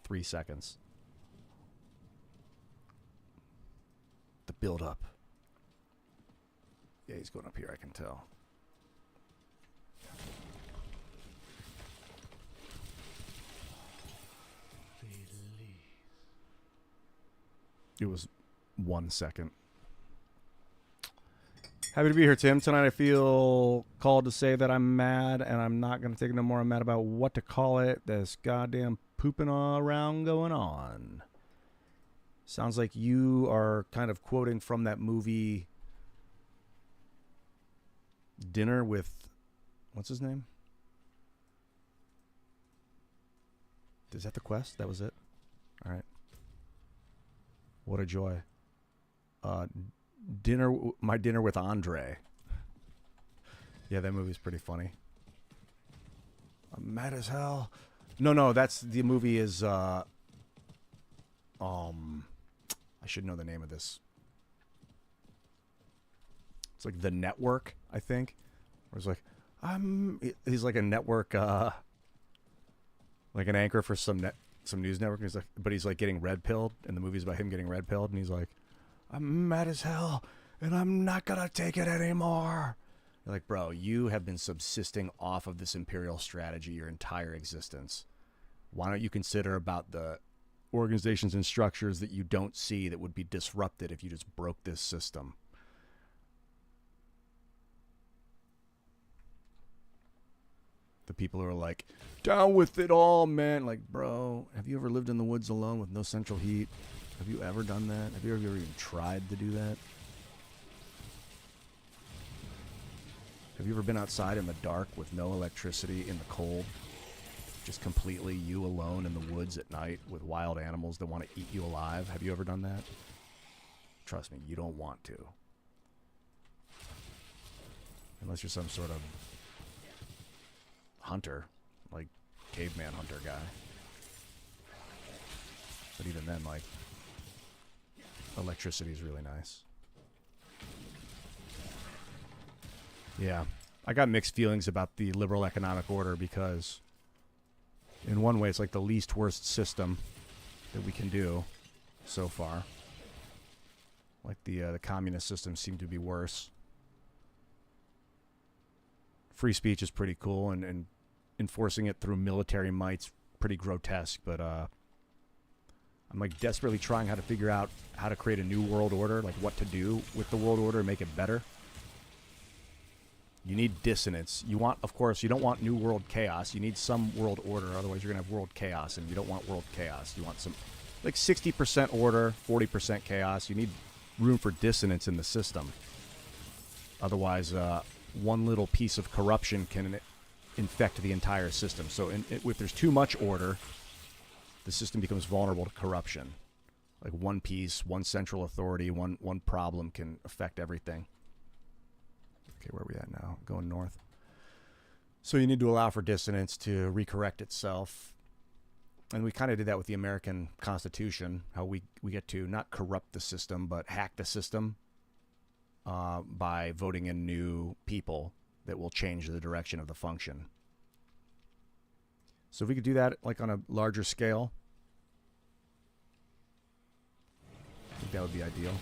3 seconds. The build up. Yeah, he's going up here, I can tell. It was 1 second. Happy to be here, Tim. Tonight I feel called to say that I'm mad, and I'm not going to take it no more. I'm mad about what to call it. This goddamn pooping around going on. Sounds like you are kind of quoting from that movie Dinner with... What's his name? Is that the quest? That was it? All right. What a joy. My dinner with Andre. Yeah, that movie's pretty funny. I'm mad as hell. No, that's the movie is I should know the name of this. It's like The Network, I think. Where it's like he's like a network like an anchor for some news network. And he's like, but he's like getting red pilled, and the movie's about him getting red pilled, and he's like, I'm mad as hell, and I'm not gonna take it anymore. You're like, bro, you have been subsisting off of this imperial strategy your entire existence. Why don't you consider about the organizations and structures that you don't see that would be disrupted if you just broke this system? The people who are like, down with it all, man. Like, bro, have you ever lived in the woods alone with no central heat? Have you ever done that? Have you ever even tried to do that? Have you ever been outside in the dark with no electricity in the cold? Just completely you alone in the woods at night with wild animals that want to eat you alive? Have you ever done that? Trust me, you don't want to. Unless you're some sort of hunter, like caveman hunter guy. But even then, like, electricity is really nice. Yeah, I got mixed feelings about the liberal economic order because in one way it's like the least worst system that we can do so far. Like the communist system seemed to be worse. Free speech is pretty cool, and enforcing it through military might's pretty grotesque, but I'm like desperately trying how to figure out how to create a new world order, like what to do with the world order and make it better. You need dissonance. You want, of course, you don't want new world chaos. You need some world order, otherwise you're going to have world chaos, and you don't want world chaos. You want some, like 60% order, 40% chaos. You need room for dissonance in the system. Otherwise, one little piece of corruption can infect the entire system. So if there's too much order, the system becomes vulnerable to corruption. Like one piece, one central authority, one problem can affect everything. Okay, where are we at now? Going north. So you need to allow for dissonance to recorrect itself. And we kind of did that with the American Constitution, how we get to not corrupt the system, but hack the system by voting in new people that will change the direction of the function. So if we could do that like on a larger scale, I think that would be ideal.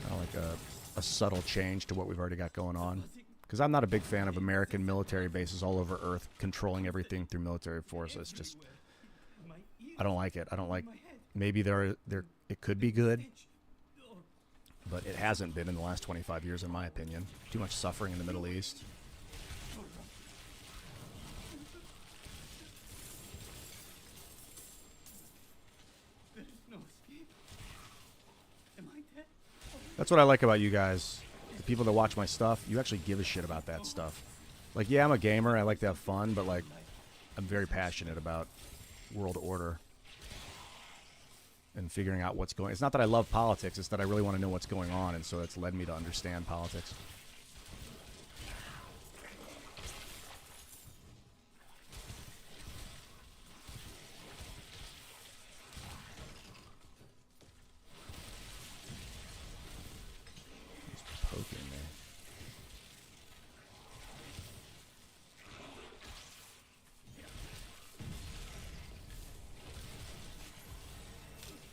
Kind of like a subtle change to what we've already got going on. Because I'm not a big fan of American military bases all over Earth controlling everything through military force. It's just, I don't like it. I don't like, maybe it could be good, but it hasn't been in the last 25 years, in my opinion. Too much suffering in the Middle East. That's what I like about you guys. The people that watch my stuff, you actually give a shit about that stuff. Like, yeah, I'm a gamer. I like to have fun, but, like, I'm very passionate about world order and figuring out what's going on. It's not that I love politics. It's that I really want to know what's going on, and so it's led me to understand politics.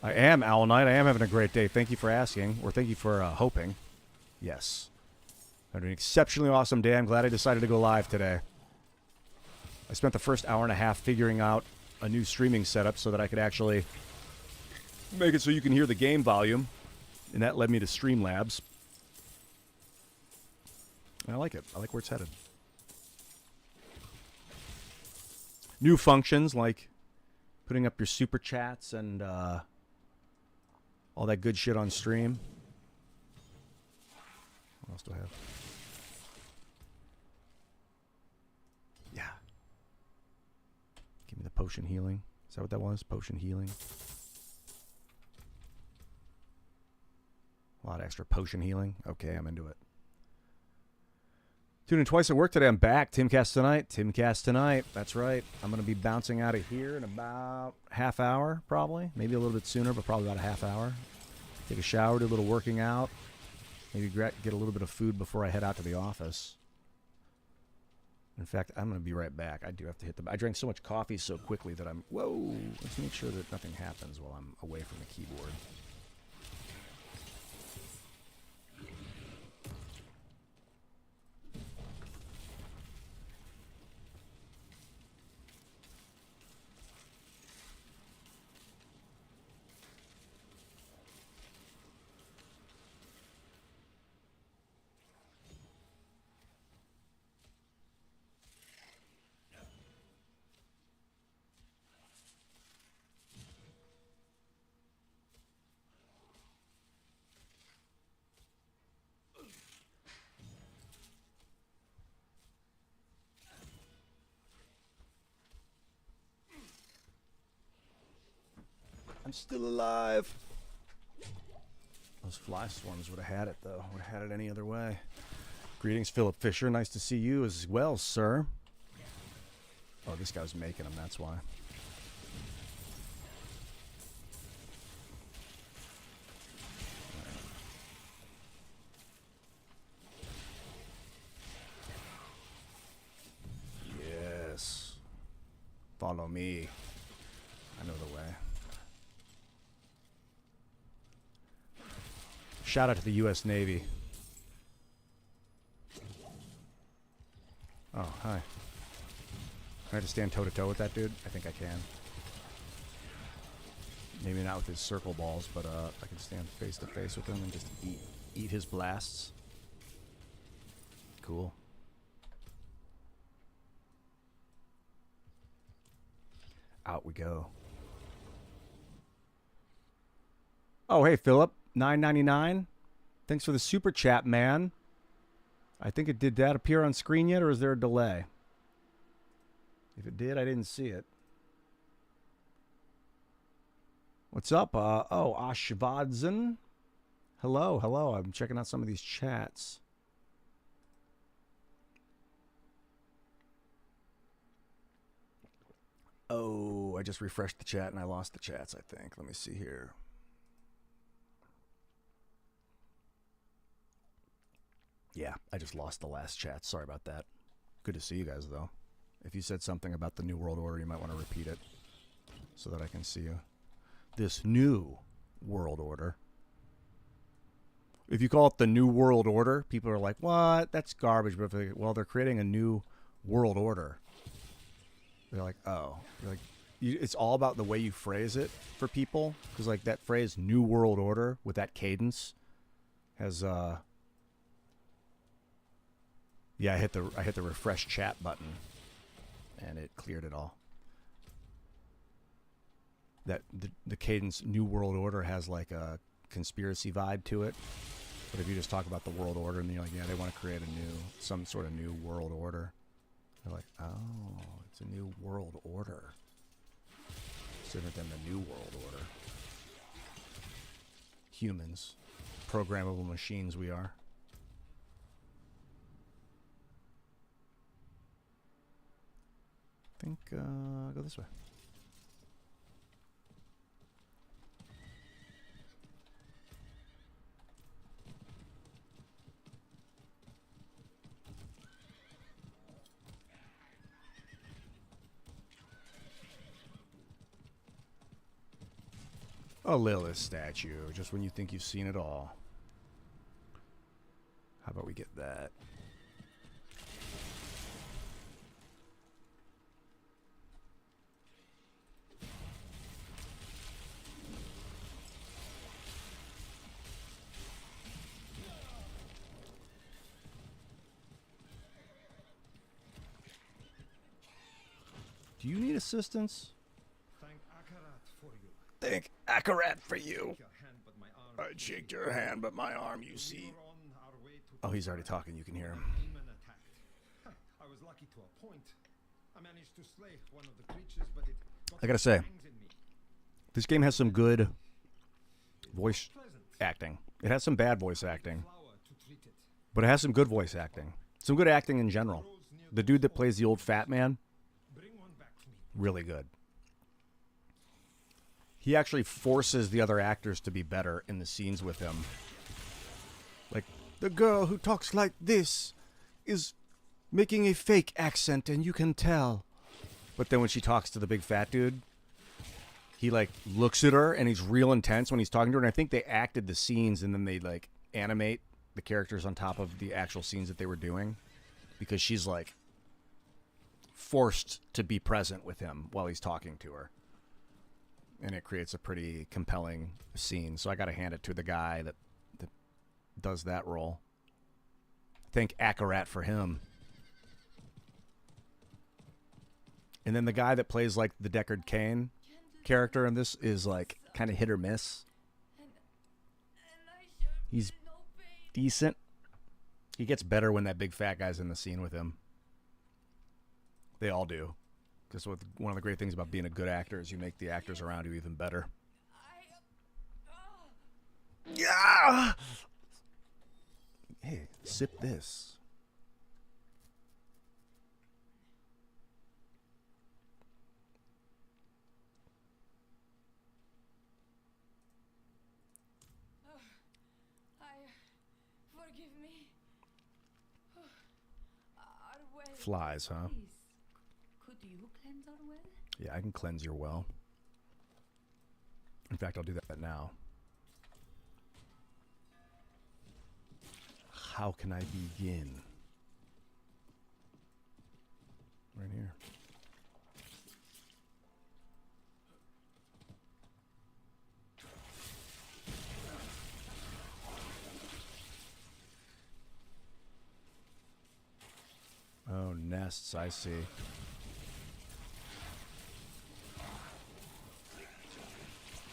I am, Owl Knight. I am having a great day. Thank you for asking, or thank you for hoping. Yes. Had an exceptionally awesome day. I'm glad I decided to go live today. I spent the first hour and a half figuring out a new streaming setup so that I could actually make it so you can hear the game volume, and that led me to Streamlabs. I like it. I like where it's headed. New functions like putting up your super chats and all that good shit on stream. What else do I have? Yeah. Give me the potion healing. Is that what that was? Potion healing. A lot of extra potion healing. Okay, I'm into it. Tuning twice at work today. I'm back. Timcast tonight. Timcast tonight. That's right. I'm going to be bouncing out of here in about half hour, probably. Maybe a little bit sooner, but probably about a half hour. Take a shower, do a little working out. Maybe get a little bit of food before I head out to the office. In fact, I'm going to be right back. I do have to hit the... I drank so much coffee so quickly that I'm... Whoa! Let's make sure that nothing happens while I'm away from the keyboard. I'm still alive. Those fly swarms would have had it, though. Would have had it any other way. Greetings, Philip Fisher. Nice to see you as well, sir. Oh, this guy was making them. That's why. Yes. Follow me. I know the way. Shout out to the U.S. Navy. Oh, hi. Can I just stand toe-to-toe with that dude? I think I can. Maybe not with his circle balls, but I can stand face-to-face with him and just eat his blasts. Cool. Out we go. Oh, hey, Philip. $9.99. Thanks for the super chat, man. I think it did that appear on screen yet, or is there a delay? If it did, I didn't see it. What's up? Oh, Ashvadzen. Hello, hello. I'm checking out some of these chats. Oh, I just refreshed the chat and I lost the chats, I think. Let me see here. Yeah, I just lost the last chat. Sorry about that. Good to see you guys, though. If you said something about the New World Order, you might want to repeat it so that I can see you. This new world order. If you call it the New World Order, people are like, what? That's garbage. But if they, well, they're creating a new world order. They're like, oh. You're like, it's all about the way you phrase it for people. Because, like, that phrase, New World Order, with that cadence, has... Yeah, I hit the refresh chat button, and it cleared it all. That the cadence New World Order has like a conspiracy vibe to it, but if you just talk about the world order and you're like, yeah, they want to create some sort of new world order, they're like, oh, it's a new world order. It's different than the New World Order. Humans, programmable machines, we are. I think I'll go this way. A Lilith statue, just when you think you've seen it all. How about we get that? Do you need assistance? Thank Akarat for you. Thank Akarat for you. Your hand, but my arm. I'd shake your hand, but my arm, you see. We were on our way to Oh, he's already talking. You can hear him. demon attacked. I was lucky to a point. I managed to slay one of the creatures, but it got I gotta say, fangs in me. this game has some good voice Pleasant. acting. It has some bad voice acting, Flower to treat it. but it has some good voice acting. Some good acting in general. The dude that plays the old fat man, Bring one back to me. really good. He actually forces the other actors to be better in the scenes with him. Like, the girl who talks like this is making a fake accent, and you can tell. But then when she talks to the big fat dude, he, like, looks at her, and he's real intense when he's talking to her. And I think they acted the scenes, and then they, like, animate the characters on top of the actual scenes that they were doing. Because she's, like, forced to be present with him while he's talking to her. And it creates a pretty compelling scene. So I got to hand it to the guy that does that role. Thank Akarat for him. And then the guy that plays like the Deckard Cain character in this is like kind of hit or miss. He's decent. He gets better when that big fat guy's in the scene with him. They all do. Because one of the great things about being a good actor is you make the actors around you even better. Yeah. Hey, sip this. Forgive me. Our well. Flies, huh? Please, could you cleanse our well? Yeah, I can cleanse your well. In fact, I'll do that now. How can I begin? Right here. Oh, nests, I see.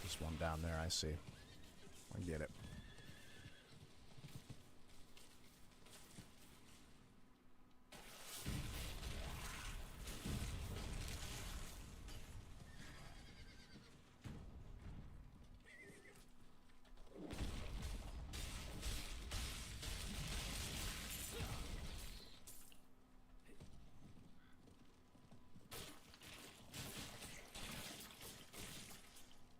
This one down there, I see. I get it.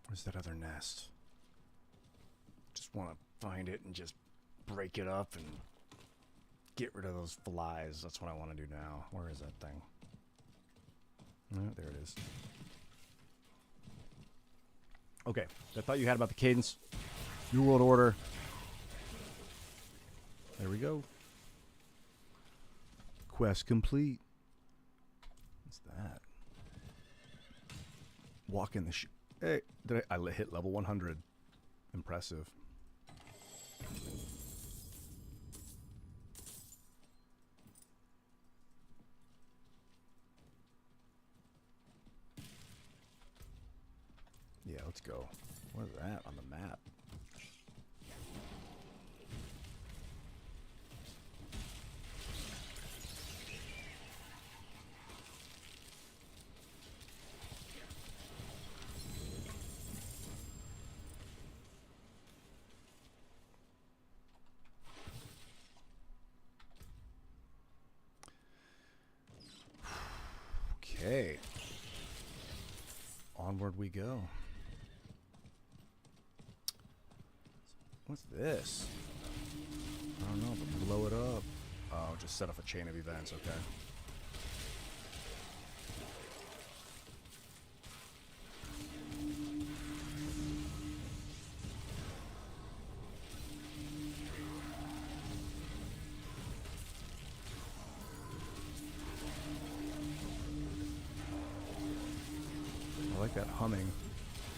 Where's that other nest? Just want to find it and just break it up and get rid of those flies. That's what I want to do now. Where is that thing? Oh, there it is. Okay, I thought you had about the cadence. New World Order. There we go. Quest complete. What's that? Walk in the Hey, I hit level 100. Impressive. Yeah, let's go. What is that on the map? Okay. Onward we go. What's this? I don't know, but blow it up. Oh, just set off a chain of events, okay. I like that humming,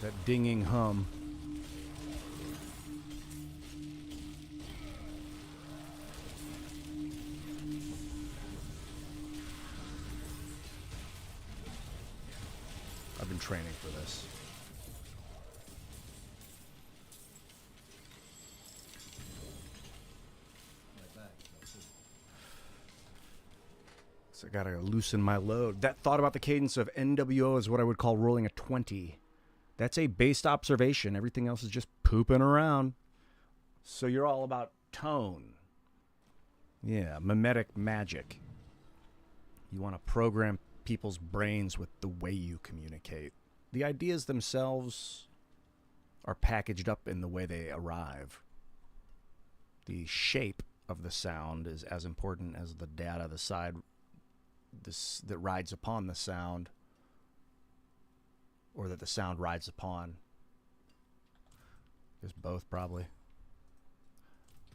that dinging hum. training for this. So I gotta loosen my load. That thought about the cadence of NWO is what I would call rolling a 20. That's a based observation. Everything else is just pooping around. So you're all about tone. Yeah, mimetic magic. You want to program people's brains with the way you communicate. The ideas themselves are packaged up in the way they arrive. The shape of the sound is as important as the data, the side that rides upon the sound, or that the sound rides upon. There's both, probably.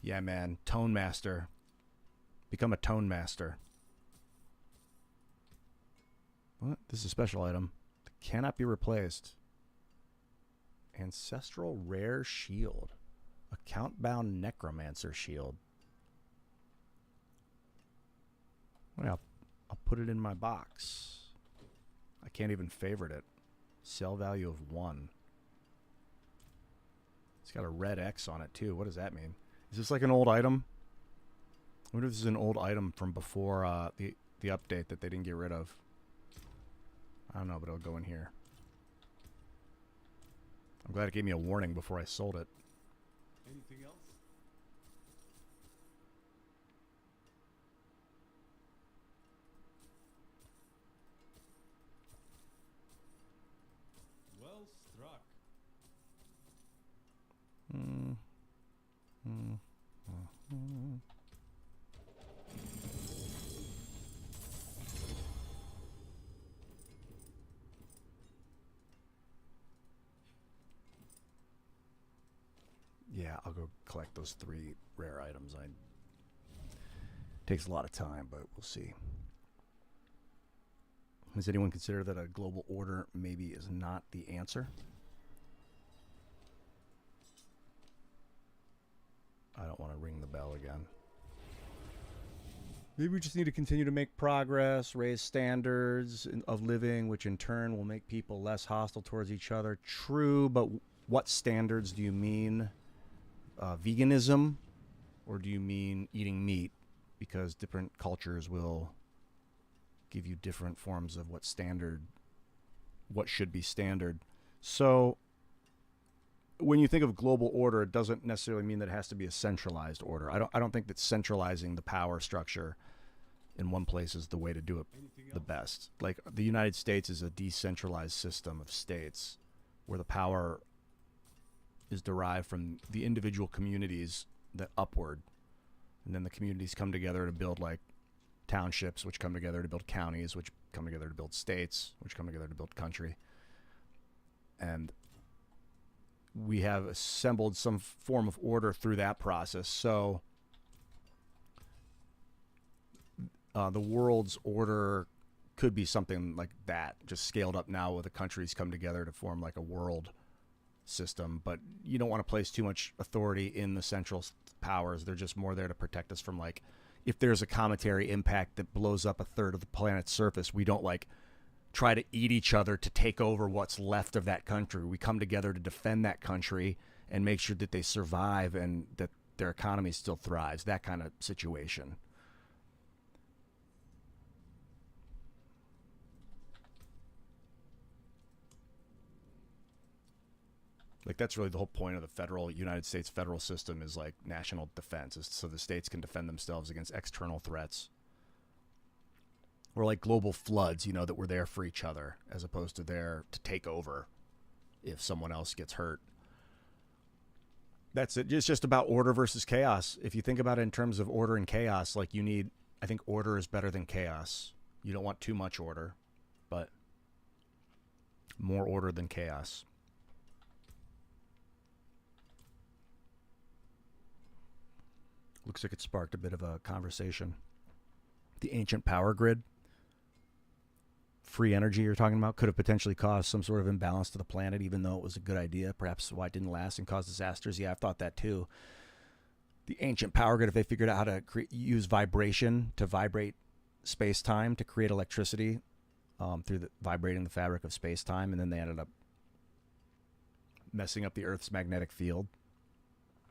Yeah, man. Tone master. Become a tone master. What? This is a special item. Cannot be replaced. Ancestral rare shield. Account-bound necromancer shield. Well, I'll put it in my box. I can't even favorite it. Sell value of 1. It's got a red X on it, too. What does that mean? Is this like an old item? I wonder if this is an old item from before the update that they didn't get rid of. I don't know, but it'll go in here. I'm glad it gave me a warning before I sold it. Anything else? Well struck. Yeah, I'll go collect those 3 rare items. Takes a lot of time, but we'll see. Does anyone consider that a global order maybe is not the answer? I don't want to ring the bell again. Maybe we just need to continue to make progress, raise standards of living, which in turn will make people less hostile towards each other. True, but what standards do you mean? Veganism, or do you mean eating meat? Because different cultures will give you different forms of what should be standard. So when you think of global order, it doesn't necessarily mean that it has to be a centralized order. I don't think that centralizing the power structure in one place is the way to do it the best. Like the United States is a decentralized system of states where the power is derived from the individual communities that upward, and then the communities come together to build like townships, which come together to build counties, which come together to build states, which come together to build country. And we have assembled some form of order through that process. So the world's order could be something like that, just scaled up now where the countries come together to form like a world system. But you don't want to place too much authority in the central powers. They're just more there to protect us from, like, if there's a cometary impact that blows up a third of the planet's surface, we don't like try to eat each other to take over what's left of that country. We come together to defend that country and make sure that they survive and that their economy still thrives. That kind of situation. Like, that's really the whole point of the United States federal system, is like national defense, is so the states can defend themselves against external threats. Or like global floods, that we're there for each other as opposed to there to take over if someone else gets hurt. That's it. It's just about order versus chaos. If you think about it in terms of order and chaos, like I think order is better than chaos. You don't want too much order, but more order than chaos. Looks like it sparked a bit of a conversation. The ancient power grid, free energy you're talking about, could have potentially caused some sort of imbalance to the planet, even though it was a good idea. Perhaps why it didn't last and cause disasters. Yeah, I've thought that too. The ancient power grid, if they figured out how to use vibration to vibrate space-time to create electricity, through vibrating the fabric of space-time, and then they ended up messing up the Earth's magnetic field,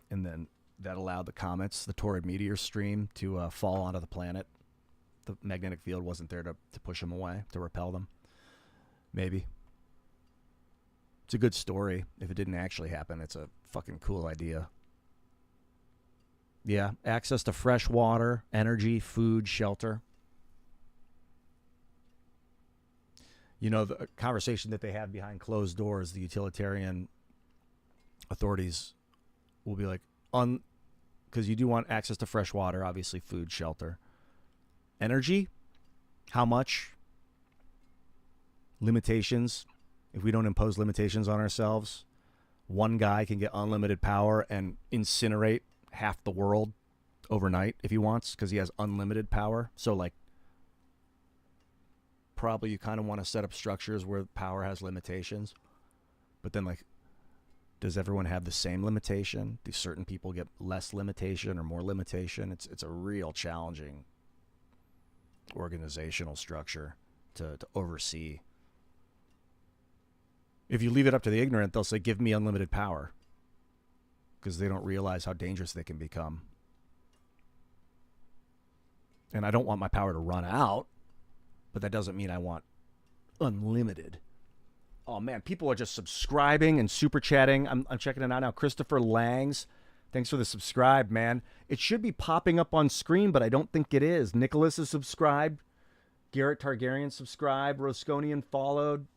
and then that allowed the comets, the Taurid meteor stream, to fall onto the planet. The magnetic field wasn't there to push them away, to repel them. Maybe. It's a good story. If it didn't actually happen, it's a fucking cool idea. Yeah, access to fresh water, energy, food, shelter. You know, the conversation that they have behind closed doors, the utilitarian authorities will be like, because you do want access to fresh water, obviously food, shelter. Energy? How much? Limitations. If we don't impose limitations on ourselves, one guy can get unlimited power and incinerate half the world overnight if he wants, because he has unlimited power. So, like, probably you kind of want to set up structures where power has limitations. But then, like, does everyone have the same limitation? Do certain people get less limitation or more limitation? It's a real challenging organizational structure to oversee. If you leave it up to the ignorant, they'll say, give me unlimited power, because they don't realize how dangerous they can become. And I don't want my power to run out, but that doesn't mean I want unlimited. Oh, man, people are just subscribing and super chatting. I'm checking it out now. Christopher Langs, thanks for the subscribe, man. It should be popping up on screen, but I don't think it is. Nicholas is subscribed. Garrett Targaryen subscribed. Rosconian followed.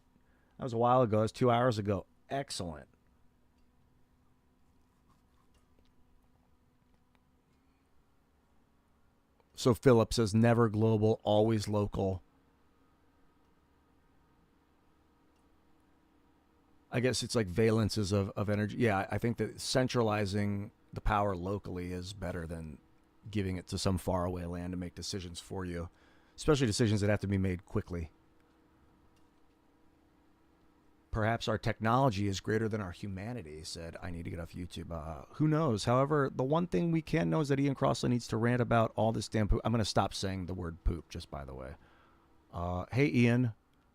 That was a while ago. That was 2 hours ago. Excellent. So Philip says, never global, always local. I guess it's like valences of energy. Yeah, I think that centralizing the power locally is better than giving it to some faraway land to make decisions for you, especially decisions that have to be made quickly. Perhaps our technology is greater than our humanity, said, I need to get off YouTube. Who knows? However, the one thing we can know is that Ian Crossland needs to rant about all this damn poop. I'm going to stop saying the word poop, just by the way. Hey, Ian.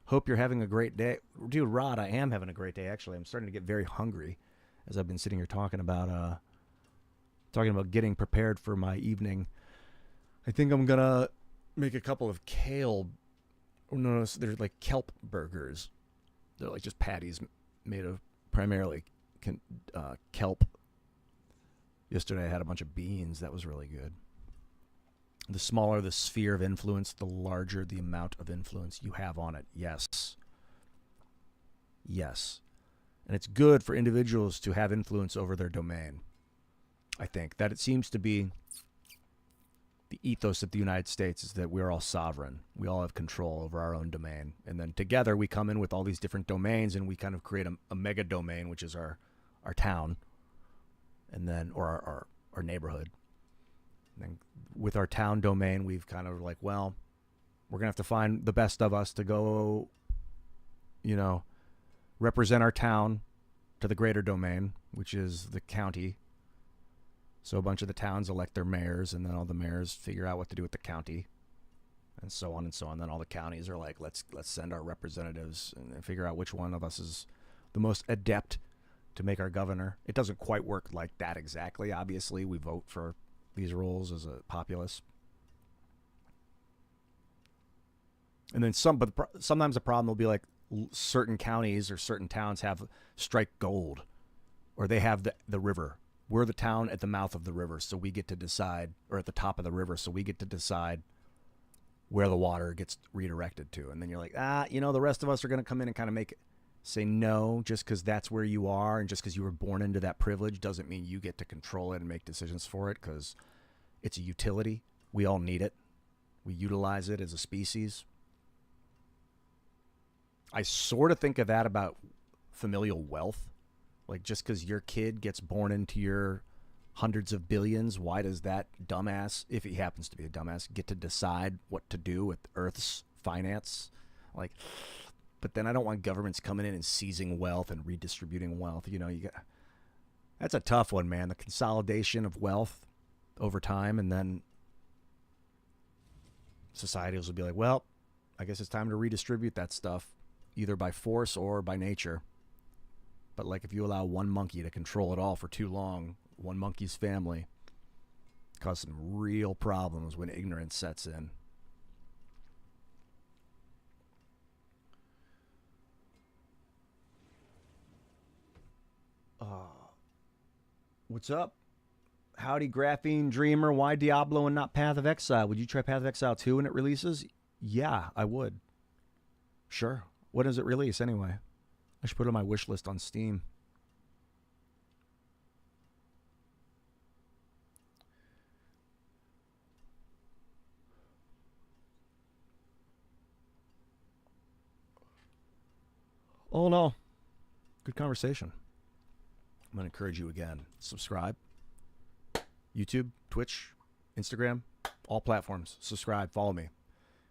Hope you're having a great day. Dude, Rod, I am having a great day, actually. I'm starting to get very hungry as I've been sitting here talking about getting prepared for my evening. I think I'm going to make a couple of kale. Oh, no, they're like kelp burgers. They're like just patties made of primarily kelp. Yesterday I had a bunch of beans. That was really good. The smaller the sphere of influence, the larger the amount of influence you have on it. Yes. Yes. And it's good for individuals to have influence over their domain. I think that it seems to be the ethos of the United States is that we're all sovereign. We all have control over our own domain. And then together we come in with all these different domains and we kind of create a mega domain, which is our town, and then, or our neighborhood. And then with our town domain, we've kind of like, well, we're going to have to find the best of us to go, represent our town to the greater domain, which is the county. So a bunch of the towns elect their mayors, and then all the mayors figure out what to do with the county, and so on and so on. Then all the counties are like, let's send our representatives and figure out which one of us is the most adept to make our governor. It doesn't quite work like that exactly. Obviously, we vote for these roles as a populace. And then sometimes the problem will be like certain counties or certain towns have strike gold, or they have the river. We're the town at the mouth of the river, so we get to decide, or at the top of the river, so we get to decide where the water gets redirected to. And then you're like, the rest of us are going to come in and kind of say no, just because that's where you are, and just because you were born into that privilege doesn't mean you get to control it and make decisions for it, because it's a utility. We all need it. We utilize it as a species. I sort of think of that about familial wealth. Like, just because your kid gets born into your hundreds of billions, why does that dumbass, if he happens to be a dumbass, get to decide what to do with Earth's finance? Like, but then I don't want governments coming in and seizing wealth and redistributing wealth. That's a tough one, man. The consolidation of wealth over time, and then societies will be like, well, I guess it's time to redistribute that stuff, either by force or by nature. But like if you allow one monkey to control it all for too long, one monkey's family, cause some real problems when ignorance sets in. What's up? Howdy, Graphene Dreamer. Why Diablo and not Path of Exile? Would you try Path of Exile 2 when it releases? Yeah, I would. Sure. When does it release anyway? I should put it on my wish list on Steam. Oh no. Good conversation. I'm going to encourage you again. Subscribe. YouTube, Twitch, Instagram, all platforms. Subscribe, follow me.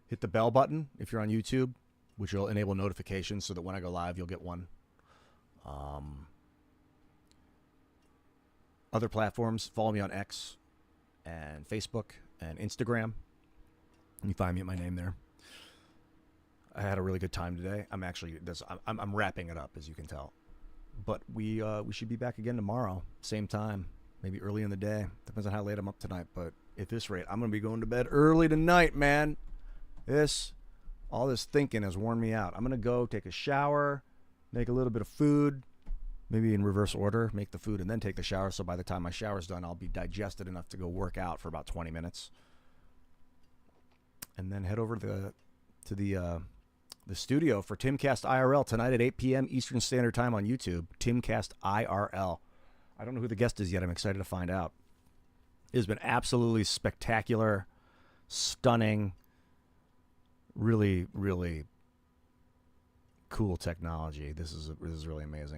Hit the bell button if you're on YouTube, which will enable notifications so that when I go live, you'll get one. Other platforms, follow me on X and Facebook and Instagram. You can find me at my name there. I had a really good time today. I'm wrapping it up, as you can tell. But we should be back again tomorrow, same time, maybe early in the day. Depends on how late I'm up tonight. But at this rate, I'm going to be going to bed early tonight, man. All this thinking has worn me out. I'm going to go take a shower, make a little bit of food, maybe in reverse order, make the food and then take the shower. So by the time my shower's done, I'll be digested enough to go work out for about 20 minutes. And then head over to the studio for Timcast IRL tonight at 8 p.m. Eastern Standard Time on YouTube. Timcast IRL. I don't know who the guest is yet. I'm excited to find out. It has been absolutely spectacular, stunning, really, really cool technology. This is really amazing.